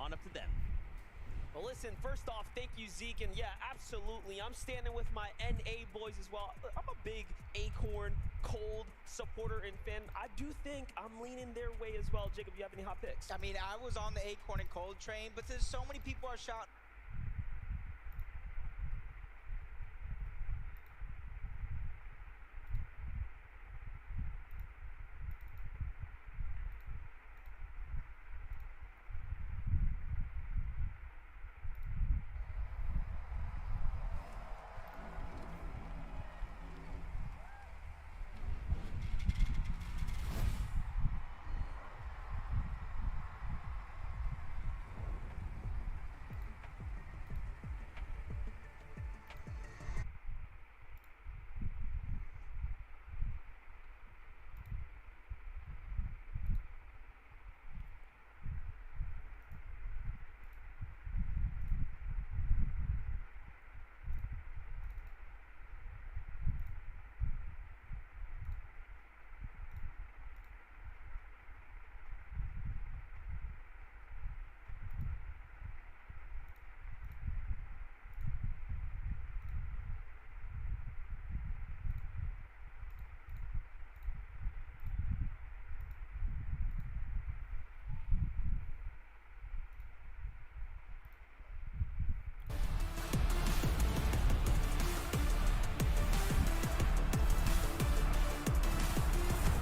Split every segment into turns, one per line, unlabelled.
on up to them.
Well, listen, first off, thank you, Zeke. And yeah, absolutely. I'm standing with my NA boys as well. I'm a big Acorn, Cold supporter and fan. I do think I'm leaning their way as well. Jacob, you have any hot picks?
I mean, I was on the Acorn and Cold train, but there's so many people are shouting.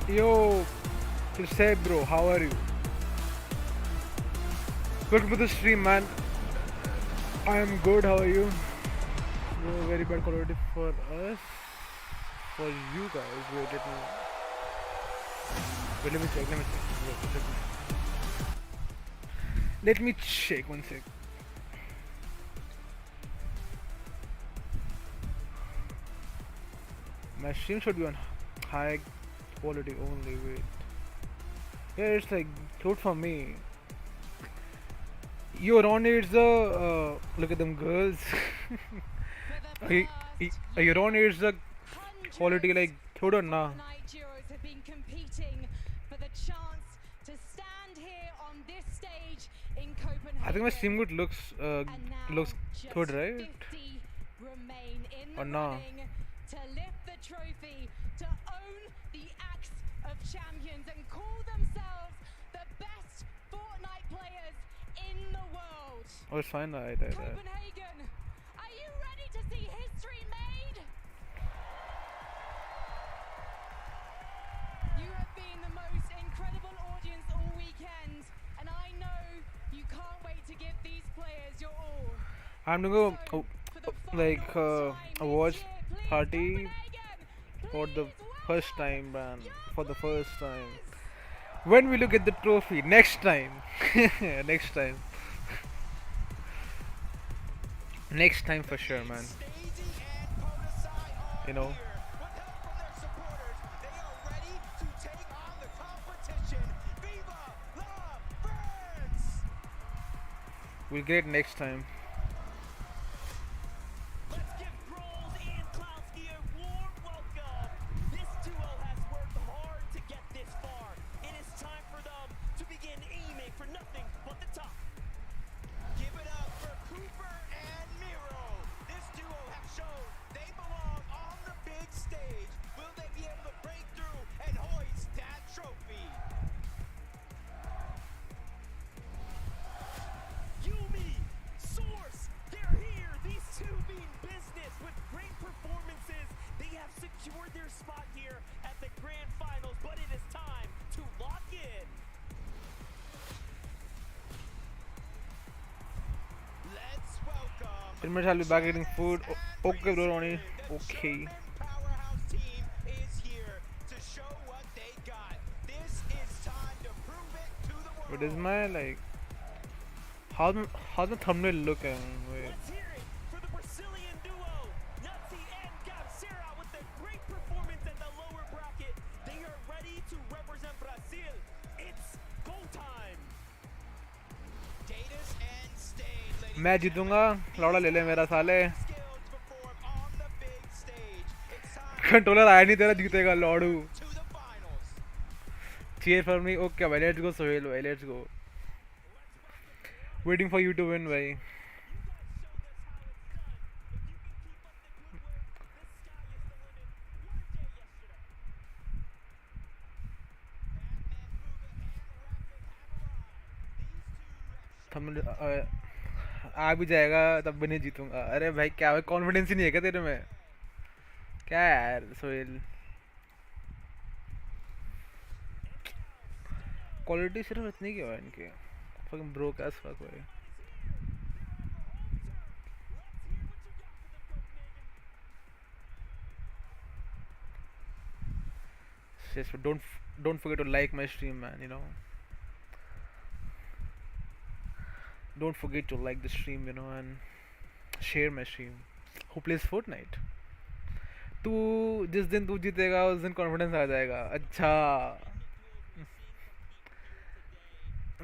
Yo, say bro, how are you? Welcome to the stream, man. I am good. How are you? Very bad quality for us. For you guys, wait, let me check. Let me check one sec. My stream should be on high quality only. Wait, yeah, it's like good for me. Your on is the look at them girls. Your on is the quality like good or nah?
Have been competing for the chance to stand here on this stage in Copenhagen.
I think my stream good looks good, right?
Remain in the
Or nah?
running to lift the trophy, to own the axe of champions and call themselves the best Fortnite players in the world.
Oh, it's fine.
Copenhagen, are you ready to see history made? You have been the most incredible audience all weekend, and I know you can't wait to give these players your all.
I'm gonna go a watch party for the first time, man. For the first time. When will you get the trophy? Next time. Next time. Next time for sure, man. You know. We'll get it next time.
Let's give Grolls and Klowski a warm welcome. This duo has worked hard to get this far. It is time for them to begin aiming for nothing but the top.
Give it up for Cooper and Miro. This duo have shown they belong on the big stage. Will they be able to break through and hoist that trophy?
Yumi, Source, they're here. These two mean business with great performances. They have secured their spot here at the grand finals, but it is time to lock in.
Let's welcome.
In minutes I'll be back getting food. Okay, bro, Ronnie. Okay.
Powerhouse team is here to show what they got. This is time to prove it to the world.
What is my like? How's my thumbnail looking? Wait.
Let's hear it for the Brazilian duo, Nutty and Gabsera, with a great performance in the lower bracket. They are ready to represent Brazil. It's go time.
Datus and Stain, ladies
मैं जीतूंगा लौड़ा ले ले मेरा साले
skilled to perform on the big stage. It's time
controller आया नहीं तेरा जीतेगा लौड़ू
to the finals.
cheer for me okay भाई let's go सोहेल भाई let's go Waiting for you to win, bhai. आ भी जाएगा तब भी नहीं जीतूंगा। अरे भाई क्या है, कॉन्फिडेंस ही नहीं है क्या तेरे में? क्या यार सोहेल, क्वालिटी सिर्फ इतनी क्यों है इनके? फकिंग ब्रोक एज फक भाई। Just don't forget to like my stream, man. You know, don't forget to like the stream, you know, and share my stream. Who plays Fortnite? तू जिस दिन तू जीतेगा उस दिन कॉन्फिडेंस आ जाएगा। अच्छा,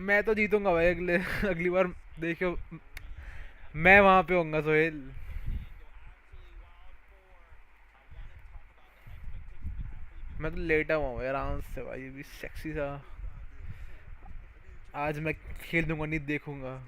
मैं तो जीतूंगा भाई अगले अगली बार देखियो, मैं वहां पे होऊंगा सोहेल। मैं तो लेटा हुआ हूँ आराम से भाई, ये भी सेक्सी सा। आज मैं खेल दूंगा, नहीं देखूंगा।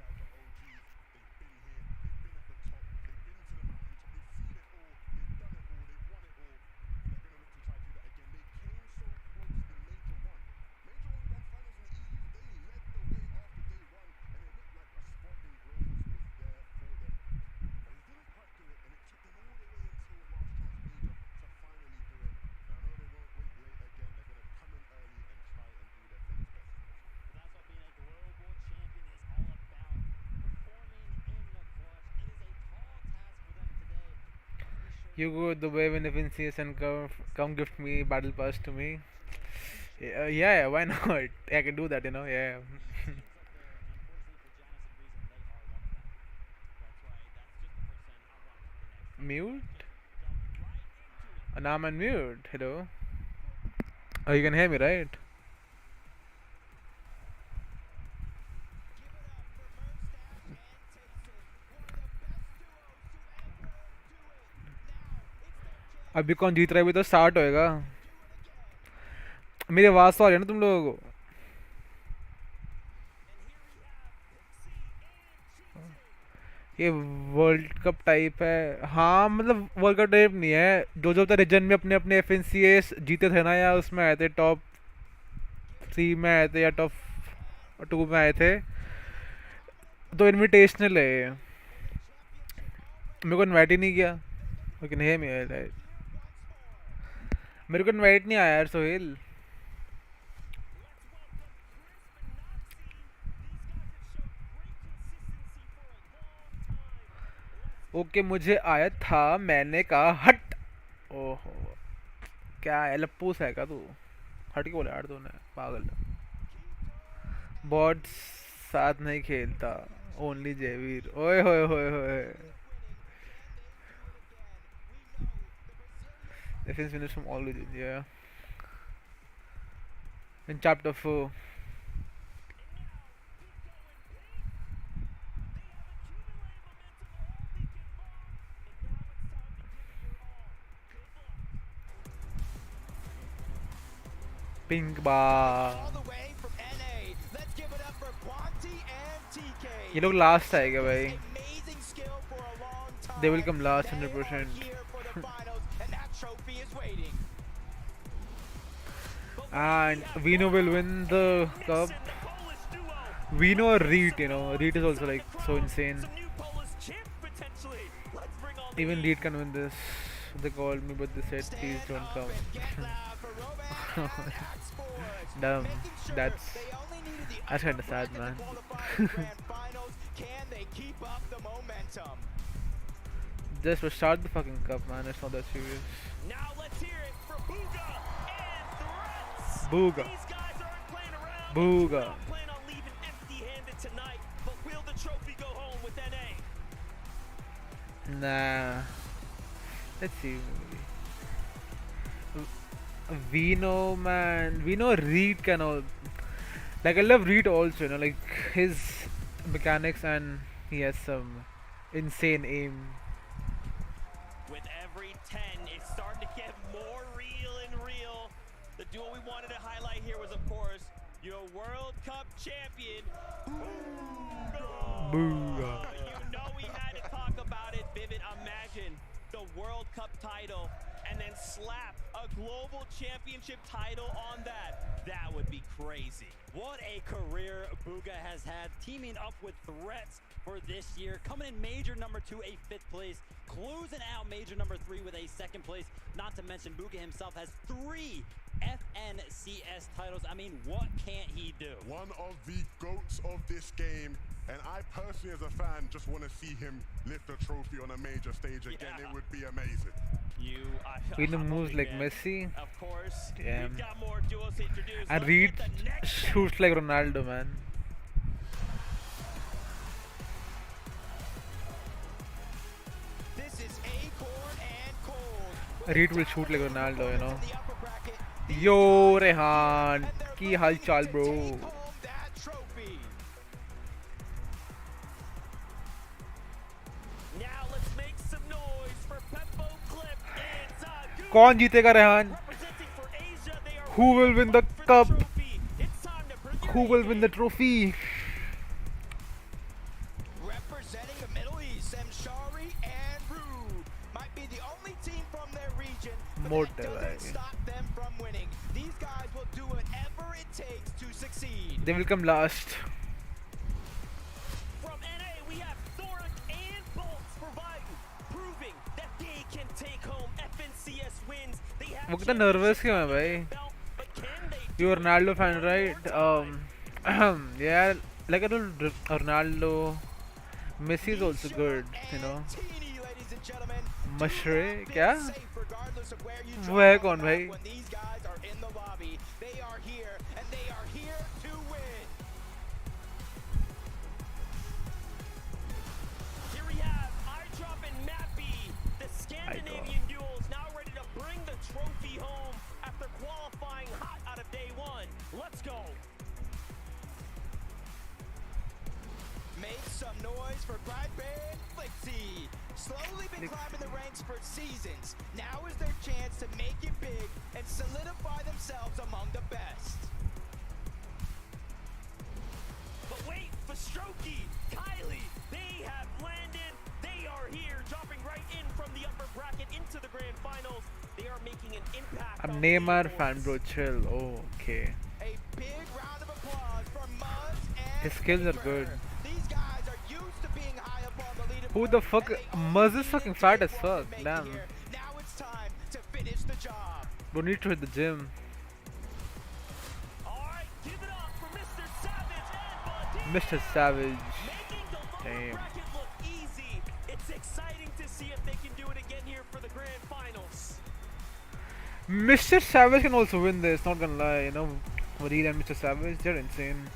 You go Dubai when FNCS and come gift me battle pass to me. Yeah, why not? I can do that, you know. Yeah. Mute? Now I'm on mute. Hello. Oh, you can hear me, right? अभी कौन जीत रहा है? अभी तो start होएगा। मेरी आवाज़ तो आ रही है ना तुम लोगों को? ये वर्ल्ड कप टाइप है। हाँ मतलब वर्ल्ड कप टाइप नहीं है, जो जो रीजन में अपने अपने FNCS जीते थे ना, या उसमें आए थे टॉप 3 में आए थे या टॉप 2 में आए थे, तो इनविटेशनल है ये। मेरे को इनवाइट ही नहीं किया। लेकिन है मेरे को इनवाइट नहीं आया यार सोहेल। ओके मुझे आया था, मैंने कहा हट। ओहो, क्या है लप्पूस है क्या तू? हट के बोला यार तूने, पागल। बॉट साथ नहीं खेलता, ओनली जयवीर। ओए होए होए होए। Defense winners from all regions, yeah. In chapter 4. Pink bar. ये लोग लास्ट आएगा भाई। They will come last 100%. And Vino will win the cup. Vino or Reed, you know, Reed is also like so insane. Even Reed can win this. They called me, but they said please don't come. Damn, that's kind of sad, man. Just start the fucking cup, man. It's not that serious.
Now let's hear it for Booga and Threats.
Booga.
These guys aren't playing around.
Booga.
They don't plan on leaving empty-handed tonight, but will the trophy go home with NA?
Nah. Let's see. Vino, man. Vino Reed can all. Like I love Reed also, you know, like his mechanics, and he has some insane aim.
With every 10, it's starting to get more real and real. The duel we wanted to highlight here was, of course, your World Cup champion, Booga.
Booyah.
You know we had to talk about it, Vivid. Imagine the World Cup title and then slap a global championship title on that. That would be crazy.
What a career Booga has had, teaming up with threats for this year, coming in major number 2, a 5th place, closing out major number 3 with a 2nd place. Not to mention Booga himself has 3 FNCS titles. I mean, what can't he do?
One of the GOATs of this game, and I personally as a fan just want to see him lift a trophy on a major stage again.
Yeah.
It would be amazing.
Reed
I'm
moves
a
like
big fan.
Messi.
Of course.
Damn.
We've got more duos to introduce.
And
Let's
Reed
get the next
shoots like Ronaldo, man.
This is Acorn and Cold.
Reed will shoot like Ronaldo, you know.
In the upper bracket,
Yo, Rehan.
and they're
Ki hal
looking
chal,
to
bro.
take home that trophy.
Now let's make some noise for Peppo Clip and Zagu.
कौन जीतेगा Rehan?
Representing for Asia, they are
Who will win the
fighting for
cup?
trophy. It's time to bring your
Who will win the
A-game.
trophy?
Representing the Middle East, Mshari and Rude might be the only team from their region, but
Mote
that
hai.
doesn't stop them from winning. These guys will do whatever it takes to succeed.
They will come last.
From NA, we have Thoric and Bolts proving that they can take home FNCS wins. They have
वो कितना nervous क्यों है भाई?
belt, but can they
You're a Ronaldo fan, right? Yeah, like I told Ronaldo, Messi is also good, you know.
Teeny, ladies and gentlemen,
Mashre,
feel
क्या?
safe regardless of where you
वो
drop
है
on
कौन
the
भाई?
map when these guys are in the lobby. They are here, and they are here to win.
Here we have iDrop and Mappy, the Scandinavian duels, now ready to bring the trophy home after qualifying hot out of day one. Let's go.
Make some noise for Brightbeard Flixie. Slowly been climbing the ranks for seasons. Now is their chance to make it big and solidify themselves among the best.
But wait, for Strokey, Kylie, they have landed. They are here, dropping right in from the upper bracket into the grand finals. They are making an impact.
I'm
on
Neymar
leaderboards.
fan, bro. Chill. Oh, okay.
A big round of applause for Muzz and
His skills are
Paper.
good.
These guys are used to being high up on the leaderboard.
Who the fuck?
and they only
Muzz is
needed
fucking
day
fat as
one to
fuck.
make it
Damn.
here. Now it's time to finish the job.
Don't need to hit the gym.
All right, give it up for Mr. Savage and Badee.
Mr. Savage.
Making the lower
Damn.
bracket look easy. It's exciting to see if they can do it again here for the grand finals.
Mr. Savage can also win this, not gonna lie, you know. Reed and Mr. Savage, they're insane.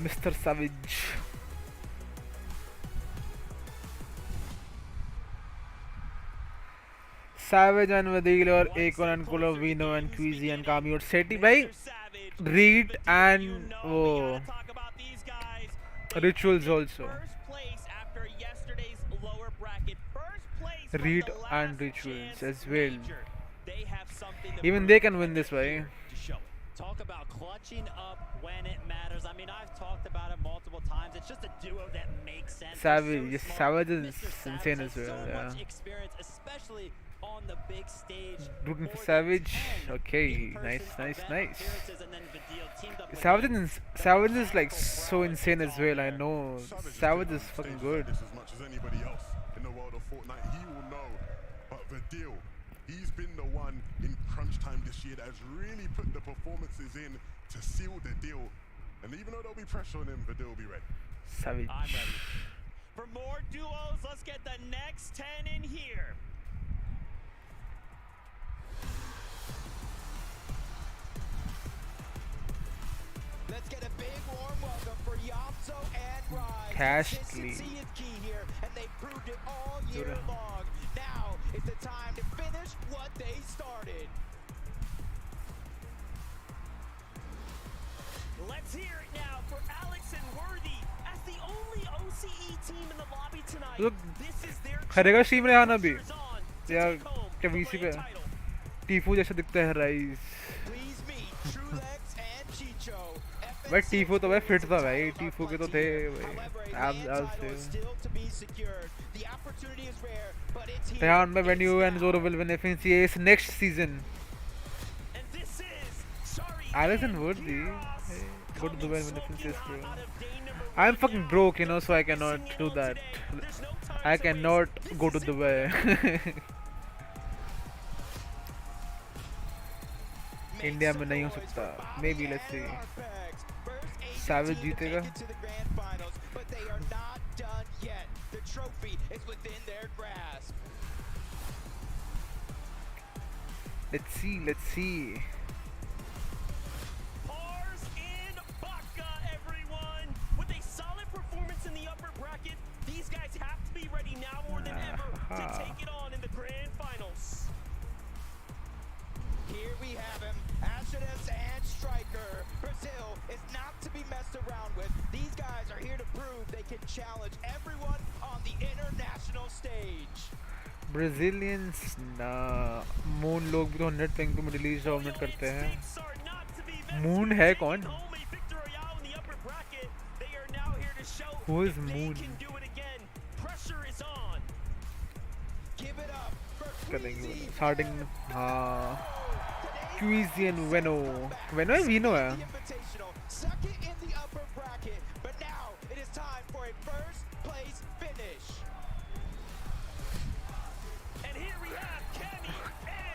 Mr. Savage. Savage and Vadil और Akon and Colovino and Queasy and Kami और Seti भाई
Mr. Savage,
Reed
but
and
you know we
वो
gotta talk about these guys. They
Rituals
finished
also.
First place after yesterday's lower bracket. First place from
Reed
the
and
last
Rituals
chance
as well.
major. They have something to
Even
prove
they can win
and
this
they're
way.
here to show it.
Talk about clutching up when it matters. I mean, I've talked about it multiple times. It's just a duo that makes sense. They're
Savage,
so
yes,
smart.
Savage is
Mr. Savage
insane
has
as well,
so
yeah.
much experience, especially on the big stage.
Rooting for
More than
Savage.
10
Okay,
in-person
nice, nice,
event
nice.
appearances, and then Vidil teamed up with
Savage
him.
is like so insane as well. I know. Savage is fucking good.
This as much as anybody else in the world of Fortnite. He will know. But Vidil, he's been the one in crunch time this year that has really put the performances in to seal the deal. And even though there'll be pressure on him, Vidil will be ready.
Savage.
I'm ready. For more duos, let's get the next 10 in here.
Let's get a big warm welcome for Yamso and Rise.
Cashly.
Consistency is key here, and they proved it all year
Dura.
long. Now is the time to finish what they started.
Let's hear it now for Alex and Worthy as the only OCE team in the lobby tonight.
Look,
This is their
खरेगा
chance.
Stream में आना भी
Pressure's on to
यार
take home
क्या
the
VC पे
grand title.
टीफू जैसा दिखता है rise
Please meet Trulex and Chicho,
भाई टीफो तो भाई फिट था भाई,
Titles are
टीफो के तो
plenty
थे
here.
भाई
However, a
abs
land
abs
title
थे.
is still to be secured. The opportunity is rare, but it's here.
Rehan, when
It's
you and
now.
Zoro will win FNCA's next season.
And this is sorry.
Alison
and
Woodley,
Kiros
hey, go to
coming
Dubai and win
smoking
FNCA's
hot
bro.
out of day number
I'm
one
fucking
now.
broke, you know, so I
They're
cannot
focusing
do
in on
that.
today. There's no time
I
to
cannot
waste. This
go
is
to
it for
Dubai.
them.
Make
India
some
में नहीं हो
noise
सकता.
for Bobby
Maybe, let's
and
see.
our Pegs. First Asian
Savage
team to
जीतेगा.
make it to the grand finals, but they are not done yet. The trophy is within their grasp.
Let's see.
Pars in Baka, everyone. With a solid performance in the upper bracket, these guys have to be ready now more than ever to take it on in the grand finals.
Here we have him, Ashedes and Striker. Brazil is not to be messed around with. These guys are here to prove they can challenge everyone on the international stage.
Brazilians ना moon लोग भी तो 100 ping पे middle east dominate करते हैं. Moon है कौन? Who is Moon?
Give it up for
करेंगे
Queasy.
स्टार्टिंग. हाँ क्वीजी एंड वेनो है वीनो है.
The Invitational, second in the upper bracket, but now it is time for a first place finish.
And here we have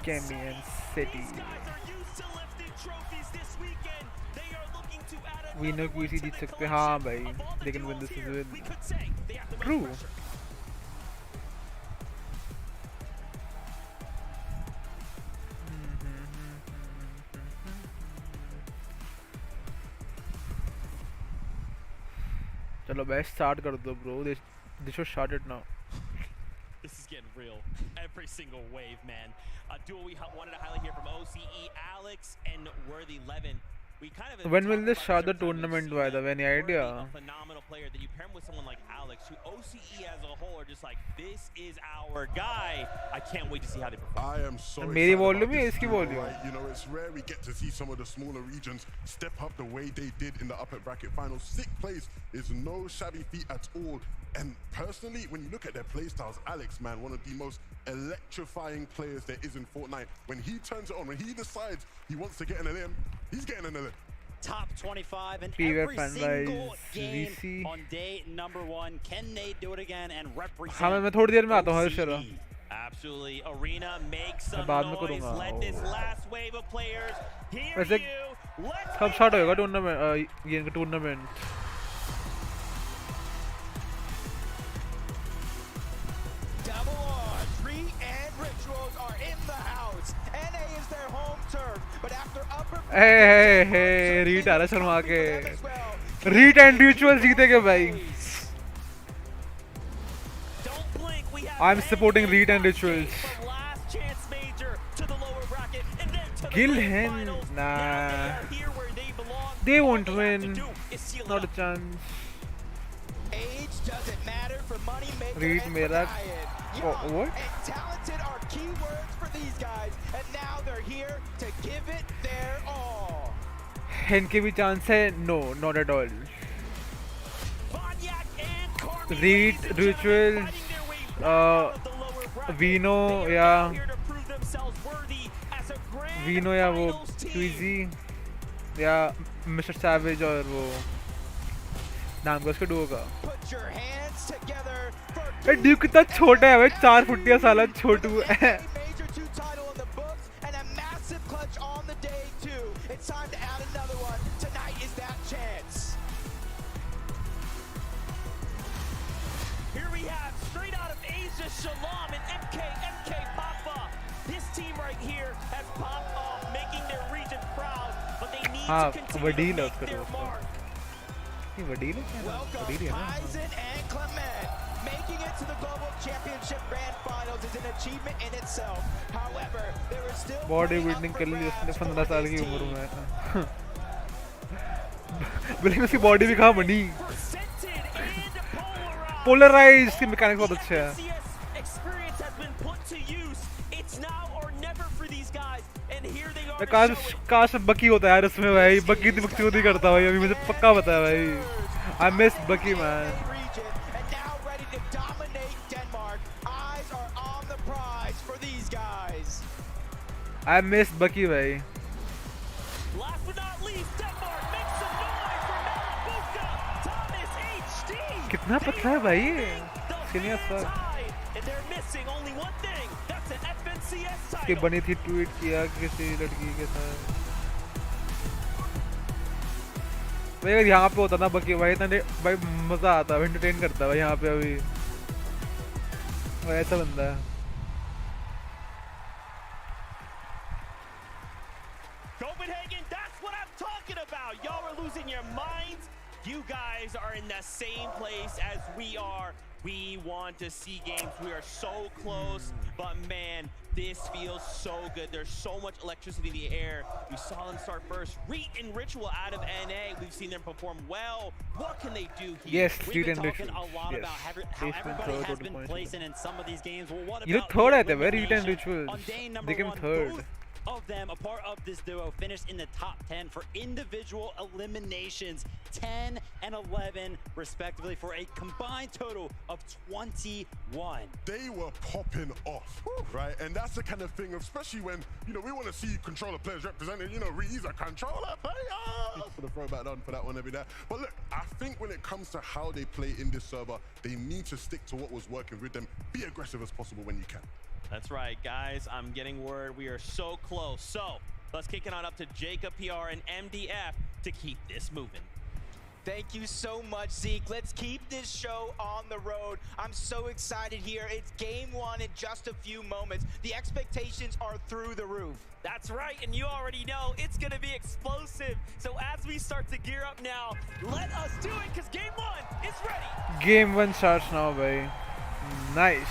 Kemi and City.
These guys are used to lifting trophies this weekend. They are looking to add another
Winner
one
क्वीजी
to
Jeet
the
सकते हैं.
collection
हाँ भाई,
of all the
they can win
duels
this
here.
as
We
well.
could say they have the most
True.
pressure.
चलो भाई start कर दो bro. They should start it now.
This is getting real. Every single wave, man. A duel we wanted to highlight here from OCE, Alex and Worthy Levin. We kind of
When will
talked
they
about
start the
every time we've
tournament,
seen
by
that
the way? Any
Worthy,
idea?
a phenomenal player that you pair him with someone like Alex, who OCE as a whole are just like, this is our guy. I can't wait to see how they perform.
I am so
मेरी
excited
volume
about
है,
this
इसकी
duo,
volume.
right? You know, it's rare we get to see some of the smaller regions step up the way they did in the upper bracket finals. 6th place is no shabby feat at all. And personally, when you look at their play styles, Alex, man, one of the most electrifying players there is in Fortnite. When he turns it on, when he decides he wants to get an LM, he's getting an LM.
Top 25 in
PVP
every single
fanbase,
game
VC.
on day number 1. Can they do it again and represent?
हाँ मैं थोड़ी देर में आता हूँ हर
OCE?
शरा.
Absolutely. Arena makes some
बाद में
noise.
करूँगा.
Let this last wave of players hear
वैसे
you. Let's
कब
make
स्टार्ट होएगा
it.
टूर्नामेंट? ये इनका tournament.
Double R, Tree and Rituals are in the house. NA is their home turf, but after upper
Hey, रीट आ रहा है शर्मा के. रीट एंड रिचुअल जीतेंगे भाई.
Don't blink. We have
I'm supporting
NA
Reed and
on stage
Rituals.
from last chance major to the lower bracket and then to the
Gilhen,
grand finals.
nah.
Now they are here where they belong.
They
All
won't
they have to
win.
do is seal it
Not a
up.
chance.
Age doesn't matter for Moneymaker
Reed
and
मेरा.
Ryan.
Oh,
Young
what?
and talented are key words for these guys, and now they're here to give it their all.
इनके भी chance है? No, not at all.
Vanyak and Carmi,
Reed,
ladies and
Rituals,
gentlemen, fighting their way back out of the lower bracket.
Vino,
They are
yeah.
now here to prove themselves worthy as a grand
veno या वो
finals team.
Quizzy या mister savage और वो नाम का उसका Duo का.
Put your hands together for
A Duke कितना छोटा है भाई. 4 फुटिया साला छोटू है.
Major 2 title in the books and a massive clutch on the day too. It's time to add another one. Tonight is that chance.
Here we have straight out of Asia, Shalom and MK Papa. This team right here has popped off, making their region proud, but they need
हाँ,
to continue
वडील
to
है
make
उसका
their
दोस्त.
mark.
ये वडील है क्या?
Welcome,
वडील है ना?
Tyson and Clement. Making it to the Global Championship Grand Finals is an achievement in itself. However, there is still
body
plenty up
building
for
कर ली उसने
grabs
15
for
साल
this
की उम्र
team.
में. बिल्कुल उसकी बॉडी भी कहाँ बनी.
Presented and polarized.
पोलराइज की मैकेनिक्स बहुत अच्छे है.
FNCS experience has been put to use. It's now or never for these guys, and here they
काश बकी होता यार इसमें भाई बकी इतनी बकचोदी करता भाई अभी मुझे पक्का पता है भाई I miss Bucky man
region, and now ready to dominate Denmark. Eyes are on the prize for these guys.
I miss Bucky भाई
Last but not least, Denmark makes some noise for Malabuka. Thomas HD.
कितना पतला है भाई ये
The
senior
fans
sir
tied, and they're missing only one thing. That's an FNCS
उसकी
title.
बनी थी tweet किया किसी लड़की के साथ भाई अगर यहाँ पे होता ना बकी भाई इतना भाई मजा आता है एंटरटेन करता है भाई यहाँ पे अभी भाई ऐसा बंदा है
Copenhagen, that's what I'm talking about. Y'all are losing your minds. You guys are in the same place as we are. We want to see games. We are so close, but man, this feels so good. There's so much electricity in the air. We saw them start first. Reet and Ritual out of NA. We've seen them perform well. What can they do here?
Yes,
We've
Street
been
and
talking
Ritual.
a lot
Yes.
about how
Basement
everybody
third
has
or
been
point.
placing in some of these games. Well, what
ये
about
लोग third
the
आए थे भाई Reet and
elimination?
Rituals
On day number
they came
one,
third
both of them, a part of this duo, finished in the top 10 for individual eliminations, 10 and 11 respectively, for a combined total of 21.
They were popping off, right? And that's the kind of thing, especially when, you know, we want to see controller players represented. You know, he's a controller player. For the throwback on for that one every day. But look, I think when it comes to how they play in this server, they need to stick to what was working with them. Be aggressive as possible when you can.
That's right, guys. I'm getting word we are so close. So let's kick it on up to Jacob PR and MDF to keep this moving.
Thank you so much, Zeke. Let's keep this show on the road. I'm so excited here. It's game one in just a few moments. The expectations are through the roof.
That's right, and you already know it's going to be explosive. So as we start to gear up now, let us do it, because game one is ready.
Game 1 starts now भाई nice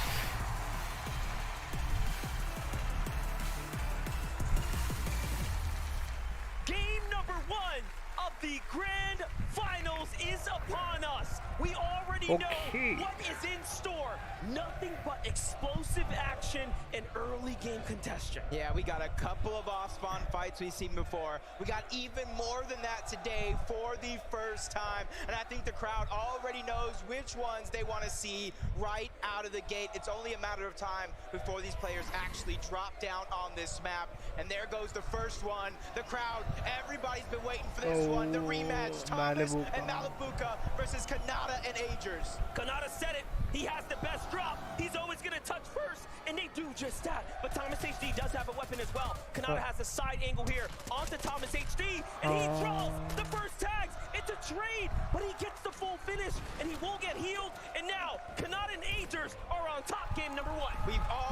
Game number one of the grand finals is upon us. We already
Okay.
know what is in store. Nothing but explosive action and early game congestion.
Yeah, we got a couple of off-spawn fights we've seen before. We got even more than that today for the first time. And I think the crowd already knows which ones they want to see right out of the gate. It's only a matter of time before these players actually drop down on this map. And there goes the first one. The crowd, everybody's been waiting for this one. The rematch, Thomas and Malabuka versus Kanata and Agers.
Kanata said it. He has the best drop. He's always going to touch first, and they do just that. But Thomas HD does have a weapon as well. Kanata has a side angle here onto Thomas HD, and he draws the first tags. It's a trade, but he gets the full finish, and he won't get healed. And now, Kanata and Agers are on top game number one.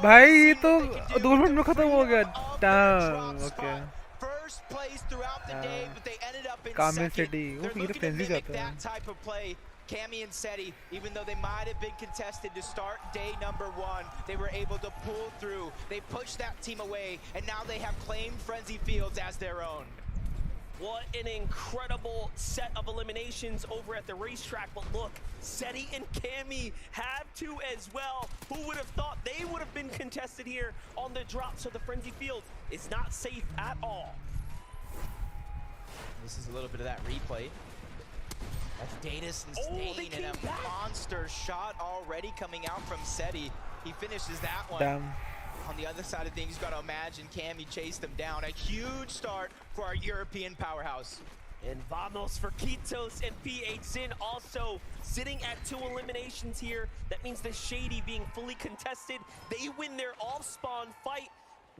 भाई ये तो 2 minute में खत्म हो गया damn okay
First place throughout the day, but they ended up in
Kami
second.
City.
They're
वो
looking to
frenzy
mimic
जाता है
that type of play. Cammy and Seti, even though they might have been contested to start day number one, they were able to pull through. They pushed that team away, and now they have claimed Frenzy Fields as their own.
What an incredible set of eliminations over at the racetrack. But look, Seti and Cammy have two as well. Who would have thought they would have been contested here on the drop? So the Frenzy Field is not safe at all.
This is a little bit of that replay. That's Datus and Stain, and a monster shot already coming out from Seti. He finishes that one.
damn
On the other side of things, you got to imagine Cammy chased them down. A huge start for our European powerhouse.
And vamos for Kitos and PH Sin also sitting at 2 eliminations here. That means the Shady being fully contested. They win their off-spawn fight.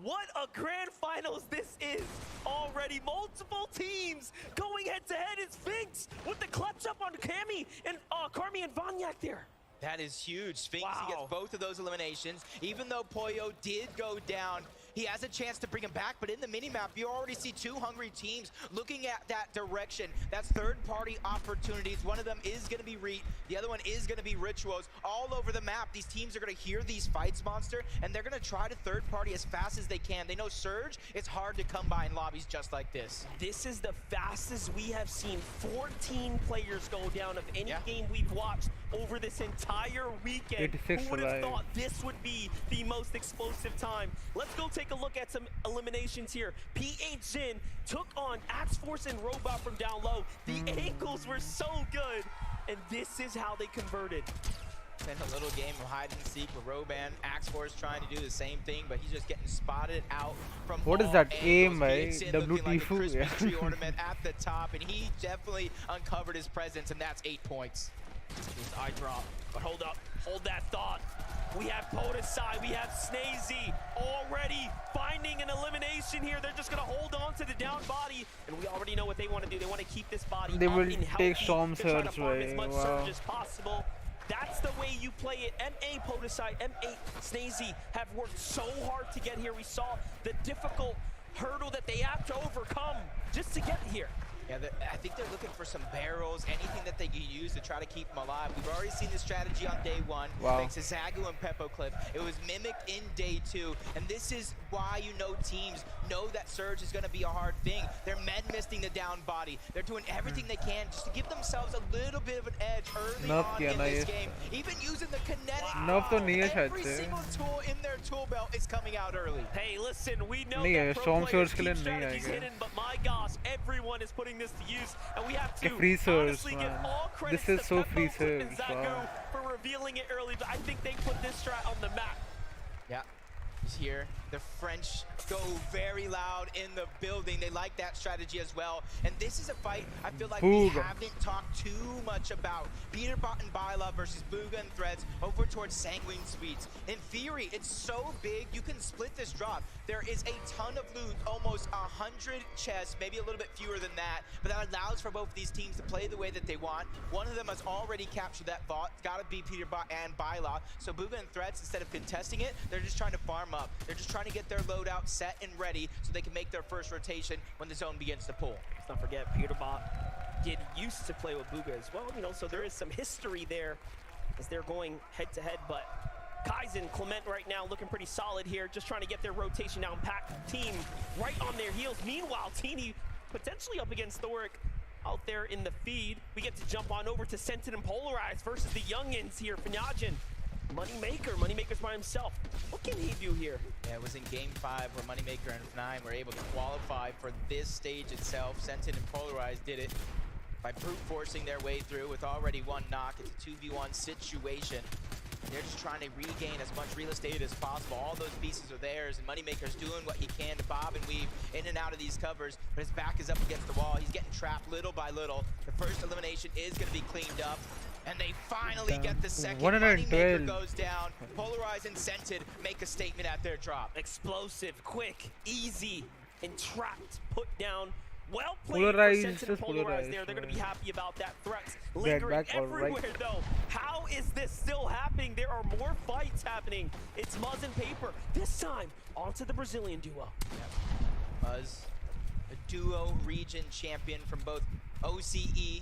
What a grand finals this is already. Multiple teams going head-to-head. It's Sphinx with the clutch up on Cammy and Carmi and Vanyak there.
That is huge. Sphinx,
Wow.
he gets both of those eliminations. Even though Poyo did go down, he has a chance to bring him back, but in the minimap, you already see 2 hungry teams looking at that direction. That's third-party opportunities. One of them is going to be Reet. The other one is going to be Rituals. All over the map, these teams are going to hear these fights, Monster, and they're going to try to third-party as fast as they can. They know Surge, it's hard to come by in lobbies just like this.
This is the fastest we have seen 14 players go down of any game we've watched over this entire weekend.
86
Who would have
alive.
thought this would be the most explosive time? Let's go take take a look at some eliminations here. PH Zin took on Axe Force and Robot from down low. The angles were so good, and this is how they converted.
Been a little game of hide and seek with Roban. Axe Force trying to do the same thing, but he's just getting spotted out from
What is
all
that
angles.
aim, right?
PH Zin looking like a
WT4,
Christmas
yeah.
tree ornament at the top, and he definitely uncovered his presence, and that's 8 points.
This eye drop, but hold up, hold that thought. We have Podesai, we have Snazy already finding an elimination here. They're just gonna hold on to the down body, and we already know what they want to do. They want to keep this body
They
up
will
and healthy.
take Storm
They're trying to
Surge
farm
way,
as much
wow.
surge as possible. That's the way you play it. MA Podesai, MA Snazy have worked so hard to get here. We saw the difficult hurdle that they have to overcome just to get here.
Yeah, I think they're looking for some barrels, anything that they can use to try to keep them alive. We've already seen this strategy on day 1.
Wow.
Thanks to Zagu and Peppo Clip. It was mimicked in day 2, and this is why you know teams know that Surge is going to be a hard thing. They're med-misting the down body. They're doing everything they can just to give themselves a little bit of an edge early
Nerf
on
kiya
in
na
this
ye.
game. Even using the kinetic.
Nerf to nahi hai shayad
Every
se.
single tool in their tool belt is coming out early.
Hey, listen, we know
Nahi
that
hai,
pro
Storm
players
Surge ke
keep
liye nahi
strategies
aayega.
hidden, but my gosh, everyone is putting this to use, and we have to
Free Surge,
honestly give
man.
all credits
This is
to
so
Peppo,
free
Clip, and
Surge,
Zagu
wow.
for revealing it early, but I think they put this strat on the map.
Yeah, he's here. The French go very loud in the building. They like that strategy as well. And this is a fight I feel like we
Booga.
haven't talked too much about. Peterbot and Byla versus Booga and Threads over towards Sanguine Sweets. In theory, it's so big, you can split this drop. There is a ton of loot, almost 100 chests, maybe a little bit fewer than that, but that allows for both these teams to play the way that they want. One of them has already captured that vault. It's gotta be Peterbot and Byla. So Booga and Threads, instead of contesting it, they're just trying to farm up. They're just trying to get their loadout set and ready so they can make their first rotation when the zone begins to pull.
Let's not forget, Peterbot did used to play with Booga as well, you know, so there is some history there as they're going head-to-head, but Kaizen, Clement right now looking pretty solid here, just trying to get their rotation down, pack team right on their heels. Meanwhile, Teeny potentially up against Thoric out there in the feed. We get to jump on over to Scented and Polarized versus the youngins here, Fanyajin. Moneymaker's by himself. What can he do here?
Yeah, it was in game 5 where Moneymaker and F9 were able to qualify for this stage itself. Scented and Polarized did it by brute forcing their way through with already one knock. It's a 2v1 situation. They're just trying to regain as much real estate as possible. All those pieces are theirs, and Moneymaker's doing what he can to bob and weave in and out of these covers, but his back is up against the wall. He's getting trapped little by little. The first elimination is going to be cleaned up, and they finally get the second. Moneymaker goes down. Polarized and Scented make a statement at their drop.
Explosive, quick, easy, and trapped, put down. Well played
Polarized,
for Scented and
just
Polarized
polarized,
there. They're going to be happy about that. Threats
Back,
lingering
back, all right.
everywhere, though. How is this still happening? There are more fights happening. It's Muzz and Paper. This time, onto the Brazilian duo.
Muzz, a duo region champion from both OCE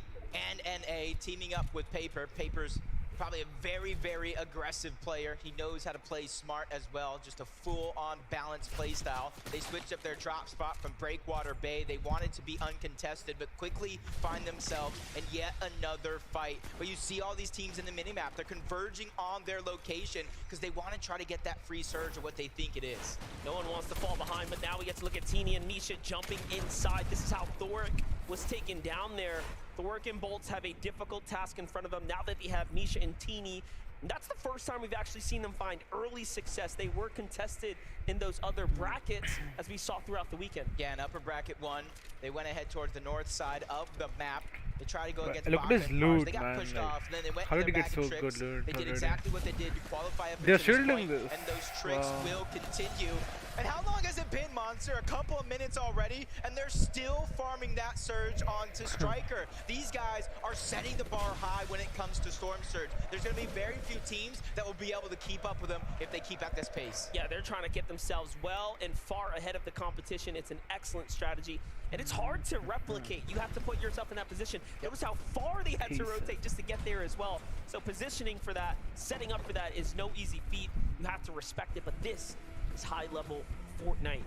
and NA, teaming up with Paper. Paper's probably a very, very aggressive player. He knows how to play smart as well, just a full-on balanced play style. They switched up their drop spot from Breakwater Bay. They wanted to be uncontested, but quickly find themselves in yet another fight. But you see all these teams in the minimap, they're converging on their location because they want to try to get that free surge of what they think it is.
No one wants to fall behind, but now we get to look at Teeny and Misha jumping inside. This is how Thoric was taken down there. Thoric and Bolts have a difficult task in front of them now that they have Misha and Teeny. And that's the first time we've actually seen them find early success. They were contested in those other brackets, as we saw throughout the weekend.
Yeah, in upper bracket 1, they went ahead towards the north side of the map. They tried to go against
look at
Baka
this
and Mars.
loot,
They got
man,
pushed
like,
off, and then they went
how
to
did
their
he get
bag of
so
tricks.
good loot
They did
already?
exactly what they did to qualify up
They're
to this
shielding
point,
this.
and those tricks
Wow.
will continue. And how long has it been, Monster? A couple of minutes already, and they're still farming that surge onto Striker. These guys are setting the bar high when it comes to Storm Surge. There's going to be very few teams that will be able to keep up with them if they keep at this pace.
Yeah, they're trying to get themselves well and far ahead of the competition. It's an excellent strategy, and it's hard to replicate. You have to put yourself in that position. Notice how far they had to rotate just to get there as well. So positioning for that, setting up for that is no easy feat. You have to respect it, but this is high-level Fortnite.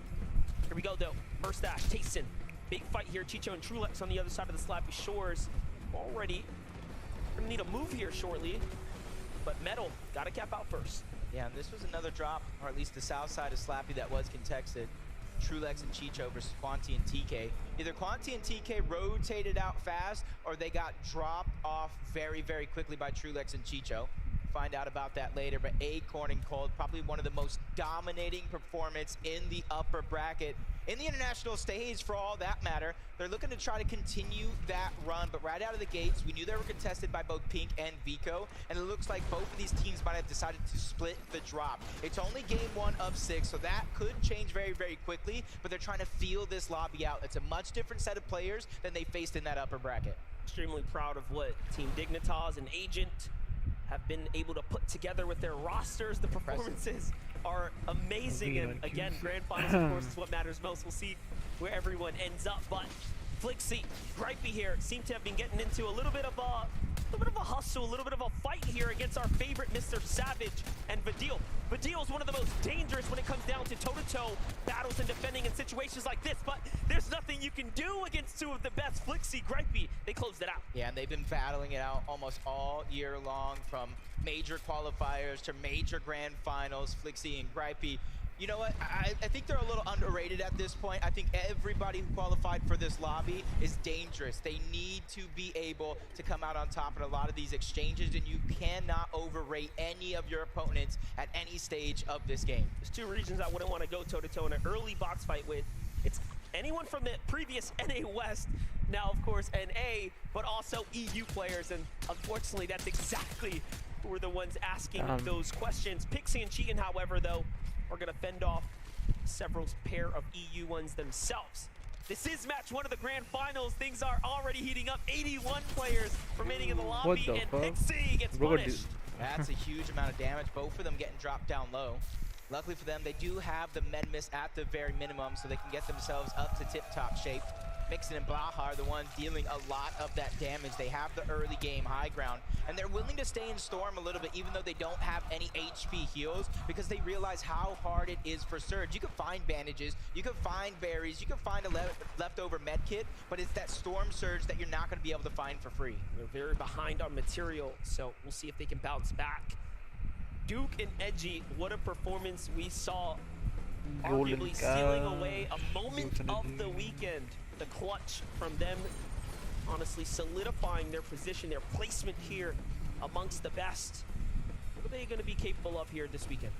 Here we go, though. First dash, Tayson. Big fight here. Chicho and Trulex on the other side of the Slappy Shores. Already gonna need a move here shortly, but Metal gotta cap out first.
Yeah, and this was another drop, or at least the south side of Slappy that was contested. Trulex and Chicho versus Quanti and TK. Either Quanti and TK rotated out fast, or they got dropped off very, very quickly by Trulex and Chicho. Find out about that later, but Acorn and Cold, probably one of the most dominating performance in the upper bracket. In the international stage, for all that matter, they're looking to try to continue that run, but right out of the gates, we knew they were contested by both Pink and Vico, and it looks like both of these teams might have decided to split the drop. It's only game 1 of 6, so that could change very, very quickly, but they're trying to feel this lobby out. It's a much different set of players than they faced in that upper bracket.
Extremely proud of what Team Dignitas and Agent have been able to put together with their rosters. The performances are amazing, and again, grand finals of course is what matters most. We'll see where everyone ends up, but Flixie, Gripey here seem to have been getting into a little bit of a hustle, a little bit of a fight here against our favorite Mr. Savage and Vadil. Vadil is one of the most dangerous when it comes down to toe-to-toe battles and defending in situations like this, but there's nothing you can do against two of the best. Flixie, Gripey, they closed it out.
Yeah, and they've been battling it out almost all year long, from major qualifiers to major grand finals. Flixie and Gripey, you know what? I think they're a little underrated at this point. I think everybody who qualified for this lobby is dangerous. They need to be able to come out on top in a lot of these exchanges, and you cannot overrate any of your opponents at any stage of this game.
There's two regions I wouldn't want to go toe-to-toe in an early box fight with. It's anyone from the previous NA West, now of course NA, but also EU players, and unfortunately that's exactly who were the ones asking those questions. Pixie and Cheatin, however, though, are going to fend off several pair of EU ones themselves. This is match 1 of the grand finals. Things are already heating up. 81 players remaining in the lobby, and Pixie gets punished.
That's a huge amount of damage. Both of them getting dropped down low. Luckily for them, they do have the med miss at the very minimum, so they can get themselves up to tip-top shape. Mixon and Blaha are the ones dealing a lot of that damage. They have the early game high ground, and they're willing to stay in Storm a little bit, even though they don't have any HP heals, because they realize how hard it is for Surge. You can find bandages, you can find berries, you can find a leftover med kit, but it's that Storm Surge that you're not going to be able to find for free.
They're very behind on material, so we'll see if they can bounce back. Duke and Edgy, what a performance we saw. Arguably stealing away a moment of the weekend. The clutch from them, honestly solidifying their position, their placement here amongst the best. What are they going to be capable of here this weekend?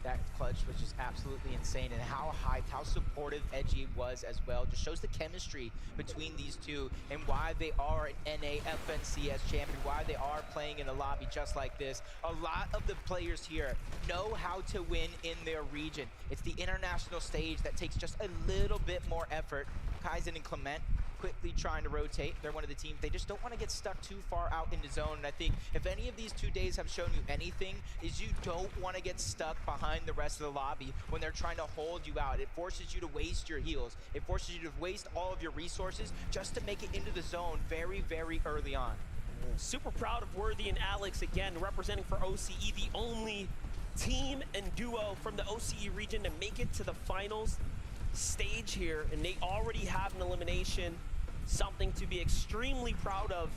That clutch was just absolutely insane, and how hyped, how supportive Edgy was as well. Just shows the chemistry between these two and why they are an NA FNCS champion, why they are playing in a lobby just like this. A lot of the players here know how to win in their region. It's the international stage that takes just a little bit more effort. Kaizen and Clement quickly trying to rotate. They're one of the teams, they just don't want to get stuck too far out in the zone. And I think if any of these 2 days have shown you anything, is you don't want to get stuck behind the rest of the lobby when they're trying to hold you out. It forces you to waste your heals. It forces you to waste all of your resources just to make it into the zone very, very early on.
Super proud of Worthy and Alex, again, representing for OCE, the only team and duo from the OCE region to make it to the finals stage here, and they already have an elimination, something to be extremely proud of.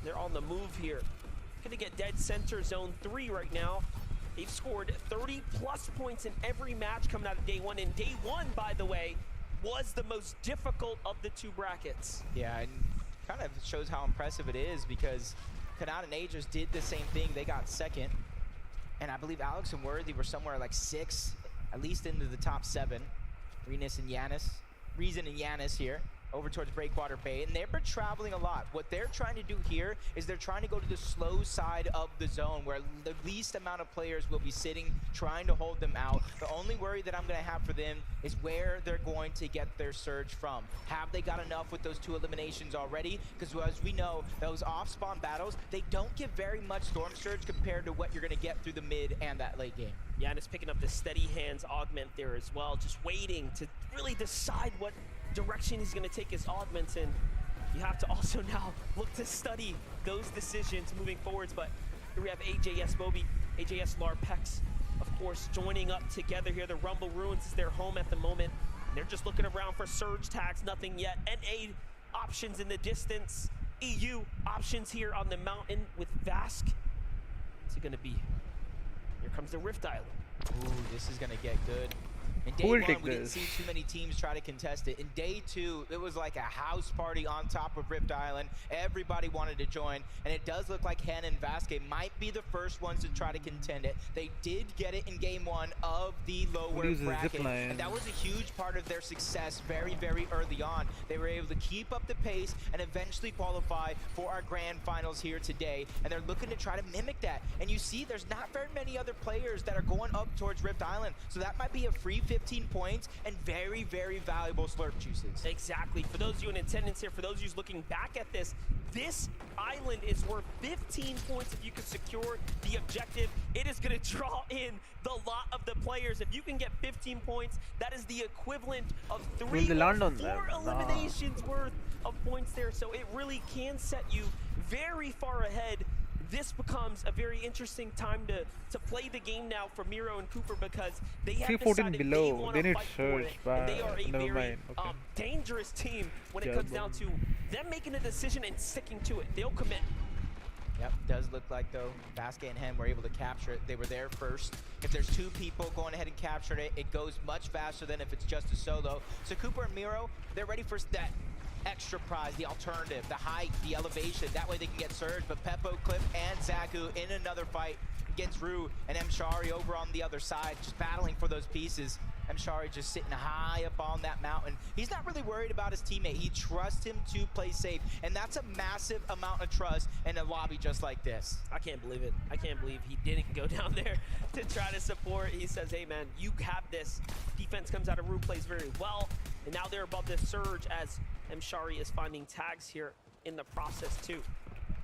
They're on the move here. Gonna get dead center zone 3 right now. They've scored 30 plus points in every match coming out of day 1, and day 1, by the way, was the most difficult of the 2 brackets.
Yeah, and kind of shows how impressive it is, because Kanata and Aegis did the same thing. They got second, and I believe Alex and Worthy were somewhere like 6, at least into the top 7. Reason and Yanis here over towards Breakwater Bay, and they've been traveling a lot. What they're trying to do here is they're trying to go to the slow side of the zone, where the least amount of players will be sitting, trying to hold them out. The only worry that I'm going to have for them is where they're going to get their surge from. Have they got enough with those 2 eliminations already? Because as we know, those off-spawn battles, they don't give very much Storm Surge compared to what you're going to get through the mid and that late game.
Yeah, and it's picking up the steady hands augment there as well, just waiting to really decide what direction he's going to take his augments in. You have to also now look to study those decisions moving forwards. But here we have AJS Moby, AJS Larpex, of course, joining up together here. The Rumble Ruins is their home at the moment. They're just looking around for surge tags, nothing yet. NA options in the distance. EU options here on the mountain with Vask. What's it gonna be? Here comes the Rift Island.
Ooh, this is gonna get good. In
Who
day
will
one,
take
we didn't
this?
see too many teams try to contest it. In day two, it was like a house party on top of Rift Island. Everybody wanted to join, and it does look like Hen and Vasquez might be the first ones to try to contend it. They did get it in game one of the lower
Use the
bracket,
zipline.
and that was a huge part of their success very, very early on. They were able to keep up the pace and eventually qualify for our grand finals here today, and they're looking to try to mimic that. And you see there's not very many other players that are going up towards Rift Island, so that might be a free 15 points and very, very valuable slurp juices.
Exactly. For those of you in attendance here, for those of you looking back at this island is worth 15 points if you can secure the objective. It is going to draw in the lot of the players. If you can get 15 points, that is the equivalent of
Will
3
they
or
land on
4
them? Nah.
eliminations worth of points there. So it really can set you very far ahead. This becomes a very interesting time to play the game now for Miro and Cooper, because they have
314
decided
below.
they want
They
to
need
fight for it,
surge,
and they are a
never
very
mind. Okay.
dangerous team when it
Yeah,
comes
but-
down to them making a decision and sticking to it. They'll commit.
Yep, does look like though Vasquez and Hen were able to capture it. They were there first. If there's 2 people going ahead and capturing it, it goes much faster than if it's just a solo. So Cooper and Miro, they're ready for that extra prize, the alternative, the height, the elevation. That way they can get Surge. But Peppo, Clip, and Zaku in another fight against Rue and Mshari over on the other side, just battling for those pieces. Mshari just sitting high up on that mountain. He's not really worried about his teammate. He trusts him to play safe, and that's a massive amount of trust in a lobby just like this.
I can't believe it. I can't believe he didn't go down there to try to support. He says, hey man, you have this. Defense comes out of Rue, plays very well, and now they're above this surge as Mshari is finding tags here in the process too.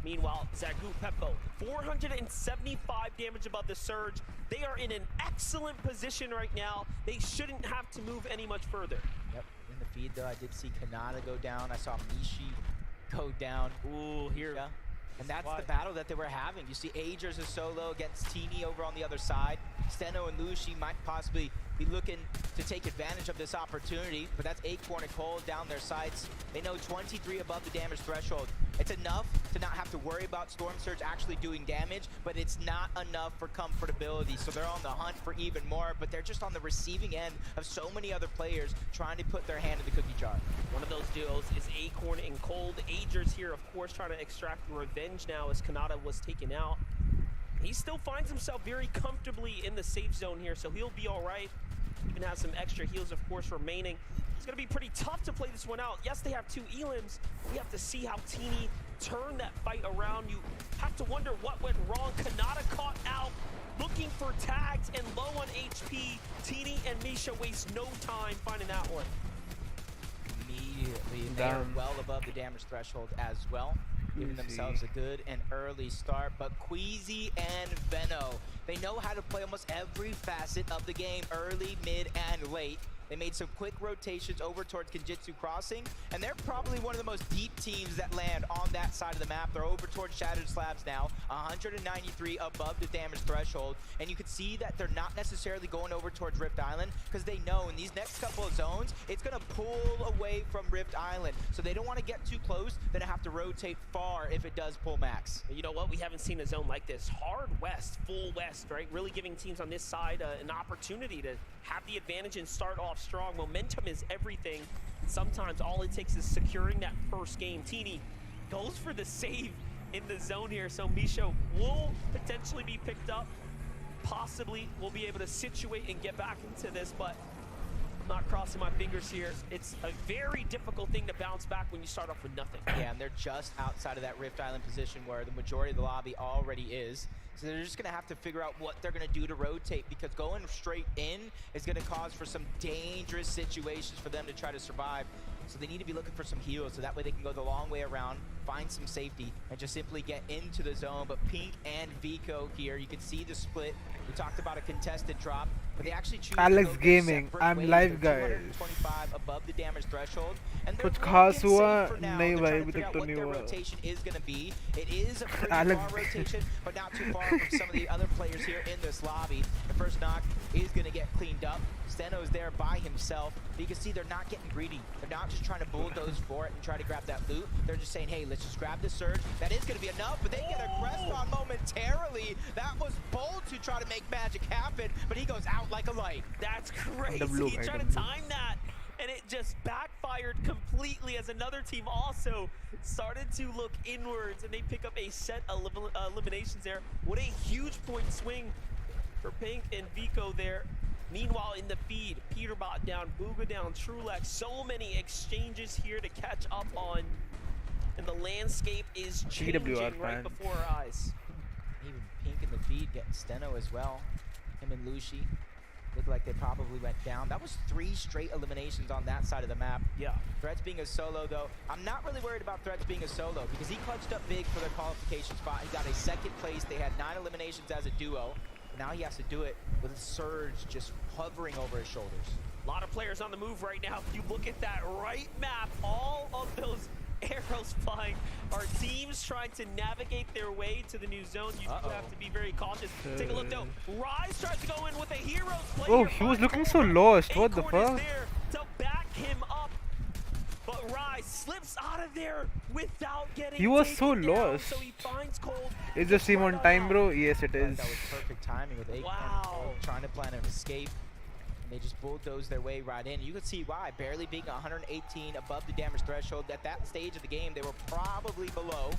Meanwhile, Zagu Peppo, 475 damage above the surge. They are in an excellent position right now. They shouldn't have to move any much further.
Yep, in the feed though, I did see Kanata go down. I saw Mishi go down.
Ooh, here.
Yeah. And that's
Why?
the battle that they were having. You see Agers is solo against Teeny over on the other side. Steno and Lushi might possibly be looking to take advantage of this opportunity, but that's Acorn and Cole down their sights. They know 23 above the damage threshold. It's enough to not have to worry about Storm Surge actually doing damage, but it's not enough for comfortability. So they're on the hunt for even more, but they're just on the receiving end of so many other players trying to put their hand in the cookie jar.
One of those duos is Acorn and Cold. Agers here, of course, trying to extract revenge now as Kanata was taken out. He still finds himself very comfortably in the safe zone here, so he'll be all right. Even has some extra heals, of course, remaining. It's going to be pretty tough to play this one out. Yes, they have 2 elims. We have to see how Teeny turn that fight around. You have to wonder what went wrong. Kanata caught out, looking for tags and low on HP. Teeny and Misha waste no time finding that one.
Immediately, and they are
Damn.
well above the damage threshold as well, giving
Queasy.
themselves a good and early start. But Queasy and Veno, they know how to play almost every facet of the game, early, mid, and late. They made some quick rotations over towards Kenjutsu Crossing, and they're probably one of the most deep teams that land on that side of the map. They're over towards Shattered Slabs now, 193 above the damage threshold, and you can see that they're not necessarily going over towards Rift Island because they know in these next couple of zones, it's going to pull away from Rift Island. So they don't want to get too close, then have to rotate far if it does pull max.
You know what? We haven't seen a zone like this. Hard west, full west, right? Really giving teams on this side an opportunity to have the advantage and start off strong. Momentum is everything. Sometimes all it takes is securing that first game. Teeny goes for the save in the zone here, so Misha will potentially be picked up. Possibly will be able to situate and get back into this, but I'm not crossing my fingers here. It's a very difficult thing to bounce back when you start off with nothing.
Yeah, and they're just outside of that Rift Island position where the majority of the lobby already is. So they're just going to have to figure out what they're going to do to rotate, because going straight in is going to cause for some dangerous situations for them to try to survive. So they need to be looking for some heals so that way they can go the long way around, find some safety, and just simply get into the zone. But Pink and Vico here, you can see the split. We talked about a contested drop. but they actually choose
Alex
to go
Gaming,
separate
I'm
ways.
live,
They're
guys.
225 above the damage threshold, and they're
कुछ
looking
खास
safe
हुआ
for now.
नहीं
They're
भाई
trying to
अभी
figure
तक
out
तो
what
नहीं
their
हुआ
rotation is going to be. It is a pretty
Alex
far rotation, but not too far from some of the other players here in this lobby. The first knock is going to get cleaned up. Steno's there by himself. But you can see they're not getting greedy. They're not just trying to bulldoze for it and try to grab that loot. They're just saying, hey, let's just grab the surge. That is going to be enough, but they get aggressed on momentarily. That was bold to try to make magic happen, but he goes out like a light.
That's crazy.
W,
He tried to time that, and it just backfired completely as another team also started to look inwards, and they pick up a set of eliminations there. What a huge point swing for Pink and Vico there. Meanwhile, in the feed, Peterbot down, Booga down, Trulex. So many exchanges here to catch up on, and the landscape is changing
PWR
right
fans.
before our eyes.
Even Pink in the feed getting Steno as well. Him and Lucy look like they probably went down. That was 3 straight eliminations on that side of the map.
Yeah.
Threads being a solo, though, I'm not really worried about Threads being a solo because he clutched up big for their qualification spot. He got a 2nd place. They had 9 eliminations as a duo. Now he has to do it with a surge just hovering over his shoulders.
A lot of players on the move right now. If you look at that right map, all of those arrows flying are teams trying to navigate their way to the new zone. You do have to be very cautious. Take a look though. Rise tries to go in with a hero's play.
Oh,
here,
he was
but
looking so lost. What the
Acorn is
fuck?
there to back him up. But Rise slips out of there without getting
He was so
taken down,
lost.
so he finds Cold.
Is the stream on time, bro? Yes, it is.
That was perfect timing with Acorn
Wow.
trying to plan an escape. And they just bulldoze their way right in. You can see why. Barely being 118 above the damage threshold. At that stage of the game, they were probably below.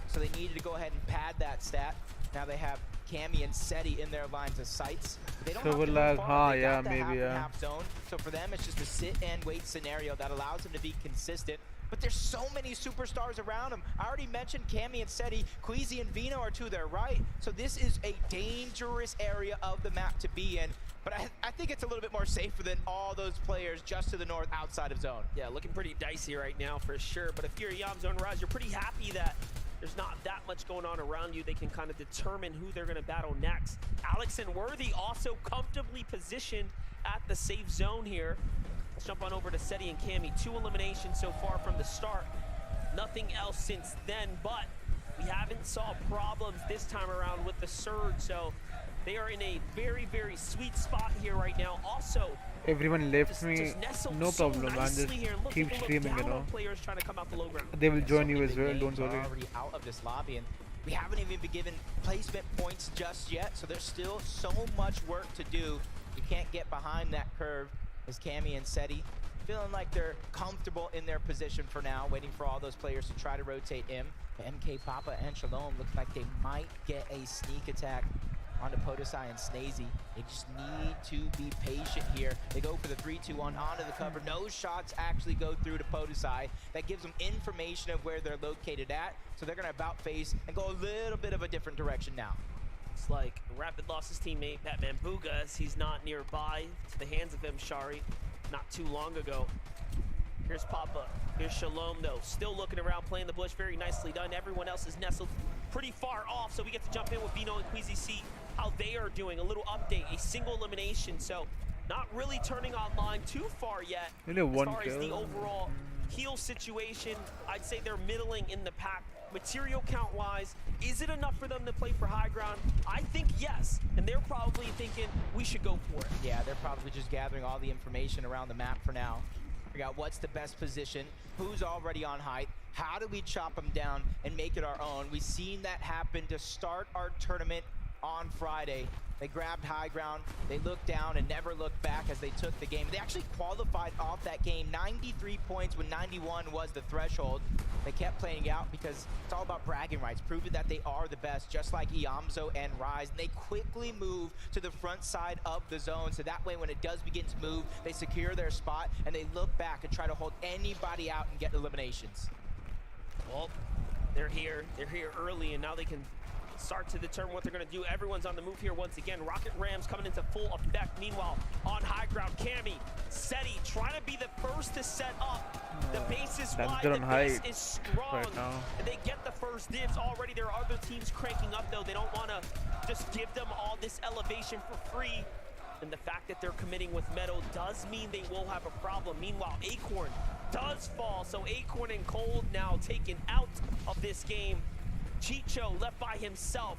So they needed to go ahead and pad that stat. Now they have Cammy and Seti in their lines of sights. They don't have to move far. They got the half and half zone. So for them, it's just a sit and wait scenario that allows them to be consistent. But there's so many superstars around them. I already mentioned Cammy and Seti. Queasy and Vino are to their right. So this is a dangerous area of the map to be in. But I think it's a little bit more safer than all those players just to the north outside of zone.
Yeah, looking pretty dicey right now for sure. But if you're Yam Zone Rise, you're pretty happy that there's not that much going on around you. They can kind of determine who they're going to battle next. Alex and Worthy also comfortably positioned at the safe zone here. Let's jump on over to Seti and Cammy. 2 eliminations so far from the start. Nothing else since then, but we haven't saw problems this time around with the surge, so they are in a very, very sweet spot here right now. Also,
Everyone left me.
just nestled
No
so
problem, man. Just
nicely here. Look,
keep
people look
streaming, you
down on
know.
players trying to come out the low ground.
They will
So
join you
many
as well.
big
Don't
names are
worry.
already out of this lobby, and we haven't even been given placement points just yet. So there's still so much work to do. You can't get behind that curve. As Cammy and Seti feeling like they're comfortable in their position for now, waiting for all those players to try to rotate in. MK Papa and Shalom look like they might get a sneak attack onto Podesai and Snazy. They just need to be patient here. They go for the 3-2-1 onto the cover. No shots actually go through to Podesai. That gives them information of where they're located at. So they're going to about face and go a little bit of a different direction now.
It's like Rapid lost his teammate, Batman Booga, as he's not nearby to the hands of him, Shari, not too long ago. Here's Papa. Here's Shalom, though. Still looking around, playing the bush. Very nicely done. Everyone else is nestled pretty far off, so we get to jump in with Vino and Queasy, see how they are doing. A little update, a single elimination, so not really turning online too far yet.
Only
As
one
far as the
kill.
overall heal situation, I'd say they're middling in the pack. Material count-wise, is it enough for them to play for high ground? I think yes, and they're probably thinking we should go for it.
Yeah, they're probably just gathering all the information around the map for now. Figure out what's the best position, who's already on height, how do we chop them down and make it our own. We've seen that happen to start our tournament on Friday. They grabbed high ground, they looked down and never looked back as they took the game. They actually qualified off that game, 93 points when 91 was the threshold. They kept playing it out because it's all about bragging rights, proving that they are the best, just like Iamzo and Rise. And they quickly move to the front side of the zone, so that way when it does begin to move, they secure their spot and they look back and try to hold anybody out and get eliminations.
Well, they're here early, and now they can start to determine what they're going to do. Everyone's on the move here once again. Rocket Rams coming into full effect. Meanwhile, on high ground, Cammy, Seti trying to be the first to set up. The base is wide,
they're
the
on
base
height
is strong,
right now.
and they get the first dibs already. There are other teams cranking up, though. They don't want to just give them all this elevation for free. And the fact that they're committing with Meadow does mean they will have a problem. Meanwhile, Acorn does fall, so Acorn and Cold now taken out of this game. Chicho left by himself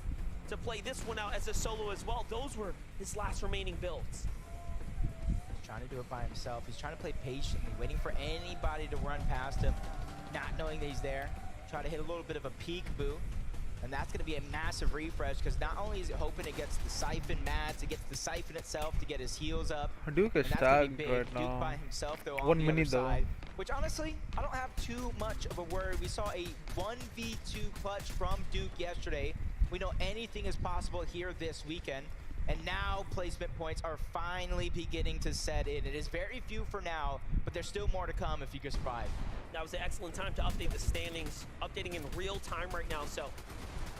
to play this one out as a solo as well. Those were his last remaining builds.
Trying to do it by himself. He's trying to play patiently, waiting for anybody to run past him, not knowing that he's there. Try to hit a little bit of a peekaboo. And that's going to be a massive refresh because not only is it hoping it gets the Siphon mats, it gets the Siphon itself to get his heals up.
Duke is tagged right
Duke
now.
by himself, though,
1
on the
minute
other
though.
side, which honestly, I don't have too much of a worry. We saw a 1v2 clutch from Duke yesterday. We know anything is possible here this weekend. And now placement points are finally beginning to set in. It is very few for now, but there's still more to come if you can survive.
That was an excellent time to update the standings, updating in real time right now. So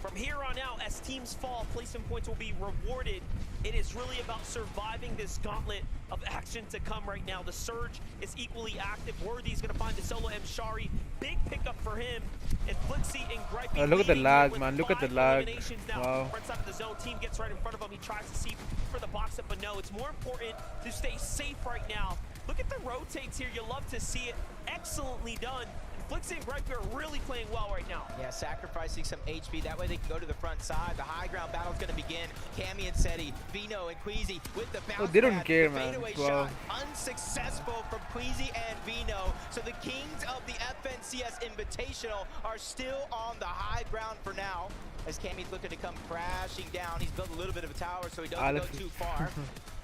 from here on out, as teams fall, placement points will be rewarded. It is really about surviving this gauntlet of action to come right now. The Surge is equally active. Worthy's going to find the solo M. Shari. Big pickup for him. And Flixie and Gripey.
Look at the
leading
lag,
here
man.
with
Look at the
5
lag.
eliminations now.
Wow.
Front side of the zone. Team gets right in front of him. He tries to see for the box up, but no. It's more important to stay safe right now. Look at the rotates here. You love to see it. Excellently done. Flixie and Gripey are really playing well right now.
Yeah, sacrificing some HP. That way they can go to the front side. The high ground battle's going to begin. Cammy and Seti, Vino and Queasy with the bounce.
They don't
pad.
care,
The
man.
fadeaway
Wow.
shot unsuccessful from Queasy and Vino. So the kings of the FNCS Invitational are still on the high ground for now. As Cammy's looking to come crashing down. He's built a little bit of a tower, so he doesn't
Alex.
go too far.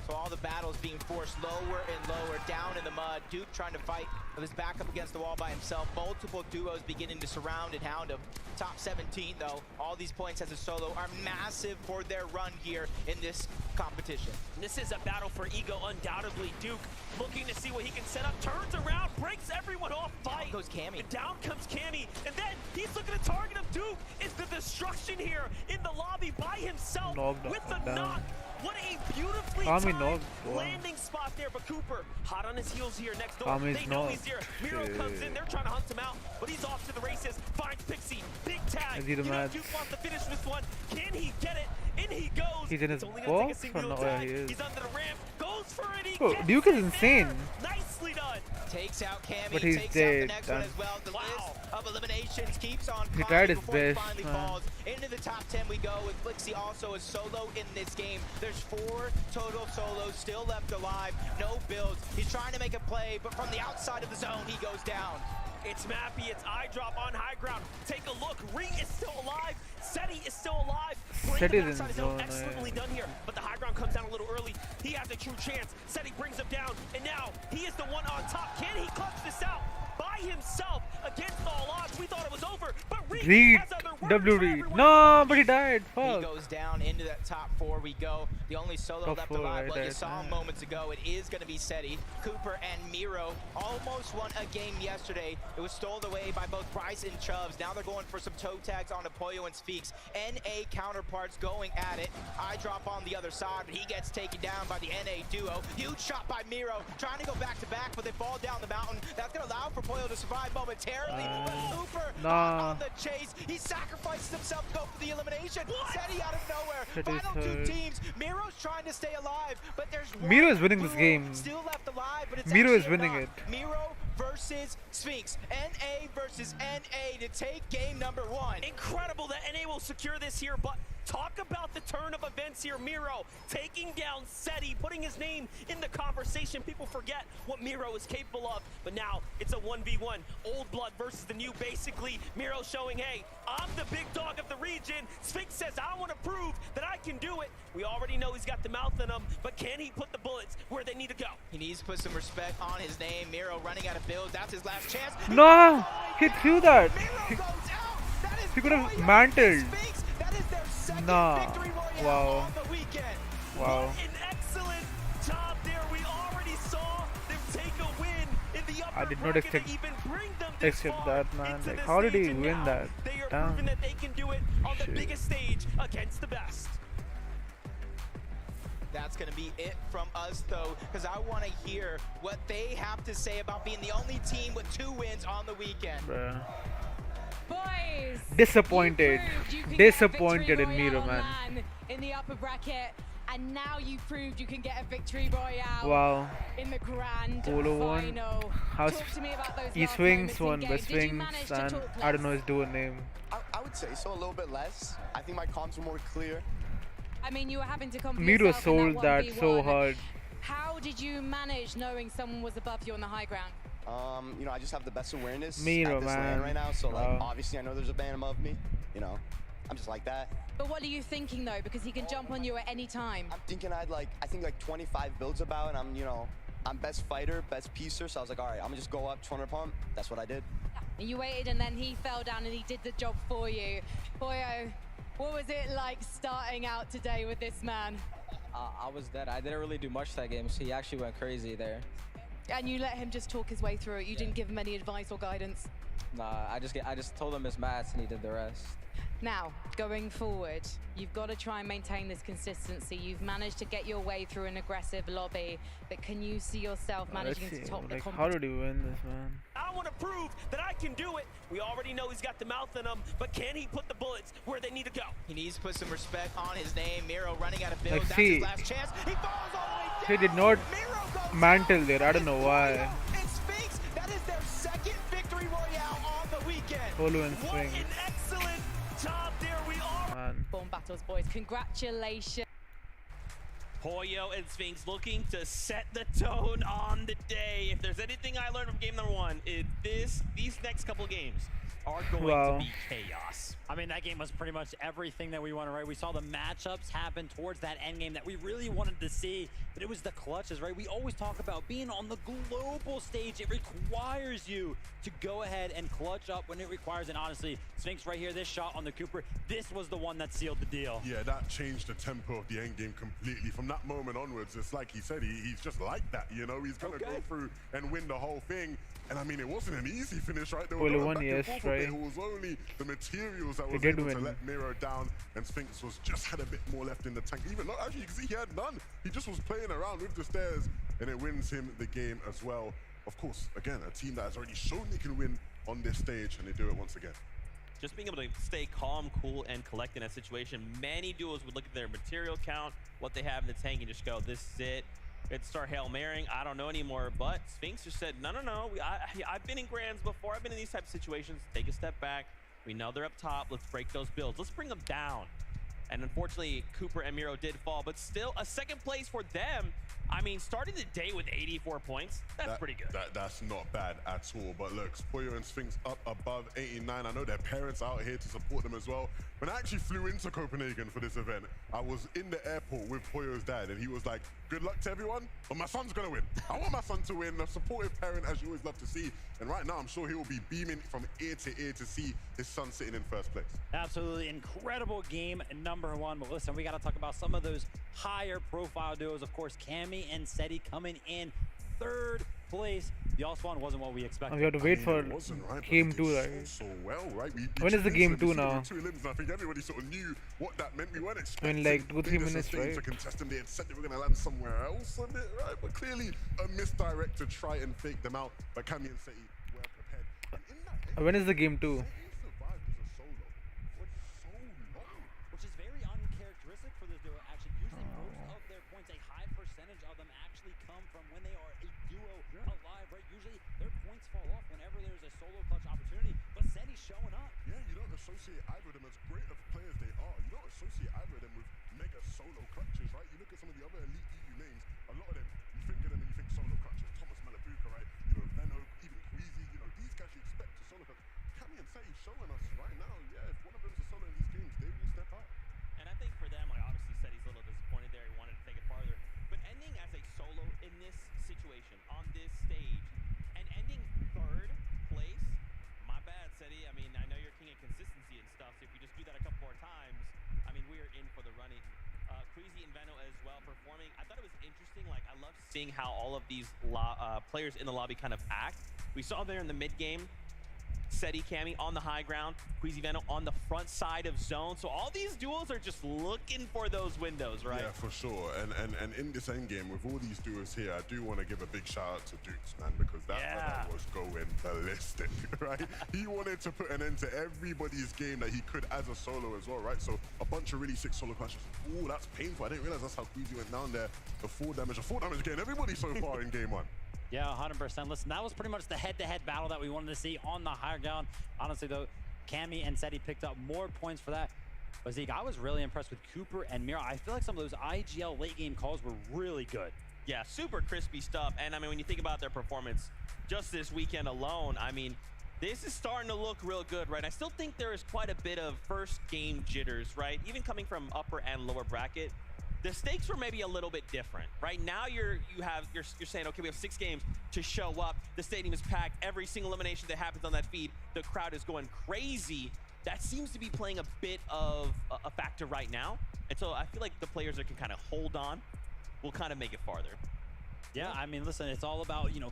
So all the battles being forced lower and lower, down in the mud. Duke trying to fight with his back up against the wall by himself. Multiple duos beginning to surround and hound him. Top 17, though. All these points as a solo are massive for their run here in this competition.
This is a battle for ego, undoubtedly. Duke looking to see what he can set up. Turns around, breaks everyone off. Fight.
Down goes Cammy.
And down comes Cammy. And then he's looking to target him. Duke is the destruction here in the lobby by himself
Knocked
with the
down.
knock. What a beautifully
Kami
timed
knocked, wow.
landing spot there. But Cooper hot on his heels here next door.
Kami's
They know
knocked.
he's here. Miro comes in. They're trying to hunt him out, but he's off to the races. Finds Pixie. Big tag.
Is he the
You know
match?
Duke wants to finish this one. Can he get it? In he goes.
He's in his
It's only gonna take a
box or
single
no?
tag.
Yeah, he is.
He's under the ramp. Goes for it. He
Bro,
gets
Duke is
it
insane.
there. Nicely done.
Takes out Cammy,
But he's
takes out the
dead,
next one
done.
as well. The
Wow.
list of eliminations keeps on
He
climbing
tried his
before he
best,
finally
man.
falls. Into the top 10 we go with Flixie also a solo in this game. There's 4 total solos still left alive. No builds. He's trying to make a play, but from the outside of the zone, he goes down.
It's Mappy, it's eye drop on high ground. Take a look, Ree is still alive. Seti is still alive. Bring
Seti
him
is in
outside his
zone,
zone, excellently
yeah.
done here. But the high ground comes down a little early. He has a true chance. Seti brings him down, and now he is the one on top. Can he clutch this out by himself against all odds? We thought it was over, but Reed
Reed,
has other words
W
for
Reed.
everyone.
No, but he died.
He
Fuck.
goes down into that top 4 we go. The only solo
Top
left
4
alive,
right
well, you
there.
saw him moments ago. It is going to be Seti. Cooper and Miro almost won a game yesterday. It was stolen away by both Bryce and Chubbs. Now they're going for some toe tags on Apoyo and Speaks. NA counterparts going at it. I drop on the other side, but he gets taken down by the NA duo. Huge shot by Miro, trying to go back to back, but they fall down the mountain. That's going to allow for Apoyo to survive momentarily. But Cooper
Nah.
on the chase. He sacrifices himself to go for the elimination. Seti out of nowhere.
That is
Final 2
hurt.
teams. Miro's trying to stay alive, but there's
Miro
one
is winning this
duo
game.
still left alive, but it's
Miro is
actually a
winning
knock. Miro versus Sphinx. NA versus NA to take game number 1.
Incredible that NA will secure this here, but talk about the turn of events here. Miro taking down Seti, putting his name in the conversation. People forget what Miro is capable of, but now it's a 1v1. Old blood versus the new, basically. Miro showing, hey, I'm the big dog of the region. Sphinx says, I want to prove that I can do it. We already know he's got the mouth in him, but can he put the bullets where they need to go?
He needs to put some respect on his name. Miro running out of builds. That's his last chance.
No, he threw that.
Miro goes out. That is
He could have
Apoyo
mantled.
and Sphinx. That is their second
Nah.
victory royale
Wow.
on the weekend.
Wow.
What an excellent job there. We already saw them take a win in the upper
I did not
bracket to
expect-
even bring them this
expect
far
that, man.
into
Like,
this
how did he
stage, and
win
now
that?
They are
Damn.
proving that they can do it on the
Shit.
biggest stage against the best.
That's going to be it from us, though, because I want to hear what they have to say about being the only team with 2 wins on the weekend.
Bruh.
Boys,
Disappointed.
you proved you can
Disappointed
get a
in
victory
Miro,
royale
man.
on LAN in the upper bracket, And now you've proved you can get a victory royale
Wow.
in the grand
Polo won.
final.
How's
Talk to me about those
he
last
swings
moments in
one,
game.
best
Did you
swings,
manage to
and
talk
I don't
less?
know his duo name.
I would say so, a little bit less. I think my comms were more clear.
I mean, you were having to come for
Miro
yourself in
sold that
1v1.
so hard.
How did you manage knowing someone was above you on the high ground?
You know, I just have the best awareness
Miro,
at this
man.
land right now. So, like,
Wow.
obviously, I know there's a man above me. You know, I'm just like that.
But what are you thinking though? Because he can jump on you at any time.
I'm thinking I think like 25 builds about, and I'm, you know, I'm best fighter, best piecer. So I was like, all right, I'm gonna just go up 200 pump. That's what I did.
And you waited, and then he fell down, and he did the job for you. Boyo, what was it like starting out today with this man?
I was dead. I didn't really do much that game, so he actually went crazy there.
And you let him just talk his way through it. You didn't give him any advice or guidance.
Nah, I just told him his mats and he did the rest.
Now, going forward, you've got to try and maintain this consistency. You've managed to get your way through an aggressive lobby, but can you see yourself
Let's
managing
see.
to top the
Like, how
competition?
did he win this, man?
I want to prove that I can do it. We already know he's got the mouth in him, but can he put the bullets where they need to go?
He needs to put some respect on his name. Miro running out of builds.
Like,
That's
see,
his last chance. He falls all the way down.
he did not
Miro goes
mantle
down.
there. I don't know why.
And Sphinx, that is their second victory royale on the weekend.
Polo and
What
swing.
an excellent job there. We are.
Man.
Born Battles, boys. Congratulations.
Poyo and Sphinx looking to set the tone on the day. If there's anything I learned from game number one, these next couple games are going
Wow.
to be chaos.
I mean, that game was pretty much everything that we wanted, right? We saw the matchups happen towards that end game that we really wanted to see, but it was the clutches, right? We always talk about being on the global stage. It requires you to go ahead and clutch up when it requires, and honestly, Sphinx right here, this shot on the Cooper, this was the one that sealed the deal.
Yeah, that changed the tempo of the end game completely. From that moment onwards, it's like he said, he's just like that, you know? He's going to go through and win the whole thing. And I mean, it wasn't an easy finish, right? They were
Polo
going
won,
back and
yes,
forth a bit.
right.
It was only the materials that
He
was
did
able to
win.
let Miro down, and Sphinx was just had a bit more left in the tank. Even though, actually, you can see he had none. He just was playing around with the stairs, and it wins him the game as well. Of course, again, a team that has already shown they can win on this stage, and they do it once again.
Just being able to stay calm, cool, and collect in that situation. Many duos would look at their material count, what they have in the tank, and just go, this is it. It'd start Hail Marrying. I don't know anymore. But Sphinx just said, no. I've been in grands before. I've been in these types of situations. Take a step back. We know they're up top. Let's break those builds. Let's bring them down. And unfortunately, Cooper and Miro did fall, but still a second place for them. I mean, starting the day with 84 points, that's pretty good.
That's not bad at all. But look, Poyo and Sphinx up above 89. I know their parents are out here to support them as well. When I actually flew into Copenhagen for this event, I was in the airport with Poyo's dad, and he was like, good luck to everyone, but my son's gonna win. I want my son to win, a supportive parent, as you always love to see. And right now, I'm sure he will be beaming from ear to see his son sitting in first place.
Absolutely incredible game number one. But listen, we got to talk about some of those higher profile duos. Of course, Cammy and Seti coming in third place. The all-spawn wasn't what we expected.
We have to wait for
It wasn't, right, but
game
they
2,
did
right?
So well, right? We
When is the
tuned
game
into
2
it, we
now?
see the 2 limbs, and I think everybody sort of knew what that meant. We weren't expecting
like 2-3
Vegas and
minutes,
Sting
right?
to contest them. They had said they were going to land somewhere else a bit, right? But clearly a misdirect to try and fake them out. But Cammy and Seti were prepared. And in that
When is the game 2?
Seti survived as a solo for so long.
Which is very uncharacteristic for this duo, actually. Usually most of their points, a high percentage of them actually come from when they are a duo alive, right? Usually their points fall off whenever there's a solo clutch opportunity, but Seti's showing up.
Yeah, you don't associate either of them, as great of players they are, you don't associate either of them with mega solo clutches, right? You look at some of the other elite EU names, a lot of them, you think of them and you think solo clutches. Thomas Malabuka, right? You know, Venno, even Queasy, you know, these guys you expect to solo clutch. Cammy and Seti showing us right now, yeah, if one of them's a solo in these games, they will step out.
And I think for them, like obviously Seti's a little disappointed there. He wanted to take it farther. But ending as a solo in this situation, on this stage, and ending third place, my bad, Seti. I mean, I know you're king of consistency and stuff, so if you just do that a couple more times, I mean, we are in for the running. Queasy and Venno as well performing. I thought it was interesting. Like, I love seeing how all of these players in the lobby kind of act. We saw there in the mid game, Seti, Cammy on the high ground, Queasy, Venno on the front side of zone. So all these duels are just looking for those windows, right?
Yeah, for sure. And in this end game, with all these duos here, I do want to give a big shout out to Dukes, man, because that fella was going ballistic, right? He wanted to put an end to everybody's game that he could as a solo as well, right? So a bunch of really sick solo clashes. Ooh, that's painful. I didn't realize that's how Queasy went down there. The 4 damage getting everybody so far in game 1.
Yeah, 100%. Listen, that was pretty much the head-to-head battle that we wanted to see on the higher ground. Honestly, though, Cammy and Seti picked up more points for that. But Zeke, I was really impressed with Cooper and Mira. I feel like some of those IGL late-game calls were really good.
Yeah, super crispy stuff. And I mean, when you think about their performance just this weekend alone, I mean, this is starting to look real good, right? I still think there is quite a bit of first game jitters, right? Even coming from upper and lower bracket, the stakes were maybe a little bit different. Right now, you're saying, okay, we have 6 games to show up. The stadium is packed. Every single elimination that happens on that feed, the crowd is going crazy. That seems to be playing a bit of a factor right now. And so I feel like the players that can kind of hold on will kind of make it farther.
Yeah, I mean, listen, it's all about, you know,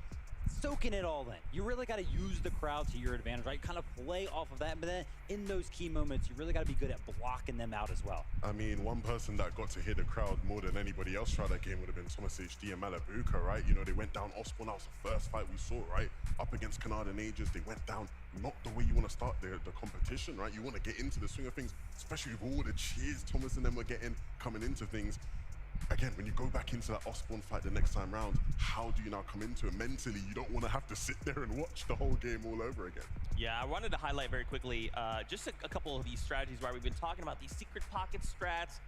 soaking it all in. You really got to use the crowd to your advantage, right? Kind of play off of that, but then in those key moments, you really got to be good at blocking them out as well.
I mean, one person that got to hear the crowd more than anybody else throughout that game would have been Thomas HD and Malabuka, right? You know, they went down Osborne. That was the first fight we saw, right? Up against Canada and Ages, they went down not the way you want to start the competition, right? You want to get into the swing of things, especially with all the cheers Thomas and them were getting coming into things. Again, when you go back into that Osborne fight the next time round, how do you now come into it mentally? You don't want to have to sit there and watch the whole game all over again.
Yeah, I wanted to highlight very quickly just a couple of these strategies where we've been talking about these secret pocket strats.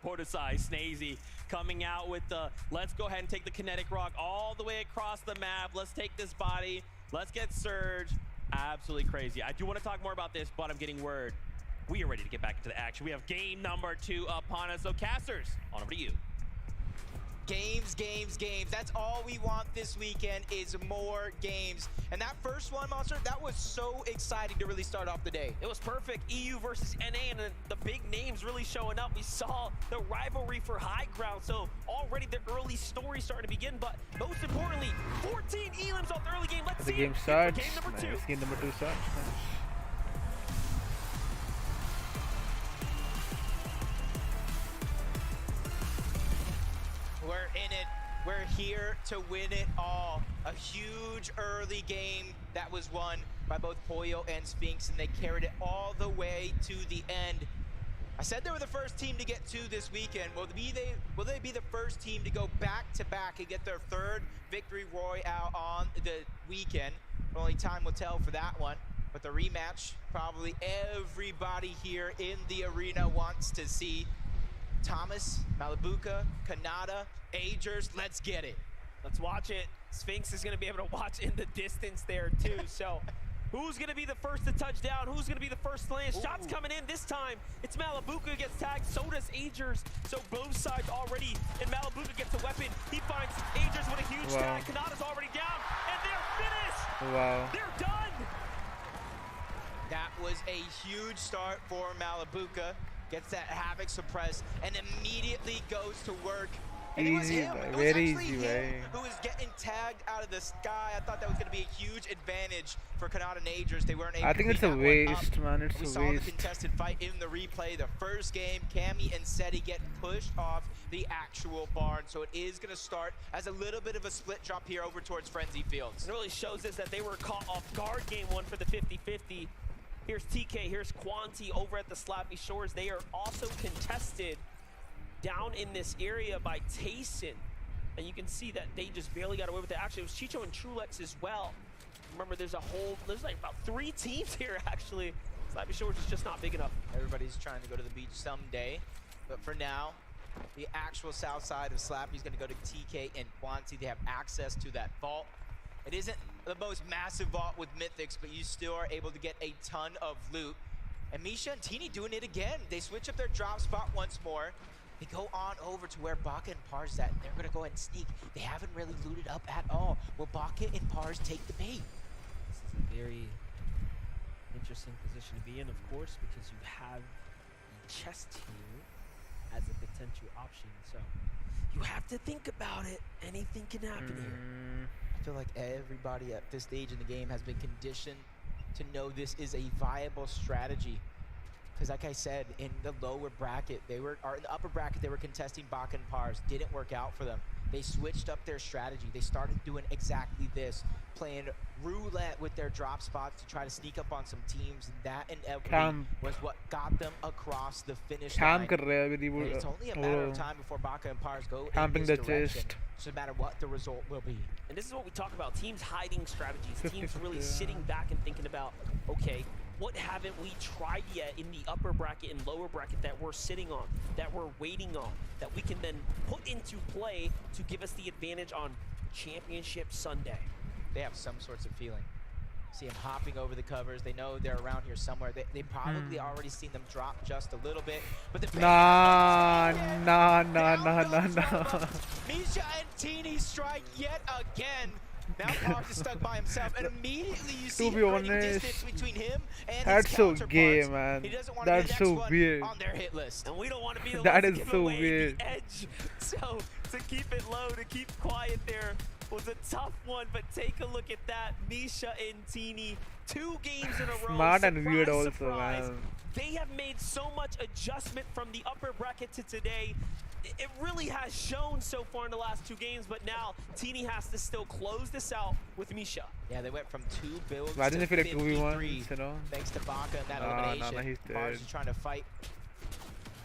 Portisai, Snazy coming out with the, let's go ahead and take the kinetic rock all the way across the map. Let's take this body. Let's get Surge. Absolutely crazy. I do want to talk more about this, but I'm getting word. We are ready to get back into the action. We have game number 2 upon us. So casters, on over to you.
Games, games, games. That's all we want this weekend is more games. And that first one, Monster, that was so exciting to really start off the day.
It was perfect. EU versus NA, and the big names really showing up. We saw the rivalry for high ground, so already the early story starting to begin. But most importantly, 14 elims off the early game. Let's see
The game
it.
starts.
Game number 2.
Game number 2 starts.
We're in it. We're here to win it all. A huge early game that was won by both Poyo and Sphinx, and they carried it all the way to the end. I said they were the first team to get 2 this weekend. Will they be the first team to go back-to-back and get their 3rd victory royale on the weekend? Only time will tell for that one. But the rematch, probably everybody here in the arena wants to see. Thomas, Malabuka, Kanata, Agers, let's get it.
Let's watch it. Sphinx is going to be able to watch in the distance there too. So who's going to be the first to touch down? Who's going to be the first to land? Shots coming in this time. It's Malabuka who gets tagged. So does Agers. So both sides already. And Malabuka gets a weapon. He finds Agers with a huge tag. Kanata's already down. And they're finished.
Wow.
They're done.
That was a huge start for Malabuka. Gets that Havoc suppressed and immediately goes to work. And it was
Easy,
him.
bro.
It was
Very
actually
easy,
him
way.
who was getting tagged out of the sky. I thought that was going to be a huge advantage for Kanata and Agers. They weren't able
I think
to
it's
beat
a
that one up.
waste, man. It's
We
a
saw the
waste.
contested fight in the replay. The first game, Cammy and Seti get pushed off the actual barn. So it is going to start as a little bit of a split drop here over towards Frenzy Fields.
It really shows us that they were caught off guard game 1 for the 50-50. Here's TK, here's Quanti over at the Slappy Shores. They are also contested down in this area by Tayson. And you can see that they just barely got away with it. Actually, it was Chicho and Trulex as well. Remember, there's like about 3 teams here, actually. Slappy Shores is just not big enough.
Everybody's trying to go to the beach someday. But for now, the actual south side of Slappy is going to go to TK and Quanti. They have access to that vault. It isn't the most massive vault with Mythics, but you still are able to get a ton of loot. And Misha and Teeny doing it again. They switch up their drop spot once more. They go on over to where Baka and Pars at, and they're going to go ahead and sneak. They haven't really looted up at all. Will Baka and Pars take the bait?
This is a very interesting position to be in, of course, because you have the chest here as a potential option. So you have to think about it. Anything can happen here.
I feel like everybody at this stage in the game has been conditioned to know this is a viable strategy. Because like I said, in the lower bracket, or in the upper bracket, they were contesting Baka and Pars. Didn't work out for them. They switched up their strategy. They started doing exactly this, playing roulette with their drop spots to try to sneak up on some teams, and that inevitably was what got them across the finish line. And it's only a matter of time before Baka and Pars go in this direction, so no matter what the result will be.
And this is what we talk about, teams hiding strategies, teams really sitting back and thinking about, okay, what haven't we tried yet in the upper bracket and lower bracket that we're sitting on, that we're waiting on, that we can then put into play to give us the advantage on Championship Sunday.
They have some sorts of feeling. See them hopping over the covers. They know they're around here somewhere. They probably already seen them drop just a little bit. But the
Nah.
Misha and Teeny strike yet again. Now Pars is stuck by himself, and immediately you see the distance between him and
that's
his
so
counterparts.
gay, man.
He doesn't want
That's
to be the
so
next
weird.
one on their hit list.
And we don't want to be the
That
ones
is
to give
so
away
weird.
the edge. So to keep it low, to keep quiet there was a tough one, but take a look at that. Misha and Teeny, 2 games in a row.
Smart and weird
Surprise,
also,
surprise.
man.
They have made so much adjustment from the upper bracket to today. It really has shown so far in the last 2 games, but now Teeny has to still close this out with Misha.
Yeah, they went from 2 builds
Imagine
to
if it like 2v1,
53,
you know?
thanks to Baka and that
Nah,
elimination.
he's
Pars
dead.
is trying to fight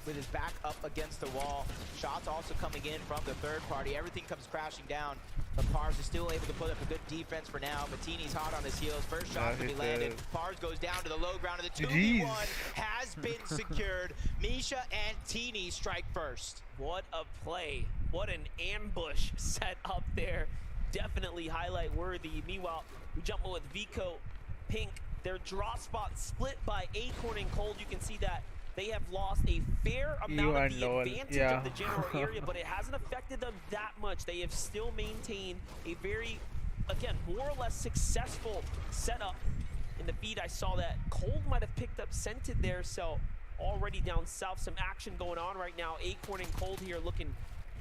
with his back up against the wall. Shots also coming in from the third party. Everything comes crashing down, but Pars is still able to put up a good defense for now. Matini's hot on his heels. First shot to be landed. Pars goes down to the low ground, and the 2v1 has been secured. Misha and Teeny strike first.
What a play. What an ambush set up there. Definitely highlight worthy. Meanwhile, we jump in with Vico, Pink. Their draw spot split by Acorn and Cold. You can see that they have lost a fair amount of the advantage of the general area, but it hasn't affected them that much. They have still maintained a very, again, more or less successful setup. In the feed, I saw that Cold might have picked up Scented there, so already down south, some action going on right now. Acorn and Cold here looking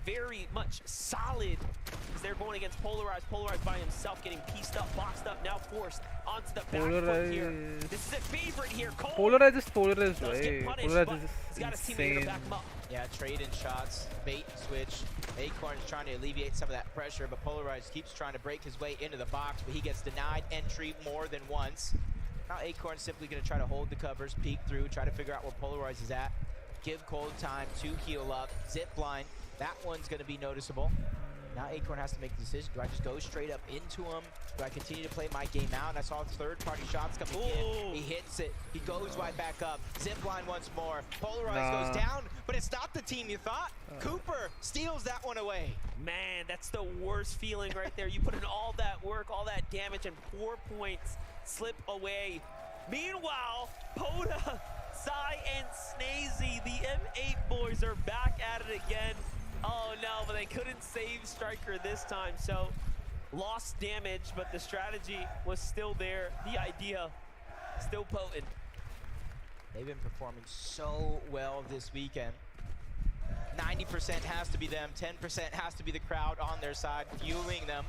very much solid as they're going against Polarized. Polarized by himself, getting pieced up, boxed up, now forced onto the back foot here. This is a favorite here. Cold
Polarized is Polarized,
does get
right?
punished,
Polarized
but
is
he's got his teammate here to
insane.
back him up.
Yeah, trade in shots, bait and switch. Acorn is trying to alleviate some of that pressure, but Polarized keeps trying to break his way into the box, but he gets denied entry more than once. Now Acorn's simply going to try to hold the covers, peek through, try to figure out where Polarized is at. Give Cold time to heal up. Zip line, that one's going to be noticeable. Now Acorn has to make the decision. Do I just go straight up into him? Do I continue to play my game out? And I saw third-party shots coming in. He hits it. He goes right back up. Zip line once more. Polarized goes down, but it's not the team you thought. Cooper steals that one away.
Man, that's the worst feeling right there. You put in all that work, all that damage, and 4 points slip away. Meanwhile, Poda, Sai, and Snazy, the M8 boys are back at it again. Oh no, but they couldn't save Striker this time, so lost damage, but the strategy was still there. The idea still potent.
They've been performing so well this weekend. 90% has to be them, 10% has to be the crowd on their side, fueling them.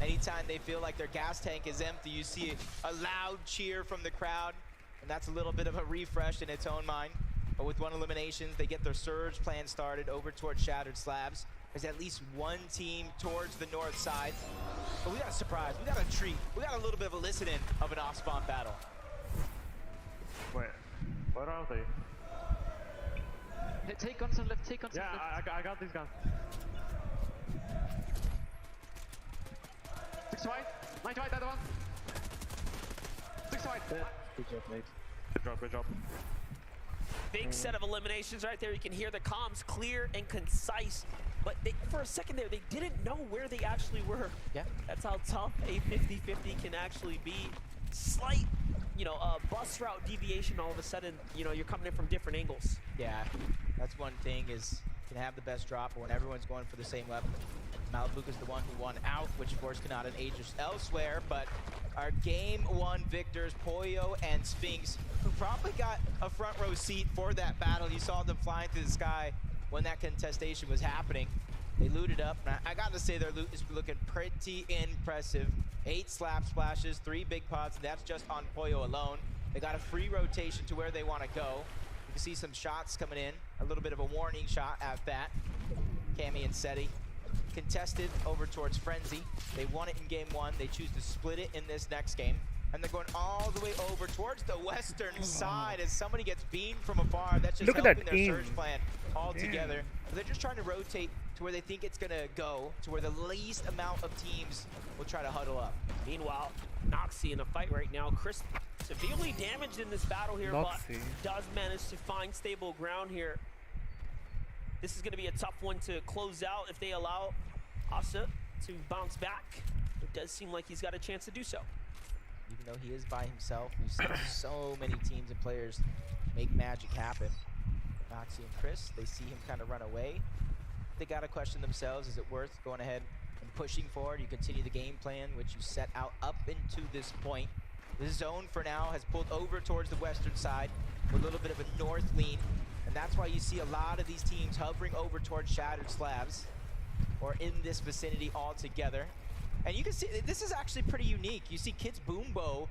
Anytime they feel like their gas tank is empty, you see a loud cheer from the crowd, and that's a little bit of a refresh in its own mind. But with 1 elimination, they get their surge plan started over towards Shattered Slabs. There's at least 1 team towards the north side. But we got a surprise, we got a treat. We got a little bit of a listen-in of an off-spawn battle.
Wait, where are they?
Take guns on left, take guns on
Yeah,
left.
I got these guns. 6 white, 9 white, that one. 6 white.
Good job, mate.
Good job.
Big set of eliminations right there. You can hear the comms clear and concise. But they, for a second there, they didn't know where they actually were.
Yeah.
That's how tough a 50-50 can actually be. Slight, bus route deviation, all of a sudden, you're coming in from different angles.
Yeah, that's one thing is you can have the best drop, but when everyone's going for the same weapon. Malibuca's the one who won out, which of course cannot age us elsewhere, but our game 1 victors, Poyo and Sphinx, who probably got a front row seat for that battle. You saw them flying through the sky when that contestation was happening. They looted up, and I gotta say their loot is looking pretty impressive. 8 slap splashes, 3 big pots, and that's just on Poyo alone. They got a free rotation to where they want to go. You can see some shots coming in, a little bit of a warning shot at that. Cammy and Seti contested over towards Frenzy. They won it in game 1. They choose to split it in this next game. And they're going all the way over towards the western side as somebody gets beamed from afar. That's just
Look at
helping
that
their
aim.
surge plan all together. They're just trying to rotate to where they think it's going to go, to where the least amount of teams will try to huddle up.
Meanwhile, Noxie in a fight right now. Chris severely damaged in this battle here,
Noxie.
but does manage to find stable ground here. This is going to be a tough one to close out if they allow Asa to bounce back. It does seem like he's got a chance to do so.
Even though he is by himself, we've seen so many teams and players make magic happen. Noxie and Chris, they see him kind of run away. They got to question themselves, is it worth going ahead and pushing forward? You continue the game plan, which you set out up into this point. The zone for now has pulled over towards the western side with a little bit of a north lean. And that's why you see a lot of these teams hovering over towards Shattered Slabs or in this vicinity altogether. And you can see, this is actually pretty unique. You see Kid's Boombo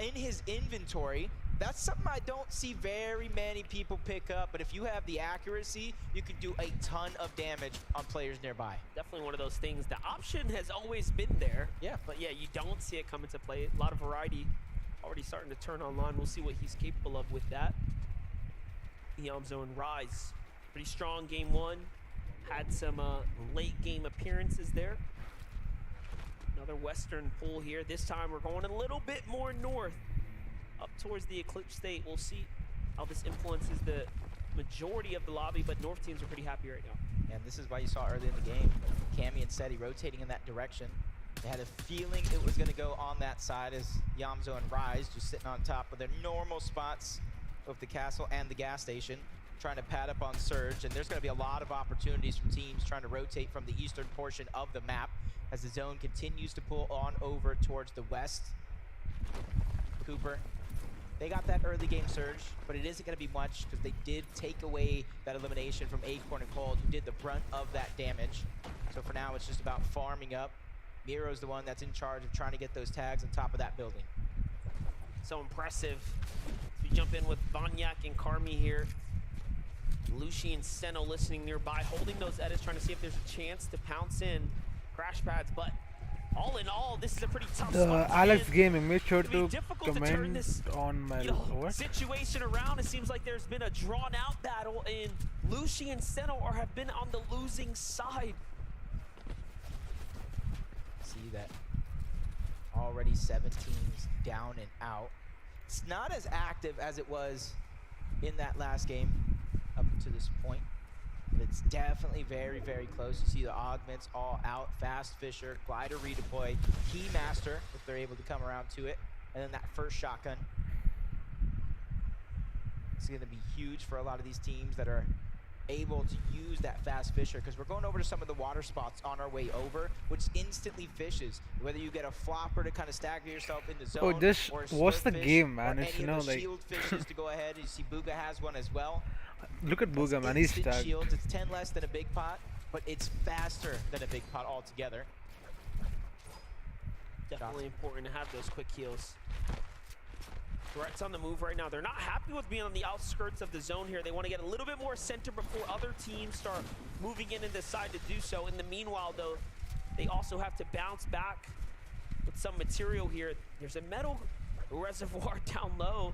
in his inventory. That's something I don't see very many people pick up, but if you have the accuracy, you can do a ton of damage on players nearby.
Definitely one of those things. The option has always been there.
Yeah.
But yeah, you don't see it come into play. A lot of variety already starting to turn online. We'll see what he's capable of with that. Yamzo and Rise, pretty strong game 1. Had some late game appearances there. Another western pull here. This time we're going a little bit more north, up towards the Eclipse State. We'll see how this influences the majority of the lobby, but North teams are pretty happy right now.
And this is why you saw early in the game, Cammy and Seti rotating in that direction. They had a feeling it was going to go on that side as Yamzo and Rise just sitting on top of their normal spots of the castle and the gas station, trying to pad up on Surge. And there's going to be a lot of opportunities from teams trying to rotate from the eastern portion of the map as the zone continues to pull on over towards the west. Cooper, they got that early game surge, but it isn't going to be much because they did take away that elimination from Acorn and Cold, who did the brunt of that damage. So for now, it's just about farming up. Miro's the one that's in charge of trying to get those tags on top of that building.
So impressive. We jump in with Vanyak and Karmi here. Lucy and Seno listening nearby, holding those edits, trying to see if there's a chance to pounce in crash pads. But all in all, this is a pretty tough spot to
Alex
win.
Gaming, make sure
It'll
to
be difficult to turn
comment
this,
on my
situation around. It seems like there's been a drawn-out battle, and Lucy and Seno have been on the losing side.
See that already 7 teams down and out. It's not as active as it was in that last game up to this point, but it's definitely very, very close. You see the augments all out, Fast Fisher, Glider redeploy, Keymaster if they're able to come around to it, and then that first shotgun. It's going to be huge for a lot of these teams that are able to use that Fast Fisher, because we're going over to some of the water spots on our way over, which instantly fishes. Whether you get a flopper to kind of stagger yourself in the zone,
Oh, this
or a
what's the
slurp fish,
game, man?
or
It's,
any
you know,
of the
like
shield fishes to go ahead. You see Booga has one as well.
look at Booga,
That's
man. He's
instant
tagged.
shields. It's 10 less than a big pot, but it's faster than a big pot altogether.
Definitely important to have those quick heals. Threats on the move right now. They're not happy with being on the outskirts of the zone here. They want to get a little bit more center before other teams start moving in and decide to do so. In the meanwhile, though, they also have to bounce back with some material here. There's a metal reservoir down low,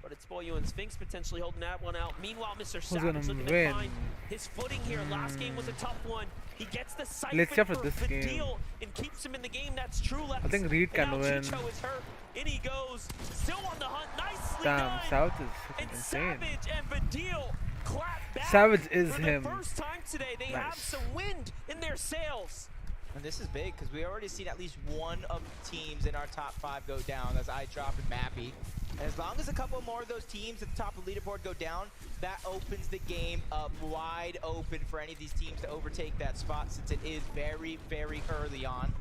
but it's Boyo and Sphinx potentially holding that one out. Meanwhile, Mr. Savage looking to
win?
find his footing here. Last game was a tough one. He gets the siphon
Let's check for
for
this
the
game.
deal and keeps him in the game. That's true.
I think Reed can
now
win.
Chicho is hurt. In he goes. Still on the hunt. Nicely
Damn,
done.
South is
And
insane.
Savage and Vadil clap back.
Savage is
for
him.
the first time today. They have
Nice.
some wind in their sails.
And this is big because we already seen at least one of the teams in our top 5 go down. That's iDrop and Mappy. And as long as a couple more of those teams at the top of the leaderboard go down, that opens the game up wide open for any of these teams to overtake that spot, since it is very, very early on.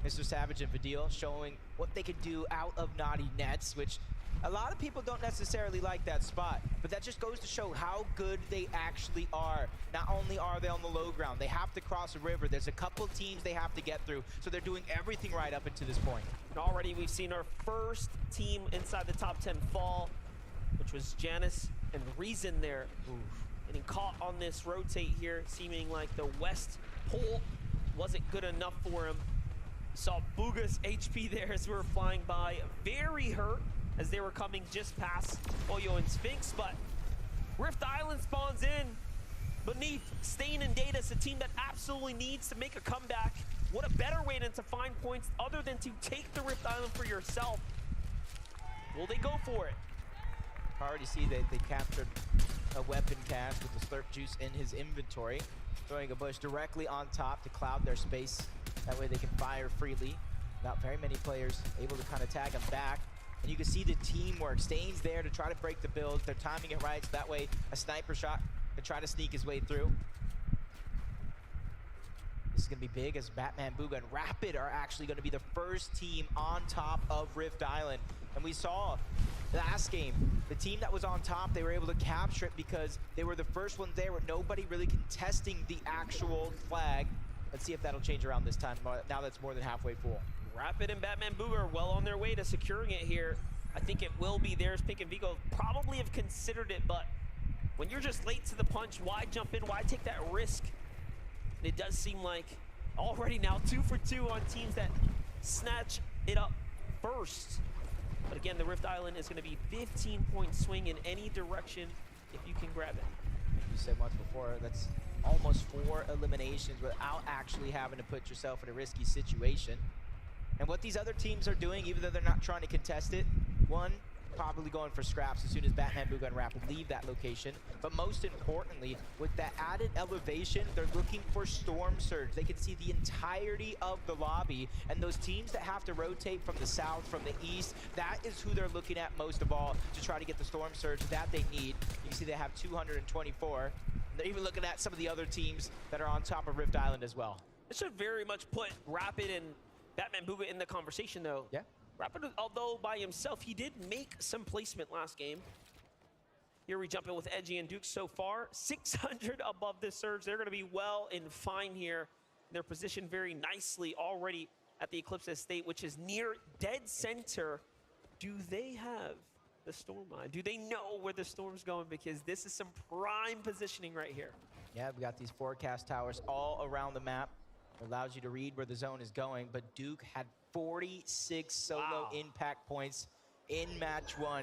Mr. Savage and Vadil showing what they could do out of Naughty Nets, which a lot of people don't necessarily like that spot, but that just goes to show how good they actually are. Not only are they on the low ground, they have to cross a river. There's a couple teams they have to get through, so they're doing everything right up until this point.
And already we've seen our first team inside the top 10 fall, which was Janice and Reason there. Getting caught on this rotate here, seeming like the west pole wasn't good enough for him. Saw Booga's HP there as we were flying by. Very hurt as they were coming just past Oyo and Sphinx, but Rift Island spawns in beneath Stain and Datus, a team that absolutely needs to make a comeback. What a better way than to find points other than to take the Rift Island for yourself. Will they go for it?
I already see that they captured a weapon cache with the slurp juice in his inventory, throwing a bush directly on top to cloud their space. That way they can fire freely without very many players able to kind of tag them back. And you can see the teamwork. Stain's there to try to break the build. They're timing it right, so that way a sniper shot can try to sneak his way through. This is going to be big as Batman, Booga, and Rapid are actually going to be the first team on top of Rift Island. And we saw last game, the team that was on top, they were able to capture it because they were the first ones there with nobody really contesting the actual flag. Let's see if that'll change around this time, now that's more than halfway full.
Rapid and Batman Booga are well on their way to securing it here. I think it will be theirs. Pink and Vigo probably have considered it, but when you're just late to the punch, why jump in? Why take that risk? It does seem like already now 2 for 2 on teams that snatch it up first. But again, the Rift Island is going to be 15-point swing in any direction if you can grab it.
You said once before, that's almost 4 eliminations without actually having to put yourself in a risky situation. And what these other teams are doing, even though they're not trying to contest it, one, probably going for scraps as soon as Batman, Booga, and Rapid leave that location. But most importantly, with that added elevation, they're looking for Storm Surge. They can see the entirety of the lobby, and those teams that have to rotate from the south, from the east, that is who they're looking at most of all to try to get the Storm Surge that they need. You can see they have 224. They're even looking at some of the other teams that are on top of Rift Island as well.
This should very much put Rapid and Batman Booga in the conversation, though.
Yeah.
Rapid, although by himself, he did make some placement last game. Here we jump in with Edgy and Duke so far. 600 above this surge. They're going to be well and fine here. They're positioned very nicely already at the Eclipse Estate, which is near dead center. Do they have the storm eye? Do they know where the storm's going? Because this is some prime positioning right here.
Yeah, we got these forecast towers all around the map. It allows you to read where the zone is going, but Duke had 46 solo impact points in match 1.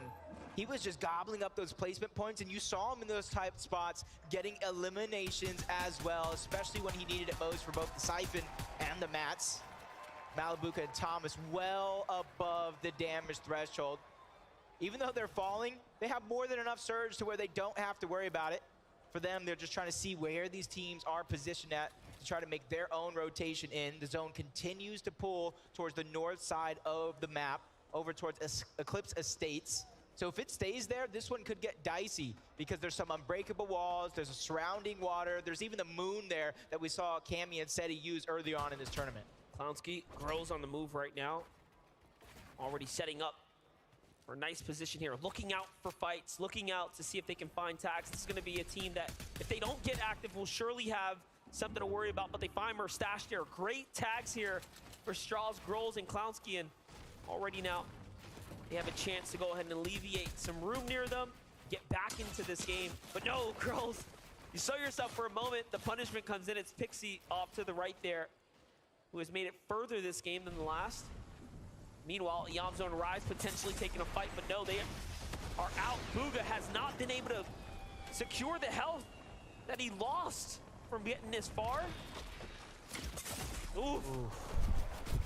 He was just gobbling up those placement points, and you saw him in those type spots getting eliminations as well, especially when he needed it most for both the Siphon and the Mats. Malibuka and Thomas well above the damage threshold. Even though they're falling, they have more than enough surge to where they don't have to worry about it. For them, they're just trying to see where these teams are positioned at to try to make their own rotation in. The zone continues to pull towards the north side of the map, over towards Eclipse Estates. So if it stays there, this one could get dicey because there's some unbreakable walls, there's a surrounding water, there's even the moon there that we saw Cammy and Seti use early on in this tournament.
Clownski grows on the move right now. Already setting up for a nice position here, looking out for fights, looking out to see if they can find tags. This is going to be a team that, if they don't get active, will surely have something to worry about, but they find more stashed there. Great tags here for Strauss, Grols, and Clownski, and already now they have a chance to go ahead and alleviate some room near them, get back into this game. But no, Grols, you saw yourself for a moment. The punishment comes in. It's Pixie off to the right there, who has made it further this game than the last. Meanwhile, Yamzo and Rise potentially taking a fight, but no, they are out. Booga has not been able to secure the health that he lost from getting this far. Oof.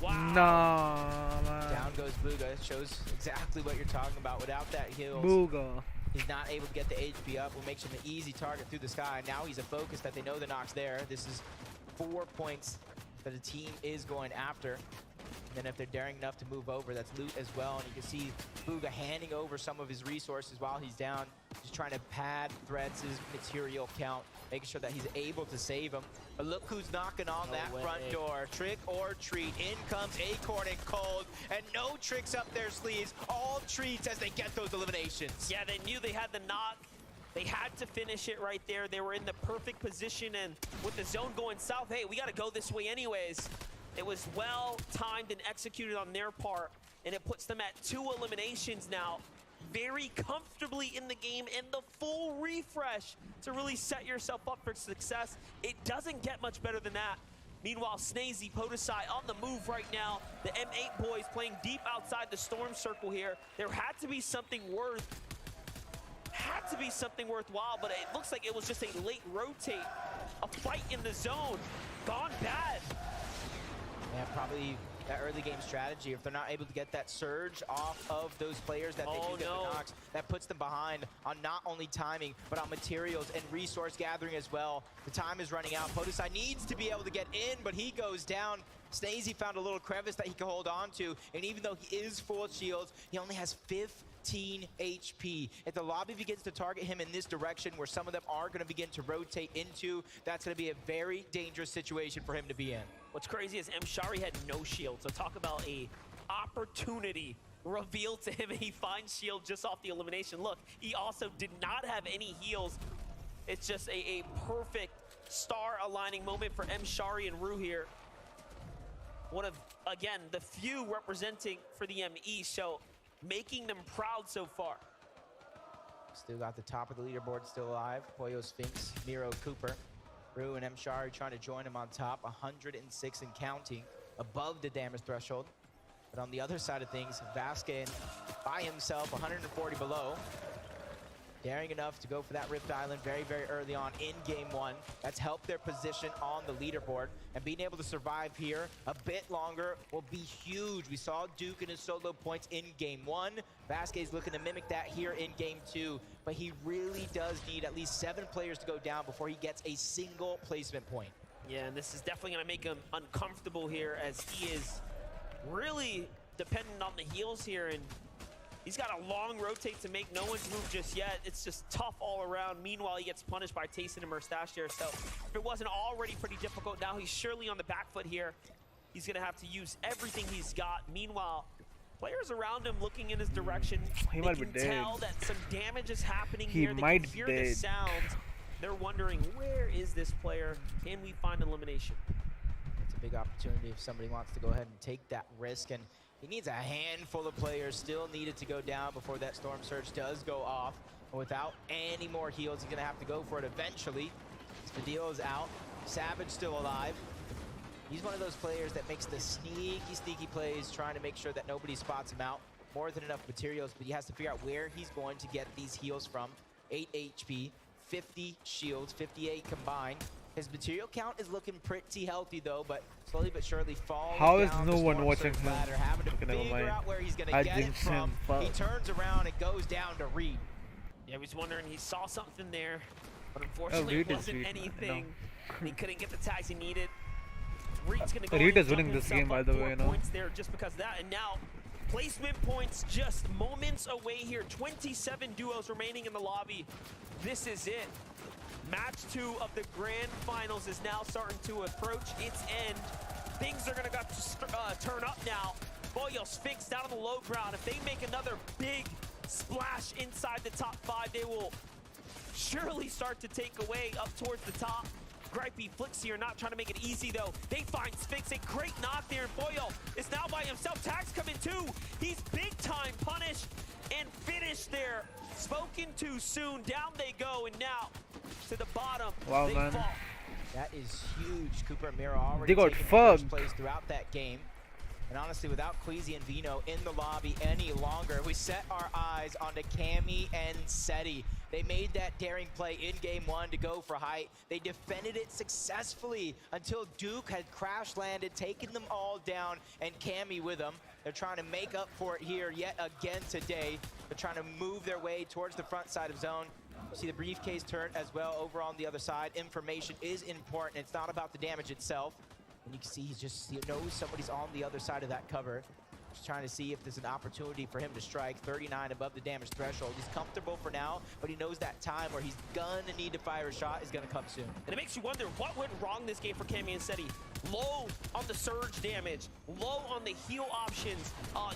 Wow.
Nah, man.
Down goes Booga. It shows exactly what you're talking about. Without that heal,
Booga.
he's not able to get the HP up, which makes him an easy target through the sky. Now he's a focus that they know the knock's there. This is 4 points that the team is going after. And then if they're daring enough to move over, that's loot as well. And you can see Booga handing over some of his resources while he's down, just trying to pad Threads' material count, making sure that he's able to save him. But look who's knocking on that front door. Trick or treat. In comes Acorn and Cold, and no tricks up their sleeves. All treats as they get those eliminations.
Yeah, they knew they had the knock. They had to finish it right there. They were in the perfect position, and with the zone going south, hey, we got to go this way anyways. It was well timed and executed on their part, and it puts them at 2 eliminations now, very comfortably in the game, and the full refresh to really set yourself up for success. It doesn't get much better than that. Meanwhile, Snazy, Podesai on the move right now. The M8 boys playing deep outside the storm circle here. There had to be something worthwhile, but it looks like it was just a late rotate. A fight in the zone. Gone bad.
Yeah, probably that early game strategy. If they're not able to get that surge off of those players that they do get the knocks, that puts them behind on not only timing, but on materials and resource gathering as well. The time is running out. Podesai needs to be able to get in, but he goes down. Snazy found a little crevice that he can hold on to, and even though he is full of shields, he only has 15 HP. If the lobby begins to target him in this direction, where some of them are going to begin to rotate into, that's going to be a very dangerous situation for him to be in.
What's crazy is Shari had no shield, so talk about a opportunity revealed to him, and he finds shield just off the elimination. Look, he also did not have any heals. It's just a perfect star aligning moment for Shari and Rue here. One of, again, the few representing for the ME, so making them proud so far.
Still got the top of the leaderboard still alive. Pollo, Sphinx, Miro, Cooper. Rue and Shari trying to join him on top. 106 and counting, above the damage threshold. But on the other side of things, Vasquez by himself, 140 below. Daring enough to go for that Rift Island very, very early on in game one. That's helped their position on the leaderboard. And being able to survive here a bit longer will be huge. We saw Duke in his solo points in game one. Vasquez looking to mimic that here in game two. But he really does need at least 7 players to go down before he gets a single placement point.
Yeah, and this is definitely going to make him uncomfortable here, as he is really dependent on the heals here. And he's got a long rotate to make no one's move just yet. It's just tough all around. Meanwhile, he gets punished by Tayson and Murstache here. So if it wasn't already pretty difficult, now he's surely on the back foot here. He's going to have to use everything he's got. Meanwhile, players around him looking in his direction.
He might be dead.
They can tell that some damage is happening
He
here. They
might
can hear
be
the
dead.
sounds. They're wondering, where is this player? Can we find elimination?
It's a big opportunity if somebody wants to go ahead and take that risk. And he needs a handful of players still needed to go down before that Storm Surge does go off. And without any more heals, he's going to have to go for it eventually. Spadillo is out. Savage still alive. He's one of those players that makes the sneaky plays, trying to make sure that nobody spots him out. More than enough materials, but he has to figure out where he's going to get these heals from. 8 HP, 50 shields, 58 combined. His material count is looking pretty healthy though, but slowly but surely falling
How is
down
no
the
one
Storm
watching
Surge
him?
ladder, having to
Okay, never
figure
mind.
out where he's going
I
to get it
jinxed him.
from.
Fuck.
He turns around and goes down to Reed.
Yeah, he was wondering, he saw something there, but unfortunately
Reed
it
is
wasn't
Reed.
anything. He couldn't get the tags he needed. Reed's gonna go
Reed
in
is
and
winning
jump
this game,
himself
by
up
the
4
way, you know.
points there just because of that, and now placement points just moments away here. 27 duos remaining in the lobby. This is it. Match 2 of the grand finals is now starting to approach its end. Things are gonna have to turn up now. Boyo Sphinx down on the low ground. If they make another big splash inside the top 5, they will surely start to take away up towards the top. Gripey Flicks here, not trying to make it easy though. They find Sphinx, a great knock there, and Boyo is now by himself. Tags coming too. He's big time punished and finished there. Spoken too soon. Down they go, and now to the bottom.
Wow,
they
man.
fall.
That is huge. Cooper and Miro already
They got
taking the first
fucked.
place throughout that game. And honestly, without Queasy and Vino in the lobby any longer, we set our eyes onto Cammy and Seti. They made that daring play in game 1 to go for height. They defended it successfully until Duke had crash landed, taken them all down, and Cammy with them. They're trying to make up for it here yet again today. They're trying to move their way towards the front side of zone. You see the briefcase turn as well over on the other side. Information is important. It's not about the damage itself. And you can see he knows somebody's on the other side of that cover. Just trying to see if there's an opportunity for him to strike. 39 above the damage threshold. He's comfortable for now, but he knows that time where he's gonna need to fire a shot is gonna come soon.
And it makes you wonder what went wrong this game for Cammy and Seti. Low on the surge damage, low on the heal options,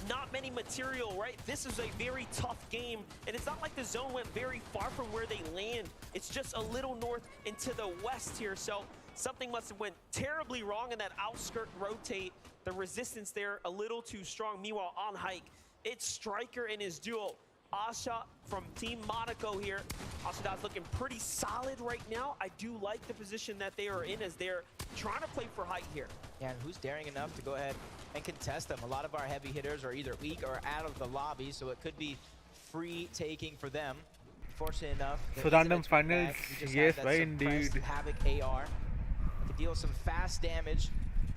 not many material, right? This is a very tough game, and it's not like the zone went very far from where they land. It's just a little north and to the west here, so something must have went terribly wrong in that outskirt rotate. The resistance there a little too strong. Meanwhile, on hike, it's Striker and his duo Asha from Team Monaco here. Asha's looking pretty solid right now. I do like the position that they are in as they're trying to play for height here.
Yeah, and who's daring enough to go ahead and contest them? A lot of our heavy hitters are either weak or out of the lobby, so it could be free taking for them. Fortunate enough.
So random finals, yes, right, indeed.
Havoc AR to deal some fast damage,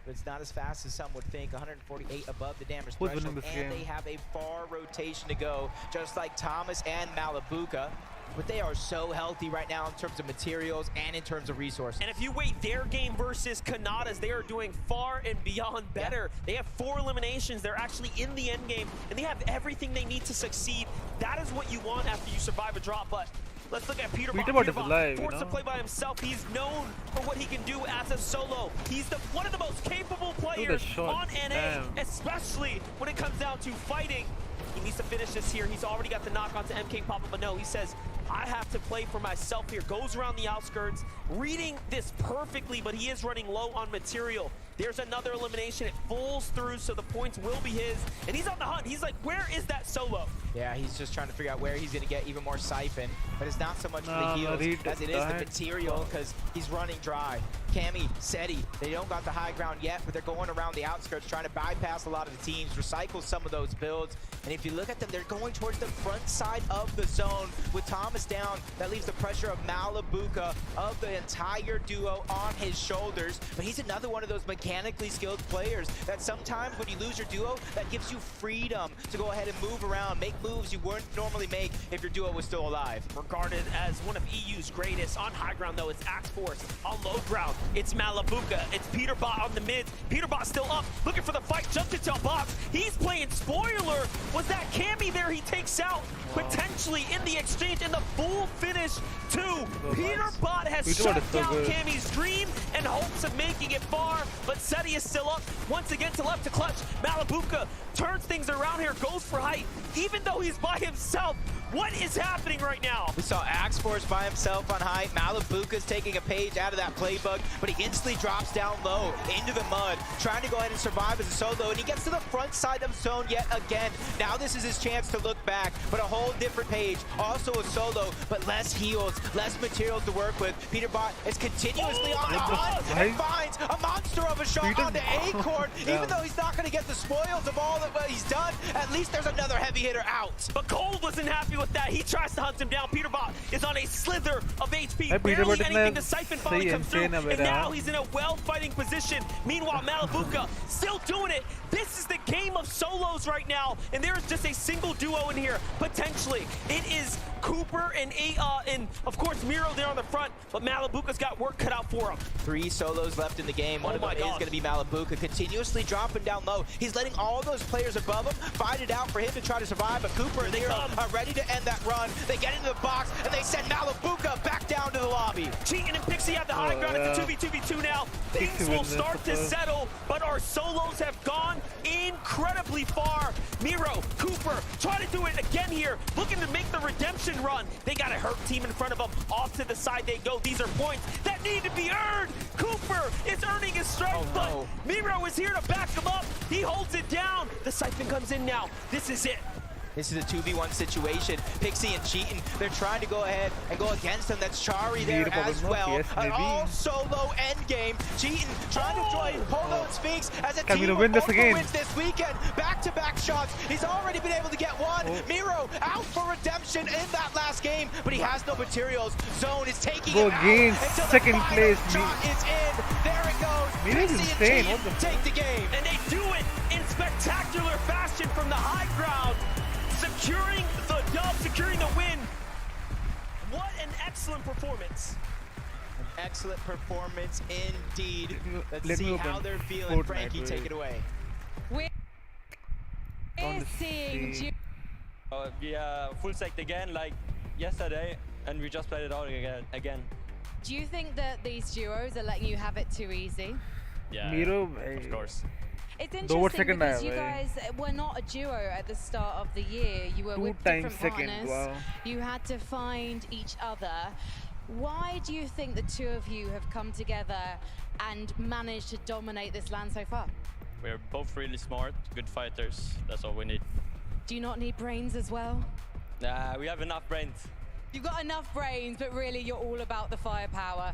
but it's not as fast as some would think. 148 above the damage
Who's winning
threshold,
this
and
game?
they have a far rotation to go, just like Thomas and Malabuka. But they are so healthy right now in terms of materials and in terms of resources.
And if you wait their game versus Kanata's, they are doing far and beyond better. They have 4 eliminations. They're actually in the end game, and they have everything they need to succeed. That is what you want after you survive a drop. But let's look at Peterbot.
Peterbot is alive,
forced to play by himself. He's known for what he can do as a solo. He's one of the most capable players on NA, especially when it comes down to fighting. He needs to finish this here. He's already got the knock onto MK Papa, but no, he says, I have to play for myself here. Goes around the outskirts, reading this perfectly, but he is running low on material. There's another elimination. It falls through, so the points will be his. And he's on the hunt. He's like, where is that solo?
Yeah, he's just trying to figure out where he's going to get even more siphon. But it's not so much for the heals as it is the material, because he's running dry. Cammy, Seti, they don't got the high ground yet, but they're going around the outskirts, trying to bypass a lot of the teams, recycle some of those builds. And if you look at them, they're going towards the front side of the zone. With Thomas down, that leaves the pressure of Malabuka, of the entire duo, on his shoulders. But he's another one of those mechanically skilled players that sometimes when you lose your duo, that gives you freedom to go ahead and move around, make moves you wouldn't normally make if your duo was still alive.
Regarded as one of EU's greatest. On high ground, though, it's Axe Force. On low ground, it's Malabuka. It's Peterbot on the mid. Peterbot still up, looking for the fight, jumped into a box. He's playing spoiler. Was that Cammy there he takes out? Potentially in the exchange, in the full finish too. Peterbot has shut down Cammy's dream and hopes of making it far, but Seti is still up. Once again to left to clutch. Malabuka turns things around here, goes for height, even though he's by himself. What is happening right now?
We saw Axe Force by himself on height. Malabuka's taking a page out of that playbook, but he instantly drops down low into the mud, trying to go ahead and survive as a solo, and he gets to the front side of zone yet again. Now this is his chance to look back, but a whole different page. Also a solo, but less heals, less materials to work with. Peterbot is continuously on the hunt and finds a monster of a shot onto Acorn. Even though he's not going to get the spoils of all that he's done, at least there's another heavy hitter out.
But Cold wasn't happy with that. He tries to hunt him down. Peterbot is on a slither of HP. Barely anything to siphon finally comes through. And now he's in a well-fighting position. Meanwhile, Malabuka still doing it. This is the game of solos right now. And there is just a single duo in here, potentially. It is Cooper and of course Miro there on the front, but Malabuka's got work cut out for him.
3 solos left in the game. One of them is going to be Malabuka, continuously dropping down low. He's letting all those players above him fight it out for him to try to survive, but Cooper and Miro are ready to end that run. They get into the box, and they send Malabuka back down to the lobby.
Cheating and Pixie have the high ground at the 2v2v2 now. Things will start to settle, but our solos have gone incredibly far. Miro, Cooper, try to do it again here, looking to make the redemption run. They got a hurt team in front of them. Off to the side they go. These are points that need to be earned. Cooper is earning his strength, but Miro is here to back him up. He holds it down. The siphon comes in now. This is it.
This is a 2v1 situation. Pixie and Cheatin, they're trying to go ahead and go against him. That's Chari there as well. An all-solo endgame. Cheatin trying to join Polo and Sphinx as a team wins this weekend. Back-to-back shots. He's already been able to get one. Miro out for redemption in that last game, but he has no materials. Zone is taking him out until second place shot is in. There it goes. Pixie and Cheatin take the game.
And they do it in spectacular fashion from the high ground. Securing the dub, securing the win. What an excellent performance.
An excellent performance indeed. Let's see how they're feeling. Frankie, take it away.
We're seeing
we are full stacked again like yesterday, and we just played it out again.
Do you think that these duos are letting you have it too easy?
Yeah,
Miro,
of course.
It's interesting because you guys were not a duo at the start of the year. You were with different partners. You had to find each other. Why do you think the two of you have come together and managed to dominate this land so far?
We're both really smart, good fighters. That's all we need.
Do you not need brains as well?
We have enough brains.
You've got enough brains, but really you're all about the firepower.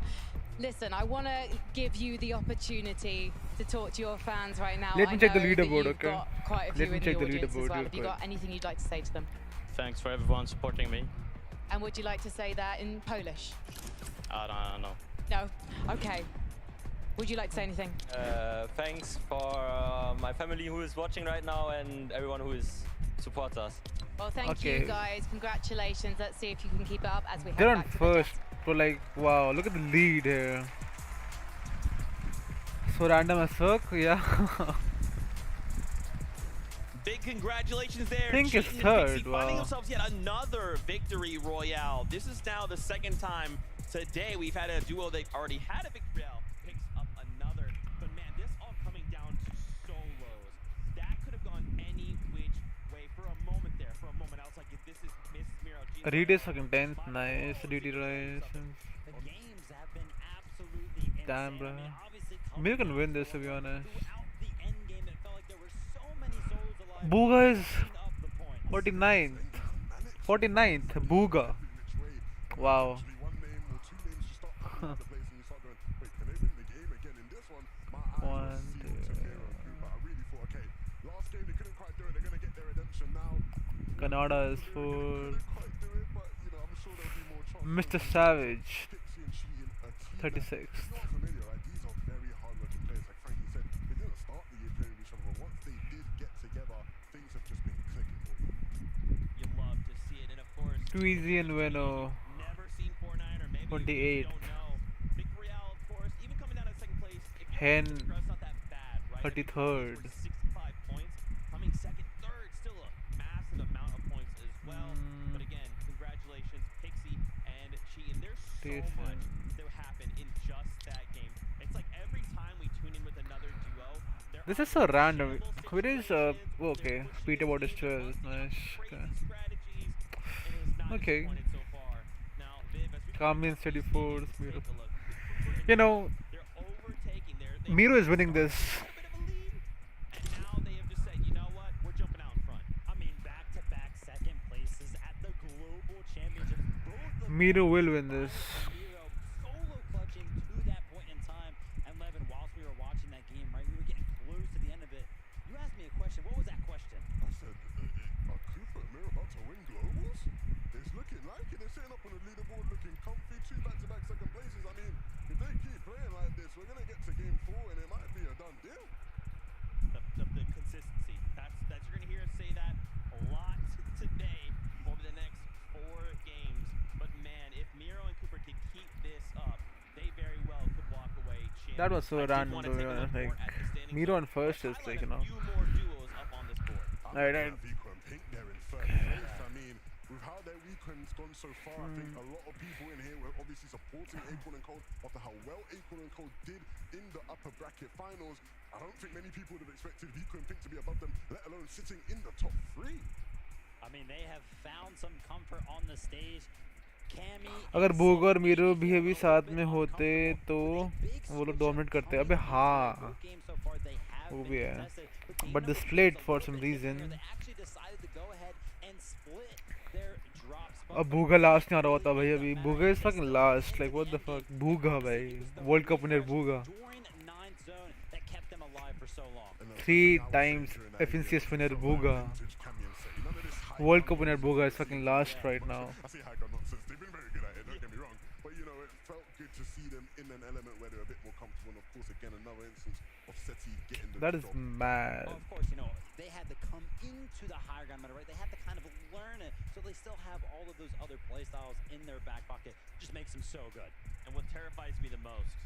Listen, I want to give you the opportunity to talk to your fans right now.
Let me check the
I know that
leaderboard,
you've
okay?
got quite a
Let
few
me
in
check
the
the
audience as
leaderboard
well.
real
Have you
quick.
got anything you'd like to say to them?
Thanks for everyone supporting me.
And would you like to say that in Polish?
I don't know.
No? Okay. Would you like to say anything?
Thanks for my family who is watching right now and everyone who supports us.
Well, thank you guys. Congratulations. Let's see if you can keep it up as we head
They're on
back to the
first,
desk.
but like, wow, look at the lead here. So random as fuck, yeah.
Big congratulations there.
I think it's
Cheatin' and Pixie
third,
finding
wow.
themselves yet another victory royale. This is now the second time today we've had a duo that already had a victory royale. Picks up another. But man, this all coming down to solos. That could have gone any which way for a moment there. For a moment, I was like, if this is Miss Miro.
Reed is fucking 10th, nice. Reed is
The games have been absolutely insane.
damn, bro.
I mean, obviously,
Miro can win this, to be honest.
throughout the end game, it felt like there were so many souls alive.
Booga is
clean up the points.
49th. 49th, Booga. Wow.
Literally one name or two names just start popping out of the place and you start going, wait, can they win the game again? In this one, my eyes were
One,
sealed to Miro and Cooper. I really thought, okay, last game they couldn't quite do it. They're going to get their redemption now.
Canada is
They
for
couldn't quite do it, but you know, I'm sure there'll be more chances.
Mr. Savage,
Pixie and Cheating, a team
36th.
that's not familiar, right? These are very hard-working players. Like Frankie said, they didn't start the year playing with each other, but once they did get together, things have just been clicking for them.
You love to see it, and of course,
Tweezy and Veno,
never seen Fortnite, or maybe
28th.
you don't know. Big Real, of course, even coming down in second place. If you
Hen,
look at the crowd, it's not that bad, right? I mean,
33rd.
65 points. Coming second, third, still a massive amount of points as well. But again, congratulations, Pixie and Cheatin'. There's so much that happened in just that game. It's like every time we tune in with another duo, there
This
are
is so random.
shambles
Where is
situations,
okay,
there's
Peter about his
crazy
12, nice.
crazy
Okay.
strategies, and it has not
Okay.
disappointed so far. Now, Viv, as we
Kami in
these
steady
games,
fourth,
take
Miro.
a look. Cooper
You
and
know,
they're overtaking. They
Miro is winning this.
had a bit of a lead, and now they have just said, you know what, we're jumping out in front.
I mean, back-to-back second places at the Global Championship. Both of
Miro
them
will win this.
Miro solo clutching to that point in time. And Levin, whilst we were watching that game, right, we were getting close to the end of it. You asked me a question. What was that question?
I said, are Cooper and Miro about to win globals? It's looking like it. They're sitting up on the leaderboard looking comfy, 2 back-to-back second places. I mean, if they keep playing like this, we're going to get to game 4 and it might be a done deal.
The consistency. That's you're gonna hear us say that a lot today over the next 4 games. But man, if Miro and Cooper could keep this up, they very well could walk away champions.
That was so
I did
random,
wanna
to be
take a look
honest.
more
Like,
at the standings,
Miro
though.
on first
Let's
is
highlight
like, you
a
know.
few more duos up on this board.
I'm
Right,
looking
right.
at Vico and Pink there in third place. I mean, with how their weekend's gone so far, I think a lot of people in here were obviously supporting Acorn and Cold after how well Acorn and Cold did in the upper bracket finals. I don't think many people would have expected Vico and Pink to be above them, let alone sitting in the top 3.
I mean, they have found some comfort on the stage. Cammy
अगर
and
बोग और
Silky
Miro
feel
भी
a
अभी
little
साथ
bit
में होते
uncomfortable
तो
with a big
वो लोग
switch
dominate
up
करते.
coming
अबे
into play.
हाँ,
Both games so far they have
वो
been
भी है.
contested, but game
But the
number two
split
is a
for
little
some
bit different
reason.
here. They actually decided to go ahead and split their drop spot.
अब बूगा last नहीं आ रहा होता भाई अभी. बूगा is fucking last. Like what the fuck? बूगा भाई. World Cup winner बूगा.
During 9th zone that kept them alive for so long.
3 times FNCS winner Booga. World Cup winner Booga is fucking last right now.
I see Hagar nonsense. They've been very good at it, don't get me wrong. But you know, it felt good to see them in an element where they're a bit more comfortable. And of course, again, another instance of Seti getting the
That is
job.
mad.
Of course, you know, they had to come into the higher ground meta, right? They had to kind of learn it, so they still have all of those other play styles in their back pocket. Just makes them so good.
And what terrifies me the most,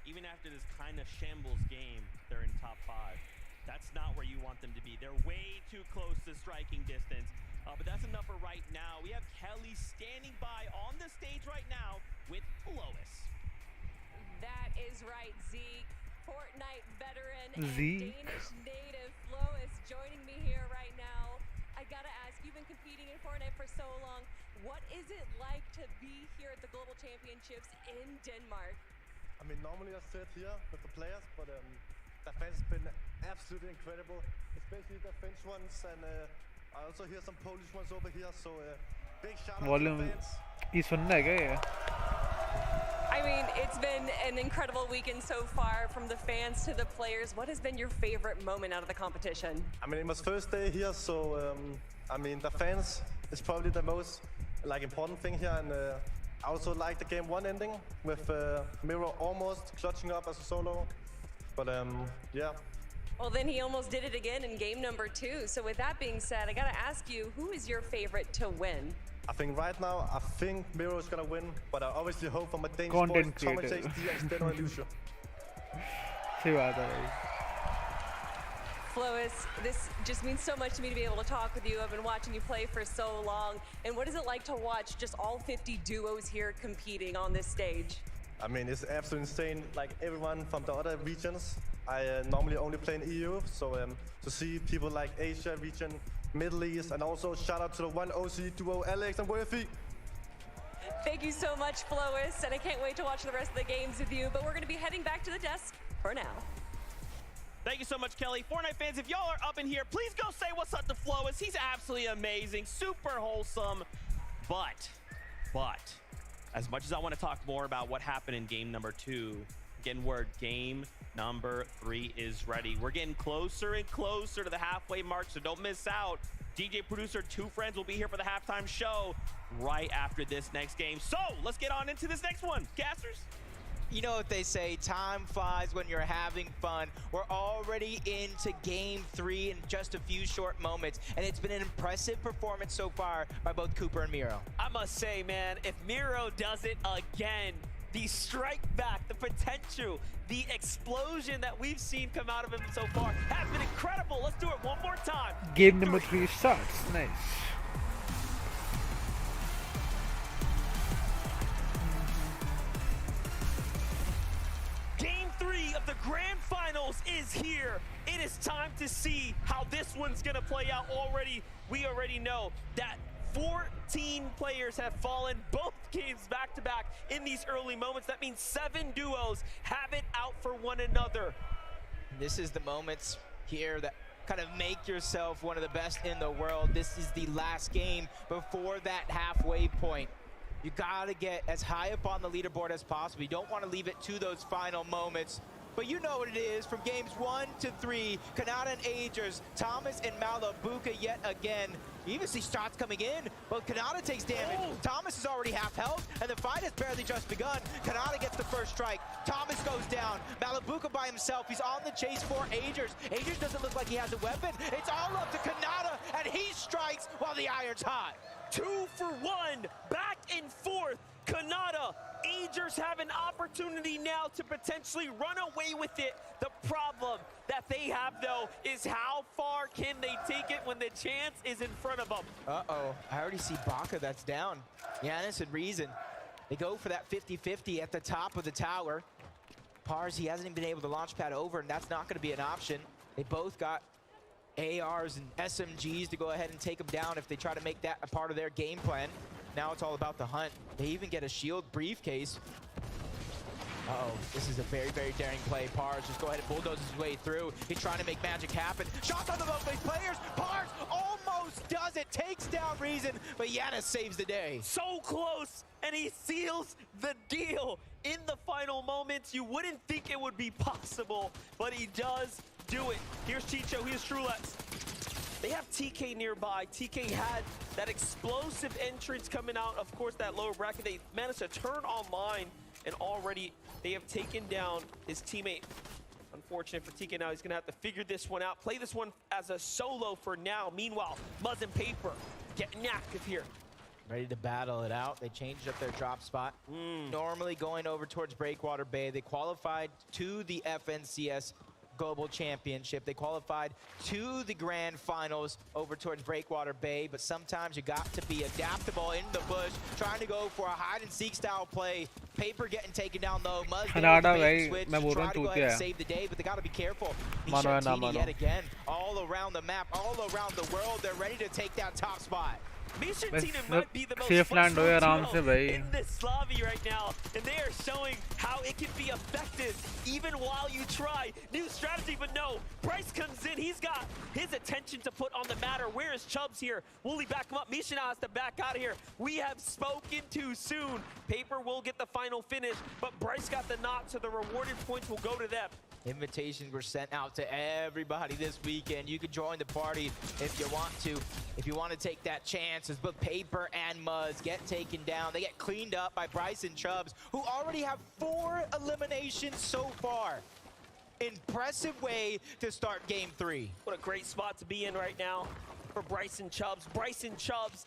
even after this kind of shambles game, they're in top 5. That's not where you want them to be. They're way too close to striking distance. But that's enough for right now. We have Kelly standing by on the stage right now with Lois.
That is right, Zeke. Fortnite veteran
Zeke.
and Danish native Lois joining me here right now. I gotta ask, you've been competing in Fortnite for so long. What is it like to be here at the Global Championships in Denmark?
I mean, normally I sit here with the players, but the fans have been absolutely incredible, especially the French ones. And I also hear some Polish ones over here, so big shout out
Volume
to the fans.
ये सुनना है क्या ये?
I mean, it's been an incredible weekend so far, from the fans to the players. What has been your favorite moment out of the competition?
I mean, it was first day here, so I mean, the fans is probably the most important thing here, and I also like the game 1 ending with Miro almost clutching up as a solo, but yeah.
Well, then he almost did it again in game number 2. So with that being said, I gotta ask you, who is your favorite to win?
I think right now, I think Miro is gonna win, but I obviously hope for my Danish
Content
boys, Thomas
creator.
HD and Steno and Lucio.
सही बात है भाई.
Flois, this just means so much to me to be able to talk with you. I've been watching you play for so long. And what is it like to watch just all 50 duos here competing on this stage?
I mean, it's absolutely insane. Like everyone from the other regions, I normally only play in EU, so to see people like Asia region, Middle East, and also shout out to the one OC duo, Alex and Worthy.
Thank you so much, Flois, and I can't wait to watch the rest of the games with you, but we're going to be heading back to the desk for now.
Thank you so much, Kelly. Fortnite fans, if y'all are up in here, please go say what's up to Flois. He's absolutely amazing, super wholesome. But, as much as I want to talk more about what happened in game number 2, getting word game number 3 is ready. We're getting closer and closer to the halfway mark, so don't miss out. DJ producer, 2 friends will be here for the halftime show right after this next game. So let's get on into this next one. Casters?
You know what they say, time flies when you're having fun. We're already into game 3 in just a few short moments, and it's been an impressive performance so far by both Cooper and Miro.
I must say, man, if Miro does it again, the strike back, the potential, the explosion that we've seen come out of him so far has been incredible. Let's do it one more time.
Game number 3 starts. Nice.
Game 3 of the grand finals is here. It is time to see how this one's gonna play out. We already know that 14 players have fallen both games back to back in these early moments. That means 7 duos have it out for one another.
This is the moments here that kind of make yourself one of the best in the world. This is the last game before that halfway point. You gotta get as high up on the leaderboard as possible. You don't want to leave it to those final moments. But you know what it is, from games 1 to 3, Kanata and Agers, Thomas and Malabuka yet again. You even see shots coming in, but Kanata takes damage.
Oh.
Thomas is already half health, and the fight has barely just begun. Kanata gets the first strike. Thomas goes down. Malabuka by himself. He's on the chase for Agers. Agers doesn't look like he has a weapon. It's all up to Kanata, and he strikes while the iron's hot.
2 for 1, back and forth. Kanata, Agers have an opportunity now to potentially run away with it. The problem that they have, though, is how far can they take it when the chance is in front of them?
Uh-oh, I already see Baka that's down. Giannis and Reason. They go for that 50-50 at the top of the tower. Pars, he hasn't even been able to launch pad over, and that's not going to be an option. They both got ARs and SMGs to go ahead and take them down if they try to make that a part of their game plan. Now it's all about the hunt. They even get a shield briefcase. Uh-oh, this is a very, very daring play. Pars just go ahead and bulldoze his way through. He's trying to make magic happen. Shots on the both base players. Pars almost does it. Takes down Reason, but Giannis saves the day.
So close, and he seals the deal. In the final moments, you wouldn't think it would be possible, but he does do it. Here's Chicho, here's Trulex. They have TK nearby. TK had that explosive entrance coming out, of course, that lower bracket. They managed to turn online, and already they have taken down his teammate. Unfortunate for TK now. He's going to have to figure this one out, play this one as a solo for now. Meanwhile, Muzz and Paper getting active here.
Ready to battle it out. They changed up their drop spot. Normally going over towards Breakwater Bay. They qualified to the FNCS Global Championship. They qualified to the grand finals over towards Breakwater Bay, but sometimes you got to be adaptable in the bush, trying to go for a hide-and-seek style play. Paper getting taken down low. Muzz switch to try to go ahead and save the day, but they got to be careful. Mishatini yet again, all around the map, all around the world. They're ready to take that top spot.
Mission
बस
Team might be the most
safe land हो आराम से भाई.
in this lobby right now, and they are showing how it can be effective even while you try new strategy. But no, Bryce comes in. He's got his attention to put on the matter. Where is Chubbs here? Will he back him up? Misha now has to back out of here. We have spoken too soon. Paper will get the final finish, but Bryce got the knock, so the rewarded points will go to them.
Invitations were sent out to everybody this weekend. You can join the party if you want to. If you want to take that chance, but Paper and Muzz get taken down. They get cleaned up by Bryce and Chubbs, who already have 4 eliminations so far. Impressive way to start game 3.
What a great spot to be in right now for Bryce and Chubbs. Bryce and Chubbs,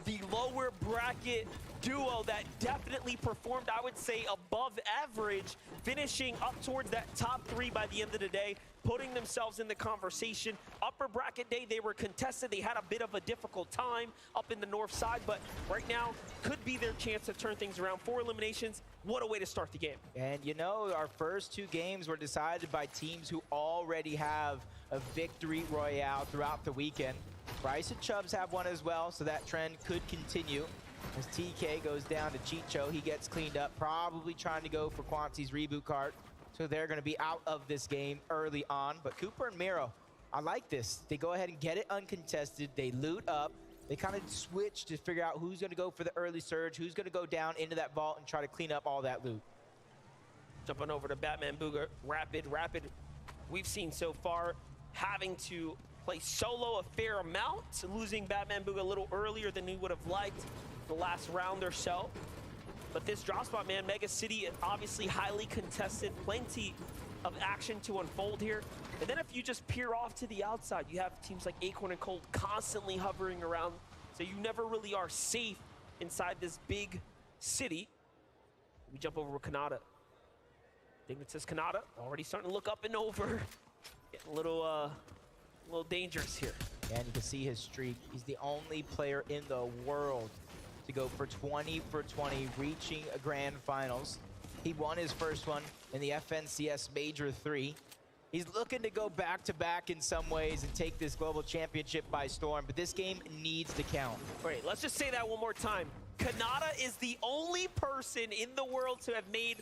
the lower bracket duo that definitely performed, I would say, above average, finishing up towards that top 3 by the end of the day, putting themselves in the conversation. Upper bracket day, they were contested. They had a bit of a difficult time up in the north side, but right now could be their chance to turn things around. 4 eliminations, what a way to start the game.
And you know, our first 2 games were decided by teams who already have a victory royale throughout the weekend. Bryce and Chubbs have one as well, so that trend could continue. As TK goes down to Chicho, he gets cleaned up, probably trying to go for Quanti's reboot card. So they're going to be out of this game early on. But Cooper and Miro, I like this. They go ahead and get it uncontested. They loot up. They kind of switch to figure out who's going to go for the early surge, who's going to go down into that vault and try to clean up all that loot.
Jumping over to Batman Booger, rapid. We've seen so far having to play solo a fair amount, losing Batman Booga a little earlier than we would have liked the last round or so. But this drop spot, man, Mega City, obviously highly contested, plenty of action to unfold here. And then if you just peer off to the outside, you have teams like Acorn and Cold constantly hovering around, so you never really are safe inside this big city. We jump over with Kanata. Dignita's Kanata already starting to look up and over. Getting a little dangerous here.
And you can see his streak. He's the only player in the world to go for 20 for 20, reaching a grand finals. He won his first one in the FNCS Major 3. He's looking to go back-to-back in some ways and take this global championship by storm, but this game needs to count.
Wait, let's just say that one more time. Kanata is the only person in the world to have made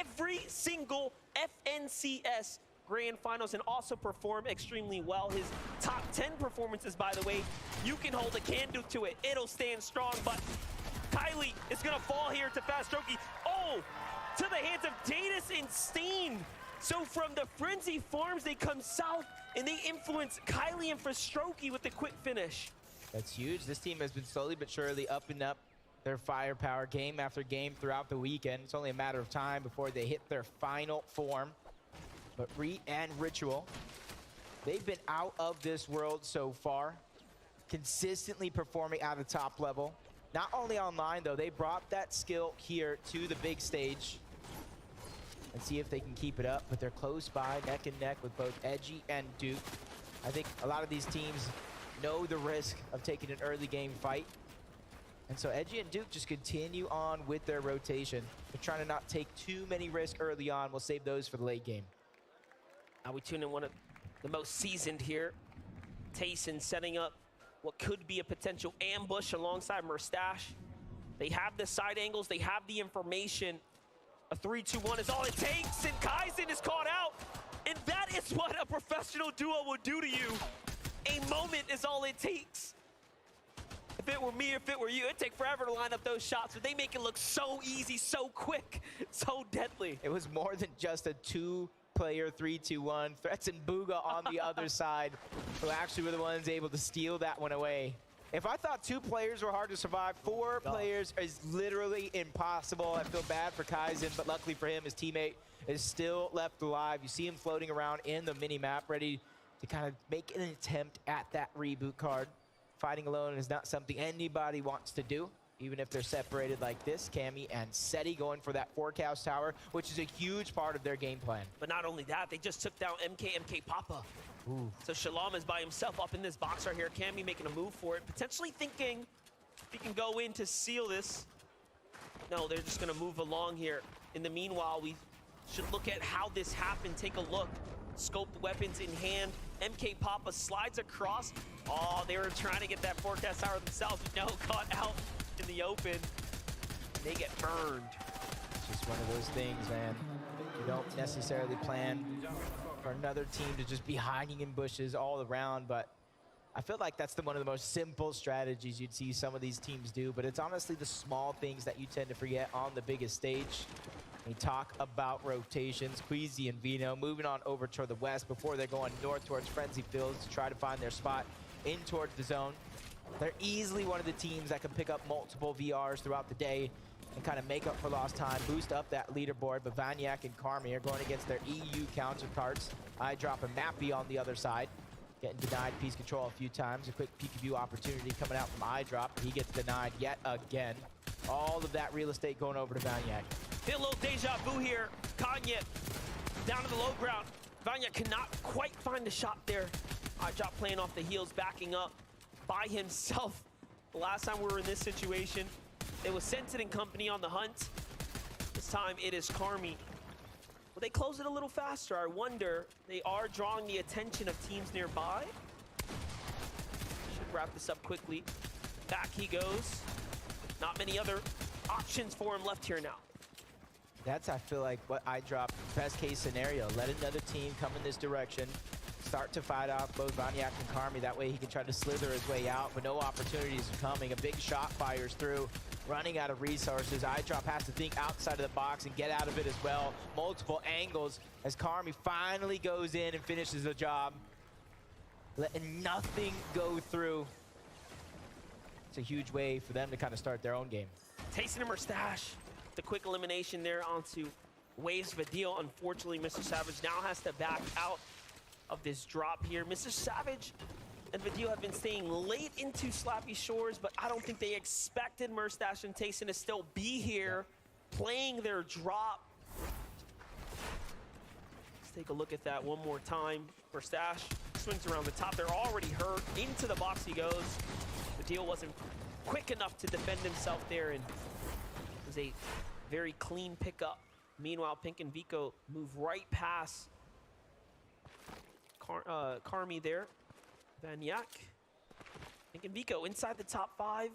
every single FNCS Grand Finals and also perform extremely well. His top 10 performances, by the way, you can hold a candle to it. It'll stand strong, but Kylie is gonna fall here to Fast Strokey. Oh, to the hands of Datus and Steen. So from the Frenzy Farms, they come south and they influence Kylie and Fastrokey with the quick finish.
That's huge. This team has been slowly but surely upping up their firepower game after game throughout the weekend. It's only a matter of time before they hit their final form. But Reet and Ritual, they've been out of this world so far, consistently performing at the top level. Not only online, though, they brought that skill here to the big stage. And see if they can keep it up, but they're close by, neck and neck with both Edgy and Duke. I think a lot of these teams know the risk of taking an early game fight. And so Edgy and Duke just continue on with their rotation. They're trying to not take too many risks early on. We'll save those for the late game.
Now we tune in one of the most seasoned here. Tayson setting up what could be a potential ambush alongside Murstache. They have the side angles, they have the information. A 3-2-1 is all it takes, and Kaizen is caught out. And that is what a professional duo would do to you. A moment is all it takes. If it were me, if it were you, it'd take forever to line up those shots, but they make it look so easy, so quick, so deadly.
It was more than just a two-player 3-2-1. Threats and Booga on the other side, who actually were the ones able to steal that one away. If I thought 2 players were hard to survive, 4 players is literally impossible. I feel bad for Kaizen, but luckily for him, his teammate is still left alive. You see him floating around in the mini-map, ready to kind of make an attempt at that reboot card. Fighting alone is not something anybody wants to do, even if they're separated like this. Cammy and Seti going for that forecast tower, which is a huge part of their game plan.
But not only that, they just took down MK Papa.
Ooh.
So Shalom is by himself up in this box right here. Cammy making a move for it, potentially thinking he can go in to seal this. No, they're just gonna move along here. In the meanwhile, we should look at how this happened. Take a look. scoped weapons in hand. MK Papa slides across. Oh, they were trying to get that forecast tower themselves, but no, caught out in the open. They get burned.
It's just one of those things, man. You don't necessarily plan for another team to just be hiding in bushes all around, but I feel like that's one of the most simple strategies you'd see some of these teams do, but it's honestly the small things that you tend to forget on the biggest stage. We talk about rotations. Queasy and Vino moving on over toward the west before they're going north towards Frenzy Fields to try to find their spot in towards the zone. They're easily one of the teams that can pick up multiple VRs throughout the day and kind of make up for lost time, boost up that leaderboard. But Vanyak and Karmi are going against their EU counterparts. I drop a Mappy on the other side. Getting denied piece control a few times. A quick peek view opportunity coming out from iDrop. He gets denied yet again. All of that real estate going over to Vanyak.
Feel a little deja vu here. Kanye down to the low ground. Vanyak cannot quite find a shot there. iDrop playing off the heels, backing up by himself. The last time we were in this situation, it was Sentin and company on the hunt. This time it is Karmi. Will they close it a little faster? I wonder. They are drawing the attention of teams nearby. Should wrap this up quickly. Back he goes. Not many other options for him left here now.
That's, I feel like, what iDrop best case scenario. Let another team come in this direction. Start to fight off both Vanyak and Karmi. That way he can try to slither his way out, but no opportunities are coming. A big shot fires through. Running out of resources. iDrop has to think outside of the box and get out of it as well. Multiple angles as Karmi finally goes in and finishes the job. Letting nothing go through. It's a huge way for them to kind of start their own game.
Tayson and Merstash, the quick elimination there onto Waves Vidil. Unfortunately, Mr. Savage now has to back out of this drop here. Mr. Savage and Vidil have been staying late into Slappy Shores, but I don't think they expected Merstash and Tayson to still be here playing their drop. Let's take a look at that one more time. Merstash swings around the top. They're already hurt. Into the box he goes. Vidil wasn't quick enough to defend himself there, and it was a very clean pickup. Meanwhile, Pink and Vico move right past Karmi there. Vanyak. Pink and Vico inside the top 5.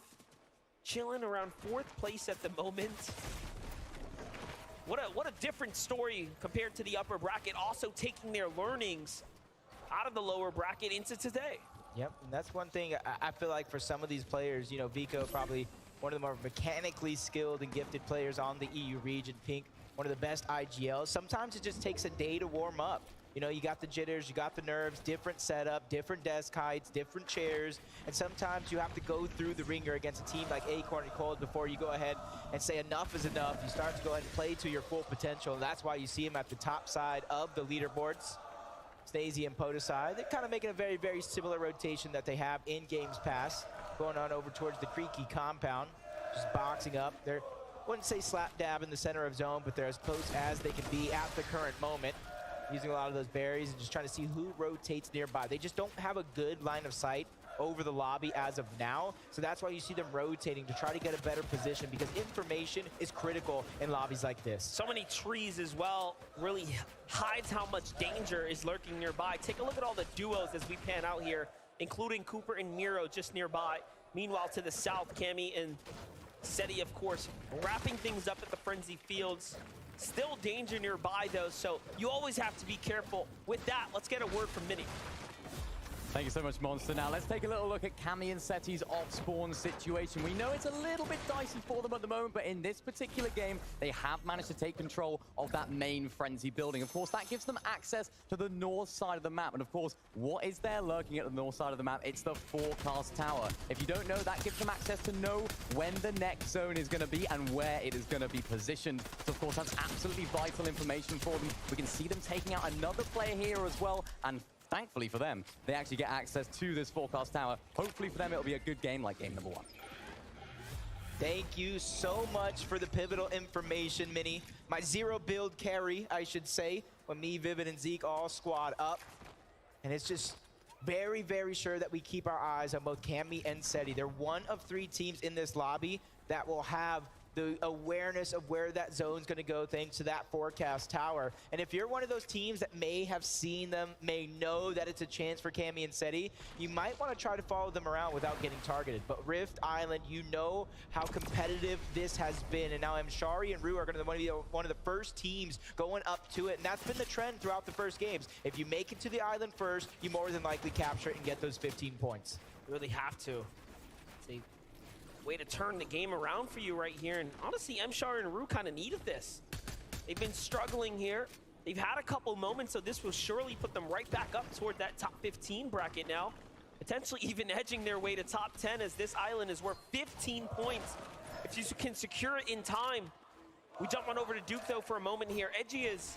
Chilling around 4th place at the moment. What a different story compared to the upper bracket. Also taking their learnings out of the lower bracket into today.
Yep, and that's one thing I feel like for some of these players, you know, Vico probably one of the more mechanically skilled and gifted players on the EU region. Pink, one of the best IGLs. Sometimes it just takes a day to warm up. You know, you got the jitters, you got the nerves, different setup, different desk heights, different chairs, and sometimes you have to go through the ringer against a team like Acorn and Cold before you go ahead and say enough is enough. You start to go ahead and play to your full potential, and that's why you see him at the top side of the leaderboards. Stacey and Podesai, they're kind of making a very, very similar rotation that they have in Games Pass, going on over towards the Creaky compound, just boxing up. They're, I wouldn't say slap dab in the center of zone, but they're as close as they can be at the current moment. Using a lot of those berries and just trying to see who rotates nearby. They just don't have a good line of sight over the lobby as of now. So that's why you see them rotating to try to get a better position, because information is critical in lobbies like this.
So many trees as well really hides how much danger is lurking nearby. Take a look at all the duos as we pan out here, including Cooper and Miro just nearby. Meanwhile, to the south, Cammy and Seti, of course, wrapping things up at the Frenzy Fields. Still danger nearby, though, so you always have to be careful. With that, let's get a word from Minnie.
Thank you so much, Monster. Now, let's take a little look at Cammy and Seti's off-spawn situation. We know it's a little bit dicey for them at the moment, but in this particular game, they have managed to take control of that main Frenzy building. Of course, that gives them access to the north side of the map. And of course, what is there lurking at the north side of the map? It's the forecast tower. If you don't know, that gives them access to know when the next zone is going to be and where it is going to be positioned. So, of course, that's absolutely vital information for them. We can see them taking out another player here as well, and thankfully for them, they actually get access to this forecast tower. Hopefully for them, it'll be a good game like game number 1.
Thank you so much for the pivotal information, Minnie. My zero build carry, I should say, when me, Vivid, and Zeke all squad up. And it's just very, very sure that we keep our eyes on both Cammy and Seti. They're one of 3 teams in this lobby that will have the awareness of where that zone's going to go thanks to that forecast tower. And if you're one of those teams that may have seen them, may know that it's a chance for Cammy and Seti, you might want to try to follow them around without getting targeted. But Rift Island, you know how competitive this has been. And now Mshari and Rue are going to be one of the first teams going up to it. And that's been the trend throughout the first games. If you make it to the island first, you more than likely capture it and get those 15 points.
You really have to. It's a way to turn the game around for you right here. And honestly, Mshari and Rue kind of needed this. They've been struggling here. They've had a couple moments, so this will surely put them right back up toward that top 15 bracket now. Potentially even edging their way to top 10, as this island is worth 15 points. If you can secure it in time. We jump on over to Duke, though, for a moment here. Edgy is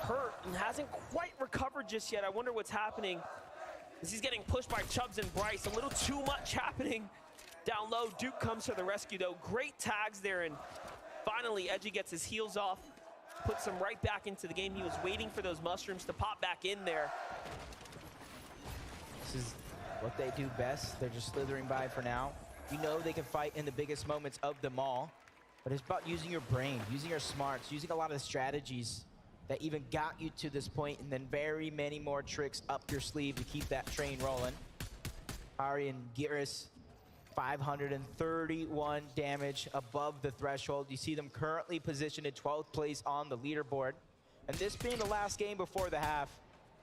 hurt and hasn't quite recovered just yet. I wonder what's happening, as he's getting pushed by Chubbs and Bryce. A little too much happening down low. Duke comes to the rescue, though. Great tags there, and finally Edgy gets his heels off, puts him right back into the game. He was waiting for those mushrooms to pop back in there.
This is what they do best. They're just slithering by for now. You know they can fight in the biggest moments of them all, but it's about using your brain, using your smarts, using a lot of the strategies that even got you to this point, and then very many more tricks up your sleeve to keep that train rolling. Ari and Giris, 531 damage above the threshold. You see them currently positioned in 12th place on the leaderboard. And this being the last game before the half,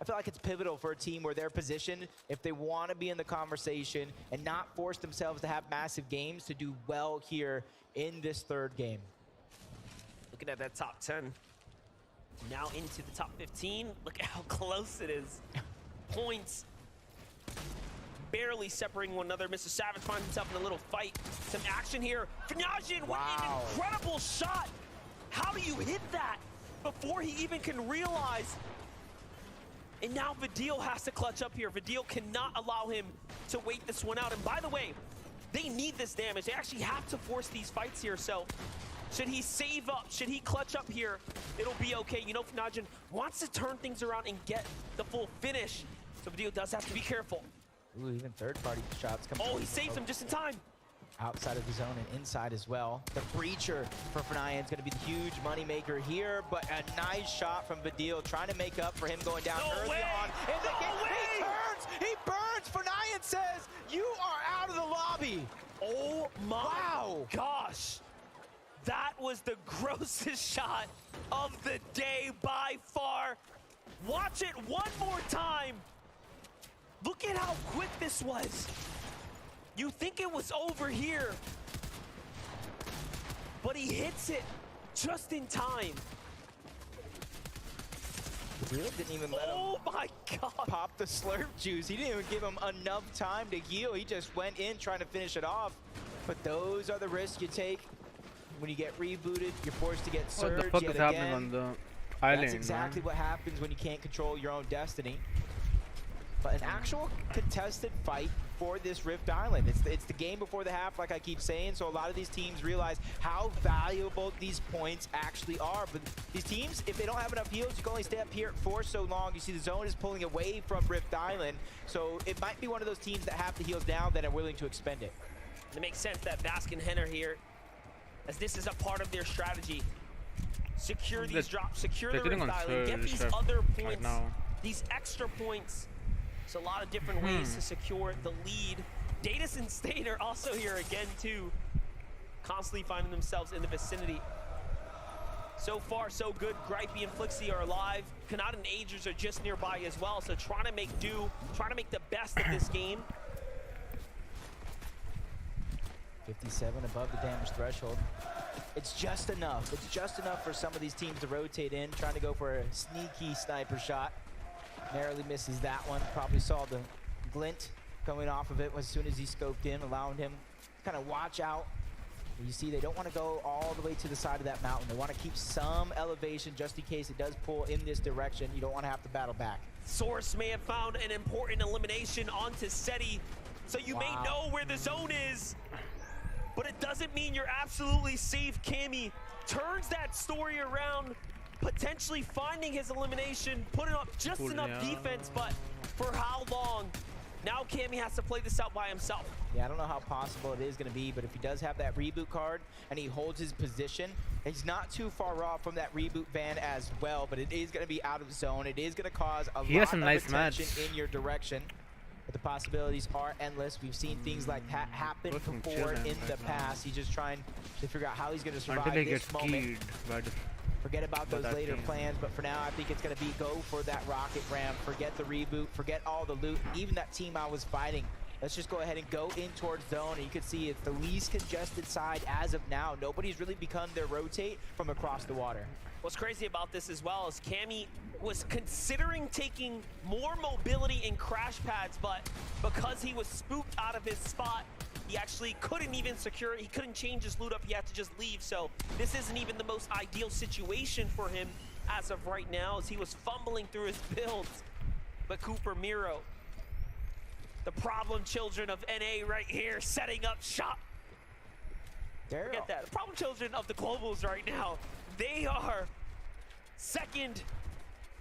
I feel like it's pivotal for a team where they're positioned, if they want to be in the conversation and not force themselves to have massive games, to do well here in this third game.
Looking at that top 10. Now into the top 15. Look at how close it is. Points barely separating one another. Mr. Savage finds himself in a little fight. Some action here. Fnajian with an incredible shot. How do you hit that before he even can realize? And now Vidil has to clutch up here. Vidil cannot allow him to wait this one out. And by the way, they need this damage. They actually have to force these fights here. So should he save up, should he clutch up here, it'll be okay. You know, Fnajian wants to turn things around and get the full finish. So Vidil does have to be careful.
Ooh, even third-party shots come.
Oh, he saves him just in time.
Outside of the zone and inside as well. The breacher for Fnajian is going to be the huge moneymaker here, but a nice shot from Vidil, trying to make up for him going down early on in the game. He turns, he burns. Fnajian says, "You are out of the lobby."
Oh my gosh. That was the grossest shot of the day by far. Watch it one more time. Look at how quick this was. You think it was over here, but he hits it just in time.
Vidil didn't even let him pop the slurp juice. He didn't even give him enough time to heal. He just went in trying to finish it off. But those are the risks you take. When you get rebooted, you're forced to get surged.
What the fuck
yet
is
again.
happening on the island?
That's exactly what happens when you can't control your own destiny. But an actual contested fight for this Rift Island. It's the game before the half, like I keep saying, so a lot of these teams realize how valuable these points actually are. But these teams, if they don't have enough heals, you can only stay up here for so long. You see the zone is pulling away from Rift Island, so it might be one of those teams that have the heals now that are willing to expend it.
It makes sense that Bask and Hen are here, as this is a part of their strategy. Secure these drops, secure the Rift Island, get these other points, these extra points. There's a lot of different ways to secure the lead. Datus and Stain are also here again too, constantly finding themselves in the vicinity. So far, so good. Gripey and Flixie are alive. Kanata and Agers are just nearby as well, so trying to make do, trying to make the best of this game.
57 above the damage threshold. It's just enough. It's just enough for some of these teams to rotate in, trying to go for a sneaky sniper shot. Narrowly misses that one. Probably saw the glint going off of it as soon as he scoped in, allowing him to kind of watch out. You see, they don't want to go all the way to the side of that mountain. They want to keep some elevation just in case it does pull in this direction. You don't want to have to battle back.
Source may have found an important elimination onto Seti, so you may know where the zone is, but it doesn't mean you're absolutely safe. Cammy turns that story around, potentially finding his elimination, putting up just enough defense, but for how long? Now Cammy has to play this out by himself.
Yeah, I don't know how possible it is going to be, but if he does have that reboot card and he holds his position, he's not too far off from that reboot van as well, but it is going to be out of zone. It is going to cause a lot of attention in your direction. But the possibilities are endless. We've seen things like that happen before in the past. He's just trying to figure out how he's going to survive this moment. Forget about those later plans, but for now, I think it's going to be go for that rocket ramp. Forget the reboot, forget all the loot, even that team I was fighting. Let's just go ahead and go in towards zone, and you can see it's the least congested side as of now. Nobody's really begun their rotate from across the water.
What's crazy about this as well is Cammy was considering taking more mobility in crash pads, but because he was spooked out of his spot, he actually couldn't even secure it. He couldn't change his loot up. He had to just leave. So this isn't even the most ideal situation for him as of right now, as he was fumbling through his builds. But Cooper, Miro, the problem children of NA right here, setting up shop. Forget that. The problem children of the Globals right now. They are second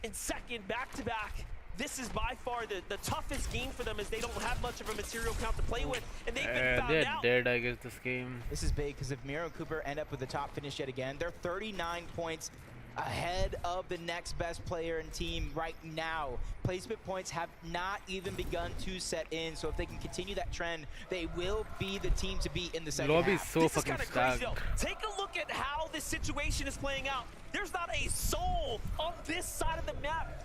and second back-to-back. This is by far the toughest game for them, as they don't have much of a material count to play with, and they've been found out.
They're dead, I guess, this game.
This is big, because if Miro and Cooper end up with the top finish yet again, they're 39 points ahead of the next best player and team right now. Placement points have not even begun to set in, so if they can continue that trend, they will be the team to beat in the second half.
So
this is kind of crazy though. Take a look at how this situation is playing out. There's not a soul on this side of the map.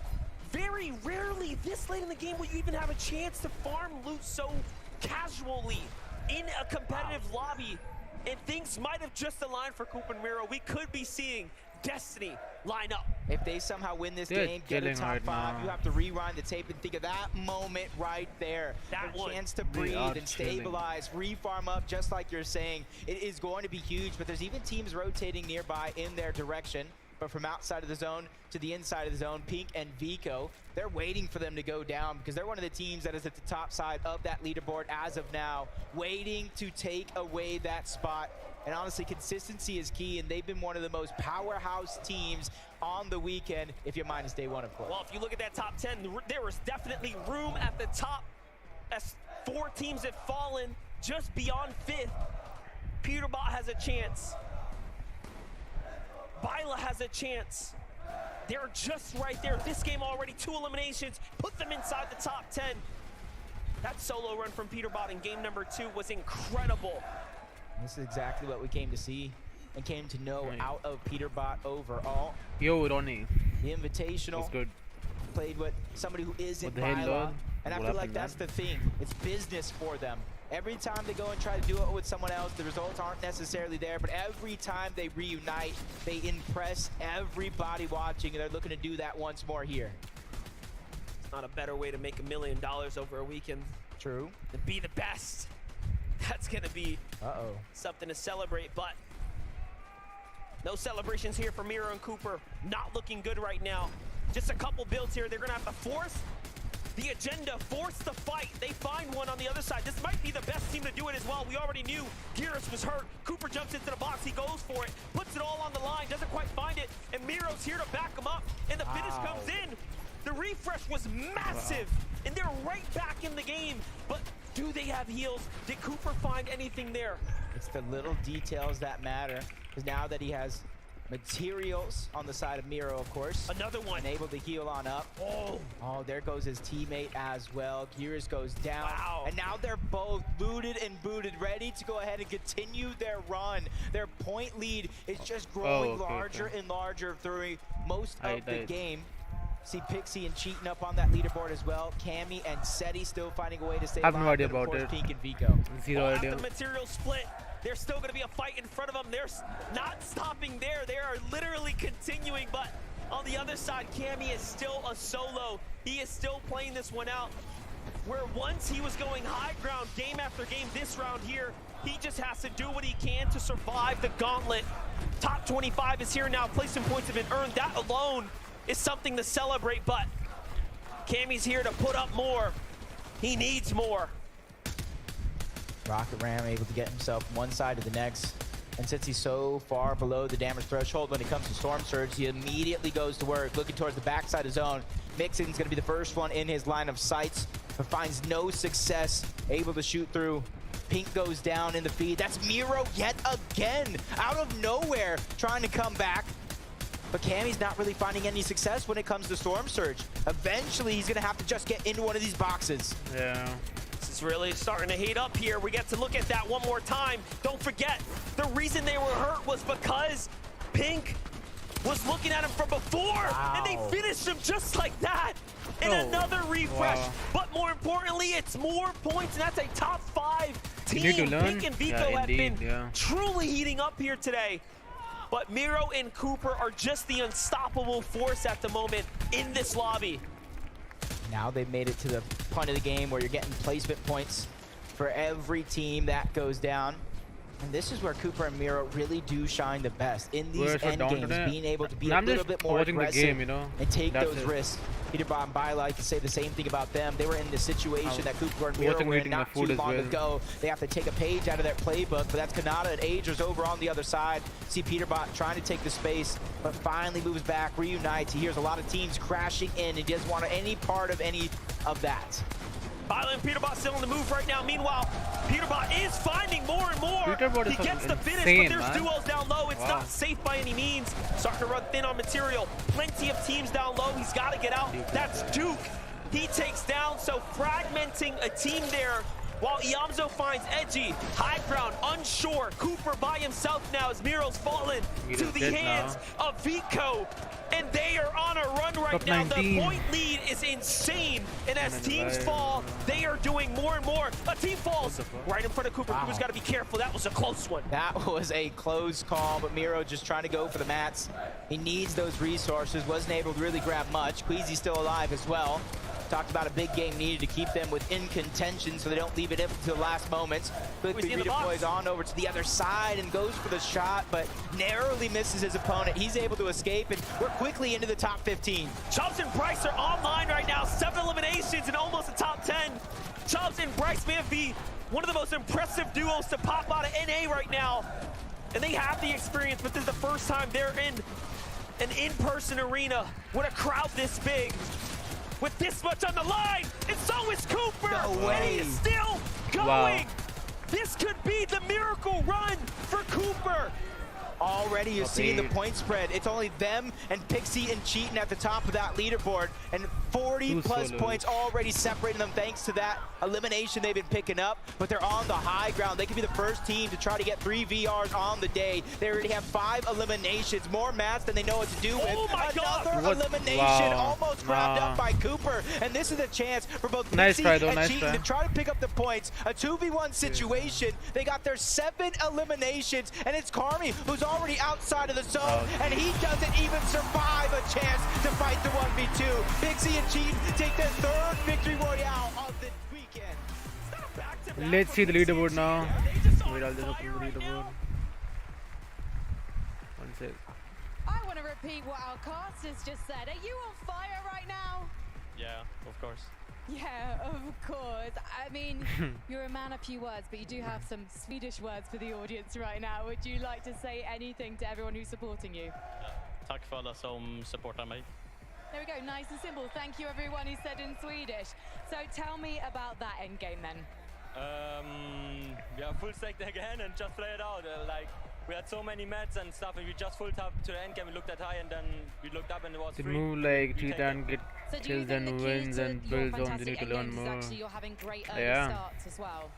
Very rarely this late in the game will you even have a chance to farm loot so casually in a competitive lobby. And things might have just aligned for Cooper and Miro. We could be seeing Destiny line up.
If they somehow win this game, get a top 5, you have to rewind the tape and think of that moment right there. That chance to breathe and stabilize, refarm up, just like you're saying. It is going to be huge, but there's even teams rotating nearby in their direction. But from outside of the zone to the inside of the zone, Pink and Vico, they're waiting for them to go down, because they're one of the teams that is at the top side of that leaderboard as of now, waiting to take away that spot. And honestly, consistency is key, and they've been one of the most powerhouse teams on the weekend, if you minus day one, of course.
Well, if you look at that top 10, there was definitely room at the top, as 4 teams have fallen just beyond 5th. Peterbot has a chance. Byla has a chance. They're just right there. This game already 2 eliminations, put them inside the top 10. That solo run from Peterbot in game number 2 was incredible.
This is exactly what we came to see and came to know out of Peterbot overall.
Yo, Ronnie.
The Invitational
good.
Played with somebody who isn't Byla, and I feel like that's the thing. It's business for them. Every time they go and try to do it with someone else, the results aren't necessarily there, but every time they reunite, they impress everybody watching, and they're looking to do that once more here.
It's not a better way to make $1 million over a weekend.
True.
To be the best. That's gonna be something to celebrate, but no celebrations here for Miro and Cooper. Not looking good right now. Just a couple builds here. They're gonna have to force the agenda, force the fight. They find one on the other side. This might be the best team to do it as well. We already knew Geras was hurt. Cooper jumps into the box, he goes for it, puts it all on the line, doesn't quite find it, and Miro's here to back him up, and the finish comes in. The refresh was massive, and they're right back in the game, but do they have heals? Did Cooper find anything there?
It's the little details that matter, because now that he has materials on the side of Miro, of course.
Another one.
And able to heal on up. Oh, there goes his teammate as well. Geras goes down.
Wow.
And now they're both looted and booted, ready to go ahead and continue their run. Their point lead is just growing larger and larger through most of the game. See Pixie and Cheating up on that leaderboard as well. Cammy and Seti still finding a way to stay alive.
I have no idea about it.
Pink and Vico.
Zero idea.
After the material split, there's still going to be a fight in front of them. They're not stopping there. They are literally continuing, but on the other side, Cammy is still a solo. He is still playing this one out. Where once he was going high ground game after game, this round here, he just has to do what he can to survive the gauntlet. Top 25 is here now. Placement points have been earned. That alone is something to celebrate, but Cammy's here to put up more. He needs more.
Rocket Ram able to get himself one side to the next. And since he's so far below the damage threshold when it comes to Storm Surge, he immediately goes to work, looking towards the backside of zone. Mixon's going to be the first one in his line of sights. but finds no success, able to shoot through. Pink goes down in the feed. That's Miro yet again, out of nowhere, trying to come back. But Cammy's not really finding any success when it comes to Storm Surge. Eventually, he's gonna have to just get into one of these boxes.
Yeah.
This is really starting to heat up here. We get to look at that one more time. Don't forget, the reason they were hurt was because Pink was looking at him from before, and they finished him just like that in another refresh. But more importantly, it's more points, and that's a top 5 team. Pink and Vico have been truly heating up here today. But Miro and Cooper are just the unstoppable force at the moment in this lobby.
Now they've made it to the point of the game where you're getting placement points for every team that goes down. And this is where Cooper and Miro really do shine the best in these end games, being able to be a little bit more aggressive and take those risks. Peterbot and Bylight can say the same thing about them. They were in the situation that Cooper and Miro were in not too long ago. They have to take a page out of their playbook, but that's Kanata and Agers over on the other side. See Peterbot trying to take the space, but finally moves back, reunites. He hears a lot of teams crashing in, and he doesn't want any part of any of that.
Bylight and Peterbot still on the move right now. Meanwhile, Peterbot is finding more and more. He gets the finish, but there's duos down low. It's not safe by any means. Starting to run thin on material. Plenty of teams down low. He's got to get out. That's Duke. He takes down, so fragmenting a team there. While Iamzo finds Edgy, high ground, unsure. Cooper by himself now as Miro's fallen to the hands of Vico. And they are on a run right now. The point lead is insane. And as teams fall, they are doing more and more. A team falls right in front of Cooper. Cooper's got to be careful. That was a close one.
That was a close call, but Miro just trying to go for the mats. He needs those resources. Wasn't able to really grab much. Queasy's still alive as well. Talked about a big game needed to keep them within contention so they don't leave it up to the last moments. Quickly redeploys on over to the other side and goes for the shot, but narrowly misses his opponent. He's able to escape, and we're quickly into the top 15.
Chubbs and Bryce are online right now. 7 eliminations and almost a top 10. Chubbs and Bryce may be one of the most impressive duos to pop out of NA right now. And they have the experience, but this is the first time they're in an in-person arena with a crowd this big. With this much on the line, and so is Cooper, and he is still going. This could be the miracle run for Cooper.
Already you're seeing the point spread. It's only them and Pixie and Cheatin at the top of that leaderboard, and 40 plus points already separating them thanks to that elimination they've been picking up. But they're on the high ground. They could be the first team to try to get 3 VRs on the day. They already have 5 eliminations, more mats than they know what to do with. Another elimination almost grabbed up by Cooper, and this is a chance for both Pixie and Cheatin to try to pick up the points. A 2v1 situation. They got their 7 eliminations, and it's Carmi who's already outside of the zone, and he doesn't even survive a chance to fight the 1v2. Pixie and Cheatin take their 3rd victory royale of the weekend.
Let's see the leaderboard now. Wait, I'll just open the leaderboard. One sec.
I want to repeat what our casters just said. Are you on fire right now?
Yeah, of course.
Yeah, of course. I mean, you're a man of few words, but you do have some Swedish words for the audience right now. Would you like to say anything to everyone who's supporting you?
Tack för alla som supportar mig.
There we go, nice and simple. Thank you everyone, he said in Swedish. So tell me about that end game then.
Yeah, full stacked again and just play it out. Like, we had so many mats and stuff, and we just full tapped to the end game. We looked at high, and then we looked up, and it was
They
free.
move like cheetah and get kills and wins and builds on. They need to learn more.
You're having great early starts as well.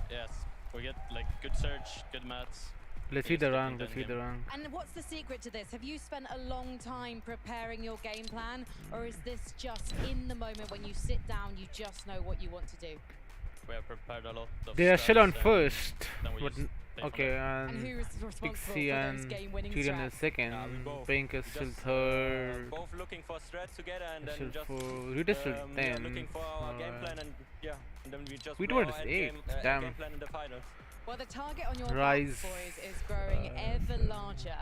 Yes, we get like good search, good mats.
Let's see the rank. Let's see the rank.
And what's the secret to this? Have you spent a long time preparing your game plan, or is this just in the moment when you sit down, you just know what you want to do?
We have prepared a lot of
They are still on
stuff,
first.
but
Okay, and Pixie and Tyrion is second. Pink is still third.
Both looking for strats together, and then just
Rita still 10th.
looking for our game plan, and yeah, and then we just
Sweetwater is 8th. Damn.
game plan in the finals.
Well, the target on your
Rise.
back, boys, is growing ever larger,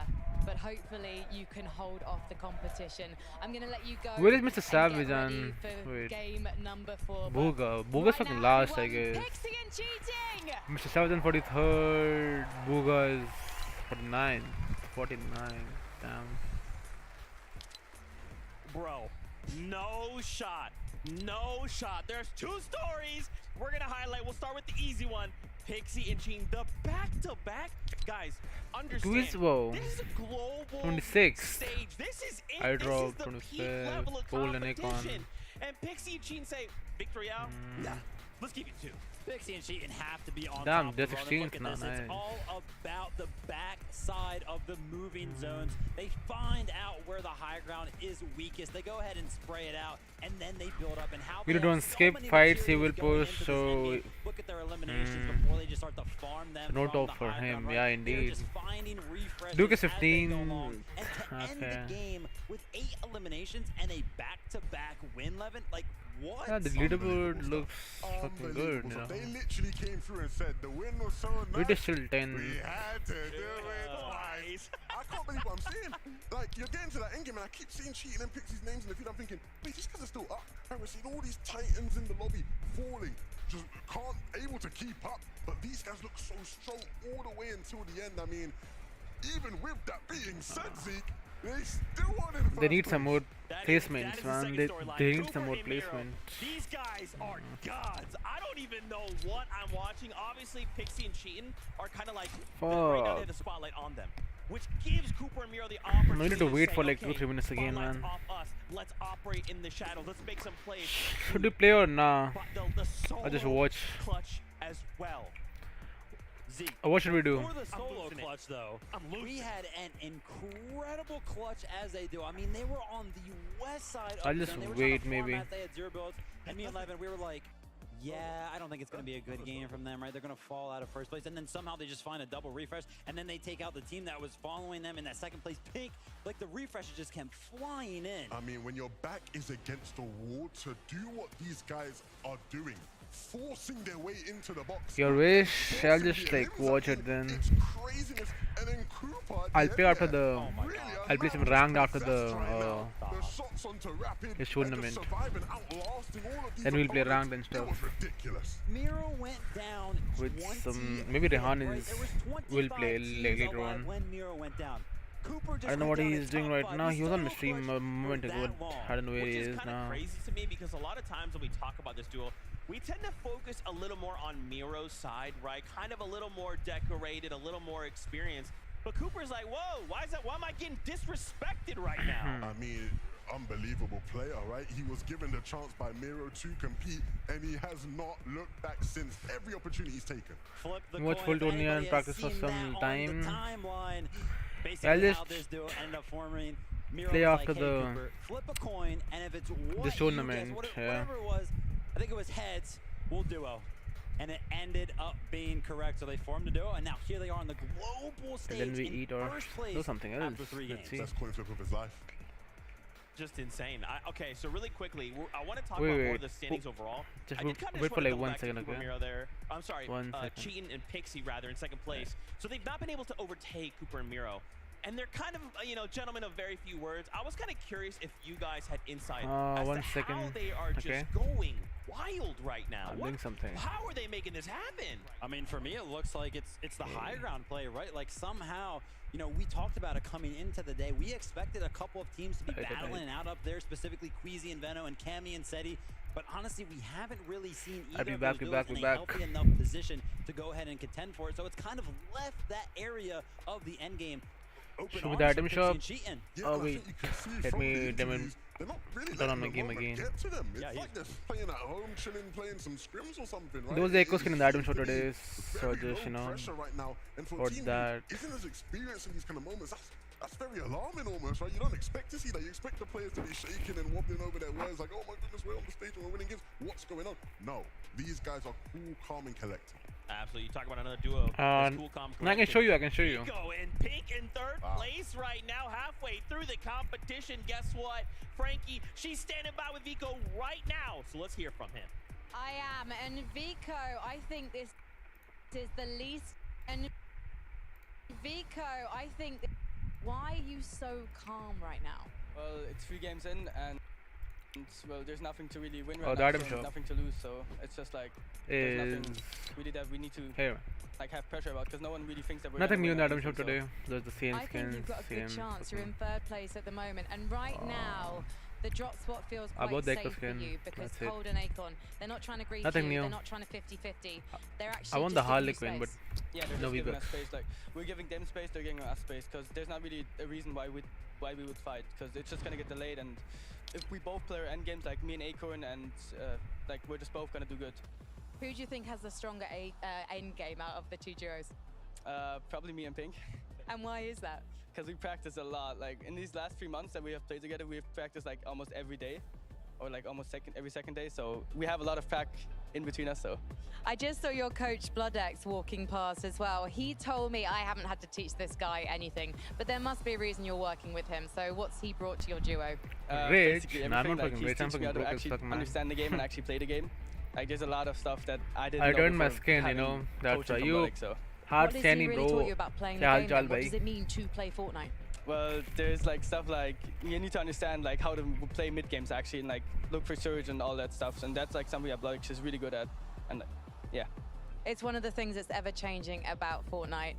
but hopefully you can hold off the competition. I'm going to let you go.
Where is Mr. Savage
get ready
and
for
wait?
game number 4?
Booga. Booga's fucking last, I guess.
Pixie and Cheating!
Mr. Savage on 43rd. Booga is 49th. 49. Damn.
Bro, no shot.
No shot. There's two stories we're gonna highlight. We'll start with the easy one. Pixie and Cheating, the back-to-back. Guys, understand, this is a global
26.
stage. This is it.
I
This
dropped
is the peak
25.
level of
Golden Icon.
competition. And Pixie and Cheating say, victory out? Nah, let's keep it 2.
Pixie and Cheating have to be on
Damn,
top.
they're
of the run.
16th
Look at
now,
this.
nice.
It's all about the back side of the moving zones. They find out where the high ground is weakest. They go ahead and spray it out, and then they build up. And how
We
they
don't
have so
skip
many
fights, he
materials
will
going
push,
into this
so
endgame. Look at their eliminations before they just start to farm them.
note
from
off
the
for
high
him,
ground,
yeah,
right?
indeed.
They're just finding refreshes
Duke is
as they go
15.
along. And to end
Okay.
the game with 8 eliminations and a back-to-back win, Levin, like what?
Yeah, the leaderboard looks fucking good, you know.
They literally came through and said the win was so nice.
It is still 10.
We had to do it twice. I can't believe what I'm seeing. Like, you're getting to that endgame and I keep seeing Cheating and Pixie's names in the feed. I'm thinking, wait, these guys are still up. And we're seeing all these titans in the lobby falling. Just able to keep up. But these guys look so strong all the way until the end. I mean, even with that being said, Zeke, they still wanted the
They need
first
some more
That
placements,
is the
man.
second
They
storyline.
need
Cooper
some more
and Miro.
placements.
These guys are gods. I don't even know what I'm watching. Obviously, Pixie and Cheating are kind of like right now they have the spotlight on them, which gives Cooper and Miro the opportunity.
We need to wait
say,
for like
okay,
2-3 minutes again,
spotlight's
man.
off us. Let's operate in the shadows. Let's make some plays.
Should we play or nah?
The
Or just
solo
watch?
clutch as well.
Zeke.
What should we do?
For the solo clutch, though, we had an incredible clutch as they do. I mean, they were on the west side of
I'll
the
just
zone. They were
wait,
trying to farm
maybe.
out. They had 0 builds, and me and Levin, we were like, yeah, I don't think it's going to be a good game from them, right? They're going to fall out of first place, and then somehow they just find a double refresh, and then they take out the team that was following them in that second place. Pink, like the refreshes just kept flying in.
I mean, when your back is against the wall, to do what these guys are doing, forcing their way into the box.
Your wish? I'll just like watch it then.
It's craziness. And then Cooper,
I'll play after the.
really
I'll play some
allowed
ranked
to
after
possess
the
right now. The shots onto Rapid,
his tournament.
and just surviving, outlasting all of these
Then we'll play
opponents.
ranked and
It
stuff.
was ridiculous.
Miro went down
With
20
some maybe Rehan
right?
is
There was
will
25
play
teams
later
alive
on.
when Miro went down. Cooper just
I don't know
went
what
down
he's
in
doing
top
right
5.
now.
He
He was on
still
the stream a
clutched
moment
for
ago.
that long.
I don't know where
Which
he
is
is
kind of
now.
crazy to me because a lot of times when we talk about this duel, we tend to focus a little more on Miro's side, right? Kind of a little more decorated, a little more experienced. But Cooper's like, whoa, why am I getting disrespected right now?
I mean, unbelievable player, right? He was given the chance by Miro to compete, and he has not looked back since. Every opportunity he's taken.
Flip the
Watch
coin
full
if
tournament and
anybody has
practice for
seen
some
that on
time.
the timeline. Basically
I'll
how
just
this duo ended up forming. Miro
play
was
after
like, hey,
the-
Cooper, flip a coin, and if it's what
this
you
tournament,
guess,
yeah.
whatever it was, I think it was heads, we'll duo. And it ended up being correct, so they formed a duo, and now here they are on the global stage
And then we
in
eat or
first place
do something else.
after 3
Let's
games.
see.
Best coin flip of his life.
Just insane. Okay, so really quickly, I want to talk
Wait,
about more
wait.
of the standings overall.
Just
I did kinda
wait for
wanna
like
double
1
back to
second,
Cooper
okay?
Miro there. I'm sorry,
1 second.
Cheating and Pixie rather in second place. So they've not been able to overtake Cooper and Miro. And they're kind of, gentlemen of very few words. I was kind of curious if you guys had insight as
1
to how
second.
they are
Okay.
just going wild right now.
I'm doing something.
How are they making this happen?
I mean, for me, it looks like it's the high ground play, right? Like somehow, we talked about it coming into the day. We expected a couple of teams to be battling it out up there, specifically Queasy and Veno and Cammy and Seti. But honestly, we haven't really seen either of those duos in a healthy enough position to go ahead and contend for it. So it's kind of left that area of the end game open.
Show me the item shop.
Cheating.
Oh wait, let me demon.
They're not really
Turn on
letting
my
the
game
moment
again.
get to them. It's
Yeah,
like they're playing at home, chilling, playing some scrims or something, right?
There was the echo skin in the item shop
seems to be
today, so
very
just
low pressure right now. And for a
got
team
that.
who isn't as experienced in these kind of moments, that's very alarming almost, right? You don't expect to see that. You expect the players to be shaking and wobbling over their words like, oh my goodness, we're on the stage and we're winning games. What's going on? No, these guys are cool, calm, and collected.
Absolutely. You talk about another duo. Cool, calm,
I can show you. I can show you.
Nico in pink in third place right now, halfway through the competition. Guess what? Frankie, she's standing by with Vico right now. So let's hear from him.
I am, and Vico, I think this is the least. And Vico, I think. Why are you so calm right now?
Well, it's 3 games in, and well, there's nothing to really win
Oh,
right
the
now,
item
so
shop
nothing to lose. So it's just like there's
is
nothing really that we need to
here.
like have pressure about, because no one really thinks that we're
Nothing
gonna
new in the
win
item shop
anything,
today. There's the same
I think
skins,
you've got a good
same
chance. You're in
fucking-
third place at the moment, and right now, The drop spot feels quite
About the
safe for
skin,
you because
that's it.
Cold and Akon, they're not trying to grief
Nothing
you,
new.
they're not trying to 50-50. They're actually
I want
just
the
giving you
Harlequin, but
space.
Yeah, they're
no,
just
we
giving
got.
us space. Like we're giving them space, they're giving us space. Because there's not really a reason why we would fight. Because it's just gonna get delayed. And if we both play our end games, like me and Acorn, and like we're just both gonna do good.
Who do you think has the stronger end game out of the two duos?
Probably me and Pink.
And why is that?
Because we practice a lot. Like in these last 3 months that we have played together, we've practiced like almost every day, or like almost every second day. So we have a lot of prac in between us. So
I just saw your coach Bloodex walking past as well. He told me I haven't had to teach this guy anything, but there must be a reason you're working with him. So what's he brought to your duo?
Rich?
basically
Nah, I'm
everything.
not
Like
fucking
he's
rich. I'm
teaching me how
fucking
to
broke as
actually
fuck, man.
understand the game and actually play the game. Like there's a lot of stuff that I didn't
I
know
turned my
before
skin, you
having
know. That's
coaching
why
from
you
Bloodex, so.
hard
What has
standing,
he really
bro.
taught you about playing the
Chal
game?
chal,
Then? What does
bhai.
it mean to play Fortnite?
Well, there's like stuff like you need to understand like how to play mid games actually, and like look for surge and all that stuff. And that's like something that Bloodex is really good at. And yeah.
It's one of the things that's ever changing about Fortnite.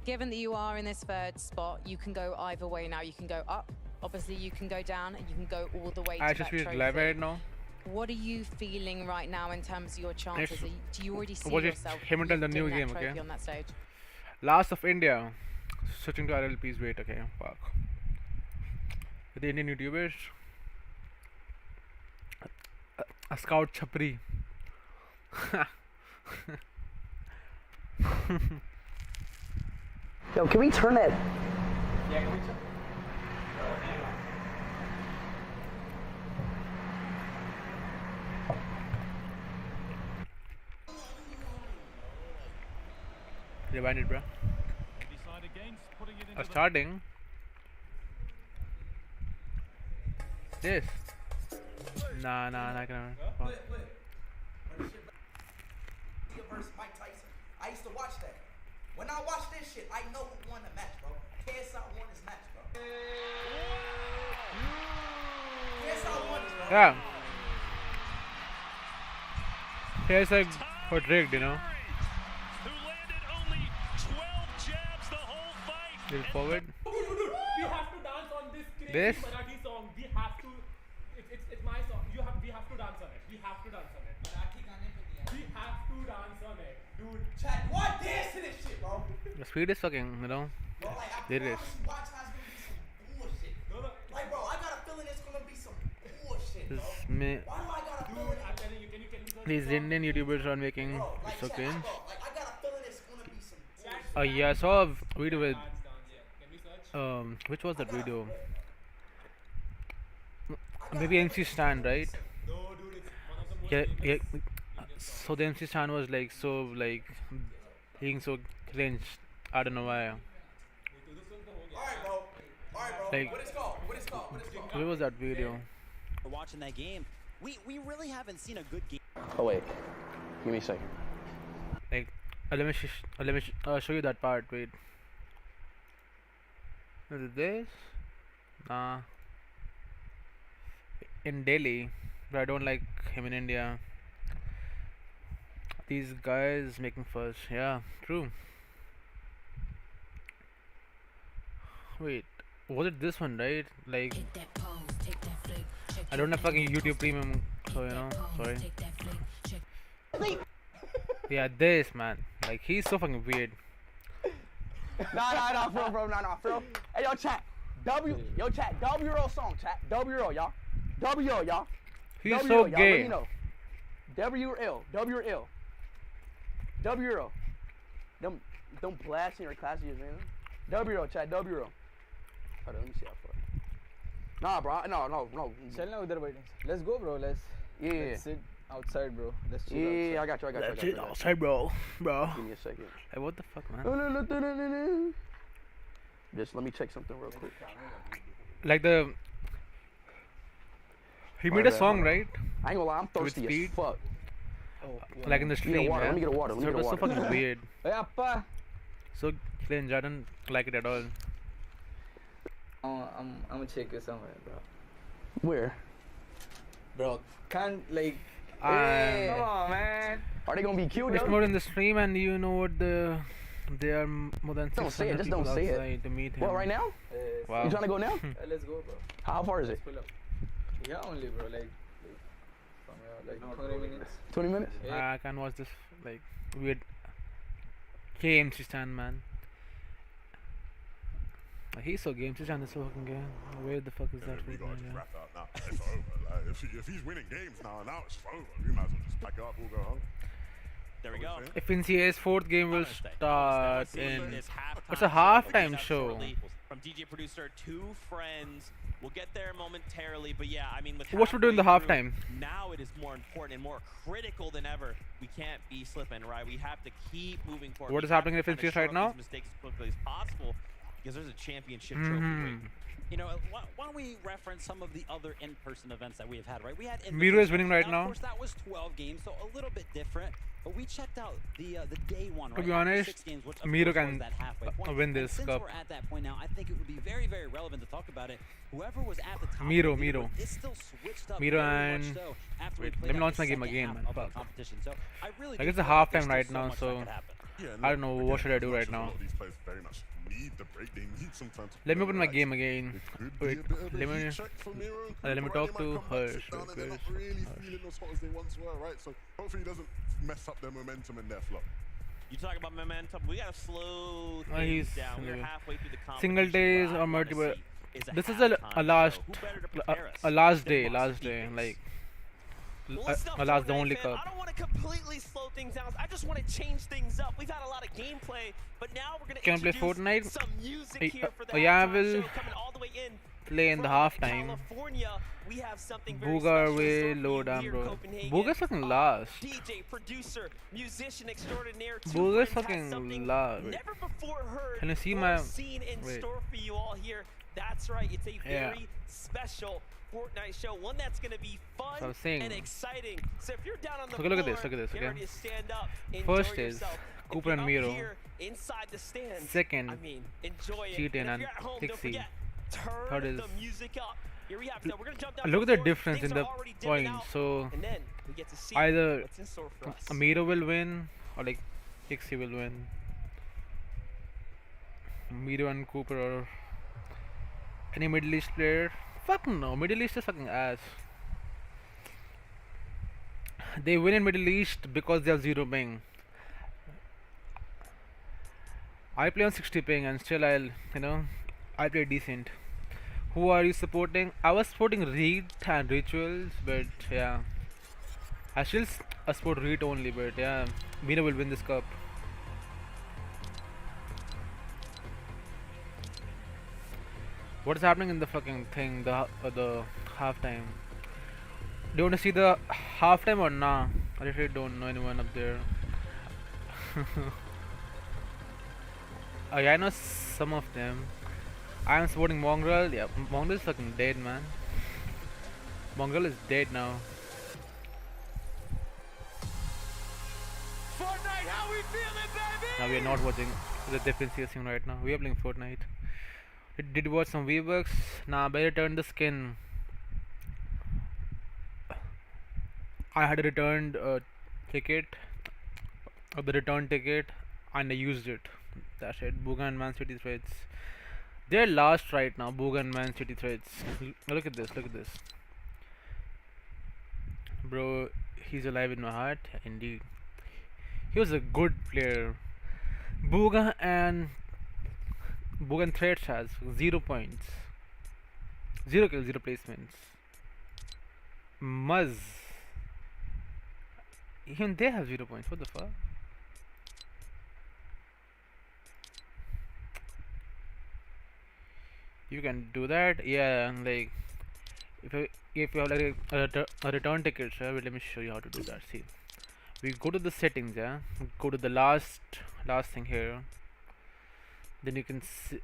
Given that you are in this third spot, you can go either way now. You can go up, obviously you can go down, and you can go all the way
I
to
just
that
feel
trophy.
live right now.
What are you feeling right now in terms of your chances? Do you already see
was it
yourself
Hamilton the new
lifting that
game,
trophy
okay?
on that stage?
Last of India. Switching to RLPs, wait, okay, fuck. With the Indian YouTubers. A scout chapri.
Yo, can we turn that?
Yeah, can we turn?
Rewind it, bro. Starting. This. Nah, not gonna. Oh.
Versus Mike Tyson. I used to watch that. When I watch this shit, I know who won the match, bro. KSI won this match, bro. KSI won this, bro.
Yeah. Here's like got rigged, you know. Little forward.
We have to dance on this crazy
This?
Marathi song. We have to. It's my song. We have to dance on it. We have to dance on it. We have to dance on it, dude.
Chat, what dance to this shit, bro?
The speed is fucking, you know.
Bro, like, I
There it is.
promise you, watch how it's gonna be some bullshit. Like, bro, I got a feeling it's gonna be some bullshit, bro.
This me.
Why do I got a feeling?
I'm telling you, can you search
These
the song?
Indian YouTubers are making
Like,
so
chat,
cringe.
bro, like, I got a feeling it's gonna be some bullshit.
Yeah, I saw a video with
Hands down, yeah. Can we search?
which was that video? Maybe MC Stan, right?
No, dude, it's one of the most
Yeah,
famous
yeah. So the MC Stan was like so like being so cringe. I don't know why.
Alright, bro. Alright, bro.
Like,
What it's called? What it's called? What it's called?
where was that video?
We're watching that game. We really haven't seen a good game.
Oh, wait. Give me a second.
Like, let me show you that part. Wait. Is it this? Nah. In Delhi, but I don't like him in India. These guys making fuss. Yeah, true. Wait, was it this one, right? Like, I don't have fucking YouTube Premium, so you know, sorry. Yeah, this man. Like, he's so fucking weird.
Nah, for real, bro. Nah, for real. Hey, yo, chat. Chat. W roll song, chat. W roll, y'all. W roll, y'all.
He's
W
so
roll, y'all. Let
gay.
me know. W L. W roll. Don't blast in your classes, man. W roll, chat. W roll. Hold on, let me see how far. Nah, bro. No.
Chal na udhar waiting. Let's go, bro. Let's sit outside, bro. Let's chill
Yeah, I
outside.
got you.
Outside, bro.
Give me a second.
Like, what the fuck, man?
Just let me check something real quick.
Like the. He made a song, right?
I ain't gonna lie, I'm
With
thirsty
speed?
as fuck.
Like in the
Let me get
stream,
water,
yeah?
let me get a water, let me
So
get a
it was so
water.
fucking weird.
Hey, appa.
So cringe. I don't like it at all.
I'm gonna take you somewhere, bro.
Where?
Bro, can't like.
Hey,
Come on, man.
Are they gonna be cute?
It's
though?
more in the stream, and you know what there are more than
Don't say it,
600
just
people
don't say it.
outside to meet him.
What, right now?
Wow.
You trying to go now?
Let's go, bro.
How far is it?
Pull up. Yeah, only bro. From here, like 20 minutes.
20 minutes?
I can watch this like weird KMC stand man. He's so gamesy stand this fucking game. Where the fuck is that?
We gotta just wrap it up now. It's over. Like, if he's winning games now it's over. We might as well just pack it up. We'll go home.
There we go.
FNCA's fourth game will start in. It's a halftime show.
From DJ Producer, two friends. We'll get there momentarily, but yeah, I mean, with
What should we do in the halftime?
Now it is more important and more critical than ever. We can't be slipping, right? We have to keep moving forward.
What is happening in FNCA right now?
Mistakes as quickly as possible because there's a championship trophy.
You know, why don't we reference some of the other in-person events that we have had, right? We had
Miro is winning right now.
Of course, that was 12 games, so a little bit different. But we checked out the day one, right?
To be honest,
6 games, which
Miro
of course
can
was that halfway point.
win this
Since
cup.
we're at that point now, I think it would be very, very relevant to talk about it. Whoever was at the top
Miro,
of the
Miro.
leaderboard, it still switched up
Miro
very much
and
so after we
wait,
played
let me
out
launch
the
my game
second
again,
half
man.
of the
Fuck.
competition. So I really
Like
do
it's a
feel like there's
halftime right
still
now,
much that
so
could happen.
I don't know what should I do right
A
now.
lot of these players very much need the break. They need some time to
Let me open my
relax.
game again. Wait, let me let me talk to Harsh.
They're not really feeling as hot as they once were, right? So hopefully he doesn't mess up their momentum and their flow.
You talk about momentum. We gotta slow
Oh,
things
he's
down. We're halfway through the competition.
single days
What I
or
wanna
multiple.
see is
This is
halftime
a last
show. Who better to prepare us
a last
than
day,
Boston
last day,
Phoenix?
like
Well, listen up,
a last the
Fortnite
only
fan.
cup.
I don't want to completely slow things down. I just want to change things up. We've had a lot of gameplay, but now we're gonna
Can I play
introduce
Fortnite?
some music here for the
Yeah, I
halftime
will
show coming all the way in
play in the
from
halftime.
California. We have something very
Booger
special
way
in store
low
for you
down,
here,
bro.
Copenhagen.
Booger's fucking last.
DJ, producer, musician extraordinaire. Two
Booger's
friends has
fucking
something
last.
never before heard
Can you see
or
my-
seen in
wait.
store for you all here. That's right. It's a
Yeah.
very special Fortnite show, one that's going to be fun
So I'm saying-
and exciting. So if you're down on the
Okay, look at this,
floor,
look at this,
get
okay?
ready to stand up, enjoy
First is
yourself. If
Cooper
you're
and
up
Miro.
here inside the stands,
Second,
I mean, enjoy it.
Cheatin'
And if
and
you're at home, don't
Pixie.
forget, turn
Third is-
the music up. Here we have it. So we're gonna jump down
Look
to
at the
floor.
difference
Things
in
are
the
already dimming
points.
out,
So
and then we get to see
either
what's in store for us.
Miro will win or like Pixie will win. Miro and Cooper or any Middle East player. Fuck no, Middle East is fucking ass. They win in Middle East because they have 0 ping. I play on 60 ping and still I play decent. Who are you supporting? I was supporting Reed and Rituals, but yeah. I still support Reed only, but yeah. Miro will win this cup. What is happening in the fucking thing, the halftime? Do you want to see the halftime or nah? I really don't know anyone up there. Oh yeah, I know some of them. I am supporting Mongrel. Yeah, Mongrel is fucking dead, man. Mongrel is dead now.
Fortnite, how we feeling, baby?
Now we are not watching the defensive thing right now. We are playing Fortnite. Did watch some V-Bucks. Nah, better turn the skin. I had a returned ticket, or the return ticket, and I used it. That's it. Booga and Man City Threads. They're last right now. Booga and Man City Threads. Look at this. Look at this. Bro, he's alive in my heart. Indeed. He was a good player. Booga and Threads has 0 points. 0 kills, 0 placements. Muzz. Even they have 0 points. What the fuck? You can do that, yeah. Like if you have like a return ticket, sir, let me show you how to do that. See, we go to the settings, yeah. Go to the last thing here. Then you can see,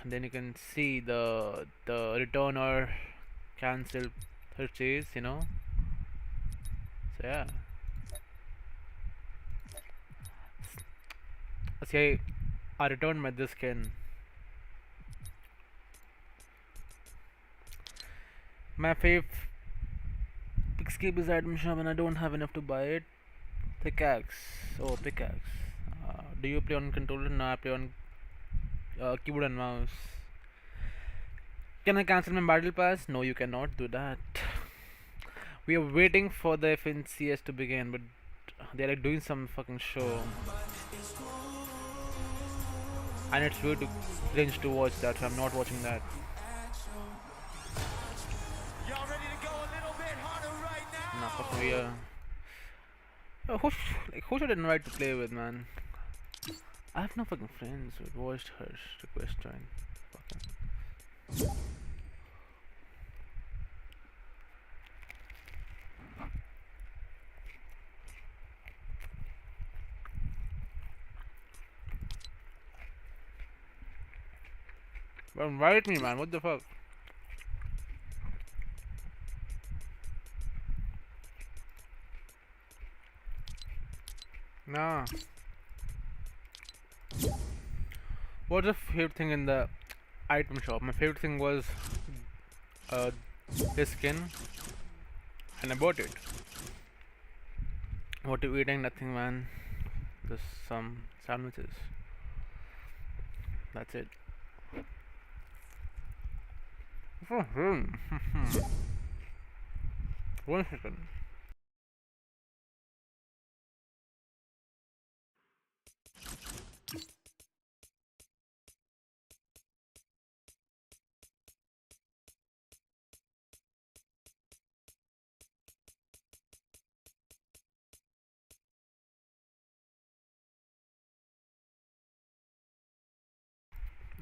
then you can see the return or cancel purchase, you know. So yeah. Okay, I returned my this skin. My fave Pixcape is admission and I don't have enough to buy it. Pickaxe. Oh, pickaxe. Do you play on controller? No, I play on keyboard and mouse. Can I cancel my battle pass? No, you cannot do that. We are waiting for the FNCS to begin, but they're like doing some fucking show. And it's weird to cringe to watch that, so I'm not watching that.
Y'all ready to go a little bit harder right now?
Nah, fucking weird. Who should I invite to play with, man? I have no fucking friends who watched her request join. Fucking. But invite me, man. What the fuck? Nah. What's your favorite thing in the item shop? My favorite thing was this skin, and I bought it. What are you eating? Nothing, man. Just some sandwiches. That's it. 1 second.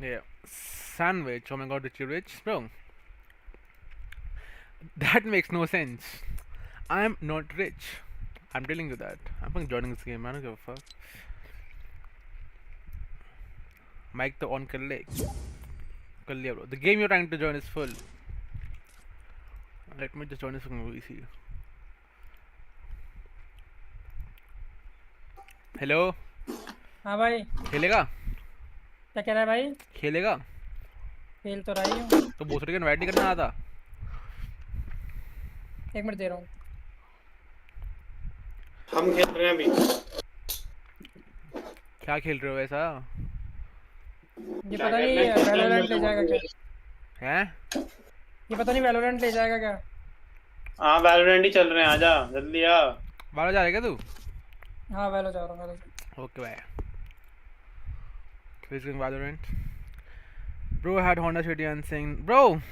Yeah, sandwich. Oh my god, Richie Rich, bro. That makes no sense. I'm not rich. I'm telling you that. I'm fucking joining this game. I don't give a fuck. Mike the on kar le. Kar liya, bro. The game you're trying to join is full. Let me just join this fucking VC. Hello
हाँ भाई
खेलेगा
क्या कह रहा है भाई
खेलेगा
खेल तो रही हूँ
तो दूसरे को इनवाइट नहीं करना आता
1 मिनट दे रहा हूँ
हम खेल रहे हैं अभी
क्या खेल रहे हो ऐसा
ये पता नहीं वैलोरेंट ले जाएगा क्या
हैं
ये पता नहीं वैलोरेंट ले जाएगा क्या
हाँ वैलोरेंट ही चल रहे हैं आजा जल्दी आ
बाहर जा रहा है क्या तू
हाँ वैलो जा रहा हूँ
okay bye Playing Valorant. Bro had Honda City and saying, bro.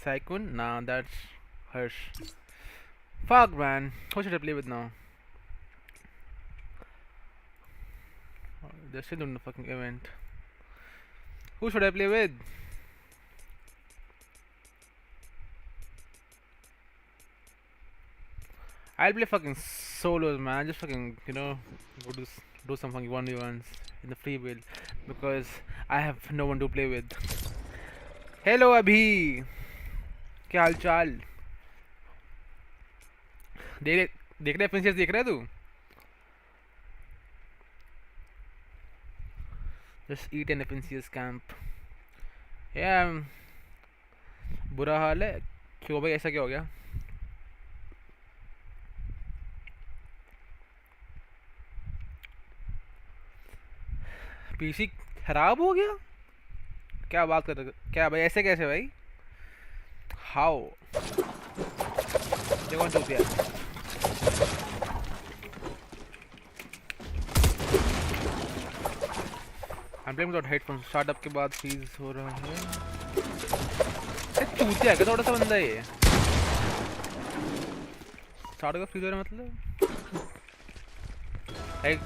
Saikun? Nah, that's Hirsch. Fuck, man. Who should I play with now? Oh, they're still doing the fucking event. Who should I play with? I'll play fucking solos, man. Just fucking, you know, go to do some fucking 1v1s in the free build because I have no one to play with. Hello Abhi, क्या हाल चाल? देख रहे FNCS देख रहा है तू? Just eat an FNCS camp. Yeah, बुरा हाल है. क्यों भाई ऐसा क्या हो गया? पीसी खराब हो गया क्या बात कर रहे क्या भाई ऐसे कैसे भाई हाउ देखो तो क्या I'm playing without headphones startup के बाद फ्रीज हो रहा है चूतिया है क्या थोड़ा सा बंदा ये स्टार्ट का फ्रीज हो रहा है मतलब एक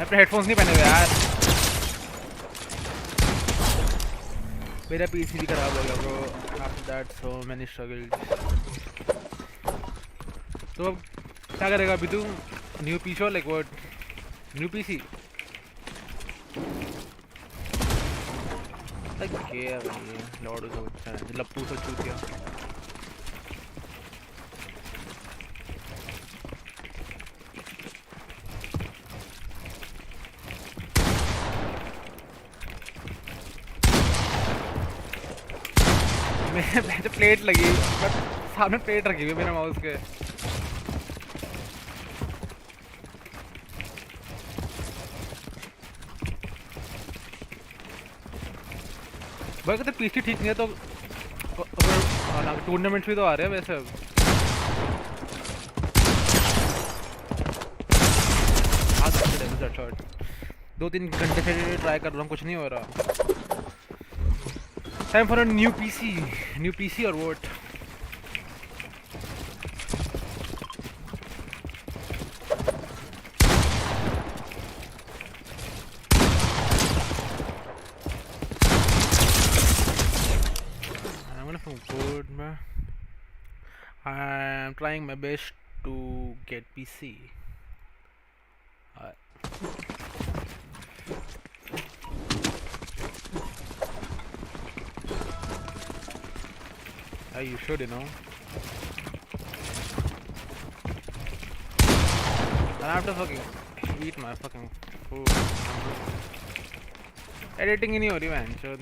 अपने हेडफोन्स नहीं पहने हुए यार मेरा पीसी भी खराब हो गया bro after that so many struggled तो अब क्या करेगा अभी तू न्यू पीसी और like what new PC like क्या भाई लॉर्ड ऑफ अच्छा है लप्पू से चूत गया मैं तो प्लेट लगी बट सामने प्लेट रखी हुई है मेरे माउस के भाई कहते पीसी ठीक नहीं है तो टूर्नामेंट्स भी तो आ रहे हैं वैसे अब। शॉट 2-3 घंटे से ट्राई कर रहा हूँ, कुछ नहीं हो रहा। Time for a new PC और what? I'm trying my best to get PC. You should, you know. I have to fucking eat my fucking food. Editing in your man, should.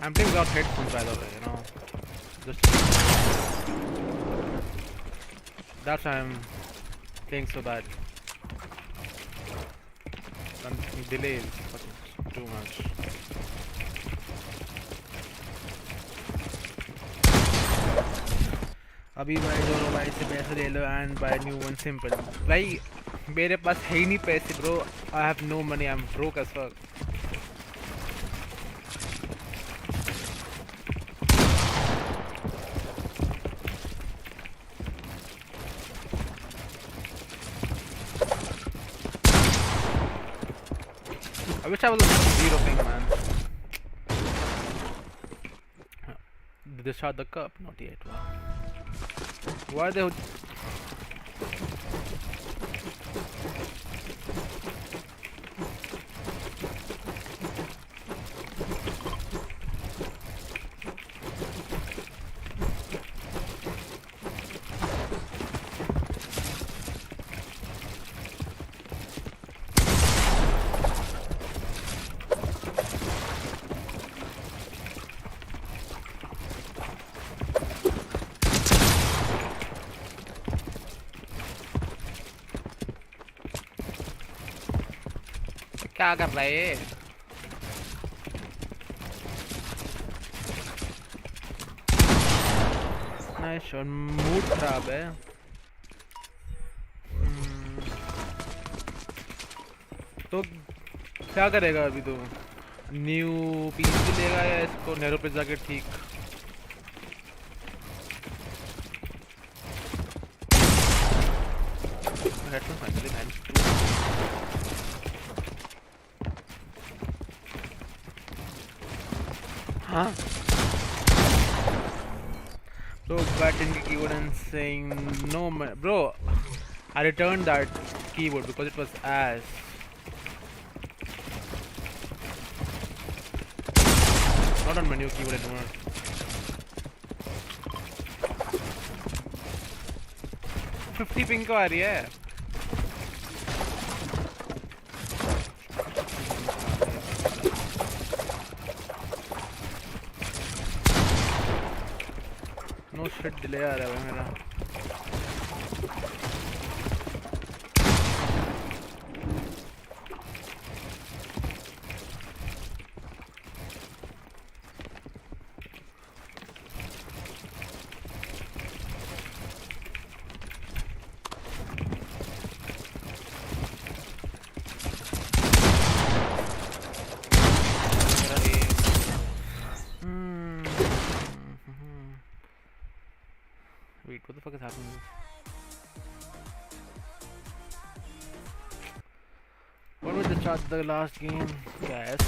I'm playing without headphones, by the way, you know. Just that's why I'm playing so bad. Delay is fucking too much. अभी भाई दोनों भाई से पैसे ले लो and buy new one simple. भाई मेरे पास है ही नहीं पैसे bro. I have no money. I'm broke as fuck. I wish I was a 0 ping, man. Did they start the cup? Not yet. Why are they... क्या कर रहा है? Nice shot, mood खराब है। तो क्या करेगा अभी? तो न्यू पीसी लेगा या इसको नेरो पे जाके ठीक? Huh? So batting the keyboard and saying no, bro. I returned that keyboard because it was ass. Not on my new keyboard anymore. $50 ping को आ रही है। No shit, delay आ रहा है मेरा। Wait, what the fuck is happening? What was the chart the last game? Yes.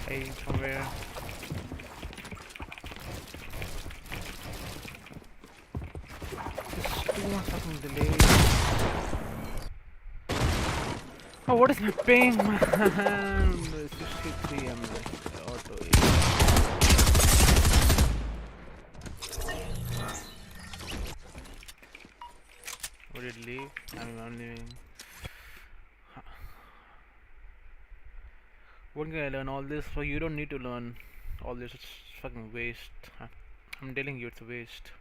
Hey, somewhere. Just too much fucking delay. Oh, what is my ping, man? 63 auto. Would it leave? I'm leaving. When can I learn all this? So you don't need to learn all this. It's fucking waste. I'm telling you, it's a waste.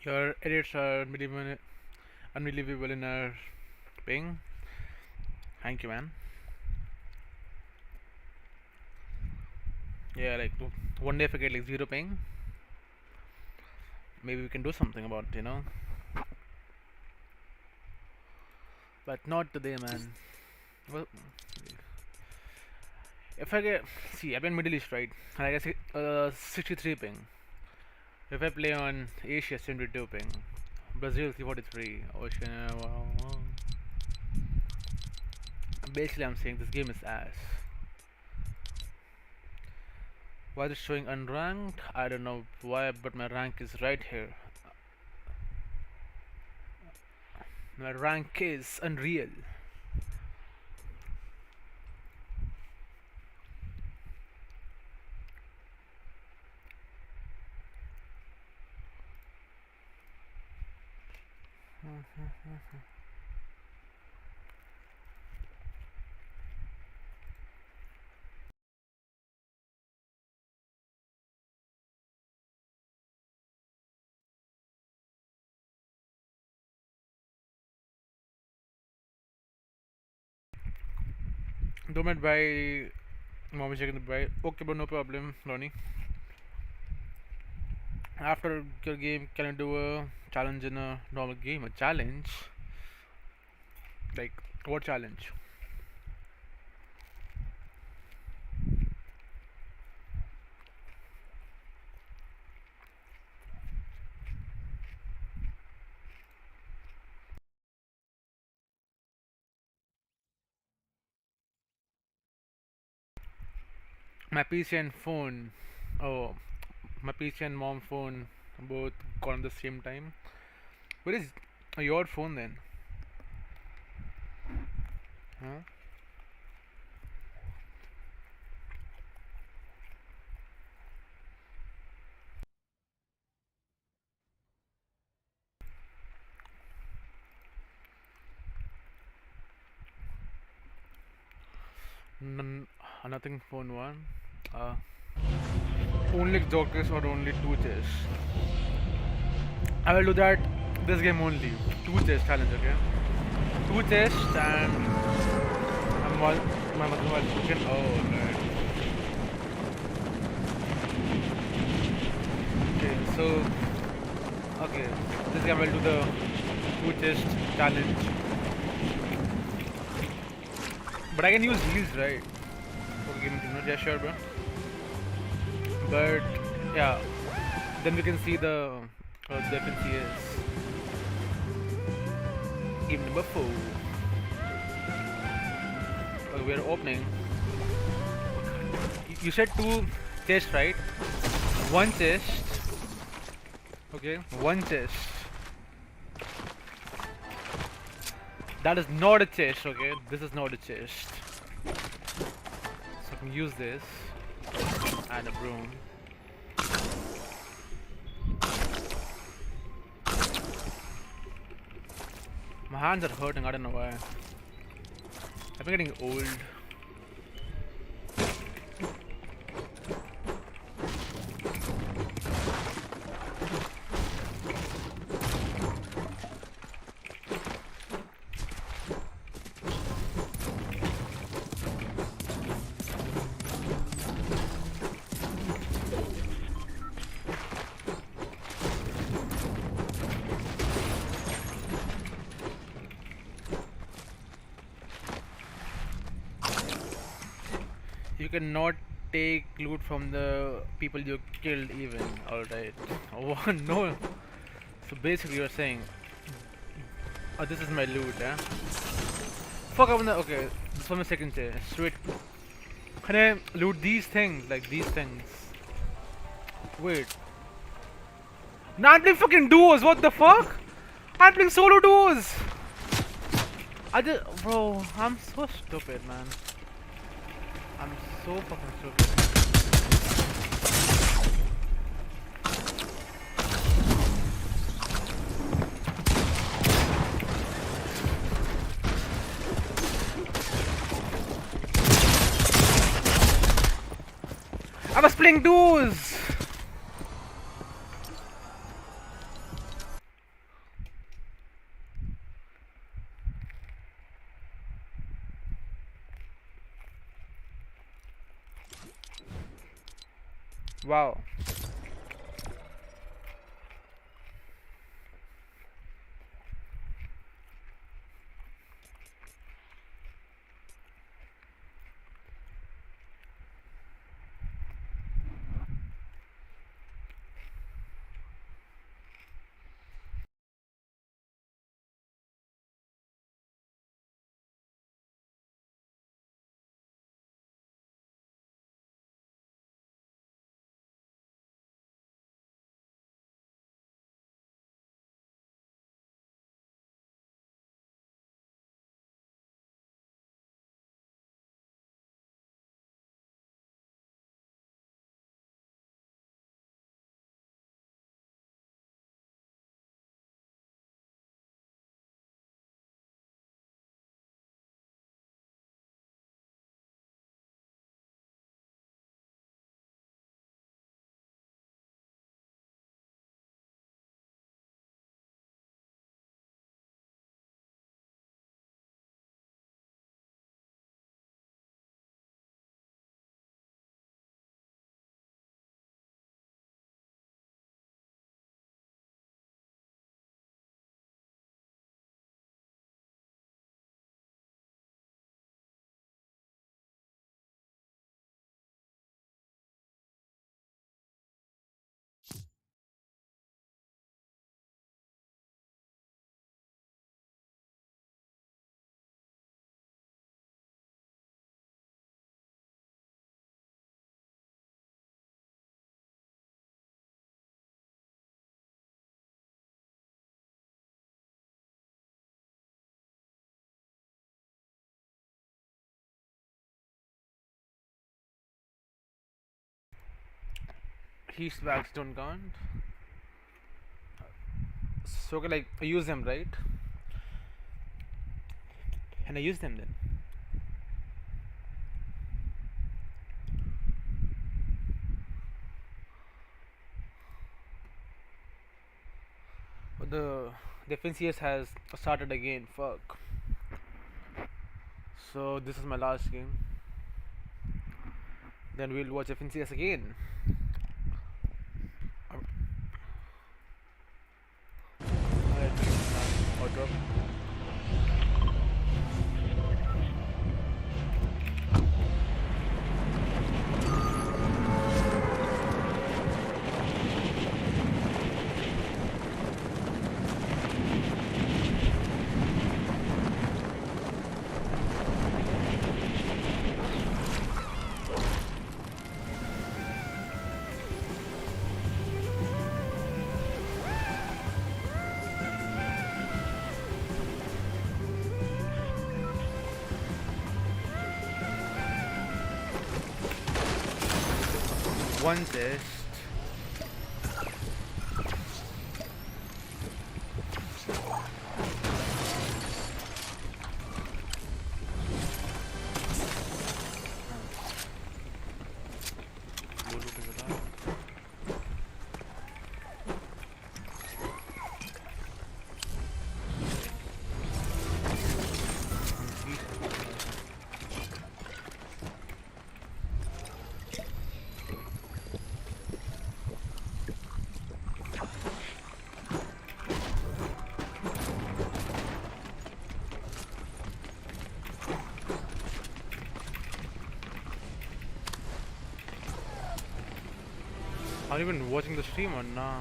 Your edits are unbelievable in our ping. Thank you, man. Yeah, like one day if I get like 0 ping, maybe we can do something about it, you know. But not today, man. Well, if I get, see, I've been Middle East, right? And I get 63 ping. If I play on Asia, 72 ping. Brazil 343. Oceania. Well. Basically, I'm saying this game is ass. Why is it showing unranked? I don't know why, but my rank is right here. My rank is unreal. Don't mind by mommy checking the buy. Okay, but no problem, Ronnie. After your game, can I do a challenge in a normal game? A challenge? Like, what challenge? My PC and phone. Oh, my PC and mom phone both got on the same time. What is your phone then? Huh? Nothing phone one. Only doctors or only 2 chests. I will do that this game only. 2 chest challenge, okay? 2 chests and my mother was chicken. Oh, right. Okay, so okay, this game will do the 2 chest challenge. But I can use heals, right? Okay, yeah, sure, bro. But yeah, then we can see the defense is game number 4. Okay, we are opening. You said 2 chests, right? 1 chest. Okay, 1 chest. That is not a chest, okay? This is not a chest. So I can use this and a broom. My hands are hurting, I don't know why. I've been getting old. You cannot take loot from the people you killed even. Alright. Oh no. So basically you're saying, oh, this is my loot, huh? Fuck, I'm gonna, okay, this was my second chance. Sweet. Can I loot these things? Like these things. Wait. No, I'm playing fucking duos, what the fuck? I'm playing solo duos! Bro, I'm so stupid, man. I'm so fucking stupid. I was playing duos! Wow. Heat swags don't count. So okay, like I use them, right? And I use them then. But the FNCS has started again. Fuck. So this is my last game. Then we'll watch FNCS again. Auto. One test. Are you even watching the stream or nah?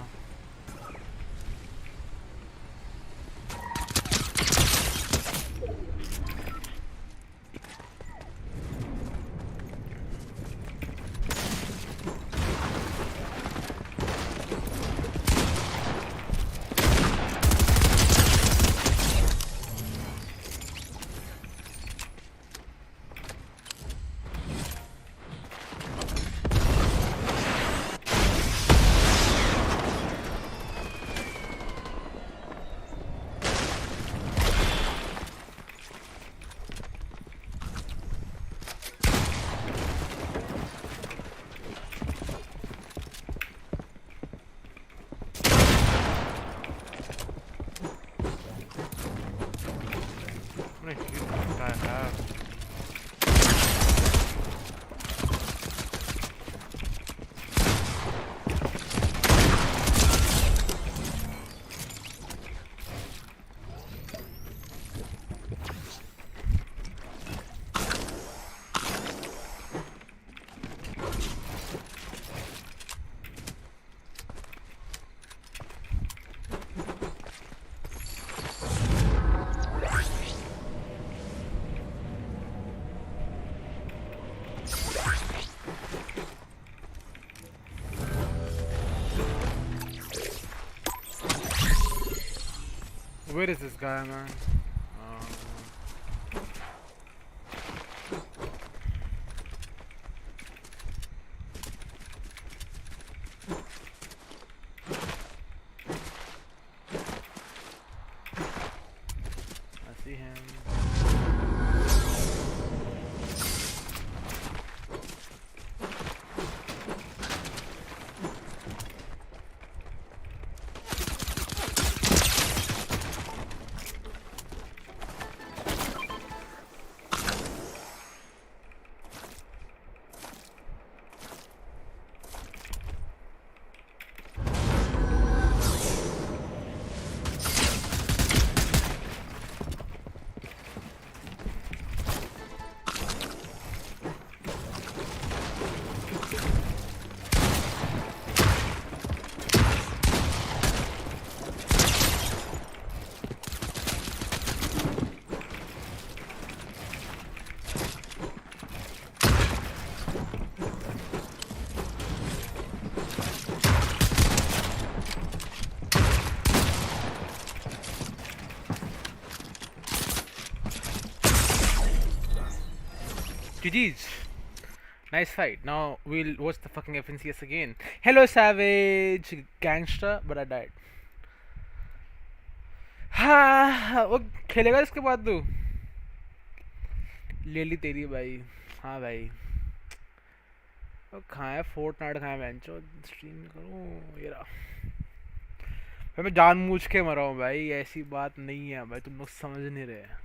Where is this guy, man? I see him. GG's. Nice fight. Now we'll watch the fucking FNCS again. Hello, Savage Gangster, but I died. हाँ वो खेलेगा इसके बाद तू ले ली तेरी भाई. हाँ भाई वो कहाँ है फोर्टनाइट कहाँ है बेंचो स्ट्रीम करूँ ये रहा भाई. मैं जानबूझ के मरा हूँ भाई, ऐसी बात नहीं है भाई, तुम लोग समझ नहीं रहे.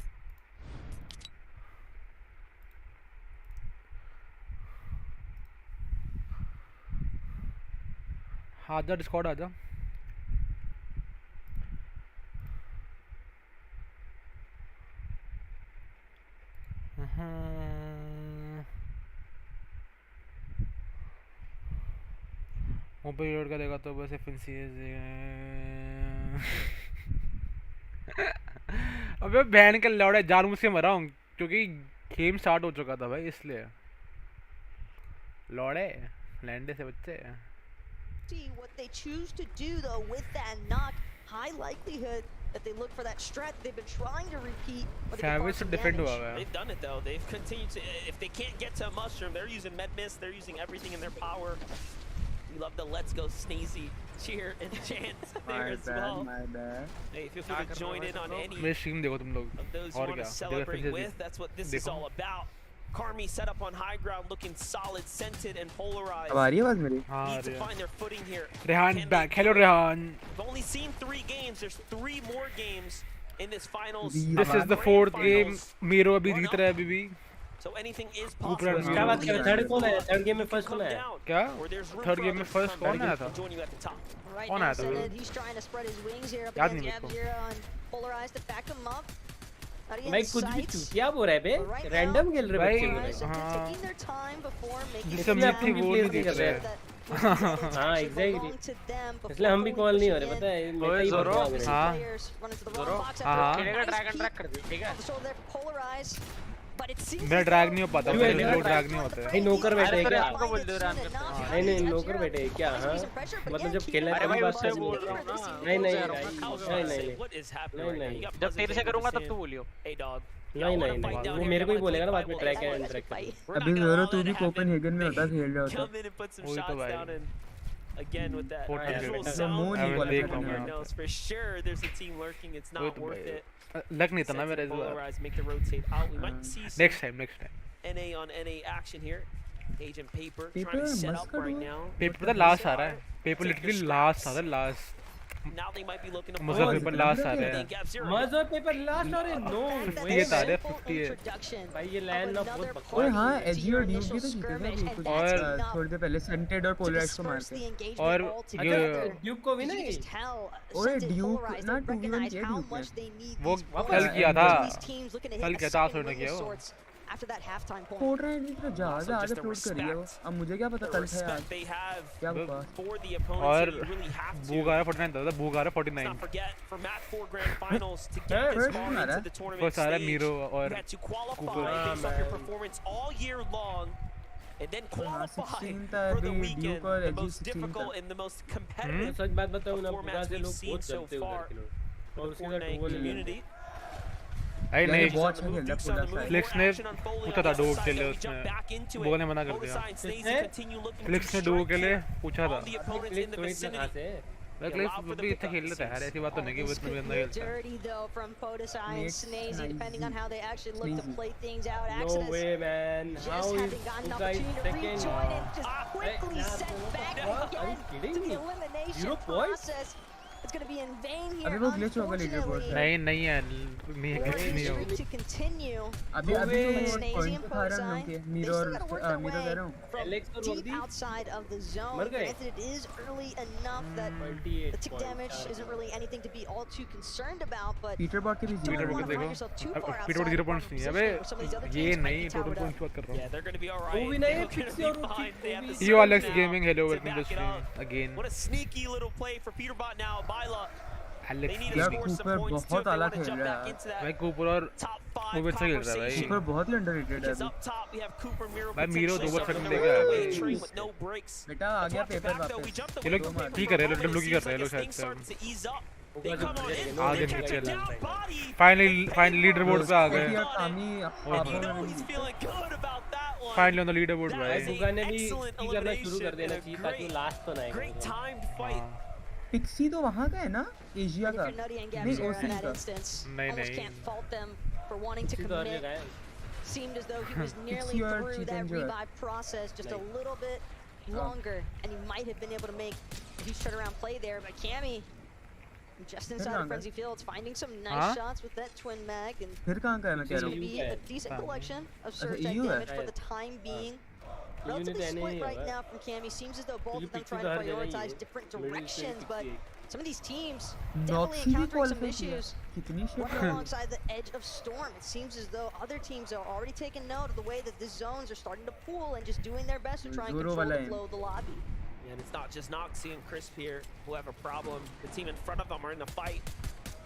आजा डिस्कॉर्ड आजा. मोबाइल लोड करेगा तो बस FNCS अबे बहन के लौड़े जानबूझ से मरा हूँ क्योंकि गेम स्टार्ट हो चुका था भाई, इसलिए लौड़े लैंडे से बच्चे.
See what they choose to do though with that knock. High likelihood that they look for that strat they've been trying to repeat.
Savage to defend हुआ है.
They've done it though. They've continued to. If they can't get to a mushroom, they're using med mist. They're using everything in their power. We love the let's go sneezy cheer and chant there as well.
My bad.
Hey, feel free to join in on any
मेरी stream देखो तुम लोग.
of those you want to celebrate with. That's what this is all about. Carmi set up on high ground, looking solid, scented and polarized.
आ रही है आवाज मेरी?
Need to find their footing here.
Rehan back. Hello Rehan.
We've only seen 3 games. There's 3 more games in this finals.
This is the 4th game. Miro अभी जीत रहा है अभी भी.
So anything is possible.
क्या बात कर रहे? थर्ड कौन है? थर्ड गेम में फर्स्ट कौन है?
क्या? थर्ड गेम में फर्स्ट कौन आया था? कौन आया था?
He's trying to spread his wings here up
याद
against
नहीं मेरे को.
Jab-Zero and polarized to back him up.
भाई कुछ भी चूतिया बोल रहा है बे. रैंडम खेल रहे बच्चे.
Taking their time before making
जिससे मैं अपनी वो नहीं देख रहा है.
हाँ एग्जैक्टली इसलिए हम भी कॉल नहीं हो रहे पता है मेरा ही
जोरो हाँ
जोरो
हाँ
खेलेगा ड्रैगन ड्रैग कर दे ठीक है
मेरा ड्रैग नहीं हो पाता मेरे ड्रैग नहीं होते
भाई नौकर बैठे हैं क्या नहीं नहीं नौकर बैठे हैं क्या हाँ मतलब जब खेलना है तभी बात नहीं नहीं नहीं नहीं नहीं
जब तेरे से करूंगा तब तू बोलियो
नहीं नहीं नहीं वो मेरे को ही बोलेगा ना बाद में ट्रैक एंड ट्रैक
अभी जोरो तू भी कोपेनहेगन में होता खेल रहा होता
वही तो भाई again with that visual
no,
sound
right
now for sure there's a team lurking it's not worth it
लग नहीं था ना मेरा इस
बार make the rotate out we might see
next time
NA on NA action here agent paper trying to set up right now
paper पता last आ रहा है paper literally last आ रहा है last
now they might be looking to
मज़ा paper last आ रहा है
मज़ा paper last आ रहा है नो वे
58 आ रहा है 58
भाई ये लैंड ना बहुत बकवास
ओए हाँ एजी और ड्यूक भी तो जीते थे अभी कुछ
और
थोड़ी देर पहले सेंटेड और पोलराइज को मार के
और
ड्यूक को भी नहीं
ओए ड्यूक ना 2v1 किया ड्यूक ने
वो कल किया था कल क्या था सोने किया वो
after that halftime point.
Fortnite भी तो ज़्यादा आज अपलोड करी है वो अब मुझे क्या पता कल था यार क्या बकवास
और बूग आ रहा 49 था बूग आ रहा 49 वो सारा मीरो और
and then qualify for the weekend, the most difficult and the most competitive
सच बात बताऊं ना
formats we've seen so far for the Fortnite community.
आई नहीं फ्लिक्स ने पूछा था डोग के लिए उसने बोल ने मना कर दिया फ्लिक्स ने डोग के लिए पूछा था मैं क्लिक्स भी इतना खेल लेता है यार ऐसी बात तो नहीं कि वो इतना भी अंदर खेलता
no way man how is you guys second are you kidding me Europe boys
It's going to be in vain here.
अभी वो ग्लिच होगा लीडर बोर्ड
नहीं है नहीं ग्लिच नहीं होगा
to continue.
अभी पॉइंट खा रहा हूं के मीरो कह रहा हूं
एलेक्स तो रोक दी
outside of the zone.
मर गए
It is early enough that the tick damage isn't really anything to be all too concerned about, but
Peter bot के भी
पीटर बॉट देखो पीटर 0 पॉइंट्स नहीं है अबे ये नहीं टोटल पॉइंट्स बात कर रहा हूं
Yeah, they're going to be all right.
वो भी नहीं फिक्स और
You Alex Gaming, hello, welcome to the stream again.
What a sneaky little play for Peterbot now. Byla.
Alex
यार कूपर बहुत आला खेल रहा है
भाई कूपर और वो अच्छा खेल रहा है भाई
कूपर बहुत ही अंडररेटेड है अभी
भाई मीरो 2 बार सेकंड देगा
बेटा आ गया पेपर वापस
ये लोग ठीक कर रहे हैं डब्ल्यू की कर रहे हैं लोग शायद आगे निकल फाइनली लीडर बोर्ड पे आ गए finally on the leader board भाई
बुगा ने भी की करना शुरू कर देना चाहिए ताकि लास्ट तो ना आए
पिक्सी तो वहां का है ना एशिया का नहीं ओसी का
नहीं
seemed as though he was nearly through that revive process just a little bit longer and he might have been able to make a huge turnaround play there, but Cammy just inside of Frenzy Fields finding some nice shots with that twin mag and
फिर कहां का है मैं कह रहा
हूं a decent collection of surge damage for the time being. Relatively split right now from Cammy. Seems as though both of them trying to prioritize different directions, but some of these teams definitely encountering some issues working alongside the edge of Storm. It seems as though other teams are already taking note of the way that the zones are starting to pool and just doing their best to try and control the flow of the lobby.
And it's not just Noxie and Crisp here who have a problem. The team in front of them are in the fight.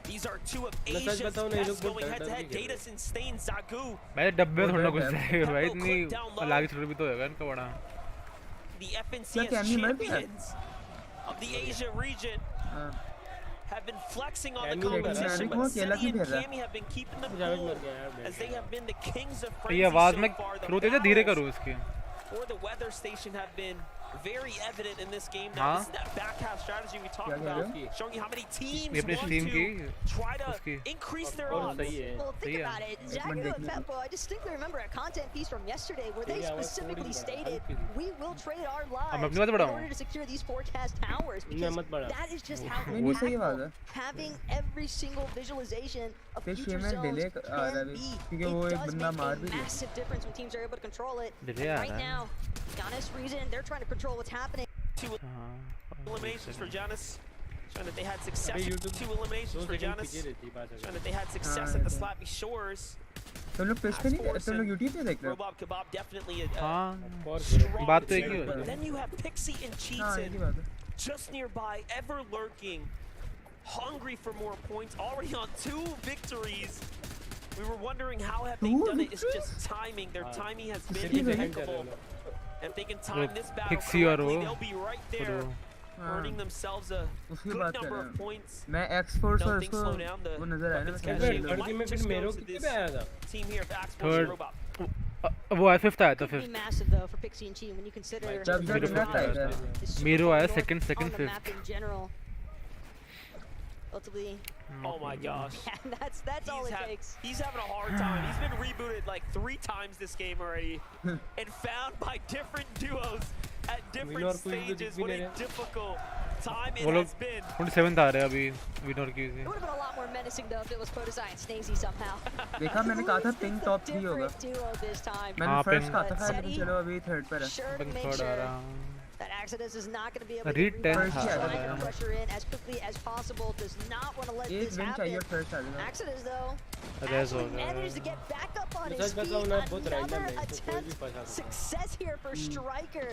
These are two of Asia's best going head-to-head. Datus and Stain Zagu.
भाई डब्बे थोड़ा कुछ जाएगा भाई इतनी लागी छोड़ भी तो होगा इनका बड़ा
The FNCS champions of the Asia region have been flexing on the competition, but City and Cammy have been keeping them cool as they have been the kings of frenzy so far. The battles for the weather station have been very evident in this game. Now this is that back half strategy we talked about, showing you how many teams want to try to increase their odds.
Well, think about it. Zagu and Peppo, I distinctly remember a content piece from yesterday where they specifically stated, we will trade our lives in order to secure these forecast towers, because that is just how it happens. Having every single visualization of future zones can be. It does make a massive difference when teams are able to control it. And right now, Giannis reason they're trying to control what's happening.
2 eliminations for Giannis. Showing that they had success. 2 eliminations for Giannis. Showing that they had success at the Slappy Shores.
तुम लोग पेश पे नहीं तुम लोग YouTube पे देख रहे हो
Robot Kebab definitely a
हाँ
strong
बात तो एक ही
team,
है
but then you have Pixie and
हाँ
Cheetah
एक ही बात है
just nearby, ever lurking, hungry for more points, already on 2 victories. We were wondering how have they done it. It's just timing. Their timing has been impeccable. And if they can time this battle correctly, they'll be right there, earning themselves a good number of points.
मैं X-Force और
Don't think
उसको
slow down the
वो नजर आया ना
weapons
मैं
cache.
क्या
It might just go to this team here of X-Force
Third.
and Robot.
वो आया 5th आया था
Pretty
5th
massive though for Pixie and Cheetah when you consider
जब
the
left आया था
मेरो आया
north
second
on the map
5th
in general. Ultimately,
Oh my gosh.
that's all it takes.
He's having a hard time. He's been rebooted like 3 times this game already and found by different duos at different stages. What a difficult time it has been.
27th आ रहे हैं अभी winner की
It would have been a lot more menacing though if it was Protozai and Snazy somehow.
देखा मैंने कहा था ping top 3 होगा
Duo this time.
मैंने फर्स्ट कहा था
But
लेकिन
Teddy
चलो अभी थर्ड पर है
sure to make sure that Exodus is not going to be able to
Read 10
rebound,
था
trying to pressure in as quickly as possible. Does not want to let
एक
this
win चाहिए
happen.
First आ जाएगा
Exodus though
race हो
actually managed to get back up on his
such
feet.
बताऊं ना, बहुत
Another
random है, इसको कोई भी
attempt,
फंसा सकता है।
success here for Striker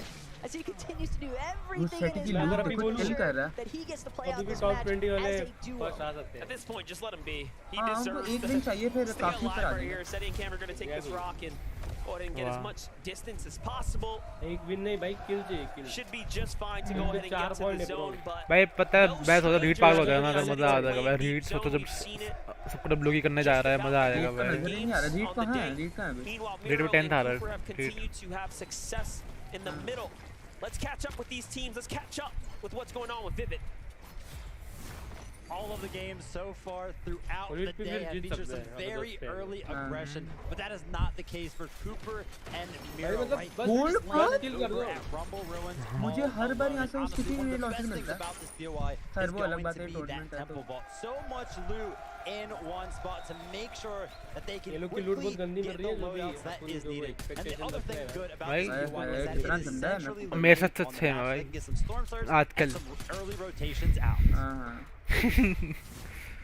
as he continues to do everything
set
in his
की
power
लूट
to
पे कुछ
make
किल कर
sure
रहा है
that he gets to play out
अभी भी
this
टॉप
match
20 वाले
as a duo.
फर्स्ट आ सकते
At
हैं
this point, just let him be. He
हाँ तो
deserves
एक
to
विन चाहिए फिर
stay
काफी पर
alive
आ
right
जाएगा
here. Setty and Cam are going to take this rock and go ahead and get as
Wow.
much distance as possible.
एक win नहीं भाई किल चाहिए किल
Should be just fine to go ahead and get to the zone, but
भाई पता है
no
मैं सोचा read पागल हो जाएगा ना अगर
stranger
मजा आ
to
जाएगा
play
भाई
deep
रीड सोचो
zone.
जब
We've seen it
सबको डब्ल्यू की करने जा रहा है मजा आ जाएगा
रीड का
भाई
नजर नहीं आ रहा रीड
on the
कहाँ है
day.
रीड कहाँ है अभी
Meanwhile,
Red
Miro
with 10th
and
हारा है,
Cooper have
Red.
continued to have success in the middle. Let's catch up with these teams. Let's catch up with what's going on with Vivid.
All of the games so far throughout
Only
the
people
day have
Jeet
featured
सकते
some
हैं,
very
अगर
early
हाँ।
aggression, but that is not the case for Cooper and Miro
मतलब
right
बस
Gold
just
पर?
landed
kill कर
over
दो।
at Rumble Ruins
मुझे
all
हर बार यहाँ
alone.
से
Honestly,
उसकी
one of
he
the
losses
best things
मिलता है
about this POI
खैर
is
वो अलग
going
बात
to
है
be
टूर्नामेंट
that
है तो
temple vault. So much loot in one spot to make sure that they can
ये लोग की लूट
quickly
बहुत गंदी
get
मिल रही
the
है जो भी
loadouts that
अपन
is
जो
needed. And the
expectation
other
रखते
thing
हैं
good about
भाई,
this POI is that
कितना
it is
गंदा है
essentially
मैं
the
मेरे
lead
साथ
on the
अच्छे हैं
map, so
भाई।
they can get some storm surge and
आजकल
some early rotations out.
हाँ हाँ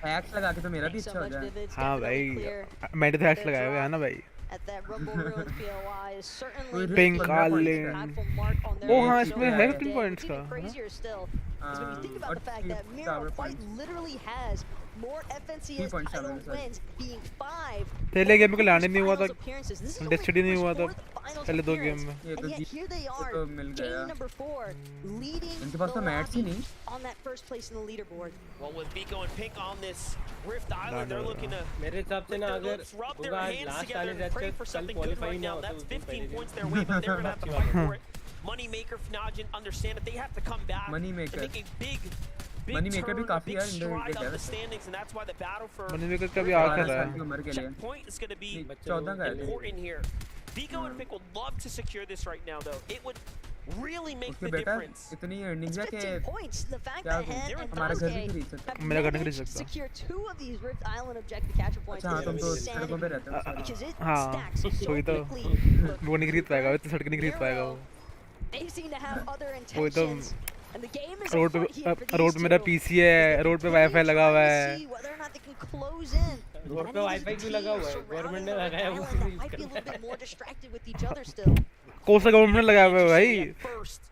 हैक्स लगा के तो मेरा भी
Thanks so
अच्छा हो
much,
जाए
Vivid. It's
हाँ
definitely
भाई
clear
मैंने तो हैक्स
that
लगाए हुए हैं ना
drop
भाई
at that Rumble Ruins POI is certainly
Pink
making
Island.
an impactful mark on their
Oh, हाँ,
own
इसमें
zone
है
today.
15 points
What's even
का,
crazier still is when you think about
और
the fact that Miro
tower
quite
points.
literally has more FNCS
points
title
शामिल हैं,
wins, being 5
पहले game में कोई लैंड नहीं हुआ
finals
था
appearances. This is
destiny
only
नहीं हुआ था
Cooper's finals
पहले 2
appearance,
गेम में
ये तो
and yet here they are,
तो मिल
game
गया
number 4, leading
इनके
the
पास तो मैच ही
lobby
नहीं
on that first place in the leaderboard.
Well, with Biko and Pink on this Rift Island, they're looking to
मेरे हिसाब से ना अगर
rub their
होगा आज
hands
लास्ट
together
आने
and pray
जाते
for
कल
something good
क्वालीफाई
right
ना
now.
होता
That's
उस दिन
15
पहले
points their way, but they're going to have to fight for it. Moneymaker, Fnajan, understand that they have to come back and
Moneymaker.
make a big
Moneymaker भी
turn, a
काफी
big
यार इंडर
stride
कह
up the
रहे थे
standings, and that's why the battle for
money maker का भी
12
आखिर
साल
है
की उम्र के लिए
checkpoint is going to be
14 का है
important here. Biko and Pink would love to secure this right now, though. It would really make
उसके
the
बेटा
difference.
इतनी अर्निंग्स है
15
कि
points. The fact
क्या
that Hen and
हमारा घर भी
Dante
खरीद सकता
have
मेरा घर नहीं
managed
खरीद
to
सकता
secure 2 of these Rift Island objective capture points
अच्छा हाँ
is
तुम तो
insanity.
सड़कों पे रहते हो सारे
Because it
हाँ
stacks so
वही तो
quickly.
वो नहीं खरीद पाएगा वो तो सड़क नहीं खरीद पाएगा वो
They seem to have other
वही तो
intentions. And the game is a
road
fight here for
पे रोड
these
पे मेरा
two.
पीसी है रोड पे वाईफाई लगा हुआ है
See whether or not they can close in.
Road पे वाईफाई क्यों लगा हुआ है गवर्नमेंट ने लगाया वो
Island that might be a little bit more distracted with each other still.
कौन सा गवर्नमेंट ने लगाया हुआ है भाई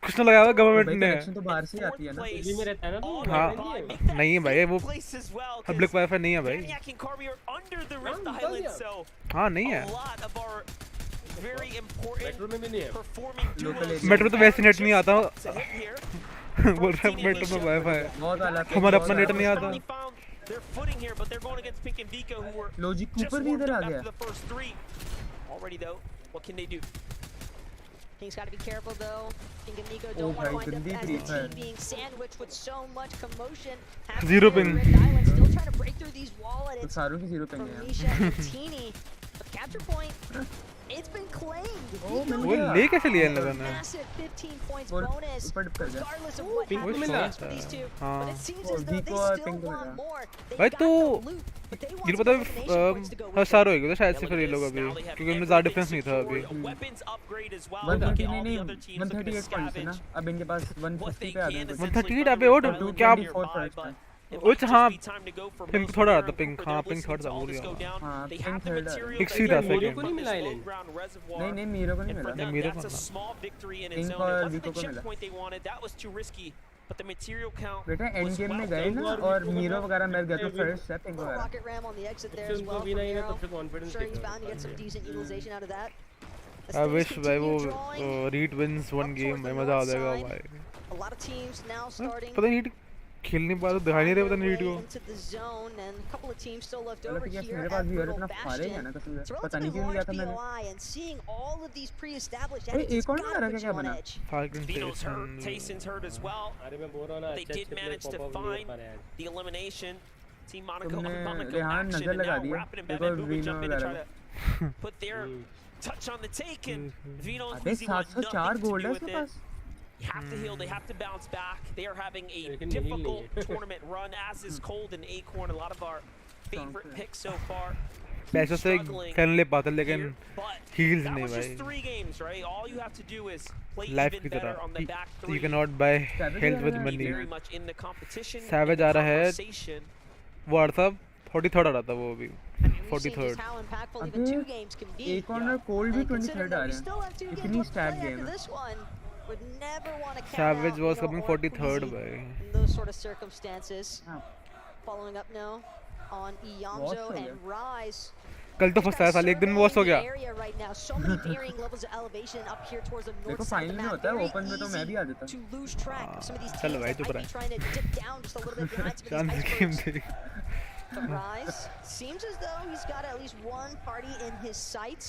कुछ तो लगाया हुआ है गवर्नमेंट ने
कनेक्शन तो बाहर से ही आती है ना
दिल्ली में रहता है ना तू
हाँ नहीं है भाई वो पब्लिक वाईफाई नहीं है भाई
Maniac and Carby are under the Rift Island, so
हाँ नहीं है
a lot of our very important
metro में भी नहीं है
performing
लोकल
duos
मेट्रो तो वैसे नेट नहीं आता
to hit here.
बोल रहा है मेट्रो में वाईफाई है
बहुत अलग
हमारा अपना नेट नहीं आता
Finally found their footing here, but they're going against Pink and Vico, who were
logic
just
Cooper भी
warmed
इधर आ
up
गया
after the first 3. Already though, what can they do?
King's got to be careful though. King and Nico
Oh,
don't want to
भाई,
wind
गंदी
up as
free
the
fire.
team being sandwiched with so much commotion. happening
Zero
here
ping.
at Rift Island, still trying to break through these wall
तो
edits
सारों की zero पे
from
है
Misha and Teeny. But capture point, it's been claimed.
Oh,
Nico
मिल
वो
गया
ले कैसे लिया इन लोगों ने
massive 15 points
और
bonus,
ऊपर डिप कर गया
regardless of what
Pink को
happens
मिला
next for these two.
हाँ
But it seems
और
as though they
Vico और
still
Pink को
want
मिला
more. They
भाई
got
तो
the loot, but they want
ये
some
पता
elimination points to go
her
with
सार
it.
होएगा तो शायद से फिर ये लोग अभी
Now they have
क्योंकि उनमें ज़्यादा
everything
डिफरेंस नहीं था अभी
secured, a weapons upgrade as well.
130
Look at all
नहीं
the
नहीं
other teams looking to
138 points है ना
scavenge
अब इनके पास
what
150
they
पे आ
can
गए
essentially
138 अबे और
from the
क्या
nearby,
first
but
time.
which हाँ पिंक थोड़ा आता पिंक हाँ पिंक थोड़ा था बोल गया
हाँ पिंक थर्ड
पिक्सी था
मीरो को
सेकंड
नहीं मिला आइलैंड
नहीं मीरो को नहीं मिला
नहीं मीरो को
पिंक और वीको को मिला बेटा एंड गेम में गए ना और मीरो वगैरह मर गया तो फर्स्ट है पिंक वगैरह
उनको भी नहीं है तो फिर कॉन्फिडेंस
I wish भाई वो रीड wins one game में मजा आ जाएगा भाई पता नहीं खेल नहीं पाता दिखाई नहीं रहा पता नहीं रीड को
मेरे पास भी इतना फारे है ना कसम से पता नहीं क्यों नहीं गया था मैंने एक और ना क्या बना
Falcon
Tayson's hurt as well.
अरे मैं बोल रहा हूं ना
They did manage to find the elimination. Team Monaco
तुमने
Monaco
रेहान
action
नजर
and
लगा
now
दिया
Rapid and
देखो
Batman Booba
veno
jump in and try
वगैरह
to put their touch on the take and Vino and
अबे
Queasy want
704
nothing to
gold
do
है
with
इसके
it.
Pass
You have to heal, they have to bounce back. They are having a difficult tournament run, as is Cold and Acorn, a lot of our favorite picks so far.
पैसों से खेल ले पाते लेकिन heals नहीं भाई
3 games, right? All you have to do is play
life
even
की
better on the
तरह
back
you
3.
cannot buy health with money
Very much in the competition.
Savage आ रहा है वो आ रहा था 43rd आ रहा था वो भी 43rd
एक और कोल्ड भी 23rd आ रहे हैं इतनी स्टैक गेम है
Savage was coming 43rd by
those sort of circumstances. Following up now on Iyamzo and Rise.
कल तो फंसा था एक दिन में वॉश हो गया
देखो फाइनल में होता है ओपन में तो मैं भी आ जाता
चल भाई चुप रहा चांस गेम देख
Rise seems as though he's got at least one party in his sights.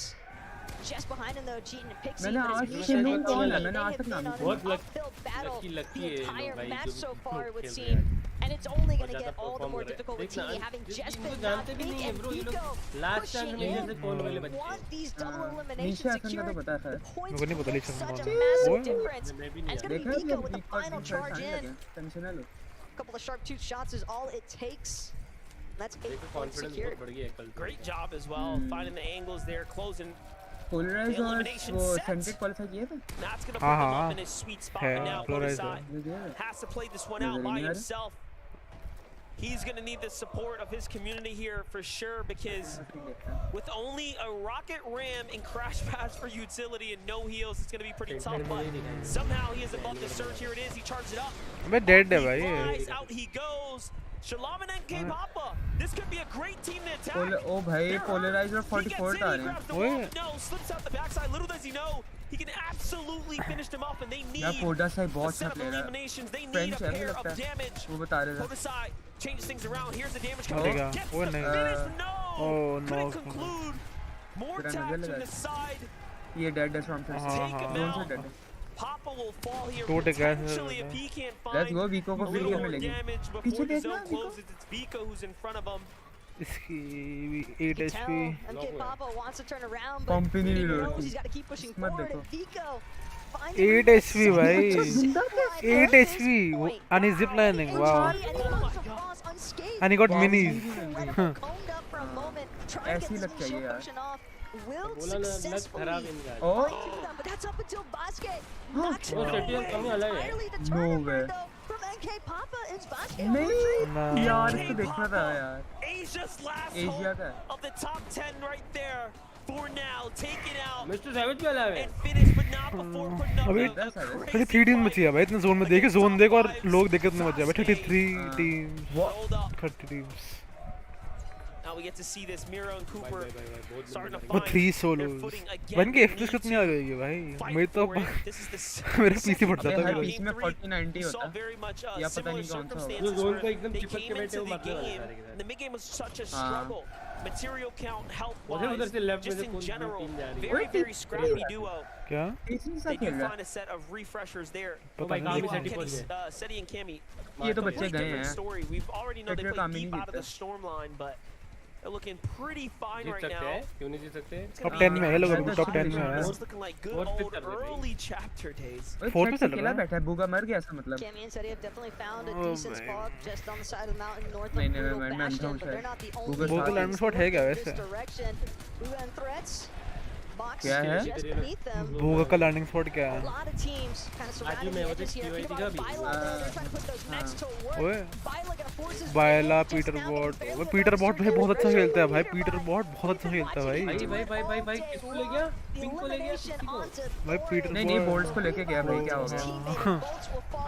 Just behind him though, Cheatin and Pixie.
मैंने आज खेलूं कौन है मैंने आज तक नाम
बहुत लकी लगती है भाई जो
would seem, and it's only going to get all the more difficult with Team having just been
जानते भी नहीं है ब्रो ये लोग लास्ट टाइम में जैसे कौन वाले बच्चे
these double eliminations
नीचे आखन का तो पता है
मेरे को नहीं पता लेकिन
such a massive difference.
मैं भी
And
नहीं
it's going to be Vico with the final charge in.
Tension ना लो
Couple of sharp tooth shots is all it takes. That's 8 points
confidence
secured.
बढ़ गया कल
Great job as well, finding the angles there, closing.
Polarise और वो centric qualify किए थे
That's going to put him up in his sweet spot, but now Polysai has to play this one out by himself. He's going to need the support of his community here for sure, because with only a rocket ram and crash pads for utility and no heals, it's going to be pretty tough, but somehow he is above the surge. Here it is, he charges it up.
अबे dead है भाई
Out he goes. Shalom and NK Papa. This could be a great team to attack.
ओ भाई polarise और 44 आ रहे हैं
No, slips out the backside. Little does he know, he can absolutely finish them off, and they need
यार पोडा side बहुत
a set
अच्छा
of
player है
eliminations. They need
French
a
है मुझे
pair
लगता
of
है
damage.
वो बता रहे थे
Polysai changes things around. Here's the damage
Oh,
coming.
yeah.
Gets
Oh,
the
no.
finish. No.
Oh, no.
Couldn't conclude. More
तेरा
tags
नजर
from
लगा
the side.
ये डेड है फ्रॉम
Take him
जोन से
out.
डेड है
Papa will fall here
Tote guys,
potentially if he can't
let's
find
go Vicco
a
को free
little
game में
more
लेंगे
damage
पीछे
before the
देखना
zone
Vicco
closes. It's Vico who's in front of him.
इसकी 8 HP
MK Papa wants to turn around, but
company
he
भी
knows
roti
he's got to keep pushing
मत
forward.
देखो
And Vico
8 HP भाई 8 HP and he's zip lining wow and he got minis
ऐसी लग चाहिए यार
will
बोला ना लक खराब इनका
oh
but that's up until basket.
वो सेटिंग कमी अलग है
no way
From NK Papa is basket.
नहीं यार इसको देखना था यार
Asia's last
एशिया
hope
का
of the top 10 right there. For now, taken out
mister savage भी अलग है
and finished, but not before putting up
अबे
a
खाली 3 टीम बची है भाई इतने जोन में देखे जोन देखो और लोग देखे इतने बचे हैं 33 teams 30 teams
Now we get to see this Miro and Cooper starting to
वो
find
3
their
solos
footing again.
One के FPS कितनी आ रही है भाई मेरे तो मेरा पीसी फट जाता है
बीच में 40-90 होता या पता नहीं कौन सा होगा
जोन को एकदम चिपक के बैठे हो मरने वाले सारे के सारे
The mid game was such a struggle. Material count, health
उधर
wise,
से लेफ्ट में
just
से
in
कौन
general,
टीम जा रही है
very scrappy duo.
क्या
They do find a set of refreshers there.
भाई काम भी सेट
Kenny,
पहुंच गए
Seti and Cammy.
ये तो बच्चे
Completely
गए
different
हैं
story. We've already know they
Peter
play
काम ही
deep
नहीं
out of the
जीतता
storm line, but they're looking pretty fine
Jeet
right
सकते
now.
हैं क्यों नहीं जीत सकते
टॉप 10 में है लोग अभी टॉप 10 में है
It's looking like good old early chapter days.
Fourth पे चल रहा
अकेला
है
बैठा है बुगा मर गया ऐसा मतलब
Cammy and Seti have definitely found a decent spot just on the side of the mountain north of
नहीं
Brutal
मैं
Bastion,
अंधा हूँ
but they're not the
शायद
only
बुगा
Google
साथ
Land shot है क्या
in
वैसे
this direction. Buga and threats. box
क्या है?
just beneath them.
भूगा का लैंडिंग स्पॉट क्या
A
है?
lot of teams kind of surrounding the edges here. Peter Bot and Bila, they're trying to put those next to work.
ओए
Bila gonna force his way
बायला
in, just
Peter
now
bot
getting
वो
fairly
Peter
close
bot
to
भाई बहुत अच्छा
the
खेलता है भाई
threshold.
Peter bot बहुत अच्छा खेलता है भाई
भाई किसको ले गया पिंक को ले गया किसी को
भाई पीटर
नहीं बोल्ट्स को लेके गया भाई क्या हो गया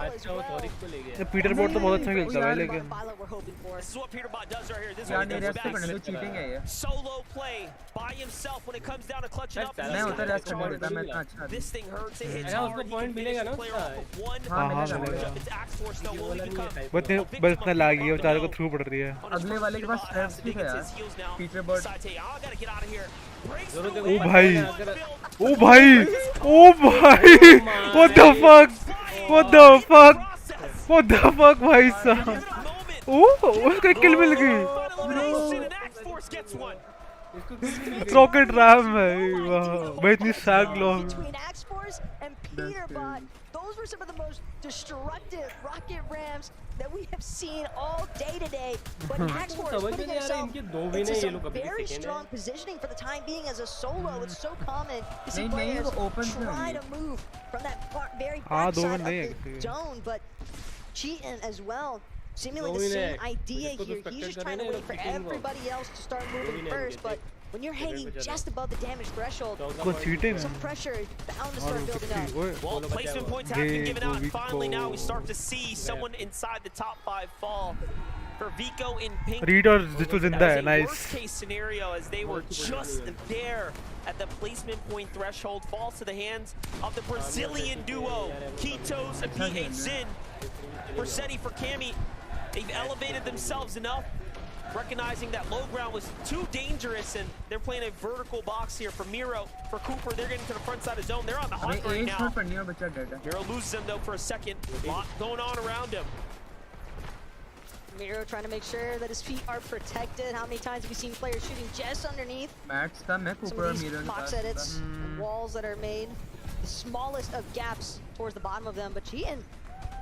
अच्छा वो थॉरिक को ले गया
पीटर बॉट तो बहुत अच्छा खेलता है भाई लेकिन
This is what Peter Bot does right here. This is
यार
what he
नहीं
does
रेस्ट करने दो
best.
चीटिंग है ये
Solo play by himself when it comes down to clutching up.
मैं उधर रेस्ट करने देता मैं इतना अच्छा
This thing hurts. It hits
अच्छा
hard.
उसको
He
पॉइंट
can
मिलेगा
finish
ना
the player off with one.
हाँ
हाँ
मिलेगा
मिलेगा
It's Axe Force though. Will he become
बस इतना लागी है बेचारे को थ्रू पड़ रही है
अगले वाले के पास स्ट्रेप्स भी है यार पीटर बॉट
ओ भाई ओ भाई ओ भाई व्हाट द फक भाई साहब ओ उसको किल मिल गई रॉकेट रैम भाई वाह भाई इतनी सैग लोग
Those were some of the most destructive rocket rams that we have seen all day today. But Axe Force putting himself into some very strong positioning for the time being as a solo. It's so common to see players try to move from that very back side of the zone, but cheating as well. Seemingly the same idea here. He's just trying to wait for everybody else to start moving first, but when you're hanging just above the damage threshold, some pressure is bound to start building up.
Well, placement points have been given out, and finally now we start to see someone inside the top 5 fall. For Vico in pink,
Reed और जितु जिंदा है, nice.
worst case scenario as they were just there at the placement point threshold, falls to the hands of the Brazilian duo, Kitos and PH Zin. For Seti, for Cammy, they've elevated themselves enough, recognizing that low ground was too dangerous, and they're playing a vertical box here. For Miro, for Cooper, they're getting to the front side of zone. They're on the hunt right now. Miro loses them though for a second. Lot going on around him.
Miro trying to make sure that his feet are protected. How many times have we seen players shooting just underneath?
Mats का मैं
Some
Cooper
of
और
these
Miro
box edits, walls that are made, the smallest of gaps towards the bottom of them. But Cheatin,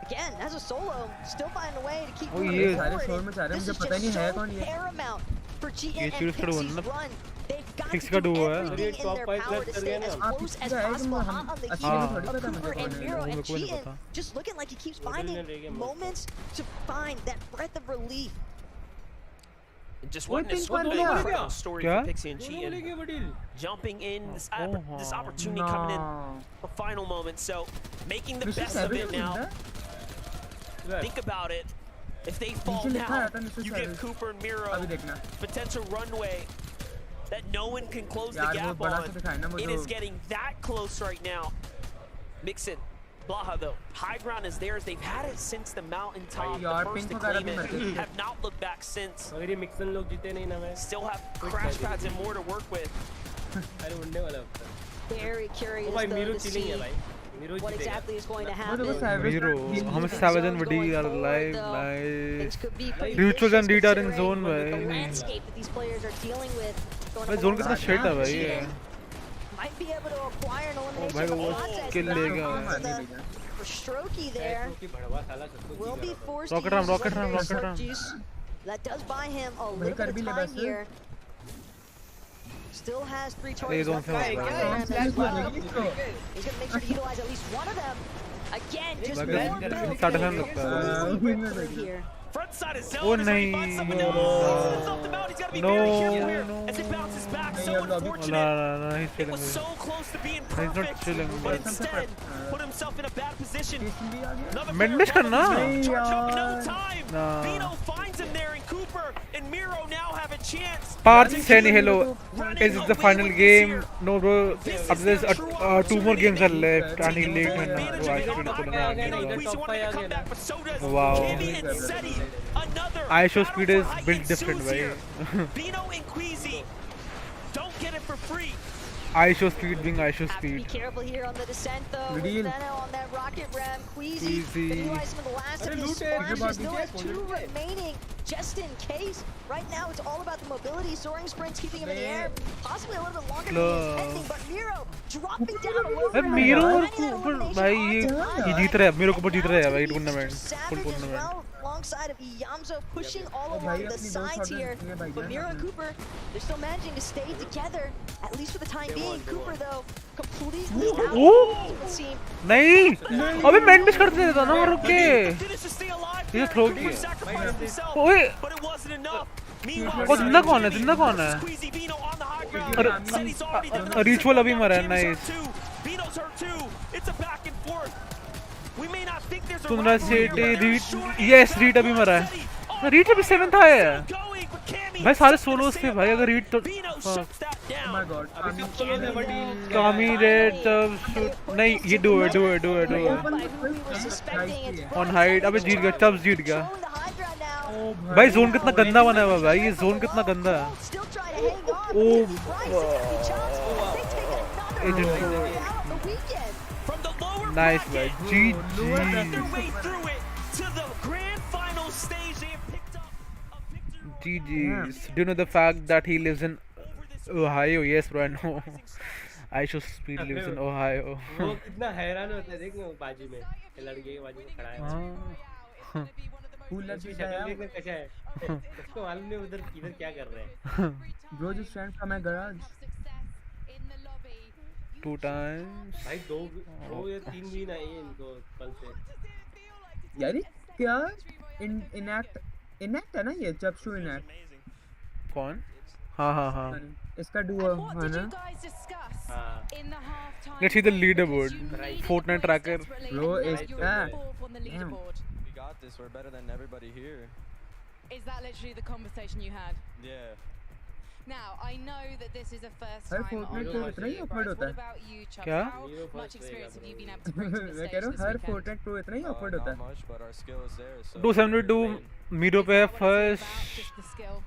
again, as a solo, still finding a way to keep moving forward. And this is just so paramount for Cheatin and Pixie's run. They've got to do everything in their power to stay as close as possible, hot on the heels of Cooper and Miro. And Cheatin just looking like he keeps finding moments to find that breath of relief.
Just witness one incredible story for Pixie and Cheatin. Jumping in, this opportunity coming in for final moments. So making the best of it now. Think about it. If they fall down, you get Cooper and Miro potential runway that no one can close the gap on. It is getting that close right now. Mixin, Blaha though, high ground is theirs. They've had it since the mountaintop. The first to claim it, have not looked back since. Still have crash pads and more to work with.
Very curious though to see what exactly is going to happen.
Miro, हम Savage and Vidi are alive, nice. Rituals and Reed are in zone
The landscape that these players are dealing with.
भाई zone कितना shit है भाई ये.
Might be able to acquire an elimination
भाई वो
process.
kill लेगा.
For Strokey there, will be forced
Rocket
to
ram,
use
rocket ram,
legendary
rocket ram.
Surge juice. That does buy him a little bit of time here. Still has 3 charges left. He's gonna make sure to utilize at least one of them. Again, just more build here.
Front side is
Oh nahi. No.
As it bounces back, so unfortunate.
No, he's
It
chilling.
was so close to being
He's not
perfect,
chilling.
but instead put himself in a bad position. Another
Madness
player
करना.
charged up in no time.
Nah.
Bino finds him there, and Cooper and Miro now have a chance.
Parth saying hello. Is it the final game? No, bro. There's 2 more games are left. And he late. Wow. ISO speed is built different, right?
Bino and Queasy don't get it for free.
ISO speed being ISO
Have to be
speed.
careful here on the descent though.
Redeal.
Zeno on that rocket ram. Queasy
Easy.
gonna utilize some of the last of his splashes. Still has 2 remaining just in case. Right now it's all about the mobility. Soaring sprints keeping him in the air. Possibly a little bit longer than he was expecting. But Miro dropping down a low.
Miro और Cooper भाई ये जीत रहा है. Miro Cooper जीत रहा है भाई tournament. Full tournament.
Alongside of Iyamzo pushing all along the sides here. But Miro and Cooper, they're still managing to stay together at least for the time being. Cooper though completely out.
Oh!
It would seem.
नहीं अबे man miss कर देता ना रुक के ये throw किया ओए वो जिंदा कौन है रिचुअल अभी मरा है नाइस सुंदर सिटी रीट यस रीट अभी मरा है रीट अभी 7th आया है भाई सारे सोलोस थे भाई अगर रीट तो कामी रेड तब शूट नहीं ये डू है ऑन हाइट अबे जीत गया तब जीत गया भाई जोन कितना गंदा बना हुआ भाई ये जोन कितना गंदा है ओ नाइस भाई GG's. Do you know the fact that he lives in Ohio? Yes, bro, I know. Aisha Speed lives in Ohio.
वो कितना हैरान होता है देख बाजू में लड़के के बाजू में खड़ा है कूलर की शक्ल देखना कैसा है उसको मालूम नहीं उधर किधर क्या कर रहे हैं
Bro just ran from my garage
2 times.
भाई दो या 3 दिन आए इनको कल से
यार क्या इनएक्ट है ना ये जब शो इनएक्ट
कौन हाँ
इसका डुओ है ना
let's see the leaderboard Fortnite tracker
bro is that
we got this we're better than everybody here
is that literally the conversation you had
yeah
now I know that this is a first time
Fortnite Pro इतना ही offered होता है
क्या
how much experience have you been able to bring to the
मैं
stage
कह रहा हूँ
this
her
weekend?
Fortnite Pro इतना ही offered होता है
272 Miro पे first
Just the skill.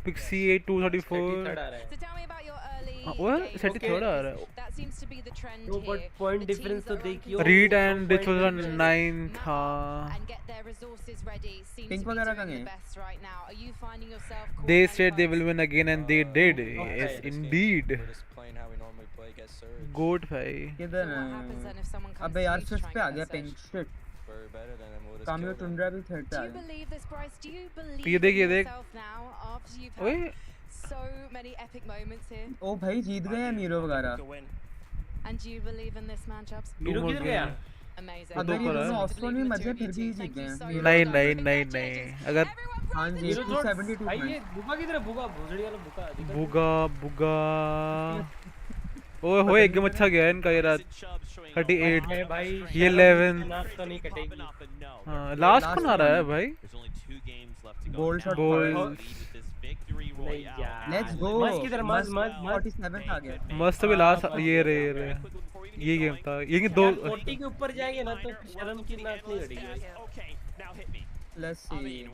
Pixie 234
So tell me about your early
वो
games.
सेटी थोड़ा आ रहा है
That seems to be the trend
No, but
here.
point
The
difference
teams
तो
that are
देखियो
on
Reed
your
and
point
it was on
difference
9th हाँ
and get their resources ready seems
Pink
to be
वगैरह
doing
कहाँ
the
हैं?
best right now. Are you finding yourself caught
they
in any
said they will
bugs?
win again and they did yes indeed
we're just playing how we normally play get surge
goat भाई
किधर
So what happens then if someone comes
अबे
to
यार
you to
5th
try
पे आ
and
गया
get a
pink
surge?
Shit
we're better than them we'll just
कामियो
kill them
tundra भी 3rd पे
Do
uh
you
गया
believe this, Bryce? Do you believe
ये देख
in yourself now after you've
ओए
had so many epic moments here?
ओ भाई जीत गए हैं Miro वगैरह
And do you believe in this man, Chubbs?
Miro किधर गया
Amazing.
अगर ये
पर
दोनों
है।
ऑफलाइन में मजे फिर भी जीत गए हैं मीरो
नहीं अगर
हाँ जी
मीरो छोड़
72
भाई ये बुका किधर है बुका भोसड़ी वाला बुका
बुगा ओए होए एकदम अच्छा गया इनका ये रात 38
भाई
ये 11
नाक तो नहीं कटेगी
हाँ लास्ट कौन आ रहा है भाई
गोल्ड शॉट
गोल्ड
नहीं यार
लेट्स गो
मस्त किधर मस्त
47 आ गया
मस्त भी लास्ट ये रे ये गेम था ये दो
40 के ऊपर जाएंगे ना तो शर्म की नाक नहीं कटेगी
लेट्स सी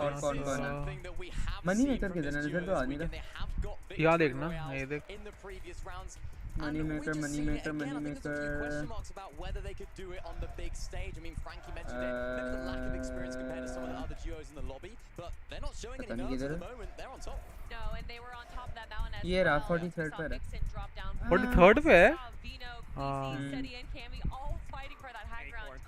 और कौन है मनी मेकर किधर है नजर तो आ नहीं रहा
यहाँ देखना ये देख
Money maker.
about whether they could do it on the big stage. I mean, Frankie mentioned it. Maybe the lack of experience compared to some of the other duos in the lobby, but they're not showing any nerves at the moment. They're on top.
No, and they were on top of that mountain as
ये रहा
well.
43rd पे रहा
43rd पे है
Vino,
हाँ
Queasy, Steady, and Cammy all fighting for that high ground.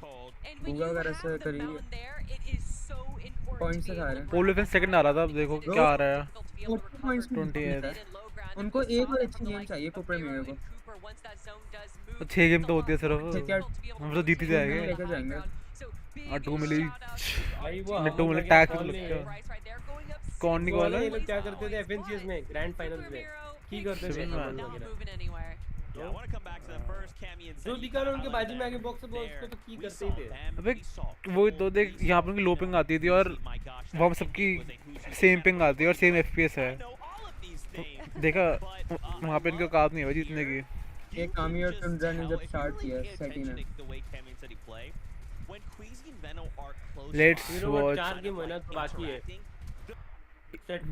And when
Buga
you
वगैरह
have
से
the
करी
mountain there, it is so important
points
to
से
be
खा
able
रहे
to
हैं
पोल वेफन सेकंड आ रहा था अब देखो क्या आ रहा है
40 पॉइंट्स
28
उनको एक और अच्छी गेम चाहिए कूपर मीरो को
तो 6 गेम तो होती है सिर्फ
ठीक है
हम तो जीत ही जाएंगे
लेके जाएंगे
और 2 मिली
भाई वो
ने 2 मिली टैग तो लगता है कौन नहीं वाला
ये लोग क्या करते थे एफएनसीएस में ग्रैंड फाइनल्स में की करते थे जो दिखा रहा उनके बाजू में आगे बॉक्स से बॉक्स को तो की करते ही थे
अबे वो तो देख यहाँ पर उनकी लो पिंग आती थी और वहाँ पर सबकी सेम पिंग आती है और सेम एफपीएस है देखा वहाँ पे इनकी औकात नहीं है जीतने की
एक कामियो टुंड्रा ने जब स्टार्ट किया सेटी ने
लेट्स वॉच
4 गेम होना बाकी है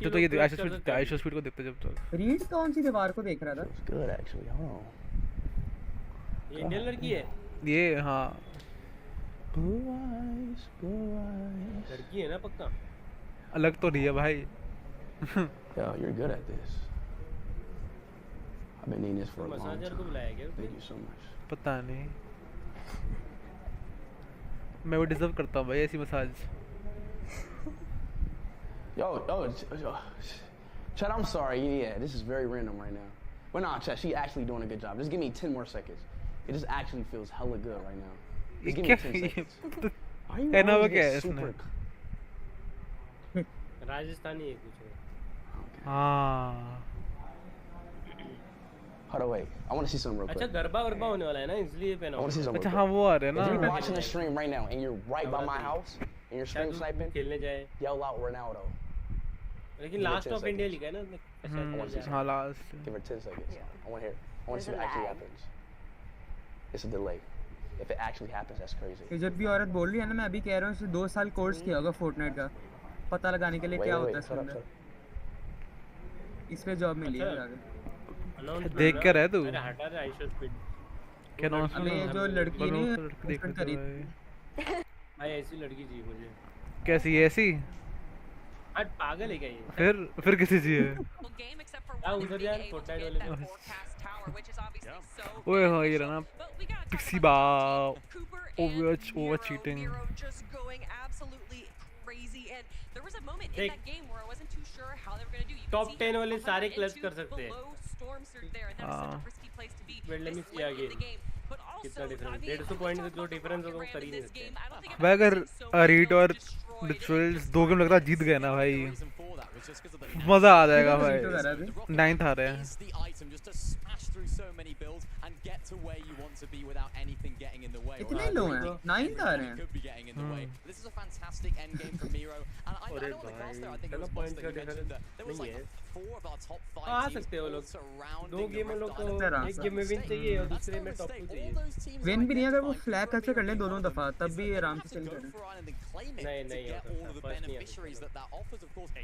तो ये आइशो स्पीड को देखते जब तक
रीड कौन सी दीवार को देख रहा था
Good actually. Hold
ये इंडियन लड़की है
ये हाँ
Blue eyes, blue eyes.
लड़की है ना पक्का
अलग तो नहीं है भाई
Yo, you're good at this. I've been needing this for a long
massager को
time.
बुलाया क्या
Thank you so much.
पता नहीं मैं वो डिजर्व करता हूँ भाई ऐसी massage
Yo, Chad, I'm sorry. Yeah, this is very random right now. Well, nah, chat, she actually doing a good job. Just give me 10 more seconds. It just actually feels hella good right now. Just give me 10 seconds. Are you always get super...
Rajasthani है कुछ।
हाँ।
Hold on, wait. I want to see something real quick.
अच्छा गरबा वरबा होने वाला है ना इसलिए पहना।
I want to see something.
अच्छा हाँ वो आ रहा है ना।
If you're watching the stream right now and you're right by my house and you're stream sniping,
खेलने जाए।
yell out Ronaldo.
लेकिन last of India लिखा है ना।
हाँ last.
Give her 10 seconds. I want to hear. I want to see what actually happens. It's a delay. If it actually happens, that's crazy.
जब भी औरत बोल रही है ना, मैं अभी कह रहा हूँ इसे 2 साल कोर्स किया होगा Fortnite का, पता लगाने के लिए क्या होता है इसके अंदर। इसलिए जॉब मिली है आगे।
देख कर है तू?
हटा दे आइशो स्पीड।
क्या नाम
अबे जो लड़की ने
देख
करी
भाई ऐसी लड़की चाहिए मुझे।
कैसी ऐसी?
हट पागल है क्या ये?
फिर किसी चाहिए?
हाँ उधर यार Fortnite वाले में।
ओए हाँ ये रहा ना पिक्सी बा ओवर चीटिंग।
टॉप 10 वाले सारे क्लच कर सकते हैं। वेल्डन इस आगे कितना डिफरेंस 150 पॉइंट का जो डिफरेंस होगा वो कर ही नहीं सकते।
भाई अगर रीट और रिचुअल्स 2 गेम लग रहा जीत गए ना भाई मजा आ जाएगा भाई। 9th आ रहे हैं।
इतने लो हैं 9th आ रहे हैं।
अरे भाई चलो पॉइंट का डिफरेंस नहीं है। आ सकते हो लोग 2 गेम में लोग को एक गेम में विन चाहिए और दूसरे में टॉप 2 चाहिए।
विन भी नहीं अगर वो फ्लैग कैसे कर ले दोनों दफा तब भी आराम से चल करें।
नहीं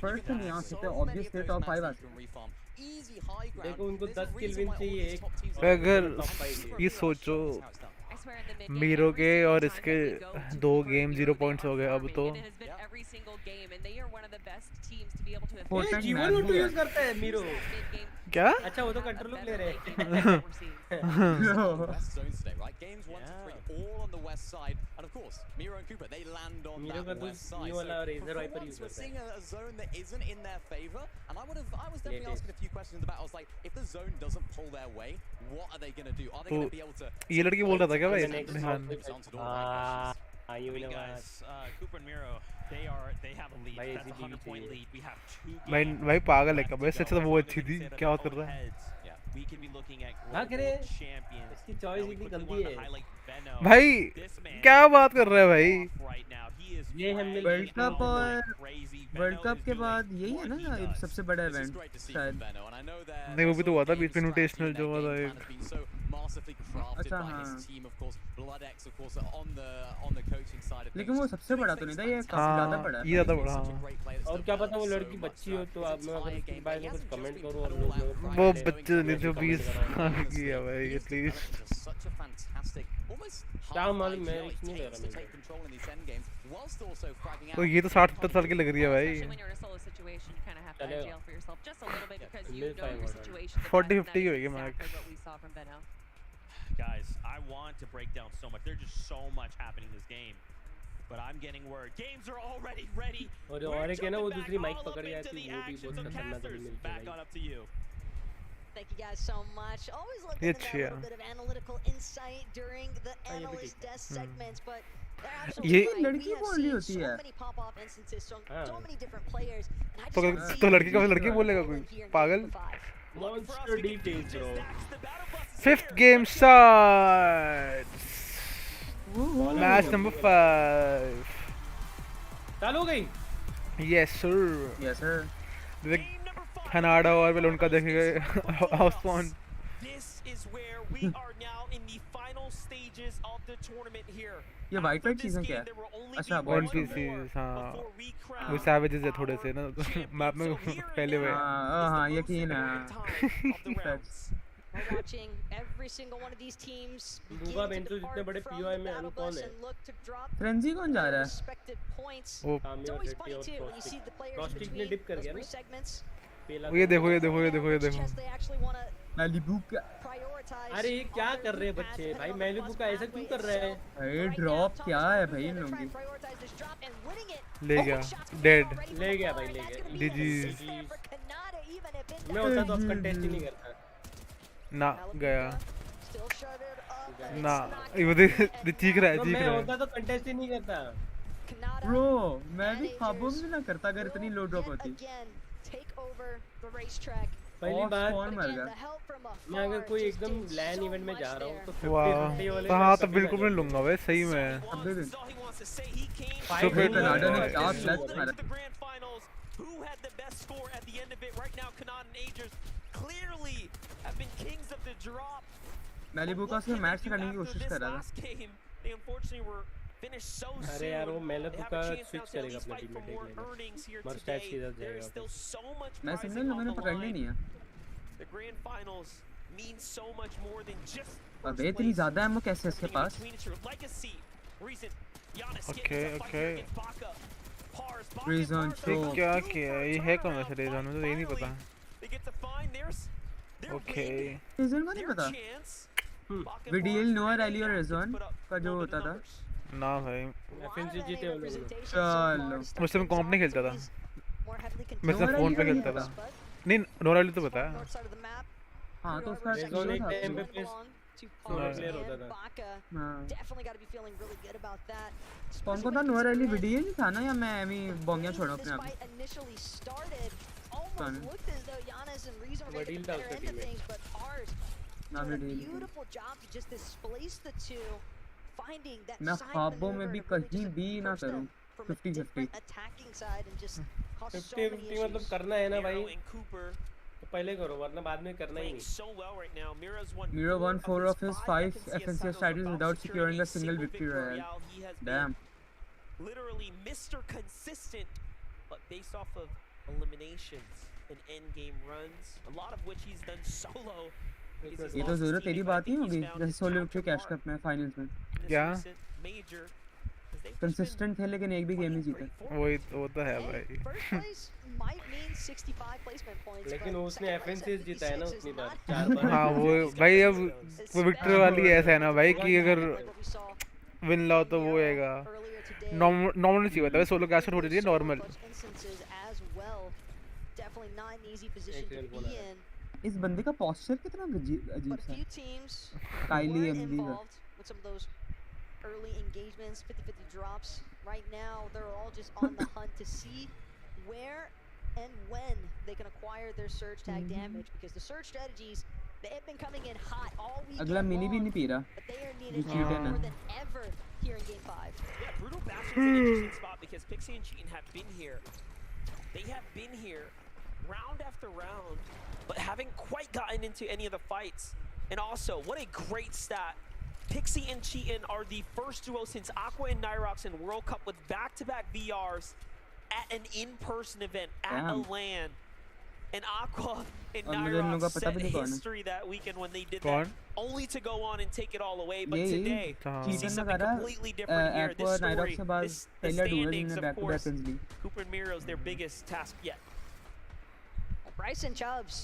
फर्स्ट नहीं आ सकते ऑब्वियसली टॉप 5 आ सकते।
देखो उनको 10 किल विन चाहिए एक।
अगर ये सोचो मीरो के और इसके 2 गेम 0 पॉइंट्स हो गए अब तो।
जीवन उल्टू यूज करता है मीरो।
क्या?
अच्छा वो तो कंट्रोल ले रहे हैं। मीरो का तो ये वाला रेजर वाइपर यूज करता
है। ये लड़की बोल रहा था क्या भाई? भाई पागल है कब ऐसे? अच्छा तो वो अच्छी थी क्या बात कर रहा है?
हाँ करे इसकी चॉइस इतनी गंदी है
भाई क्या बात कर रहा है भाई?
ये हम
वर्ल्ड कप के बाद यही है ना सबसे बड़ा इवेंट शायद।
नहीं वो भी तो हुआ था बीच में इन्विटेशनल जो हुआ था एक।
अच्छा हाँ लेकिन वो सबसे बड़ा तो नहीं था, ये काफी ज्यादा बड़ा है।
ये ज्यादा बड़ा हाँ।
और क्या पता वो लड़की बच्ची हो तो आप मैं अगर इसके बारे में कुछ कमेंट करूं और लोग
वो बच्चे ने जो 20 किया भाई एटलीस्ट
क्या मालूम मैं नहीं ले रहा
तो ये तो 60-70 साल की लग रही है भाई। 40-50 होगी max.
Guys, I want to break down so much. There's just so much happening in this game. But I'm getting word. Games are already ready.
और एक है ना वो दूसरी माइक पकड़ गया थी वो भी बहुत खतरनाक मिलती है।
Back on up to you.
Thank you guys so much. Always love getting that little bit of analytical insight during the analyst desk segments, but
ये लड़की बोल रही होती है।
तो लड़की का लड़की बोलेगा कोई पागल?
Monster details bro.
5th game starts. Match number 5.
चालू हो गई?
Yes sir.
Yes sir.
Canada और वेल उनका देखेंगे हाउस पॉन।
ये वाइट सीजन क्या है? अच्छा
वन पीसीज हाँ वो सैवेजेस है थोड़े से ना मैप में पहले हुए।
हाँ यकीन है।
Watching every single one of these teams
दूगा बेंचो जितने बड़े पीओआई में है कौन है?
फ्रेंजी कौन जा रहा है?
वो
कॉस्टिक ने डिप कर गया ना।
ये देखो
मैलिबू का।
अरे ये क्या कर रहे हैं बच्चे भाई? मैलिबू का ऐसा क्यों कर रहे हैं?
अरे ड्रॉप क्या है भाई इन लोगों की?
ले गया डेड।
ले गया भाई ले गया।
डीजी
मैं होता तो अब कंटेस्ट ही नहीं करता।
ना गया ना ये ठीक रहा है
तो
ठीक
मैं
रहा
होता तो कंटेस्ट ही नहीं करता
ब्रो मैं भी ख्वाबों में ना करता अगर इतनी लो ड्रॉप होती
पहली बात
कौन मर गया
मैं अगर कोई एकदम लैन इवेंट में जा रहा हूँ तो 50-50 वाले
वाह हाँ तो बिल्कुल मैं लूंगा भाई सही में
तो फिर कनाडा ने 4 फ्लैश मारा
Who had the best score at the end of it? Right now, Kanan and Agers clearly have been kings of the drop.
Malibu का से मैच करने की कोशिश कर रहा था
They unfortunately were finished so soon.
अरे यार वो मेलबू
They have
का
a chance
switch
now to at
करेगा
least
अपना
fight for
टीममेट
more
एक लेना
earnings here
मर स्टैट्स
today.
किधर
There is
जाएगा
still so much
मैं
prizing
सिग्नल
on
मैंने
the
पकड़नी
line.
नहीं है
The grand finals mean so much more than just
अबे इतनी ज्यादा एमो कैसे इसके पास
ओके
रीजन
ये क्या किया ये है कौन सा रीजन मुझे ये नहीं पता ओके
रीजन का नहीं पता वीडीएल नोआ रैली और रीजन का जो होता था
ना भाई एफएनसी जीते वो लोग
चलो
मुझसे मैं कॉम्प नहीं खेलता था मैं सिर्फ फोन पे खेलता था नहीं नोराली तो पता है
हाँ तो उसका
रीजन एक टाइम पे प्लेयर होता था
कौन कौन था नोआ रैली वीडीएल नहीं था ना या मैं एमी बोंगिया छोड़ा अपने आप
वडील था उसका टीम में
ना वीडीएल मैं ख्वाबों में भी कहीं भी ना करूं 50-50
मतलब करना है ना भाई तो पहले करो वरना बाद में करना ही नहीं
Miro won 4 of his 5 FNCS titles without securing a single victory royale. Damn.
Literally Mr. Consistent, but based off of eliminations and end game runs, a lot of which he's done solo.
ये तो जरूरत तेरी बात ही होगी जैसे solo victory cash cup में finals में
क्या
कंसिस्टेंट थे लेकिन एक भी गेम नहीं जीते
वो तो है भाई
लेकिन उसने एफएनसीएस जीता है ना उतनी बार 4 बार
हाँ वो भाई अब वो विक्ट्री वाली ऐसा है ना भाई कि अगर विन लाओ तो वो आएगा नॉर्मल चाहिए होता है सोलो कैश हो रही है नॉर्मल
इस बंदे का पोस्चर कितना अजीब सा है काइली एमडी का
early engagements 50-50 drops right now they're all just on the hunt to see where and when they can acquire their surge tag damage because the surge strategies they have been coming in hot all week
अगला mini भी नहीं P रहा
but they are needed more than ever here in game 5
yeah Brutal Bastion's an interesting spot because Pixie and Cheatin have been here round after round but haven't quite gotten into any of the fights and also what a great stat Pixie and Cheatin are the first duo since Aqua and Nyrox in World Cup with back-to-back VRs at an in-person event at a LAN. And Aqua and Nyrox set history that weekend when they did that, only to go on and take it all away. But today, we see something completely different here. This story, this standings, of course, Cooper and Miro is their biggest task yet.
Bryce and Chubbs,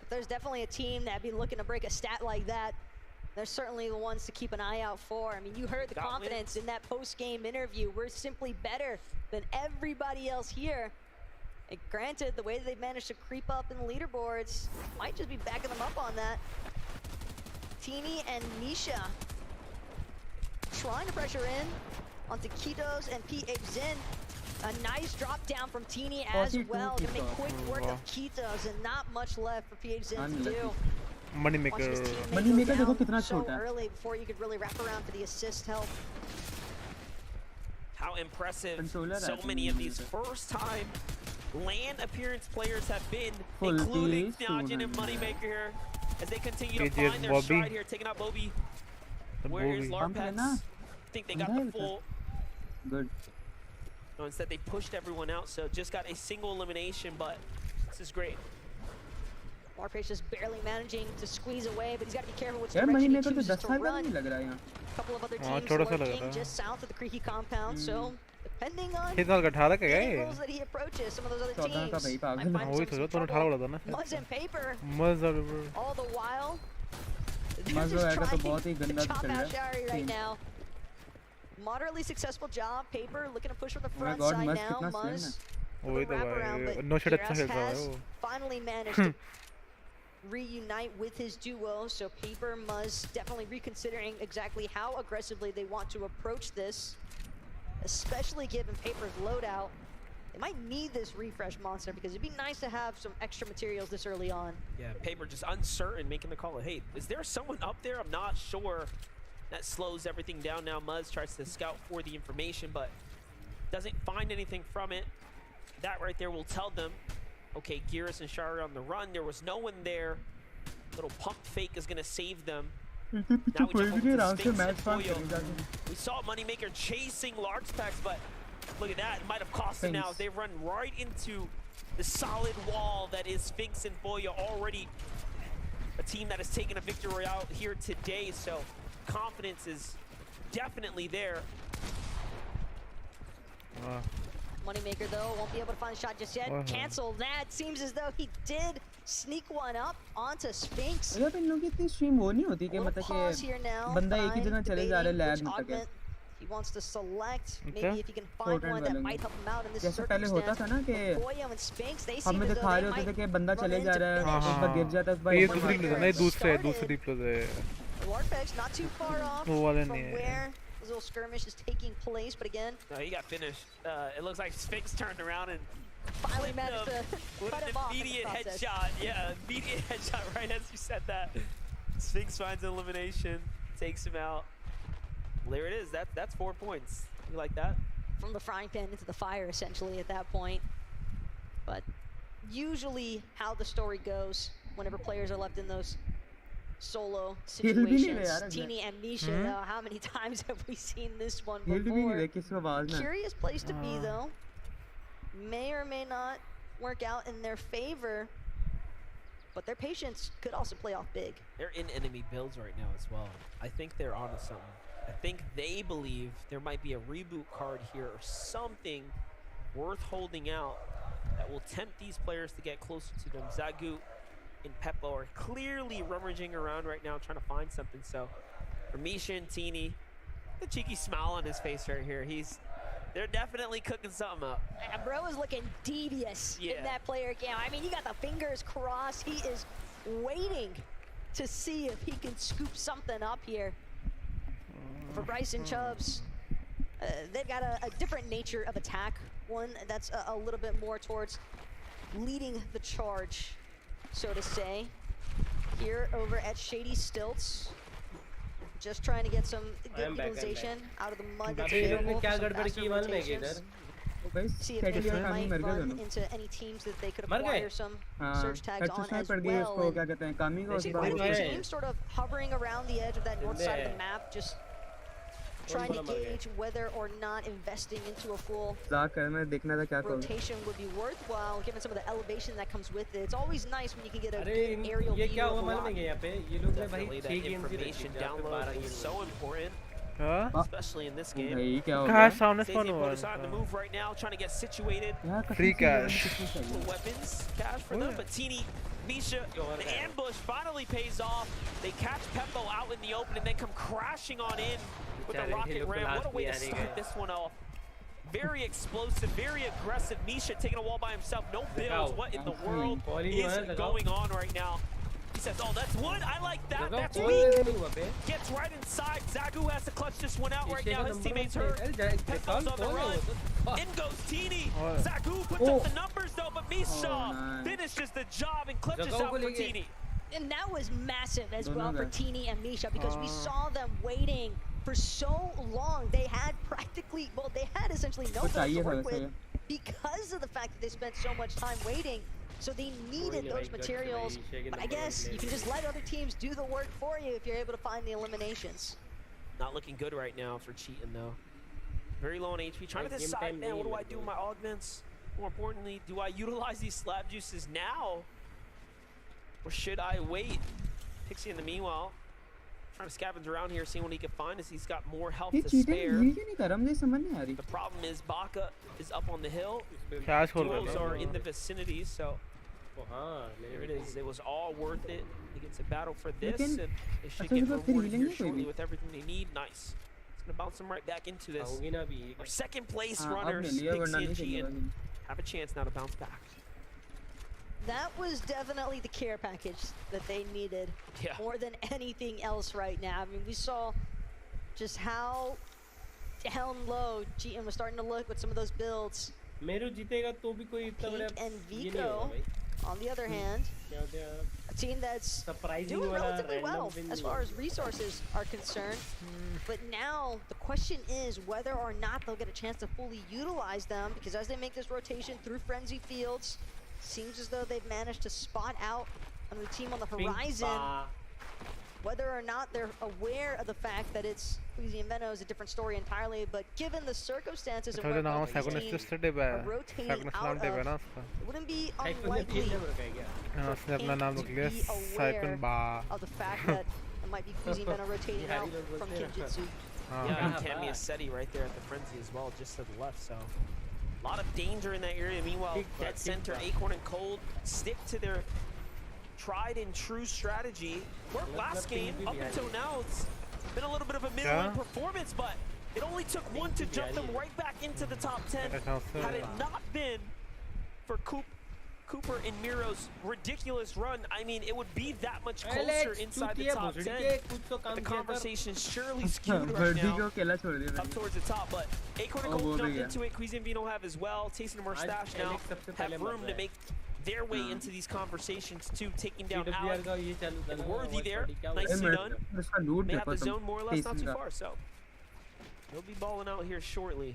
there's definitely a team that'd be looking to break a stat like that. They're certainly the ones to keep an eye out for. I mean, you heard the confidence in that post-game interview. We're simply better than everybody else here. And granted, the way that they've managed to creep up in the leaderboards might just be backing them up on that. Teeny and Nisha trying to pressure in onto Kitos and P.H. Zin. A nice drop down from Teeny as well. Gonna make quick work of Kitos and not much left for P.H. Zin to do.
Money maker
देखो कितना छोटा है
before you could really wrap around for the assist help.
How impressive so many of these first time LAN appearance players have been, including Snajin and Moneymaker here as they continue to find their stride here, taking out Bobby. Where's Larpets? I think they got the full.
Good.
No, instead they pushed everyone out, so just got a single elimination, but this is great.
Warpace just barely managing to squeeze away, but he's got to be careful which direction he chooses to run. A couple of other teams lurking just south of the Creaky compound, so depending on the angles that he approaches, some of those other teams might find himself some trouble. Muzz and Paper, all the while, they're just trying to chop out Shari right now. Moderately successful job. Paper looking to push from the front side now. Muzz with a wraparound, but Kiras has finally managed to reunite with his duo, so Paper Muzz definitely reconsidering exactly how aggressively they want to approach this, especially given Paper's loadout. They might need this refresh monster because it'd be nice to have some extra materials this early on.
Yeah, Paper just uncertain, making the call. Hey, is there someone up there? I'm not sure. That slows everything down now. Muzz tries to scout for the information, but doesn't find anything from it. That right there will tell them, okay, Geras and Shari on the run. There was no one there. Little pump fake is gonna save them. Now we jump over to Sphinx and Foyo. We saw Moneymaker chasing large packs, but look at that. It might have cost them now. They've run right into the solid wall that is Sphinx and Foyo, already a team that has taken a victory out here today. So confidence is definitely there.
Moneymaker, though, won't be able to find a shot just yet. Cancel that. Seems as though he did sneak one up onto Sphinx.
मतलब इन लोगों की इतनी stream वो नहीं होती कि मतलब कि बंदा एक ही जगह चले जा रहा है लैग में तक
He wants to select maybe if he can find one that might help him out in this
जैसे पहले होता था ना कि
Foyo and Sphinx, they seem
हमें
as though
दिखा
they
रहे होते थे
might
कि बंदा चले जा रहा है उस पर गिर जाता है उस पर
ये दूसरी प्लेस है नहीं दूसरी प्लेस है
Warpex not too far off
वो वाले
from
नहीं है
where this little skirmish is taking place, but again,
no, he got finished. It looks like Sphinx turned around and
finally managed to
with
cut
an
him off in the
immediate
process.
headshot. Yeah, immediate headshot right as you said that. Sphinx finds an elimination, takes him out. Well, there it is. That's 4 points. You like that?
From the frying pan into the fire, essentially, at that point. But usually how the story goes whenever players are left in those solo situations. Teeny and Misha, though, how many times have we seen this one before? Curious place to be, though. May or may not work out in their favor, but their patience could also play off big.
They're in enemy builds right now as well. I think they're onto something. I think they believe there might be a reboot card here or something worth holding out that will tempt these players to get closer to them. Zagu and Peppo are clearly rummaging around right now trying to find something. So for Misha and Teeny, the cheeky smile on his face right here. They're definitely cooking something up.
And bro is looking devious in that player cam. I mean, he got the fingers crossed. He is waiting to see if he can scoop something up here. For Bryce and Chubbs, they've got a different nature of attack. One that's a little bit more towards leading the charge, so to say. Here over at Shady Stilts, just trying to get some good utilization out of the mud that's available. See if they might run into any teams that they could acquire some search tags on as well. See both teams sort of hovering around the edge of that north side of the map, just trying to gauge whether or not investing into a full rotation would be worthwhile, given some of the elevation that comes with it. It's always nice when you can get a good aerial view of a lot.
Definitely that information download is so important, especially in this game.
Cash sound is fun.
On the move right now, trying to get situated.
Free cash.
Weapons cash for them, but Teeny, Misha, the ambush finally pays off. They catch Peppo out in the open and then come crashing on in with the rocket ram. What a way to start this one off. Very explosive, very aggressive. Misha taking a wall by himself, no builds. What in the world is going on right now? He says, oh, that's wood. I like that. That's weak. Gets right inside. Zagu has to clutch this one out right now. His teammate's hurt. Peppo's on the run. In goes Teeny. Zagu puts up the numbers, though, but Misha finishes the job and clutches out for Teeny.
And that was massive as well for Teeny and Misha, because we saw them waiting for so long. They had practically, well, they had essentially no build to work with because of the fact that they spent so much time waiting. So they needed those materials, but I guess you can just let other teams do the work for you if you're able to find the eliminations.
Not looking good right now for Cheatin, though. Very low on HP. Trying to decide, man, what do I do with my augments? More importantly, do I utilize these slab juices now? Or should I wait? Pixie in the meanwhile, trying to scavenge around here, seeing what he can find as he's got more health to spare. The problem is Baka is up on the hill. Duos are in the vicinity, so there it is. It was all worth it. He gets a battle for this, and they should get rewarded here shortly with everything they need. Nice. It's gonna bounce them right back into this. Our second place runners, Pixie and Cheatin, have a chance now to bounce back.
that was definitely the care package that they needed more than anything else right now. I mean, we saw just how down low Cheatin was starting to look with some of those builds.
Meru जीतेगा तो भी कोई इतना बड़ा
and Vico, on the other hand, a team that's doing relatively well as far as resources are concerned. But now the question is whether or not they'll get a chance to fully utilize them, because as they make this rotation through Frenzy Fields, seems as though they've managed to spot out another team on the horizon. Whether or not they're aware of the fact that it's Queasy and Veno is a different story entirely, but given the circumstances of where both these teams are rotating out of, it wouldn't be unlikely for Pink to be aware of the fact that it might be Queasy and Veno rotating out from Kinjutsu.
Yeah, and Cammy Seti right there at the Frenzy as well, just to the left, so a lot of danger in that area. Meanwhile, Dead Center, Acorn, and Cold stick to their tried and true strategy. Worked last game, up until now, it's been a little bit of a middling performance, but it only took one to jump them right back into the top 10. Had it not been for Cooper and Miro's ridiculous run, I mean, it would be that much closer inside the top 10. The conversation surely skewed right now up towards the top, but Acorn and Cold jumped into it. Queasy and Vino have as well. Taste and Mustache now have room to make their way into these conversations too, taking down Alec and Worthy there. Nicely done. They have the zone more or less not too far, so they'll be balling out here shortly.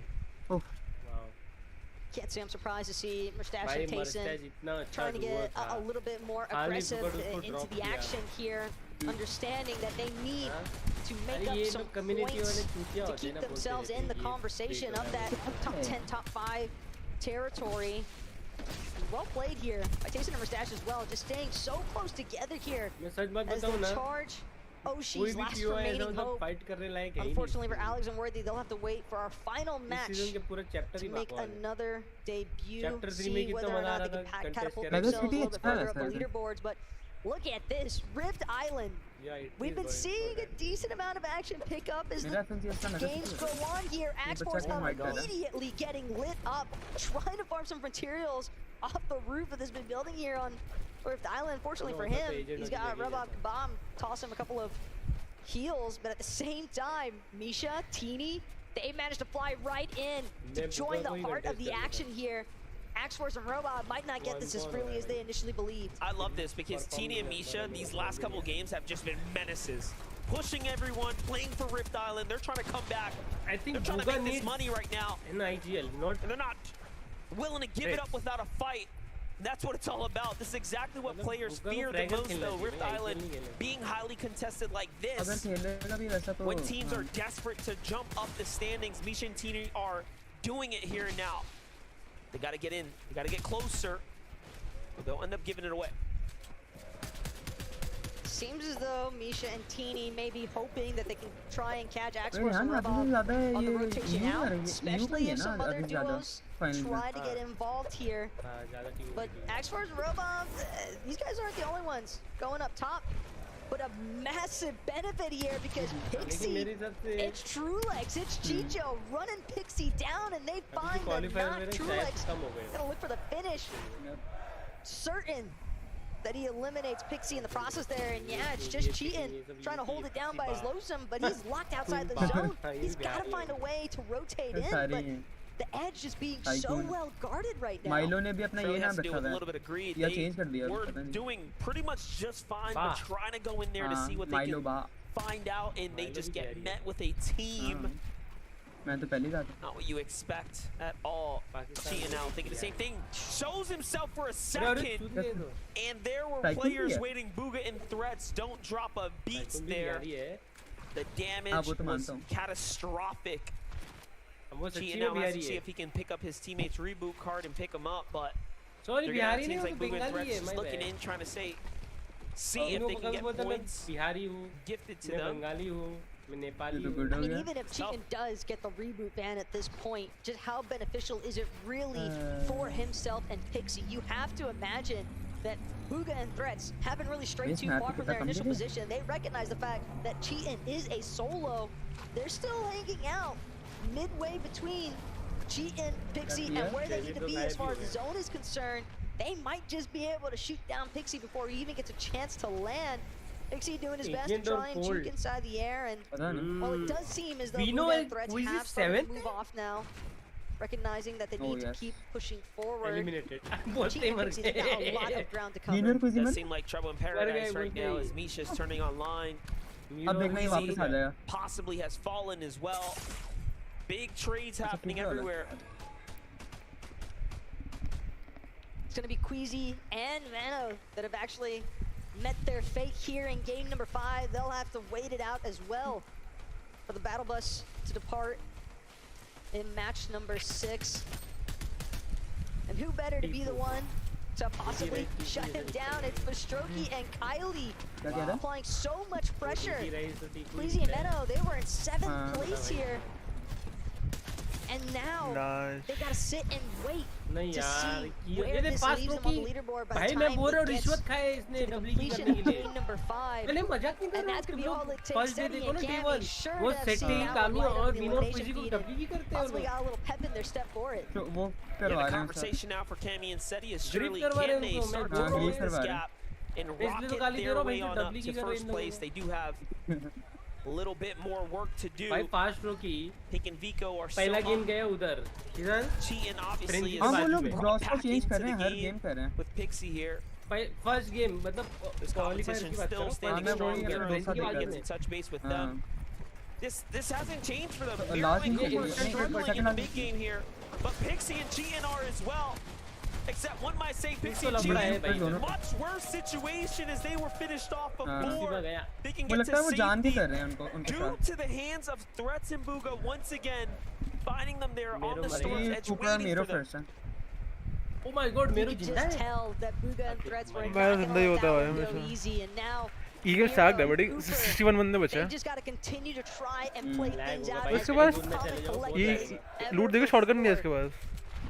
Can't say I'm surprised to see Mustache and Tayson trying to get a little bit more aggressive into the action here, understanding that they need to make up some points to keep themselves in the conversation of that top 10, top 5 territory. Well played here by Tayson and Mustache as well, just staying so close together here as they charge Oshi's last remaining hope. Unfortunately for Alex and Worthy, they'll have to wait for our final match to make another debut, see whether or not they can catapult themselves a little bit further up the leaderboards. But look at this, Rift Island. We've been seeing a decent amount of action pick up as the games go on here. Axforce immediately getting lit up, trying to farm some materials off the roof of this big building here on Rift Island. Fortunately for him, he's got Rabab Kabam toss him a couple of heals, but at the same time, Misha, Teeny, they managed to fly right in to join the heart of the action here. Axforce and Robot might not get this as freely as they initially believed.
I love this because Teeny and Misha, these last couple games have just been menaces. Pushing everyone, playing for Rift Island. They're trying to come back.
I think
they're trying to make this money right now.
In IGL,
and they're not willing to give it up without a fight. That's what it's all about. This is exactly what players fear the most, though. Rift Island being highly contested like this. When teams are desperate to jump up the standings, Misha and Teeny are doing it here and now. They got to get in. They got to get closer. They'll end up giving it away.
Seems as though Misha and Teeny may be hoping that they can try and catch Axforce and Rabab on the rotation out, especially if some other duos try to get involved here. But Axforce and Rabab, these guys aren't the only ones going up top. But a massive benefit here because Pixie, it's Trulex, it's Chicho running Pixie down, and they find that not Trulex gonna look for the finish. Certain that he eliminates Pixie in the process there, and yeah, it's just Cheatin trying to hold it down by his Losum, but he's locked outside the zone. He's got to find a way to rotate in, but the edge just being so well guarded right now.
Milo ने भी अपना ये नाम रखा
a little bit of greed.
या change कर दिया
We're doing pretty much just fine, but trying to go in there to see what they can find out, and they just get met with a team.
मैं तो पहले था.
Not what you expect at all. Cheatin now thinking the same thing. Shows himself for a second, and there were players waiting. Booga and Threats don't drop a beat there. The damage was catastrophic. Cheatin now has to see if he can pick up his teammate's reboot card and pick him up, but it seems like Booga and Threats is looking in, trying to see if they can get points gifted to them.
I mean, even if Cheatin does get the reboot ban at this point, just how beneficial is it really for himself and Pixie? You have to imagine that Booga and Threats haven't really strayed too far from their initial position. They recognize the fact that Cheatin is a solo. They're still hanging out midway between Cheatin, Pixie, and where they need to be as far as the zone is concerned. they might just be able to shoot down Pixie before he even gets a chance to land. Pixie doing his best to try and juke inside the air, and well, it does seem as though Buga threats have started to move off now, recognizing that they need to keep pushing forward.
Eliminated.
Pixie, they've got a lot of ground to cover.
It does seem like trouble in paradise right now as Misha's turning online. Queasy possibly has fallen as well. Big trades happening everywhere.
It's going to be Queasy and Mano that have actually met their fate here in game number 5. They'll have to wait it out as well for the battle bus to depart in match number 6. And who better to be the one to possibly shut him down? It's Mastroki and Kylie applying so much pressure. Queasy and Mano, they were in 7th place here. And now they gotta sit and wait to see where this leaves them on the leaderboard by the time it gets to completion of game number 5. And that's gonna be all it takes. Steady and Cammy sure to have seen out the light of the elimination feed and possibly got a little pep in their step for it.
The conversation now for Cammy and Seti is surely can they start to close this gap and rocket their way on up to first place. They do have a little bit more work to do.
भाई fast row की
Pick and Vico are so
पहला game गया उधर इधर
Cheating obviously is
हम लोग gross को change कर रहे हैं हर गेम कर रहे हैं
with Pixie here.
First game मतलब
this competition still standing strong. Gets in touch base with them. This hasn't changed for them. They're struggling in the big game here, but Pixie and GNR as well. Except one might say Pixie and GNR much worse situation as they were finished off before. They can get to safety due to the hands of Threats and Buga once again, finding them there on the storm's edge waiting for them.
Oh my god,
you can just tell that Buga and Threats were not gonna let that one go easy, and now
Eager sacked है बड़ी 61 बंदे बचे हैं.
They just got to continue to try and play things out.
उसके बाद ये लूट देके शॉटगन नहीं है इसके पास.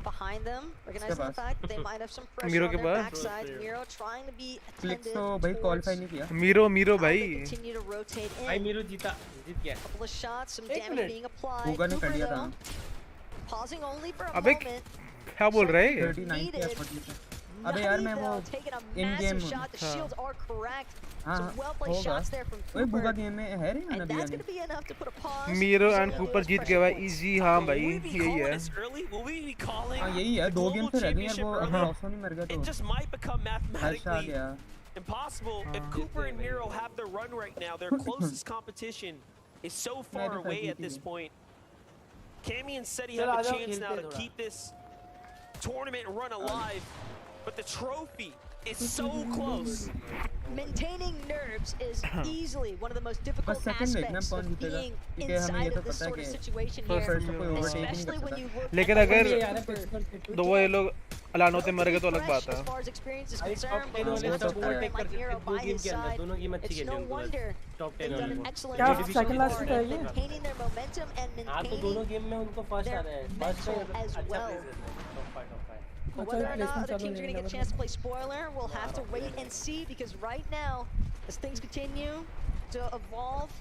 Behind them, recognizing the fact that they might have some pressure on their backside. Miro trying to be attentive towards.
Miro भाई.
Continue to rotate in.
भाई Miro जीत गया.
Couple of shots, some damage being applied. Cooper though, pausing only for a moment.
क्या बोल रहे हैं?
अबे यार मैं वो इन गेम ओए बुगा गेम में है रे ना अभी
मीरो एंड कूपर जीत गए भाई इजी. हाँ भाई यही है.
हाँ यही है. 2 गेम तो रह गए यार. वो अगर ऑप्शन नहीं मर गया तो अच्छा आ गया.
Impossible if Cooper and Miro have the run right now. Their closest competition is so far away at this point. Cammy and Seti have a chance now to keep this tournament run alive, but the trophy is so close.
Maintaining nerves is easily one of the most difficult aspects of being inside of this sort of situation here, especially when you look
लेकिन अगर दो ये लोग अलान होते मर गए तो अलग बात है.
as far as experience is concerned, like Miro by his side, it's no wonder they've done an excellent job maintaining their momentum and maintaining their mental as well. But whether or not other teams are going to get a chance to play spoiler, we'll have to wait and see, because right now, as things continue to evolve,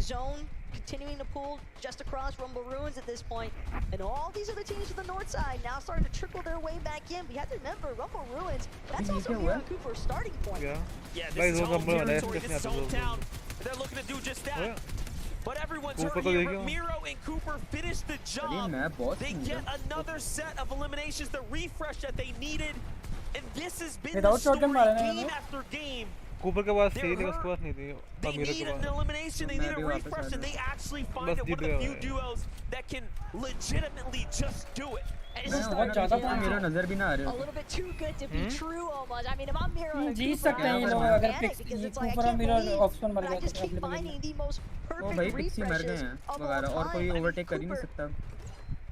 Zone continuing to pull just across Rumble Ruins at this point, and all these other teams to the north side now starting to trickle their way back in. We have to remember, Rumble Ruins, that's also Miro and Cooper's starting point.
Yeah, this is home territory, this is hometown. They're looking to do just that. But everyone's hurt here, but Miro and Cooper finish the job. They get another set of eliminations, the refresh that they needed. And this has been the story game after game.
Cooper के पास थी लेकिन उसके पास नहीं थी.
They need an elimination, they need a refresh, and they actually find it. One of the few duos that can legitimately just do it. And it's
मेरा नजर भी ना आ रहा.
A little bit too good to be true almost. I mean, if I'm Miro and
जीत सकते हैं ये लोग अगर Cooper और Miro ऑप्शन मर गए तो
keep finding the most
ओ भाई
perfect
पिक्सी मर गए हैं वगैरह और कोई ओवरटेक कर ही नहीं सकता.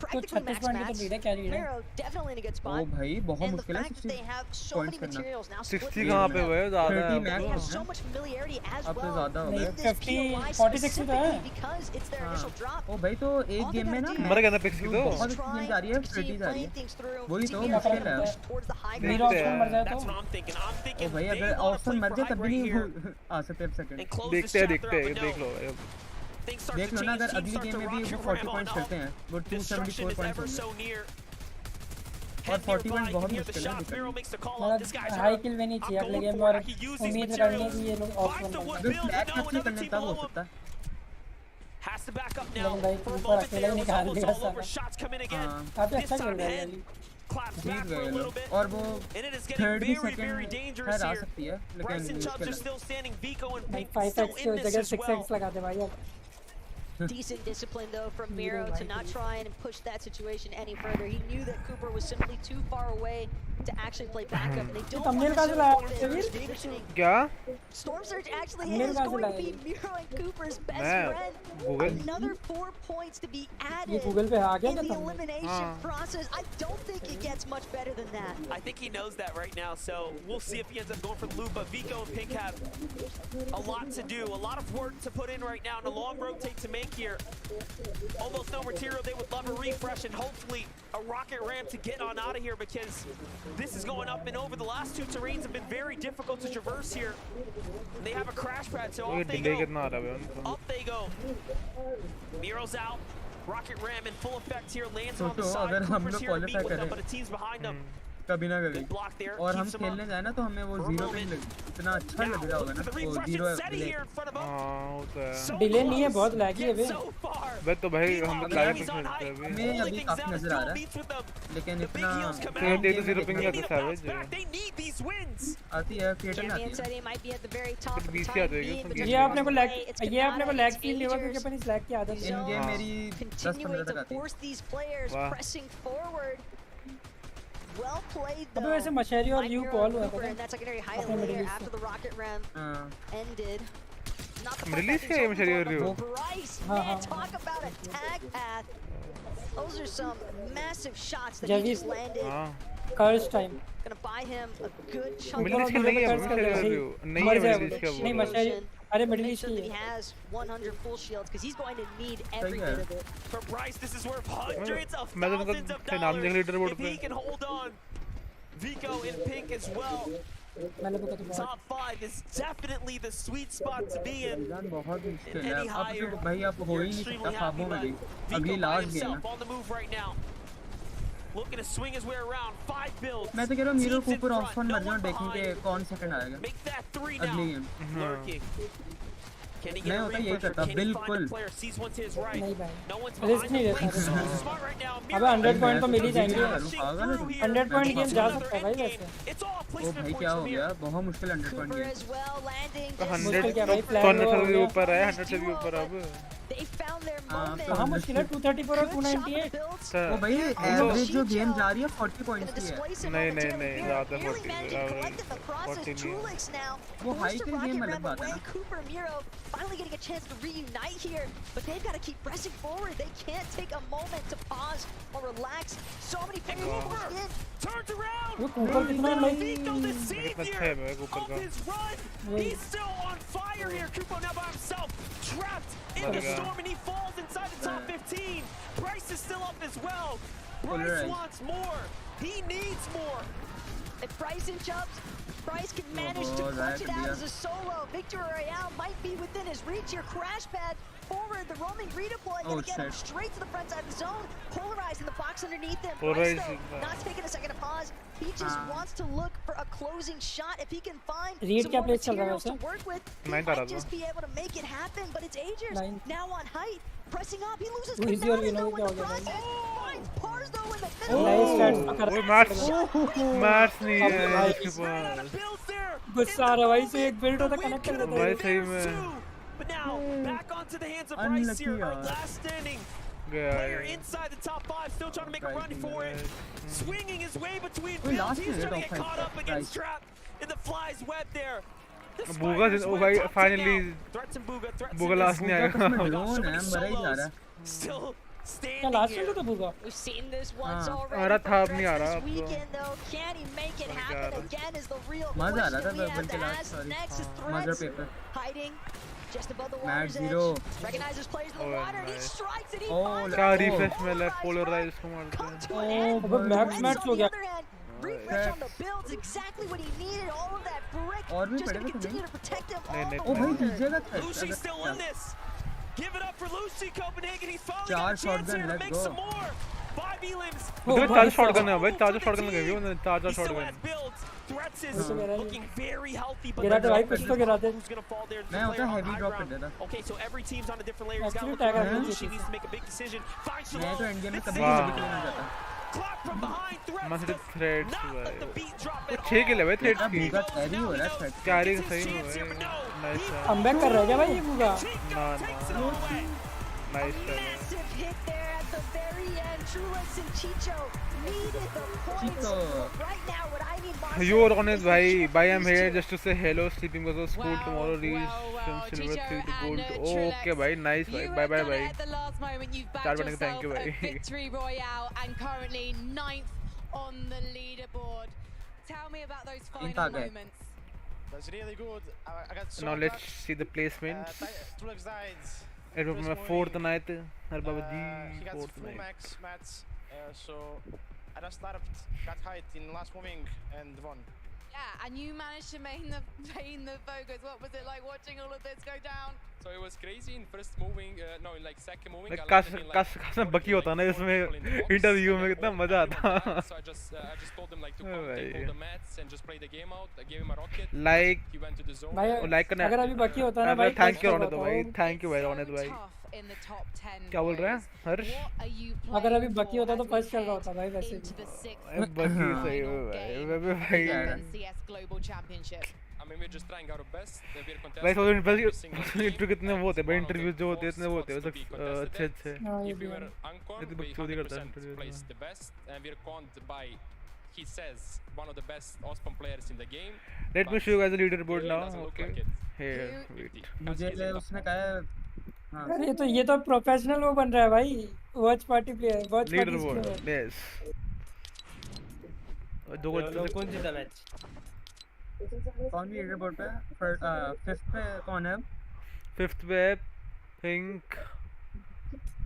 तो 36 पॉइंट की तो लीड है. क्या लीड है?
Miro definitely in a good spot.
ओ भाई बहुत
And the
मुश्किल है
fact that they have so many materials now.
60 कहाँ पे हुए? ज़्यादा है.
They have so much familiarity as
अब तो
well.
ज़्यादा हो गए.
50 46 ही तो है.
Because it's their initial drop.
ओ भाई तो एक गेम में ना
मर गया ना पिक्सी तो.
बहुत अच्छी गेम जा रही है. 30 जा रही है. वही तो मुश्किल है.
Miro ऑप्शन मर जाए तो.
ओ भाई अगर ऑप्शन मर जाए तब भी नहीं आ सकते सेकंड.
देखते हैं देख लो.
देख लो ना अगर अगली गेम में भी वो 40 पॉइंट्स करते हैं वो 274 पॉइंट्स होंगे. और 40 पॉइंट बहुत मुश्किल है
मतलब हाई किल भी नहीं चाहिए अगले गेम और उम्मीद करनी है कि ये लोग ऑफ
करने तब हो सकता है
Has to back up now.
लेकिन भाई
For a
ऊपर
moment
अकेला
there
ही
was
निकाल
almost
दिया
all over.
सारा
Shots coming again.
काफी
This
अच्छा
time
खेल रहा है
Hen claps
Jeet
back for a
गए
little
लोग
bit.
और वो
And it is
third
getting
भी
very, very
सेकंड
dangerous
आ
here.
सकती है
Bryson
लेकिन
Chubbs are still standing. Vico and
भाई
Pink
5x
still
की
in this
जगह
as
6x
well.
लगा दे भाई अब
Decent discipline though from Miro to not try and push that situation any further. He knew that Cooper was simply too far away to actually play backup, and they don't want to show Storm Surge conditioning.
क्या?
Storm Surge actually is going to be Miro and Cooper's best friend. Another 4 points to be added in the elimination process. I don't think it gets much better than that.
I think he knows that right now, so we'll see if he ends up going for the loop. But Vico and Pink have a lot to do, a lot of work to put in right now, and a long rotate to make here. Almost no material. They would love a refresh and hopefully a rocket ramp to get on out of here, because this is going up and over. The last two terrains have been very difficult to traverse here. And they have a crash pad, so off they go. Up they go. Miro's out. Rocket ram in full effect here. Lands on the side. Cooper's here to meet with them, but the team's behind them.
कभी ना कभी और हम खेलने जाए ना तो हमें वो जीरो पे इतना अच्छा लग रहा होगा ना वो जीरो
डिले नहीं है बहुत लैगी है
बे तो भाई हम लाइव पे खेलते हैं
मैं अभी काफी नजर आ रहा है लेकिन इतना
तो 0 पिंग आता सैवेज
आती है फेटल आती है
ये आपने को लैग फील नहीं हुआ क्योंकि अपन इस लैग की आदत
इन गेम मेरी 10-15 तक आती
है Well played though.
अबे वैसे मशहरी और यू कॉल हुआ था
that secondary highlight there after the rocket ram ended. Not the
release के मशहरी और you
Bryce, man, talk about a tag path. Those are some massive shots that he just landed.
Curse time.
Gonna buy him a good chunk
of
नहीं मशहरी अरे middle east
he has 100 full shields because he's going to need every bit of it.
For Bryce, this is worth hundreds of thousands of dollars if he can hold on. Vico in Pink as well. Top 5 is definitely the sweet spot to be in.
बहुत मुश्किल है अब भाई आप हो ही नहीं सकता ख्वाबों में भी अगली लास्ट गेम है
on the move right now. Looking to swing his way around. 5 builds.
मैं तो कह रहा हूँ मीरो कूपर ऑफन मर जाऊँ देखेंगे कौन सेकंड आएगा अगली गेम मैं होता यही करता बिल्कुल
नहीं भाई रिस्क नहीं लेता अबे 100 पॉइंट तो मिल ही जाएंगे 100 पॉइंट गेम जा सकता है भाई वैसे
ओ भाई क्या हो गया बहुत मुश्किल 100 पॉइंट गेम
100 क्या भाई प्लान से भी ऊपर है 100 से भी ऊपर अब
कहाँ मुश्किल है 234 और 298
ओ भाई एवरेज जो गेम जा रही है 40 पॉइंट्स की है
नहीं ज्यादा 40
वो हाई किल गेम अलग बात है ना
finally getting a chance to reunite here, but they've got to keep pressing forward. They can't take a moment to pause or relax. So many players pushed in.
Turns around.
Vico,
the savior of his run. He's still on fire here. Kupo now by himself, trapped in the storm, and he falls inside the top 15. Bryce is still up as well. Bryce wants more. He needs more.
If Bryson jumps, Bryce can manage to clutch it out as a solo. Victory Royale might be within his reach here. Crash pad forward, the roaming redeploy, gonna get him straight to the front side of the zone. Polarized in the box underneath him. Bryce though, not taking a second to pause. He just wants to look for a closing shot. If he can find some more materials to work with, he might just be able to make it happen. But it's Agers now on height. Pressing up, he loses command though in the process. Finds Pars though in the middle.
Mars नहीं है इसके पास
गुस्सा आ रहा भाई से एक build होता connect कर देता
भाई सही में
But now back onto the hands of Bryce here, our last standing player inside the top 5, still trying to make a run for it, swinging his way between builds. He's trying to get caught up against Trap in the Fly's web there.
Booga oh भाई finally Booga last नहीं आएगा
drone है मर ही जा रहा
still
क्या last में तो Booga
We've seen this once
uh
already.
रहा था अब नहीं आ रहा
Weekend though, can he make it happen again? Is the real
मजा आ
question
रहा
we
था
have to
last
ask.
Sorry
Next is
मजा
threats
paper
hiding just above the
Max
water's
zero.
edge. Recognizes players in the water and he strikes it. He
Oh,
finds
क्या
it.
refresh में left polarize को मारते हैं
To an end.
अब max match हो गया
Refresh on the builds, exactly what he needed. All of that brick
और भी
just
पड़ेगा
to
तो
continue
नहीं
to protect him
नहीं,
all
ओ भाई
the
डीजे का
Lucy's still in this. Give it up for Lucy Copenhagen. He's finally
चार
got a chance
shotgun,
here to
let's
make
go.
some more. 5 elims.
तो charge shotgun है भाई, charge shotgun लगे हुए हैं, charge
He still
shotgun.
has builds. Threats is looking very healthy, but
गिराते भाई, कुछ तो गिराते।
who's gonna fall there?
मैं होता heavy drop कर देता।
Okay, so every team's on a different layer. He's got
Actually,
to look
tag
around.
out
She needs to make a big decision. Finds
मैं तो
Shalom.
एंड गेम में
This
कभी
is
भी
it.
नहीं जाता।
Clock from behind. Threats
मस्त
does
threads
not let the
भाई।
beat drop
वो
at
6 किल है
all.
भाई थ्रेड्स की।
बुगा कैरी हो रहा है थ्रेड।
कैरी सही में भाई। नाइस है।
कमबैक कर रहा है क्या भाई ये बुगा?
ना नाइस है।
Massive hit there at the very end. Trueless and Chicho needed the points. Right now, what I need Monster
You are honest भाई I'm here just to say hello. Sleeping because of school tomorrow. Reach from silver 3 to gold. Okay भाई, nice भाई. Bye bye भाई.
At the last moment, you've
चार
bagged
बने के thank you
yourself a
भाई.
victory royale and currently 9th on the leaderboard. Tell me about those final moments.
That's really good. I got so
Now let's see the placements.
Trulux died.
It was my 4th night. Har baba
He
ji
got
4th
full
night.
max mats, so I just started, got height in last moving and won.
Yeah, and you managed to main the focus. What was it like watching all of this go down?
So it was crazy in first moving, no, in like second moving.
काश बकी होता ना इसमें interview में कितना मजा आता.
So I just told him like to come take all the mats and just play the game out. I gave him a rocket.
Like
he went to the zone.
भाई
like करना.
अगर अभी बाकी होता ना भाई.
Thank you रोनित भाई. Thank you भाई रोनित भाई.
In the top 10.
क्या बोल रहा है हर्ष?
अगर अभी बाकी होता तो फर्स्ट चल रहा होता भाई वैसे.
बाकी सही है भाई.
CS Global Championship.
I mean, we're just trying our best. We're contesting.
भाई इंटरव्यू कितने वो होते हैं भाई, इंटरव्यू जो होते हैं इतने वो होते हैं अच्छे अच्छे.
If we were uncorned, we 100% placed the best, and we're conned by, he says, one of the best Ospan players in the game.
Let me show you guys the leaderboard now. Okay. Here, wait.
मुझे उसने कहा
अरे ये तो professional वो बन रहा है भाई. Watch party player, watch party
leaderboard. Yes. दो
कौन जीता मैच?
कौन भी लीडरबोर्ड पे? फिफ्थ पे कौन है?
फिफ्थ पे पिंक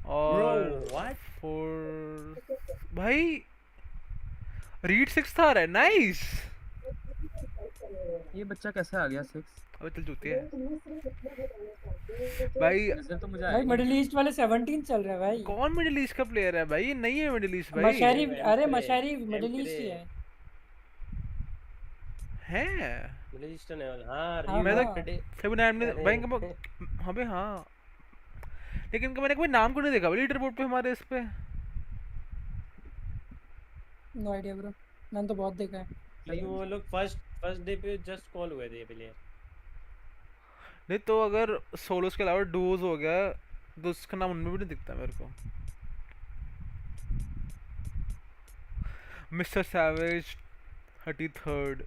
और भाई रीड 6 आ रहा है. नाइस.
ये बच्चा कैसे आ गया 6?
अबे चल जूती है भाई.
तो मुझे
भाई मिडिल ईस्ट वाले 17 चल रहा है भाई.
कौन मिडिल ईस्ट का प्लेयर है भाई? ये नहीं है मिडिल ईस्ट भाई.
मशारी, अरे मशारी मिडिल ईस्ट ही है.
हैं मिडिल ईस्टर्न है. हां
मैं तो सेवन नाम ने भाई हां बे हां, लेकिन मैंने कोई नाम को नहीं देखा भाई लीडर बोर्ड पे हमारे इस पे.
नो आईडिया ब्रो, मैंने तो बहुत देखा है.
लेकिन वो लोग फर्स्ट डे पे जस्ट कॉल हुए थे ये प्लेयर.
नहीं तो अगर सोलोस के अलावा डुओज हो गया तो उसका नाम उनमें भी नहीं दिखता मेरे को. मिस्टर सैवेज 33rd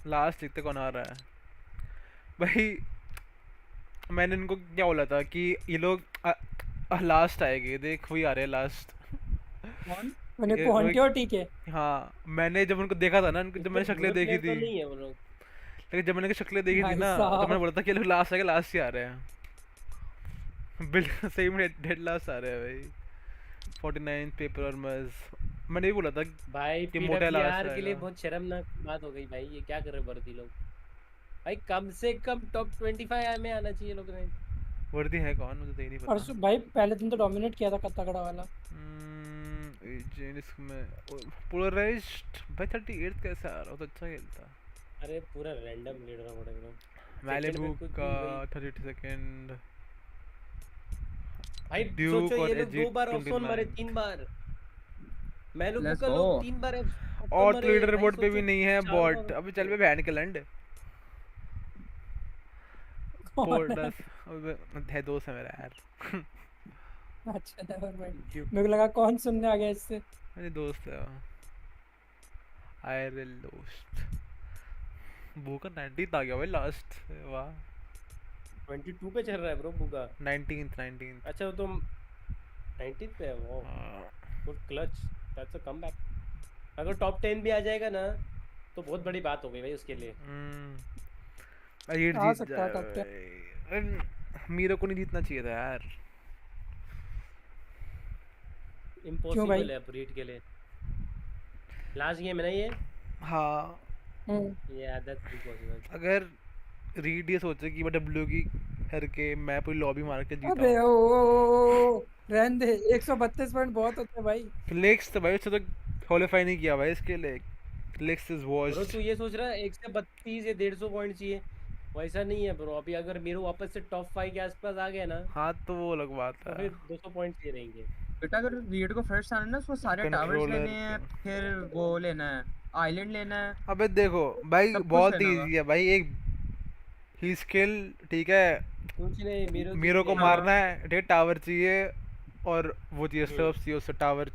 लास्ट दिखते कौन आ रहा है भाई. मैंने इनको क्या बोला था कि ये लोग लास्ट आएंगे. देख वही आ रहे हैं लास्ट.
कौन? मैंने पॉइंट और ठीक है.
हाँ मैंने जब उनको देखा था ना, जब मैंने शक्लें देखी थी,
नहीं है वो लोग.
लेकिन जब मैंने शक्लें देखी थी ना तो मैंने बोला था कि लोग लास्ट आएंगे, लास्ट ही आ रहे हैं. बिल्कुल सही में डेड लास्ट आ रहे हैं भाई. 49 पेपर और मज. मैंने भी बोला था
भाई
कि मोटा लास्ट
के लिए बहुत शर्मनाक बात हो गई भाई. ये क्या कर रहे वर्दी लोग भाई. कम से कम टॉप 25 में आना चाहिए लोग ने.
वर्दी है कौन मुझे नहीं पता.
और भाई पहले दिन तो डोमिनेट किया था कत्ताकड़ा वाला.
इसमें पोलराइज्ड भाई 38 कैसे आ रहा हो तो अच्छा खेलता.
अरे पूरा रैंडम लीडर हो रहा है.
मैलिबू का 32nd
भाई. सोचो ये लोग 2 बार ऑप्शन मारे, 3 बार मैलिबू का लोग 3 बार
और लीडर बोर्ड पे भी नहीं है बॉट. अबे चल बे बैन के लंड. पोर्टस अबे है दोस्त है मेरा यार.
अच्छा नेवर माइंड. मेरे को लगा कौन सुनने आ गया इससे.
मेरे दोस्त है आयरल दोस्त. बुका 19th आ गया भाई लास्ट. वाह
22 पे चल रहा है ब्रो बुका.
19th.
अच्छा तो 19th पे है वो. Good clutch. That's a comeback. अगर टॉप 10 भी आ जाएगा ना तो बहुत बड़ी बात हो गई भाई उसके लिए.
ये जीत जाए. मेरे को नहीं जीतना चाहिए था यार.
इम्पॉसिबल है ब्रीड के लिए. लास्ट गेम है ना ये.
हाँ
या दैट्स इम्पॉसिबल.
अगर रीड ये सोचे कि मैं डब्ल्यू की करके मैं पूरी लॉबी मार के जीता.
अबे ओ रहने दे 132 पॉइंट बहुत होते हैं भाई।
फ्लेक्स तो भाई उससे तो क्वालीफाई नहीं किया भाई इसके लिए। Flex is
bro
worst.
तू ये सोच रहा है 132 या 150 पॉइंट चाहिए, वैसा नहीं है ब्रो। अभी अगर मेरे वापस से टॉप 5 के आसपास आ गया ना,
हाँ तो वो अलग बात
तो
है।
फिर 200 पॉइंट चाहिए रहेंगे।
बेटा अगर रीड को फर्स्ट आना है ना, उसको सारे टावर्स लेने हैं, फिर वो लेना है, आइलैंड लेना है।
अबे देखो भाई बहुत इजी है भाई, एक ही स्किल ठीक है,
कुछ नहीं
मीरो को मारना है, ठीक है, टावर चाहिए और वो चाहिए स्टर्फ चाहिए, उससे टावर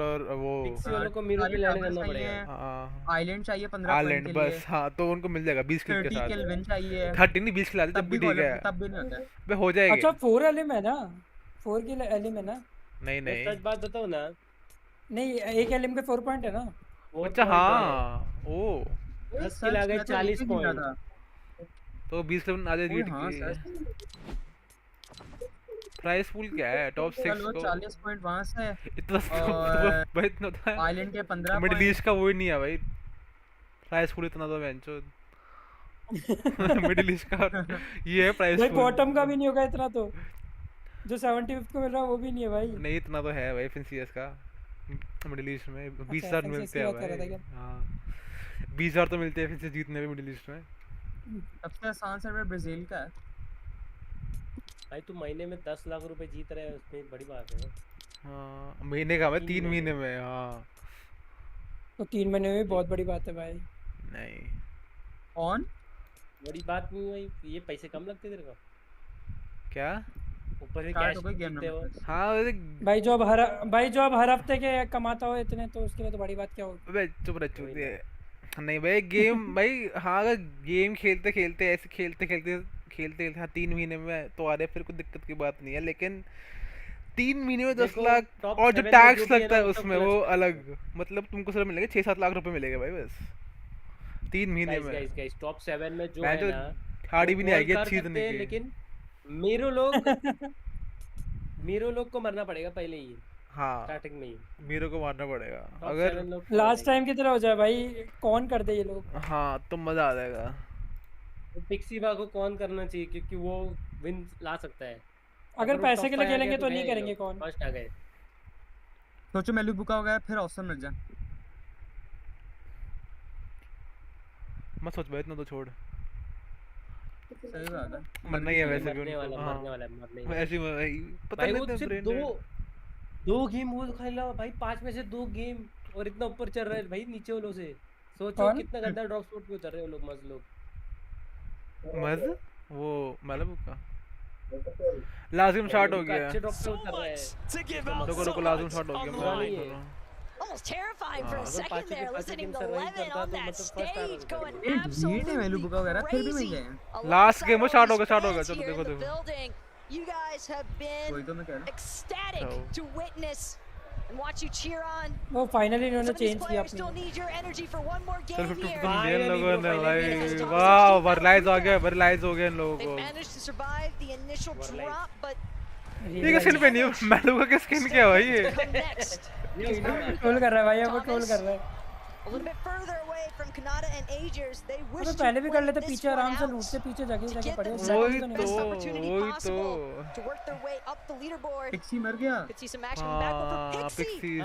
और वो
पिक्सी वालों को मीरो पे लैंड करना पड़ेगा।
आइलैंड चाहिए 15 पॉइंट
आइलैंड
के
बस
लिए।
हाँ, तो उनको मिल जाएगा 20 किल के
30
साथ।
किल विन चाहिए।
30 नहीं 20 खिला दे तब भी ठीक है,
तब भी नहीं होता है।
बे हो जाएगा।
अच्छा 4 एलिम है ना, 4 के एलिम है ना?
नहीं नहीं
सच बात बताओ ना,
नहीं एक एलिम के 4 पॉइंट है ना।
अच्छा हाँ ओ
10 किल आ गए 40 पॉइंट,
तो 20 किल आ जाए जीत के। प्राइस पूल क्या है टॉप 6
चलो
को
40 पॉइंट वहां से
इतना भाई इतना था।
आइलैंड के 15
मिडिल ईस्ट का वो ही नहीं है भाई प्राइस पूल इतना, तो बेंचो मिडिल ईस्ट का ये है प्राइस
भाई
पूल।
बॉटम का भी नहीं होगा इतना, तो जो 75 को मिल रहा है वो भी नहीं है भाई।
नहीं इतना तो है भाई FNCS का मिडिल ईस्ट में 20,000 मिलते हैं भाई। हाँ 20,000 तो मिलते हैं FNCS जीतने में मिडिल ईस्ट में।
सबसे आसान सर्वर ब्राजील का है
भाई। तू महीने में 10 लाख रुपए जीत रहा है, उसमें बड़ी बात है।
हाँ महीने का भाई 3 महीने में। हाँ
तो 3 महीने में बहुत बड़ी बात है भाई।
नहीं
कौन
बड़ी बात नहीं भाई, ये पैसे कम लगते तेरे को
क्या
ऊपर से कैश जीतते हो।
हाँ
भाई जो अब हर हफ्ते के कमाता हो इतने, तो उसके लिए तो बड़ी बात क्या होगी।
अबे चुप रह चूतिया। नहीं भाई गेम भाई हाँ अगर गेम खेलते खेलते ऐसे खेलते हाँ 3 महीने में तो आ रहे फिर कोई दिक्कत की बात नहीं है, लेकिन 3 महीने में 10 लाख और जो टैक्स लगता है उसमें वो अलग, मतलब तुमको सिर्फ मिलेंगे 6-7 लाख रुपए मिलेंगे भाई बस 3 महीने में।
गाइस टॉप 7 में जो है ना
हाड़ी भी नहीं आएगी अच्छी इतनी की।
लेकिन मीरो लोग को मरना पड़ेगा पहले ही। हाँ स्टार्टिंग में ही
मीरो को मारना पड़ेगा, अगर
लास्ट टाइम की तरह हो जाए भाई, कौन कर दे ये लोग।
हाँ तो मजा आ जाएगा।
तो पिक्सी बा को कौन करना चाहिए, क्योंकि वो विन ला सकता है।
अगर पैसे के लिए खेलेंगे तो नहीं करेंगे कौन।
फर्स्ट आ गए
सोचो मेलू बुका हो गया फिर ऑप्शन मिल जाए।
मत सोच भाई इतना तो छोड़,
सही बात है
मरना ही है वैसे भी
मरने वाला
वैसे भाई पता नहीं
था दो गेम वो खेला भाई, 5 में से 2 गेम और इतना ऊपर चल रहा है भाई नीचे वालों से। सोचो कितना गंदा ड्रॉप स्पॉट पे उतर रहे हो लोग, मज
वो मतलब का लाजिम शॉट हो गया।
अच्छे ड्रॉप पे उतर रहे हैं।
रुको लाजिम शॉट हो गया।
Almost terrifying for a second there, listening to Levin on that stage, going absolutely crazy.
Last game वो शॉट हो गया चलो देखो
You guys have been ecstatic to witness and watch you cheer on.
वो finally इन्होंने change किया अपनी।
Still need your energy for one more game
here.
Finally,
लोगों ने भाई वाह वर्लाइज आ गया, वर्लाइज हो गया इन लोगों को।
They managed to survive the initial drop, but
ये स्किन पे नहीं मैलू का स्किन क्या है ये?
ट्रोल कर रहा है भाई, वो ट्रोल कर रहा है।
A little bit further away from Kanata and Agers, they wish to
पहले भी कर लेते, पीछे आराम से लूटते, पीछे जगह पड़े।
वही तो
to work their way up the leaderboard.
Pixie मर गया।
Could see some action back for Pixie.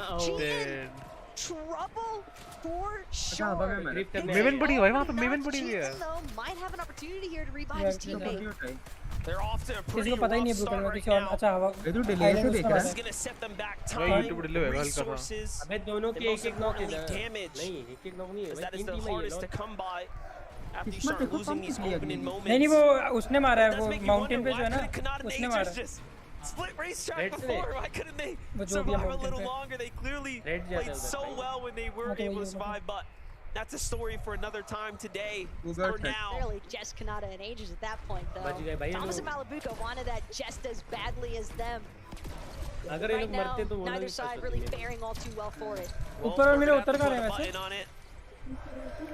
Trouble for sure.
Maven पड़ी है वहाँ पे, मेवन पड़ी हुई है।
Might have an opportunity here to revive his teammate.
They're off to a
किसी
pretty
को पता ही नहीं
rough
है
start right
किसी और।
now.
अच्छा हवा
ये तो डिले से देख रहा
This
है।
is gonna set them back
भाई
time,
YouTube डिले है हल्का सा।
resources,
अबे दोनों
and
के
most
एक नॉक है
importantly damage.
नहीं एक नॉक नहीं है
As that
भाई,
is the
3 टीम है
hardest
ये
to come by after you
किस्मत
start
देखो
losing
कम
these
कितनी
opening
अगली।
moments.
नहीं वो उसने मारा है,
It does
वो
make you
माउंटेन
wonder
पे जो है
why
ना
couldn't Kanata and
उसने
Agers
मारा।
just split racetrack
Red से।
before? Why couldn't they
वो जो भी है
survive a
mountain
little
पे।
longer? They clearly
Red
played
ज्यादा
so
भाई।
well when they were
हाँ, तो
able to
वही
survive, but that's a story for another time today.
Google
For
search.
now.
Barely just Kanata and Agers at that point, though.
बच गए भाई
Thomas
लोग।
and Malabuka wanted that just as badly as them.
अगर ये
Right
लोग
now,
मरते तो वो लोग
neither
ही
side
फंस
really
सकते हैं।
faring all too well for it.
ऊपर और मेरे
We're
उतर
gonna
का
have to
रहे
put a
वैसे।
button on it.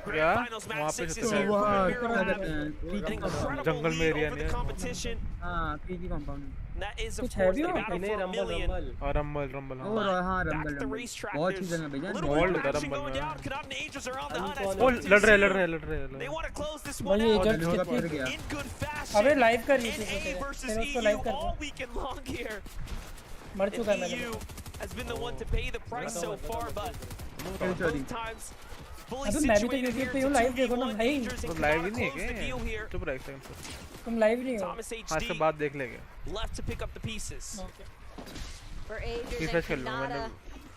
क्या
Finals match
वहाँ पे
6
से
is
तो
here.
वाह
Miro
क्या
have
कहते हैं
an incredible
जंगल में
lead
एरिया
over
नहीं
the
है।
competition.
हाँ PG compound.
And that is,
कुछ
of
है
course,
भी
the
वहाँ
battle
नहीं
for a million.
और रंबल
और हाँ
Back
rumble
at the
rumble
racetrack,
बहुत
there's
चीजें हैं भैया।
a little
Gold
bit of action
rumble
going
में।
down. Kanata and Agers are on the hunt.
वो
as
वो
well.
लड़ रहे
They want to close this
भाई
one
ये
out
जज
होगा
कितनी
पड़ गया।
in good
अबे
fashion.
लाइव कर रही थी
NA
सोचे
versus
फिर उसको
EU
लाइव कर
all weekend long here.
मर चुका है
EU has been the one to pay the price so far, but both times fully
अबे मैं भी तो
situated
यूट्यूब
here
पे
to
हूँ लाइव देखो ना भाई
तुम लाइव ही नहीं है क्या चुप रह एक सेकंड
तुम लाइव नहीं हो
Thomas
आज से
HD
बात देख लेंगे
left to pick up the pieces.
For Adrian
refresh कर
and
लूंगा
Kanata,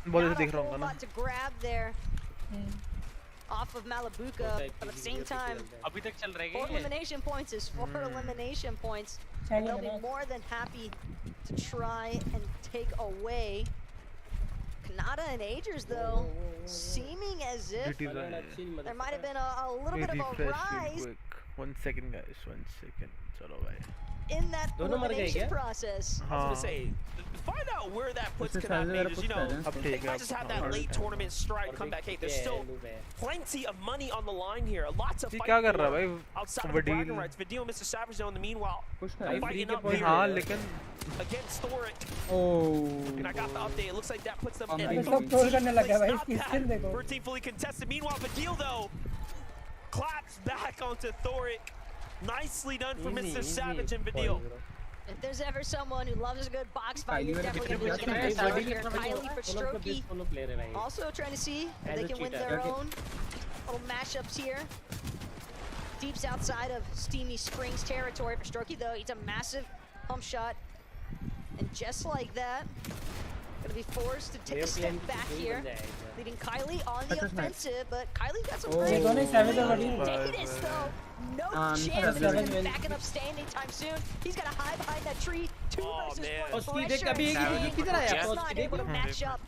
मैंने बहुत
not
देख
a
रहा
whole
हूँ ना
lot to grab there off of Malabuka, but at the same time,
अभी तक चल रहा है
4 elimination points is 4 elimination points. And they'll be more than happy to try and take away Kanata and Agers, though, seeming as if there might have been a little bit of a rise
1 second guys 1 second चलो भाई
in that elimination process.
I was gonna say, find out where that puts Kanata and Agers. You know, they might just have that late tournament stride comeback. Hey, there's still plenty of money on the line here. Lots of fight outside of the bragging rights. Vidil, Mr. Savage, though, in the meanwhile, fighting up here against Thoric. And I got the update. It looks like that puts them in a for team fully contested. Meanwhile, Vidil, though, claps back onto Thoric. Nicely done for Mr. Savage and Vidil.
If there's ever someone who loves a good box fight, you're definitely going to get this out here. Kylie for Strokey. Also trying to see if they can win their own little mashups here. Deeps outside of Steamy Springs territory for Strokey, though. It's a massive pump shot. And just like that, going to be forced to take a step back here. Leading Kylie on the offensive, but Kylie's got some great Datus, though. No chance that he's going to back it up stand anytime soon. He's got to hide behind that tree. 2 versus 1 pressure. Just not able to match up.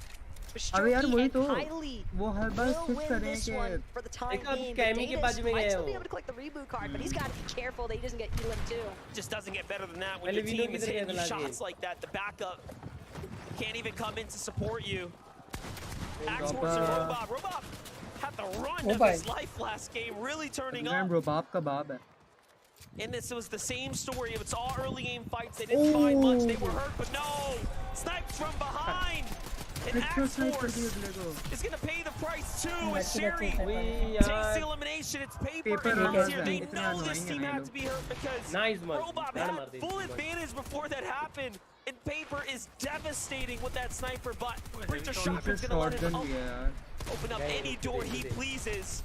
अबे यार वही तो
Kylie
वो हर बार
will
switch
win
करें
this
कि
one for the time being. But Datus might still be able to collect the reboot card, but he's got to be careful that he doesn't get Elam too.
Just doesn't get better than that when your team is hitting you shots like that. The backup can't even come in to support you. Axe Horse and Robop. Robop had the run of his life last game, really turning up.
Robop का बाप है.
And this was the same story. It's all early game fights. They didn't find much. They were hurt, but no. Sniped from behind. And Axe Force is going to pay the price too as Sherry takes the elimination. It's paper and Muz here. They know this team had to be hurt because Robop had full advantage before that happened. And Paper is devastating with that sniper, but Richard Shotgun's going to let him open up any door he pleases.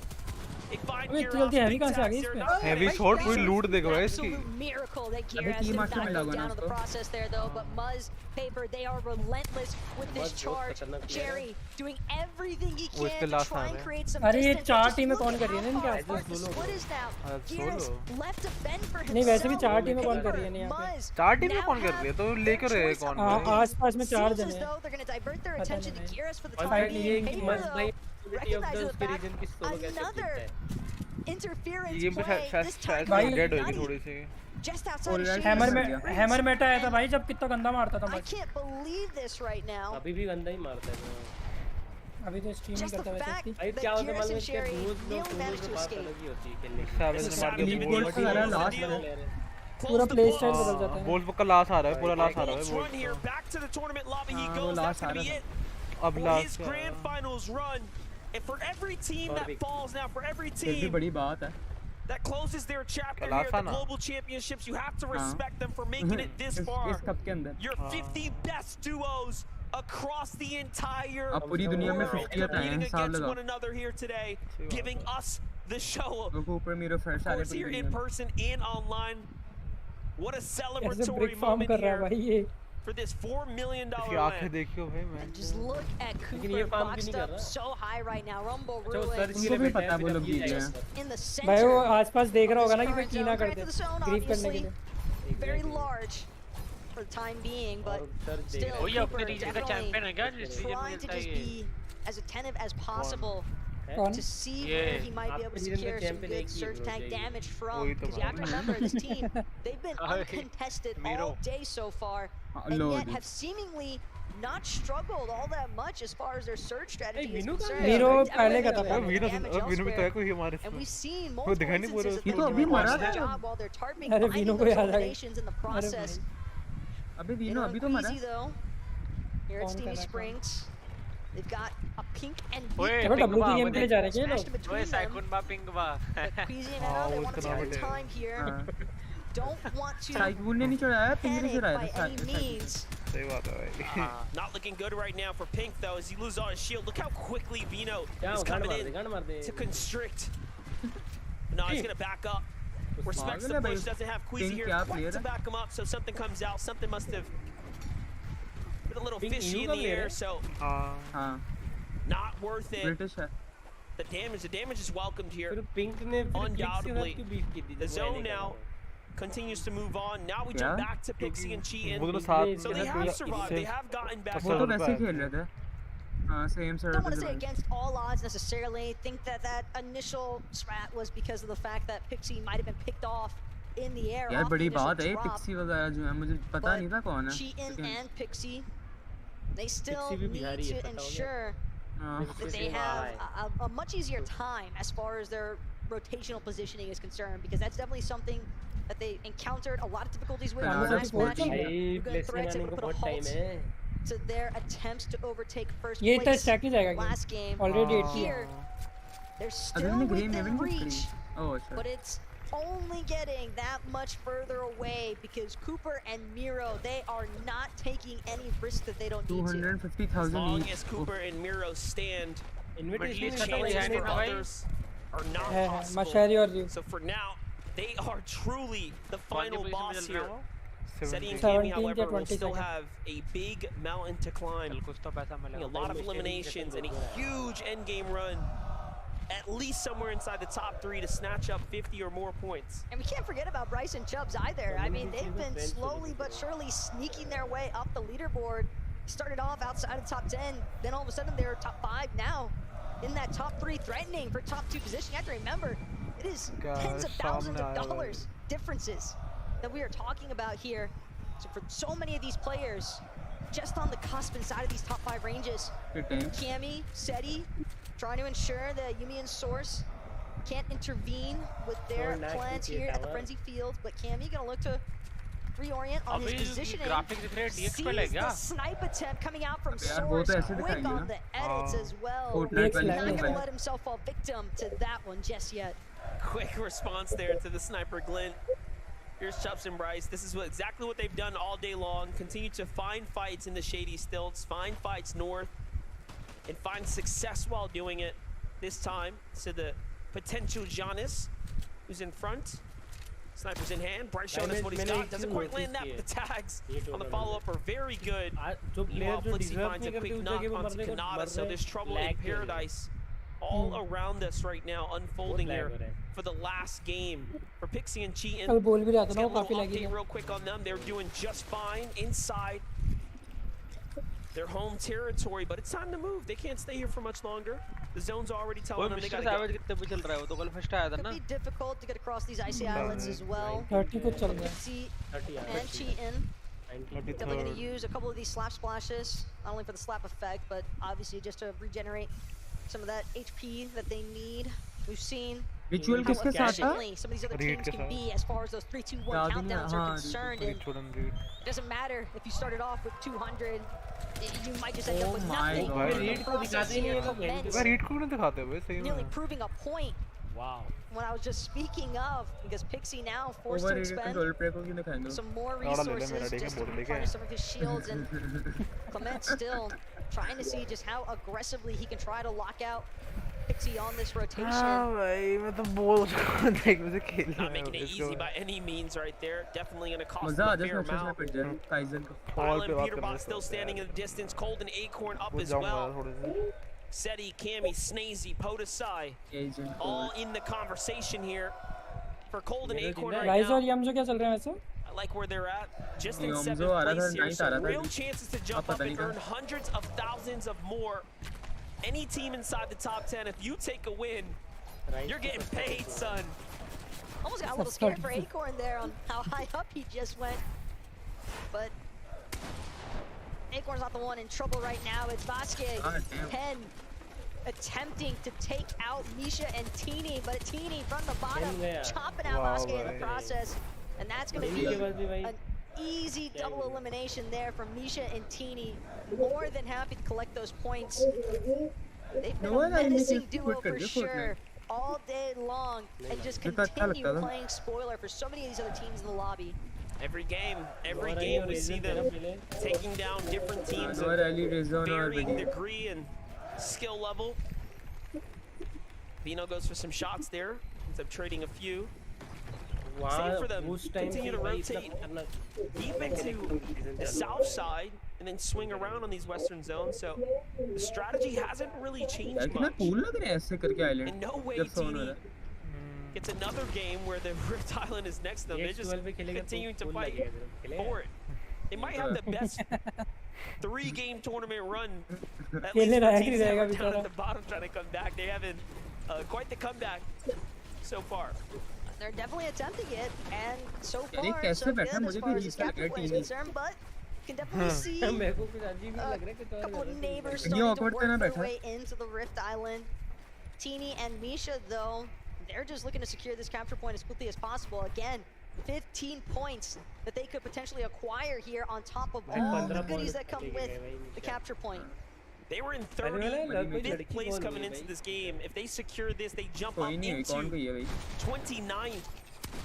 Heavy shot
कोई लूट देगा भाई इसकी miracle that Kira has not go down on the process there though, but Muzz, Paper, they are relentless with this charge. Cherry doing everything he can to try and create some
अरे ये
distance.
4 टीमें कौन कर रही है इनके आसपास
What is now? Kira's left to fend for himself.
नहीं वैसे भी 4 टीमें कौन कर रही है यहाँ पे
4 टीमें कौन कर रही है तो लेकर रहे कौन
आसपास में 4 जने हैं
they're going to divert their attention to Kira's for the time
fight
being.
ये इनकी
Paper,
मस्त
though,
भाई
recognizes the fact another interference play, this time
dead होगी थोड़ी सी
just outside of
hammer Meta आया था भाई जब कितना गंदा मारता था
I can't believe this right now.
अभी भी गंदा ही मारता है
अभी तो स्ट्रीम नहीं करता वैसे
भाई क्या होता है मालूम है कि बहुत लोग की बात अलग ही होती है खेलने की
पूरा प्ले स्टाइल बदल जाता है
बोल का लास्ट आ रहा है पूरा लास्ट आ रहा है अब last
grand finals run. And for every team that falls now, for every team
बड़ी बात है
that closes their chapter here at the Global Championships, you have to respect them for making it this far. Your 50 best duos across the entire world competing against one another here today, giving us the show. Of course, here in person and online. What a celebratory moment here for this $4 million win.
And just look at Cooper boxed up so high right now. Rumble Ruin in the center.
भाई वो आसपास देख रहा होगा ना कि कोई कीना कर दे ग्रीप करने के लिए
very large for the time being, but still Cooper definitely trying to just be as attentive as possible to see where he might be able to secure some good surge tank damage from. Because you have to remember, this team, they've been uncontested all day so far, and yet have seemingly not struggled all that much as far as their surge strategy is concerned. And we've seen multiple instances of them doing a good job while they're targeting finding those eliminations in the process. They don't go easy though. Here at Steamy Springs. They've got a pink and blue smashed between them. But Queasy and Anna, they want to take their time here don't want to
साइबून ने नहीं चढ़ाया पिंगरी से
panic by any means.
सही बात है भाई.
Not looking good right now for Pink though as he loses all his shield. Look how quickly Vino is coming in to constrict. No, he's gonna back up. Respects the push, doesn't have Queasy here quite to back him up, so something comes out. Something must have been a little fishy in the air, so not worth it. The damage is welcomed here. Undoubtedly. The zone now continues to move on. Now we jump back to Pixie and Cheatin. So they have survived. They have gotten back.
वो तो वैसे ही खेल रहे थे. Same sort
Don't
of.
want to say against all odds necessarily. Think that initial strat was because of the fact that Pixie might have been picked off in the air.
यार बड़ी बात है Pixie वगैरह जो है मुझे पता नहीं था कौन है.
Cheatin and Pixie, they still need to ensure that they have a much easier time as far as their rotational positioning is concerned, because that's definitely something that they encountered a lot of difficulties with in the last match. We're going to threat to put a halt to their attempts to overtake first place last game. Here, they're still within reach, but it's only getting that much further away because Cooper and Miro, they are not taking any risks that they don't need to.
250,000
as long as Cooper and Miro stand, chances for others are not possible. So for now, they are truly the final boss here. Seti and Cammy, however, will still have a big mountain to climb. A lot of eliminations and a huge endgame run. At least somewhere inside the top 3 to snatch up 50 or more points.
And we can't forget about Bryce and Chubbs either. I mean, they've been slowly but surely sneaking their way up the leaderboard. Started off outside of top 10, then all of a sudden they're top 5 now. In that top 3 threatening for top 2 position. You have to remember, it is tens of thousands of dollars differences that we are talking about here. So for so many of these players, just on the cusp inside of these top 5 ranges. Cammy, Seti, trying to ensure that Yumi and Source can't intervene with their plans here at the Frenzy Field, but Cammy gonna look to reorient on his positioning. Sees the snipe attempt coming out from Source, quick on the edits as well. Not gonna let himself fall victim to that one just yet.
Quick response there to the sniper glint. Here's Chubbs and Bryce. This is exactly what they've done all day long. Continue to find fights in the shady stilts, find fights north, and find success while doing it. This time to the potential Giannis, who's in front. Sniper's in hand. Bryce showing us what he's got. Doesn't quite land that, but the tags on the follow-up are very good. Meanwhile, Flixie finds a quick knock onto Kanata, so there's trouble in paradise all around us right now, unfolding here for the last game. For Pixie and Cheatin, let's get a little update real quick on them. They're doing just fine inside their home territory, but it's time to move. They can't stay here for much longer. The zone's already telling them they gotta go.
Could be difficult to get across these icy islands as well.
30 कुछ चल रहा है.
Pixie and Cheatin. Definitely going to use a couple of these slap splashes, not only for the slap effect, but obviously just to regenerate some of that HP that they need. We've seen
Ritual
how
किसके साथ था?
efficiently some of these other teams can be as far as those 3, 2, 1 countdowns are concerned. And it doesn't matter if you started off with 200, you might just end up with nothing. Nearly proving a point.
Wow.
When I was just speaking of, because Pixie now forced to expend some more resources just to replenish some of his shields, and Clement still trying to see just how aggressively he can try to lock out Pixie on this rotation.
Not making it easy by any means right there. Definitely going to cost them a fair amount. Island Peterbot still standing in the distance. Cold and Acorn up as well. Seti, Cammy, Snazy, Podesai, all in the conversation here for Cold and Acorn right now. I like where they're at, just in 7th place here, so real chances to jump up and earn hundreds of thousands of more. Any team inside the top 10, if you take a win, you're getting paid, son.
Almost got a little scared for Acorn there on how high up he just went, but Acorn's not the one in trouble right now. It's Vasquez, 10, attempting to take out Misha and Teeny, but Teeny from the bottom, chopping out Vasquez in the process. And that's going to be an easy double elimination there from Misha and Teeny. More than happy to collect those points. They've been a menacing duo for sure. all day long and just continue playing spoiler for so many of these other teams in the lobby.
Every game we see them taking down different teams of varying degree and skill level. Vino goes for some shots there, ends up trading a few. Same for them, continue to rotate deep into the south side and then swing around on these western zones. So the strategy hasn't really changed much. In no way TD gets another game where the Rift Island is next to them. They're just continuing to fight for it. They might have the best 3-game tournament run. At least the teams that are down at the bottom trying to come back. They're having quite the comeback so far.
They're definitely attempting it, and so far, so good as far as this captain play is concerned, but you can definitely see a couple of neighbors starting to work their way into the Rift Island. Teeny and Misha, though, they're just looking to secure this capture point as quickly as possible. Again, 15 points that they could potentially acquire here on top of all the goodies that come with the capture point.
They were in 35th place coming into this game. If they secure this, they jump up into 29th.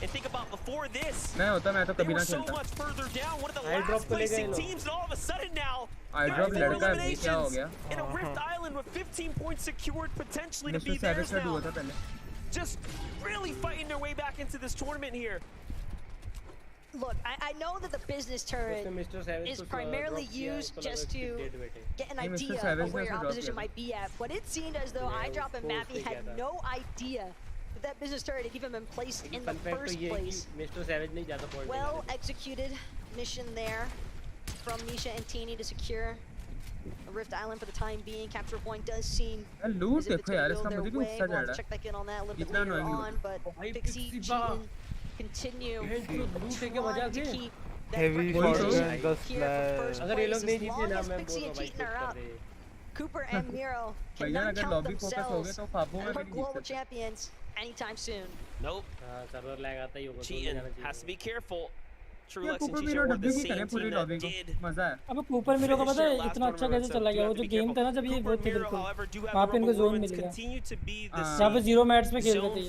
And think about before this, they were so much further down. One of the last placing teams, and all of a sudden now, they're 4 eliminations in a Rift Island with 15 points secured, potentially to be theirs now. Just really fighting their way back into this tournament here.
Look, I know that the business turret is primarily used just to get an idea of where your opposition might be at, but it seemed as though iDrop and Mappy had no idea that business turret had even been placed in the first place. Well executed mission there from Misha and Teeny to secure a Rift Island for the time being. Capture point does seem as if it's going to go their way. We'll have to check back in on that a little bit later on, but Pixie, Cheatin, continue trying to keep that
heavy
here for first place. As long as Pixie and Cheatin are up, Cooper and Miro cannot count themselves as our global champions anytime soon.
Nope. Cheatin has to be careful. Trulux and Chicho were the same team that did.
अब Cooper Miró का पता है इतना अच्छा कैसे चला गया वो जो गेम था ना जब ये वो थे बिल्कुल वहाँ पे इनको जोन मिल गया जहाँ पे 0 मैट्स में खेल रहे थे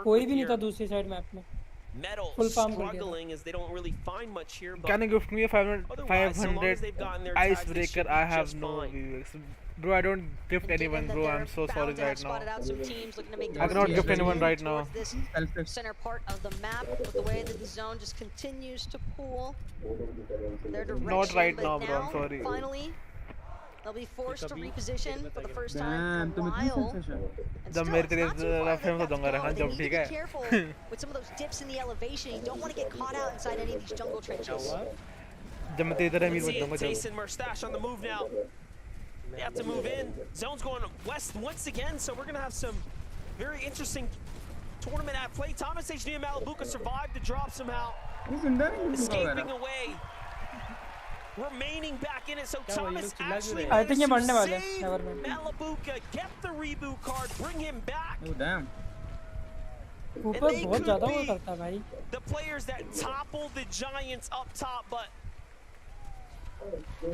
कोई भी नहीं था दूसरी साइड मैप में
Metal struggling as they don't really find much here.
Can you gift me a 500 icebreaker? I have no views. Bro, I don't gift anyone, bro. I'm so sorry right now. I cannot gift anyone right now.
Center part of the map, with the way that the zone just continues to pull their direction.
Not right now, bro. I'm sorry.
Finally, they'll be forced to reposition for the first time in a while.
जब मेरे तेरे रफे में तो दूंगा रखा जब ठीक है.
Careful with some of those dips in the elevation. You don't want to get caught out inside any of these jungle trenches.
जब मैं तेरे तरह मीर दूंगा जब.
Jason Mustache on the move now. They have to move in. Zone's going west once again, so we're gonna have some very interesting tournament at play. Thomas HD and Malabuka survived the drop somehow, escaping away. Remaining back in it, so Thomas actually
managed to
save Malabuka, get the reboot card, bring him back.
Oh damn.
And they could be the players that topple the Giants up top, but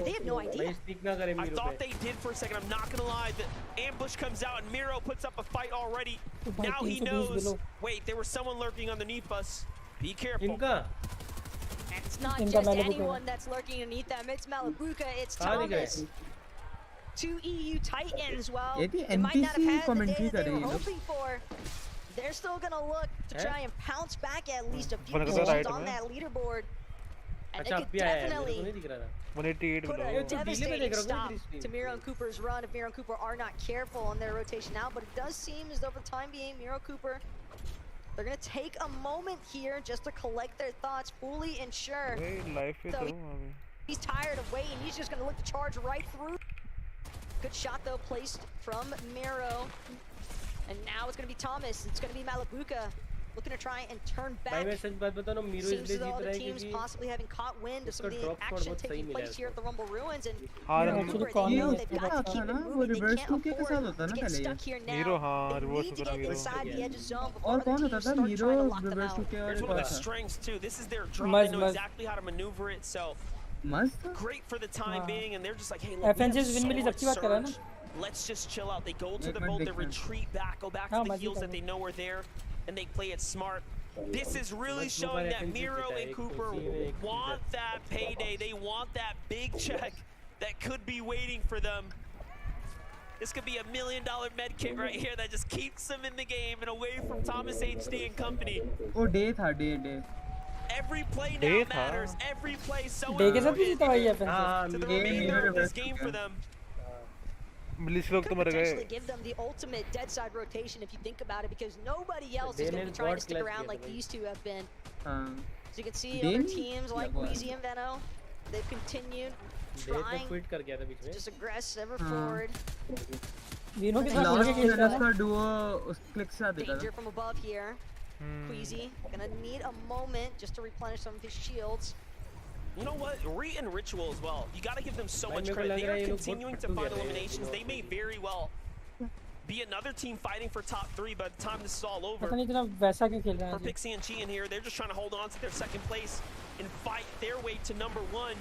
they have no idea.
I thought they did for a second, I'm not gonna lie. The ambush comes out and Miro puts up a fight already. Now he knows, wait, there was someone lurking underneath us. Be careful.
It's not just anyone that's lurking underneath them, it's Malabuka, it's Thomas. 2 EU Titans, well, they might not have had the day that they were hoping for. They're still gonna look to try and pounce back at least a few positions on that leaderboard. And it could definitely put a devastating stop to Miro and Cooper's run if Miro and Cooper are not careful on their rotation out. But it does seem as though for the time being, Miro Cooper, they're going to take a moment here just to collect their thoughts, fully ensure. So he's tired of waiting. He's just going to look to charge right through. Good shot, though, placed from Miro. And now it's going to be Thomas. It's going to be Malabuka looking to try and turn back. Seems as though other teams possibly having caught wind of some of the action taking place here at the Rumble Ruins. And Cooper, they know they've got to keep it moving. They can't afford to get stuck here now. They need to get inside the edge of zone before other teams start trying to lock them out.
Here's one of the strengths, too. This is their drop. They know exactly how to maneuver it, so great for the time being. And they're just like, hey, look, we have so much surge let's just chill out. They go to the boat, they retreat back, go back to the heals that they know are there, and they play it smart. This is really showing that Miro and Cooper want that payday. They want that big check that could be waiting for them. This could be $1 million med kit right here that just keeps them in the game and away from Thomas HD and company.
Oh, day tha, day.
Every play now matters. Every play so important to the remainder of this game for them.
Could potentially give them the ultimate dead side rotation if you think about it, because nobody else is going to be trying to stick around like these two have been. So you can see other teams like Queasy and Veno, they've continued trying to just aggress ever forward. Danger from above here. Queasy gonna need a moment just to replenish some of his shields.
You know what? Re and Ritual as well. You got to give them so much credit. They are continuing to find eliminations. They may very well be another team fighting for top 3 by the time this is all over. For Pixie and Cheatin here, they're just trying to hold on to their second place and fight their way to #1.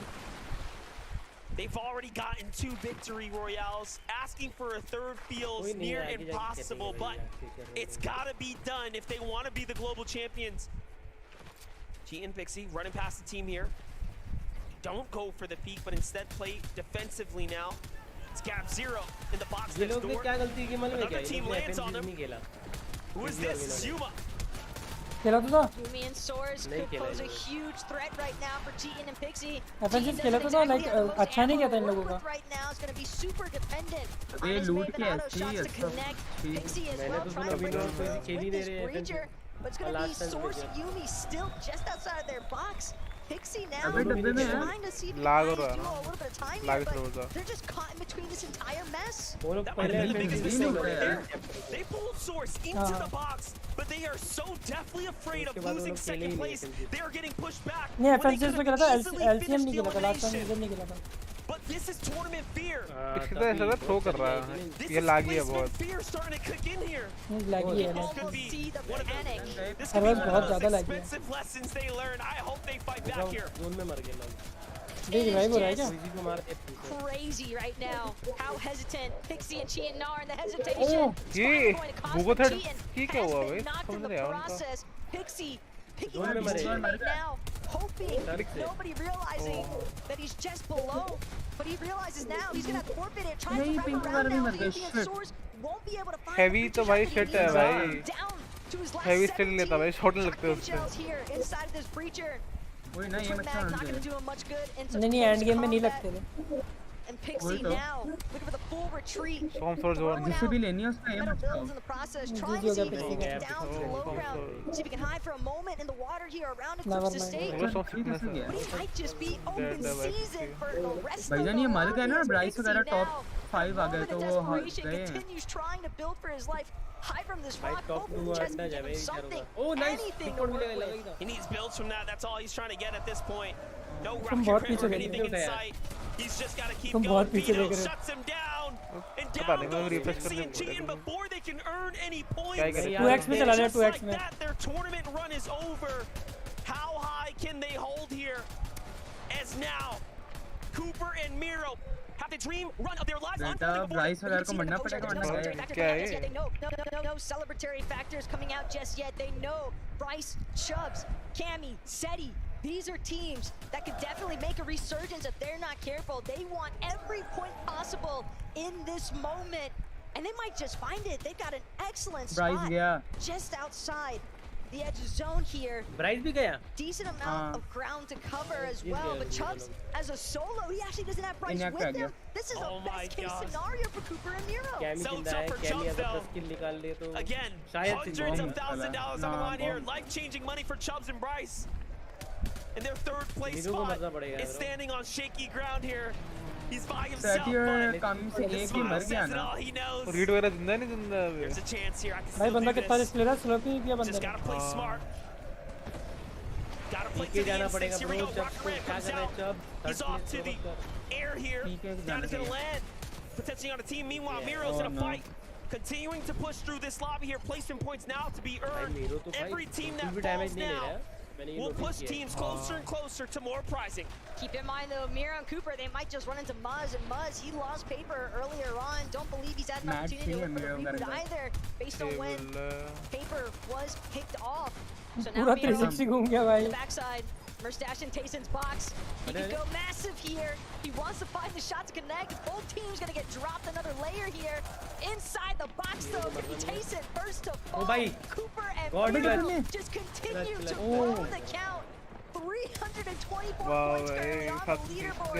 They've already gotten 2 victory royales. Asking for a third feels near impossible, but it's got to be done if they want to be the global champions. Cheatin' Pixie running past the team here. Don't go for the peak, but instead play defensively now. It's Gap 0 in the box next door. Another team lands on him. Who is this? It's Yuma.
Yumi and Source could pose a huge threat right now for Cheatin' and Pixie. Cheatin doesn't exactly have the most ammo to work with right now. It's going to be super dependent on his wave and auto shots to connect. Pixie as well trying to bring him with this breacher, but it's going to be Source and Yumi still just outside of their box. Pixie now trying to see if he can do a little bit of time here, but they're just caught in between this entire mess.
That might have been the biggest mistake right there. They pulled Source into the box, but they are so deathly afraid of losing second place. They are getting pushed back.
नहीं FNCS में खेला था LCM नहीं खेला था last time season नहीं खेला था.
But this is tournament fear.
पिछले तो ऐसा थ्रो कर रहा है. ये लागी है बहुत.
Fear starting to kick in here.
लागी है.
This
could be
बहुत ज़्यादा लागी है. Expensive lessons they learn. I hope they fight back here.
Zone में मर गए लोग.
Crazy right now. How hesitant Pixie and Cheatin are in the hesitation.
ये भूगो था. ये क्या हुआ भाई?
समझ नहीं आया उनका. Pixie picking up his team right now, hoping nobody realizing that he's just below. But he realizes now he's gonna have to forfeit it. Trying to wrap around now. The Source won't be able to find
heavy तो भाई shit है भाई. Heavy still लेता भाई. Shot नहीं लगते उससे.
Here inside this breacher.
वही ना ये अच्छा
not gonna do him much good.
नहीं end game में नहीं लगते थे.
And Pixie now looking for the full retreat.
Storm for zone.
जिसे भी लेनी है उसका aim अच्छा हो.
In the process, trying to see if he can get down to the low ground. See if he can hide for a moment in the water here around Eclipse Estate. But he might just be open season for the rest of the
भाईजान ये मर गए ना Bryce वगैरह top 5 आ गए तो वो गए हैं.
Continues trying to build for his life. Hide from this rock, open chest, something.
Oh, nice.
Anything to work with.
He needs builds from that. That's all he's trying to get at this point. No rocket grip or anything in sight. He's just got to keep going. Vito shuts him down. And down goes Pixie and Cheatin before they can earn any points.
2x में चला लिया 2x में.
That their tournament run is over. How high can they hold here? As now, Cooper and Miro have the dream run of their lives.
Bryce वगैरह को मरना पड़ेगा वरना
क्या है? No celebratory factors coming out just yet. They know Bryce, Chubbs, Cammy, Seti. These are teams that could definitely make a resurgence if they're not careful. They want every point possible in this moment, and they might just find it. They've got an excellent spot just outside the edge zone here.
Bryce भी गया.
Decent amount of ground to cover as well, but Chubbs as a solo, he actually doesn't have Bryce with him. This is a best case scenario for Cooper and Miro.
So for Chubbs though, again, hundreds of $1,000s on the line here. Life-changing money for Chubbs and Bryce. And their third place spot is standing on shaky ground here. He's by himself, but the smile says it all he knows. There's a chance here. I can still do this. Just gotta play smart. Gotta play to the instincts. Here we go. Rocket Ram comes out. He's off to the air here. Down is gonna land. Potentially on a team. Meanwhile, Miro's in a fight. Continuing to push through this lobby here. Placement points now to be earned. Every team that falls now will push teams closer and closer to more prizing.
Keep in mind though, Miro and Cooper, they might just run into Muzz, and Muzz, he lost Paper earlier on. Don't believe he's had an opportunity to look for the reboot either, based on when Paper was picked off. So now
पूरा
Miro
360 घूम गया भाई.
the backside, Merstash in Tayson's box. He can go massive here. He wants to find the shot to connect. Both teams gonna get dropped another layer here. Inside the box though, gonna be Tayson first to fall. Cooper and Miro just continue to blow the count. 324 points currently on the leaderboard.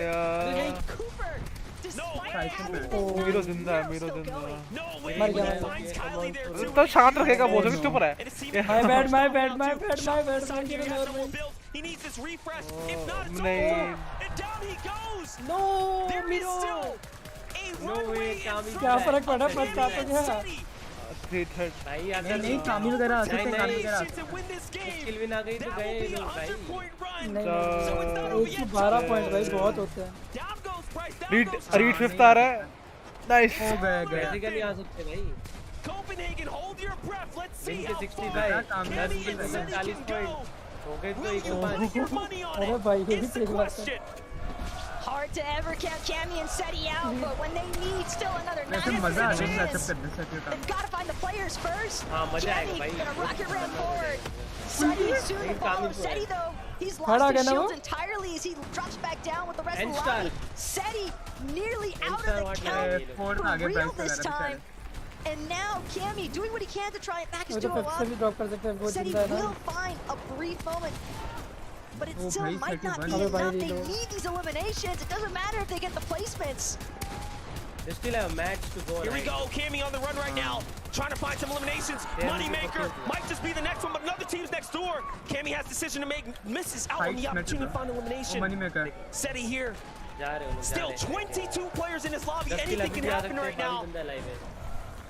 And Cooper, despite having been
Miro dinda, Miro dinda.
मर गया भाई.
तो शांत रखेगा वो तो चुप रहा है.
My bad.
He needs this refresh. If not, it's
नहीं.
over. And down he goes.
No,
There is
Miro.
still a runway in front
क्या
of
फर्क पड़ा फर्स्ट हाफ में गया.
3-3.
नहीं कामी वगैरह आते थे कामी वगैरह
स्किल विन आ गई तो गए लोग भाई.
नहीं 112 पॉइंट भाई बहुत होते हैं.
रीड फिफ्थ आ रहा है. नाइस.
हो गए
ऐसे क्या नहीं आ सकते भाई.
Copenhagen, hold your breath. Let's see how
65
far
40 point हो गए तो 105.
अरे भाई ये भी सही बात है.
hard to ever count Cammy and Seti out, but when they need still another 9
seconds,
they've got to find the players first.
मजा आएगा
Cammy
भाई.
gonna rocket ram forward. Seti soon to follow. Seti though, he's lost his shields entirely as he drops back down with the rest of the lobby. Seti nearly out of the count for real this time. And now Cammy doing what he can to try and back his duo up. Seti will find a brief moment, but it still might not be enough. They need these eliminations. It doesn't matter if they get the placements.
They still have a match to go.
Here we go, Cammy on the run right now, trying to find some eliminations. Moneymaker might just be the next one, but another team's next door. Cammy has a decision to make, misses out on the opportunity to find elimination. Seti here. Still 22 players in this lobby. Anything can happen right now.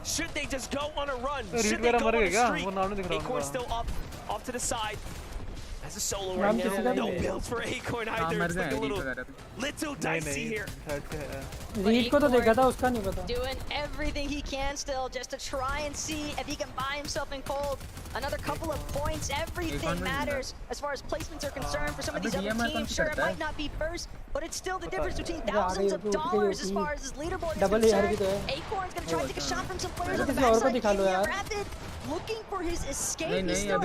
Should they just go on a run? Should they go on a streak? Acorn still up, off to the side. As a solo right now, no builds for Acorn either. It's like a little dicey here.
Read को तो देखा था, उसका नहीं पता.
Doing everything he can still just to try and see if he can buy himself in cold. Another couple of points. Everything matters as far as placements are concerned for some of these other teams. Sure, it might not be first, but it's still the difference between thousands of dollars as far as his leaderboard is concerned. Acorn's gonna try to take a shot from some players on the backside. Rapid looking for his escape. He's still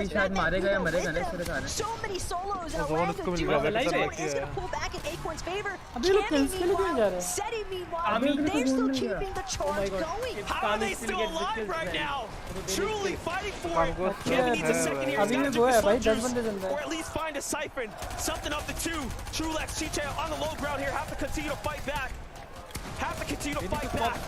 so many solos around the duo. Is gonna pull back in Acorn's favor. Seti meanwhile, they're still keeping the charge going.
How are they still alive right now? Truly fighting for it. Cammy needs a second here. He's got to take the soldiers, or at least find a siphon. Something up the two. Trulex, Chiche on the low ground here. Have to continue to fight back. Have to continue to fight back.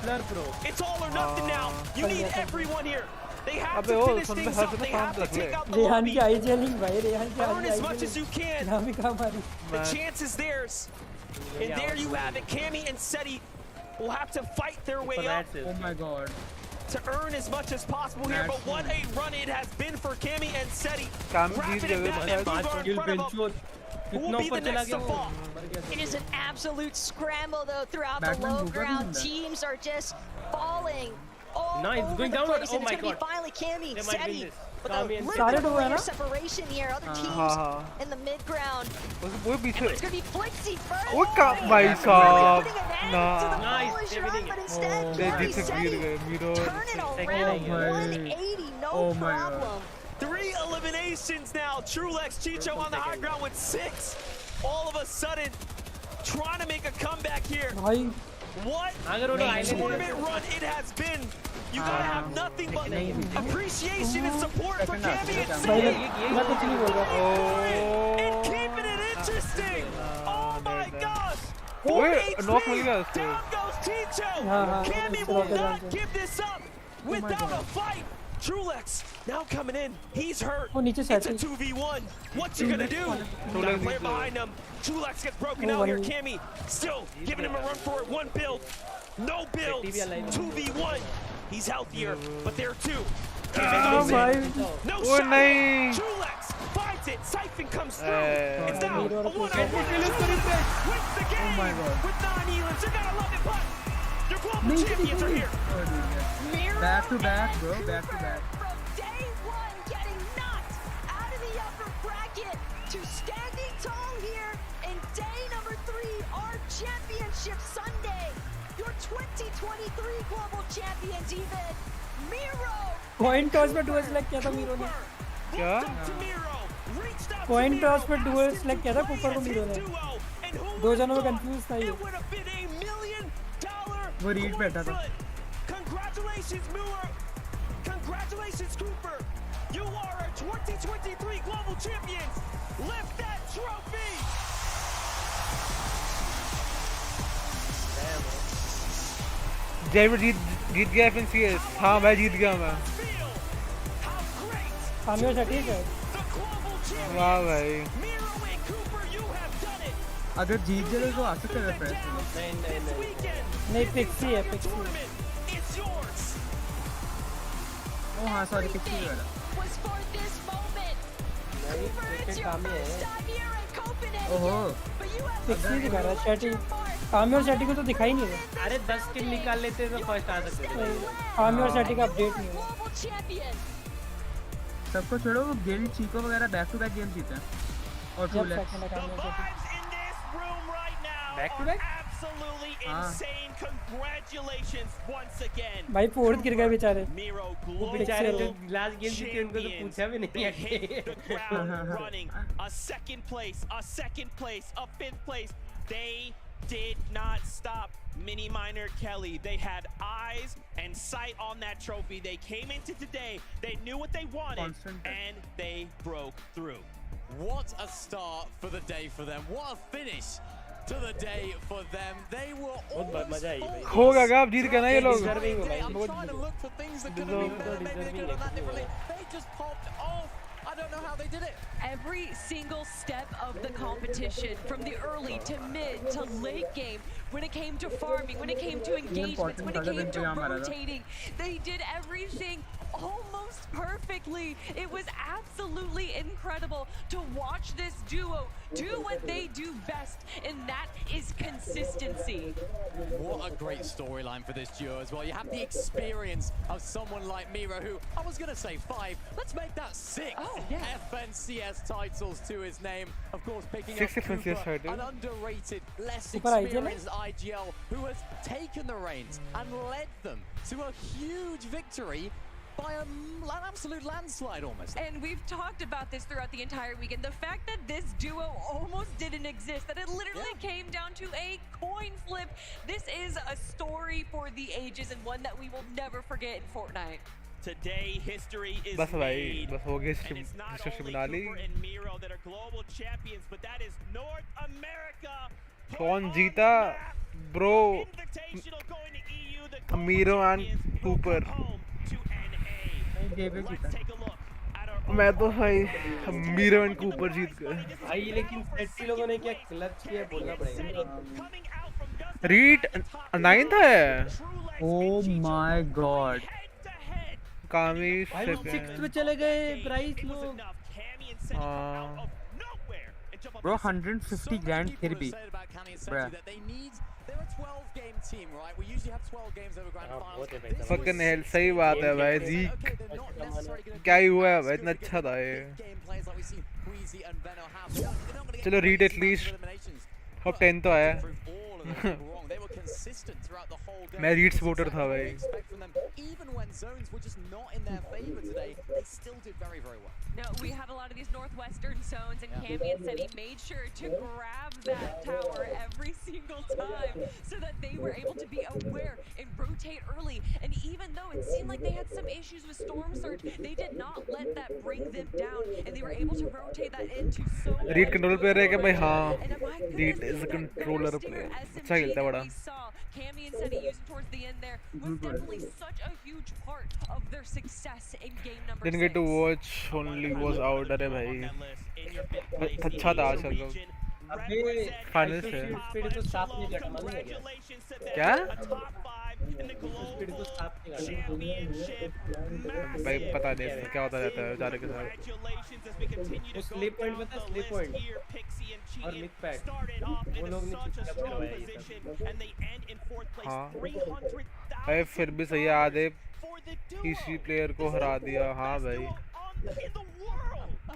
It's all or nothing now. You need everyone here. They have to finish things up. They have to take out the lobby. Earn as much as you can. The chance is theirs. And there you have it. Cammy and Seti will have to fight their way up.
Oh my god.
To earn as much as possible here, but what a run it has been for Cammy and Seti. Rapid and Batman move on in front of them. Who will be the next to fall?
It is an absolute scramble though throughout the low ground. Teams are just falling all over
going
the
down.
place.
Oh
And
my
it's going to
god.
be finally Cammy,
They might win
Seti.
this.
With a little bit of player separation here. Other teams in the mid ground.
वो पीछे.
It's going to be Flixie first.
वो का भाई साहब.
Nice. Everything.
They disappeared. Miro.
Turn it around. 180, no problem.
3 eliminations now. Trulex, Chicho on the high ground with 6. All of a sudden, trying to make a comeback here. What a tournament run it has been. You gotta have nothing but appreciation and support for Cammy and Seti. And keeping it interesting. Oh my gosh. 4 HP. Down goes Chicho. Cammy will not give this up without a fight. Trulex now coming in. He's hurt. It's a 2v1. What you gonna do? Got a player behind him. Trulex gets broken out here. Cammy still giving him a run for it. 1 build. No builds. 2v1. He's healthier, but there are 2. No shot. Trulex finds it. Siphon comes through. It's now a 1-on-1. Wins the game with 9 elims. You gotta love it, but your global champions are here.
Back to back, bro. Back to back.
From day one, getting knocked out of the upper bracket. to standing tall here in day number 3, our championship Sunday. Your 2023 global champions even, Miro.
Coin toss में dual select किया था Miro ने.
क्या?
Coin toss में dual select किया था Cooper को Miro ने. दो जनों में कंफ्यूज था ये.
वो रीड बैठा था.
Congratulations, Miro. Congratulations, Cooper. You are our 2023 global champions. Lift that trophy.
Jaiveer जीत गया FNCS. हाँ मैं जीत गया मैं.
हमें ठीक है.
वाह भाई.
अगर जीत जाए तो आ सकते हैं फ्रेंड्स.
नहीं पिक्सी है पिक्सी.
ओ हाँ सॉरी पिक्सी वाला. ओहो
पिक्सी दिखा रहा है चैटी. कामी और चैटी को तो दिखाई नहीं रहा.
अरे 10 किल निकाल लेते तो फर्स्ट आ सकते थे.
कामी और चैटी का अपडेट नहीं हुआ.
सबको छोड़ो वो गिल्ड चीको वगैरह बैक टू बैक गेम जीते हैं. और two leg
back to back.
भाई फोर्थ गिर गए बेचारे.
वो बेचारे जो लास्ट गेम जीते उनको तो पूछा भी नहीं.
A second place, a fifth place. They did not stop Mini Minor Kelly. They had eyes and sight on that trophy. They came into today, they knew what they wanted, and they broke through.
What a start for the day for them. What a finish to the day for them. They were almost
होगा क्या? अब जीत गए ना ये लोग.
I'm trying to look for things that could have been better. Maybe they could have done that differently. They just popped off. I don't know how they did it.
Every single step of the competition, from the early to mid to late game, when it came to farming, when it came to engagements, when it came to rotating, they did everything almost perfectly. It was absolutely incredible to watch this duo do what they do best, and that is consistency.
What a great storyline for this duo as well. You have the experience of someone like Miro, who I was going to say 5. Let's make that 6 FNCS titles to his name. Of course, picking up Cooper, an underrated, less experienced IGL who has taken the reins and led them to a huge victory by an absolute landslide almost.
And we've talked about this throughout the entire weekend. The fact that this duo almost didn't exist, that it literally came down to a coin flip. This is a story for the ages and one that we will never forget in Fortnite.
Today, history is
बस भाई
made.
बस हो गया.
And it's not only Cooper and Miro that are global champions, but that is North America.
कौन जीता bro? Miro and Cooper. मैं तो भाई मीरो एंड कूपर जीत गए
भाई. लेकिन सेट्टी लोगों ने क्या क्लच किया बोलना पड़ेगा.
रीट 9th है.
Oh my god.
कामी
भाई 6th पे चले गए प्राइस लोग.
Bro 150 grand फिर भी. Bruh.
They're a 12-game team, right? We usually have 12 games over grand finals.
Fucking hell, सही बात है भाई. जीक क्या ही हुआ है भाई, इतना अच्छा था ये. चलो रीड एटलीस्ट अब 10 तो आया. मैं रीड सपोर्टर था भाई.
Even when zones were just not in their favor today, they still did very, very well.
No, we had a lot of these northwestern zones, and Cammy and Seti made sure to grab that tower every single time so that they were able to be aware and rotate early. And even though it seemed like they had some issues with Storm Surge, they did not let that bring them down, and they were able to rotate that into so many.
Read control player है क्या भाई? हाँ, read is a controller player. अच्छा खेलता है बड़ा.
Cammy and Seti using towards the end there was definitely such a huge part of their success in game number 6.
Didn't get to watch, only was out. अरे भाई अच्छा था आज का. फाइनल से
स्पीड तो साफ नहीं करता मालूम है
क्या?
स्पीड तो साफ नहीं करता
भाई. पता नहीं क्या होता रहता है जाने के साथ.
स्लिप पॉइंट पता है? स्लिप पॉइंट और मिड पैक वो लोग ने
हाँ भाई फिर भी सही है. आधे इसी प्लेयर को हरा दिया. हाँ भाई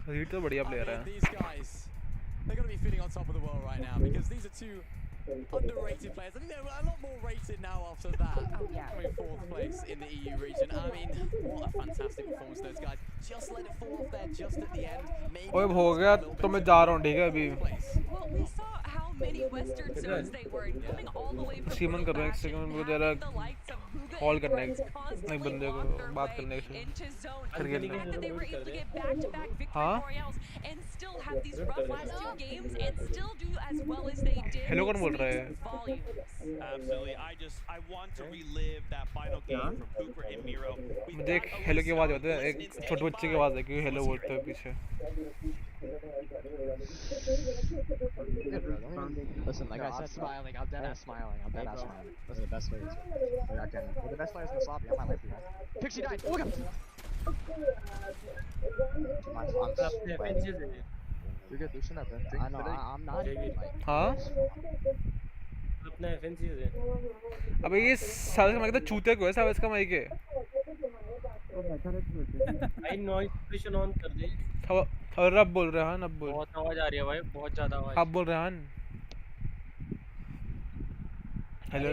हीट तो बढ़िया प्लेयर है.
These guys, they're going to be feeling on top of the world right now because these are two underrated players. I think they're a lot more rated now after that. Coming fourth place in the EU region. I mean, what a fantastic performance those guys. Just let it fall off there just at the end. Maybe
ओए हो गया तो मैं जा रहा हूँ ठीक है अभी.
Well, we saw how many Western zones they were in, coming all the way from
semen कर रहा है एक सेकंड मुझे जरा कॉल करना है एक बंदे को बात करने के लिए. हाँ. हेलो कौन बोल रहा है?
Absolutely. I want to relive that final game from Cooper and Miro.
मुझे एक हेलो की आवाज आती है, एक छोटे बच्चे की आवाज है कि हेलो बोलते हैं पीछे.
Listen, like I said, smiling. I'm dead ass smiling. I'm dead ass smiling. That's the best way to. Like I can. We're the best players in this lobby. I might life for you guys. Pixie died. Oh my god. You're good. Loosen up, man. I know. I'm not even like.
हाँ.
अपना FNC है.
अबे ये साले का mic तो चूते को है साले इसका माइक है.
भाई नॉइस सप्रेशन ऑन कर दे.
और अब बोल रहे हैं अब बोल.
बहुत आवाज आ रही है भाई, बहुत ज्यादा आवाज.
अब बोल रहे हैं. हेलो.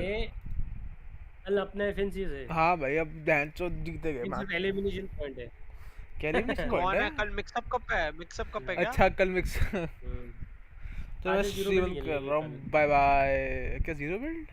कल अपना एफएनसी से.
हाँ भाई अब डैंस तो जीते गए.
सिर्फ एलिमिनेशन पॉइंट है.
क्या एलिमिनेशन पॉइंट है?
कल मिक्सअप कप है. मिक्सअप कप है क्या?
अच्छा कल मिक्स. तो मैं स्ट्रीम कर रहा हूँ. Bye bye. क्या 0 बिल्ड?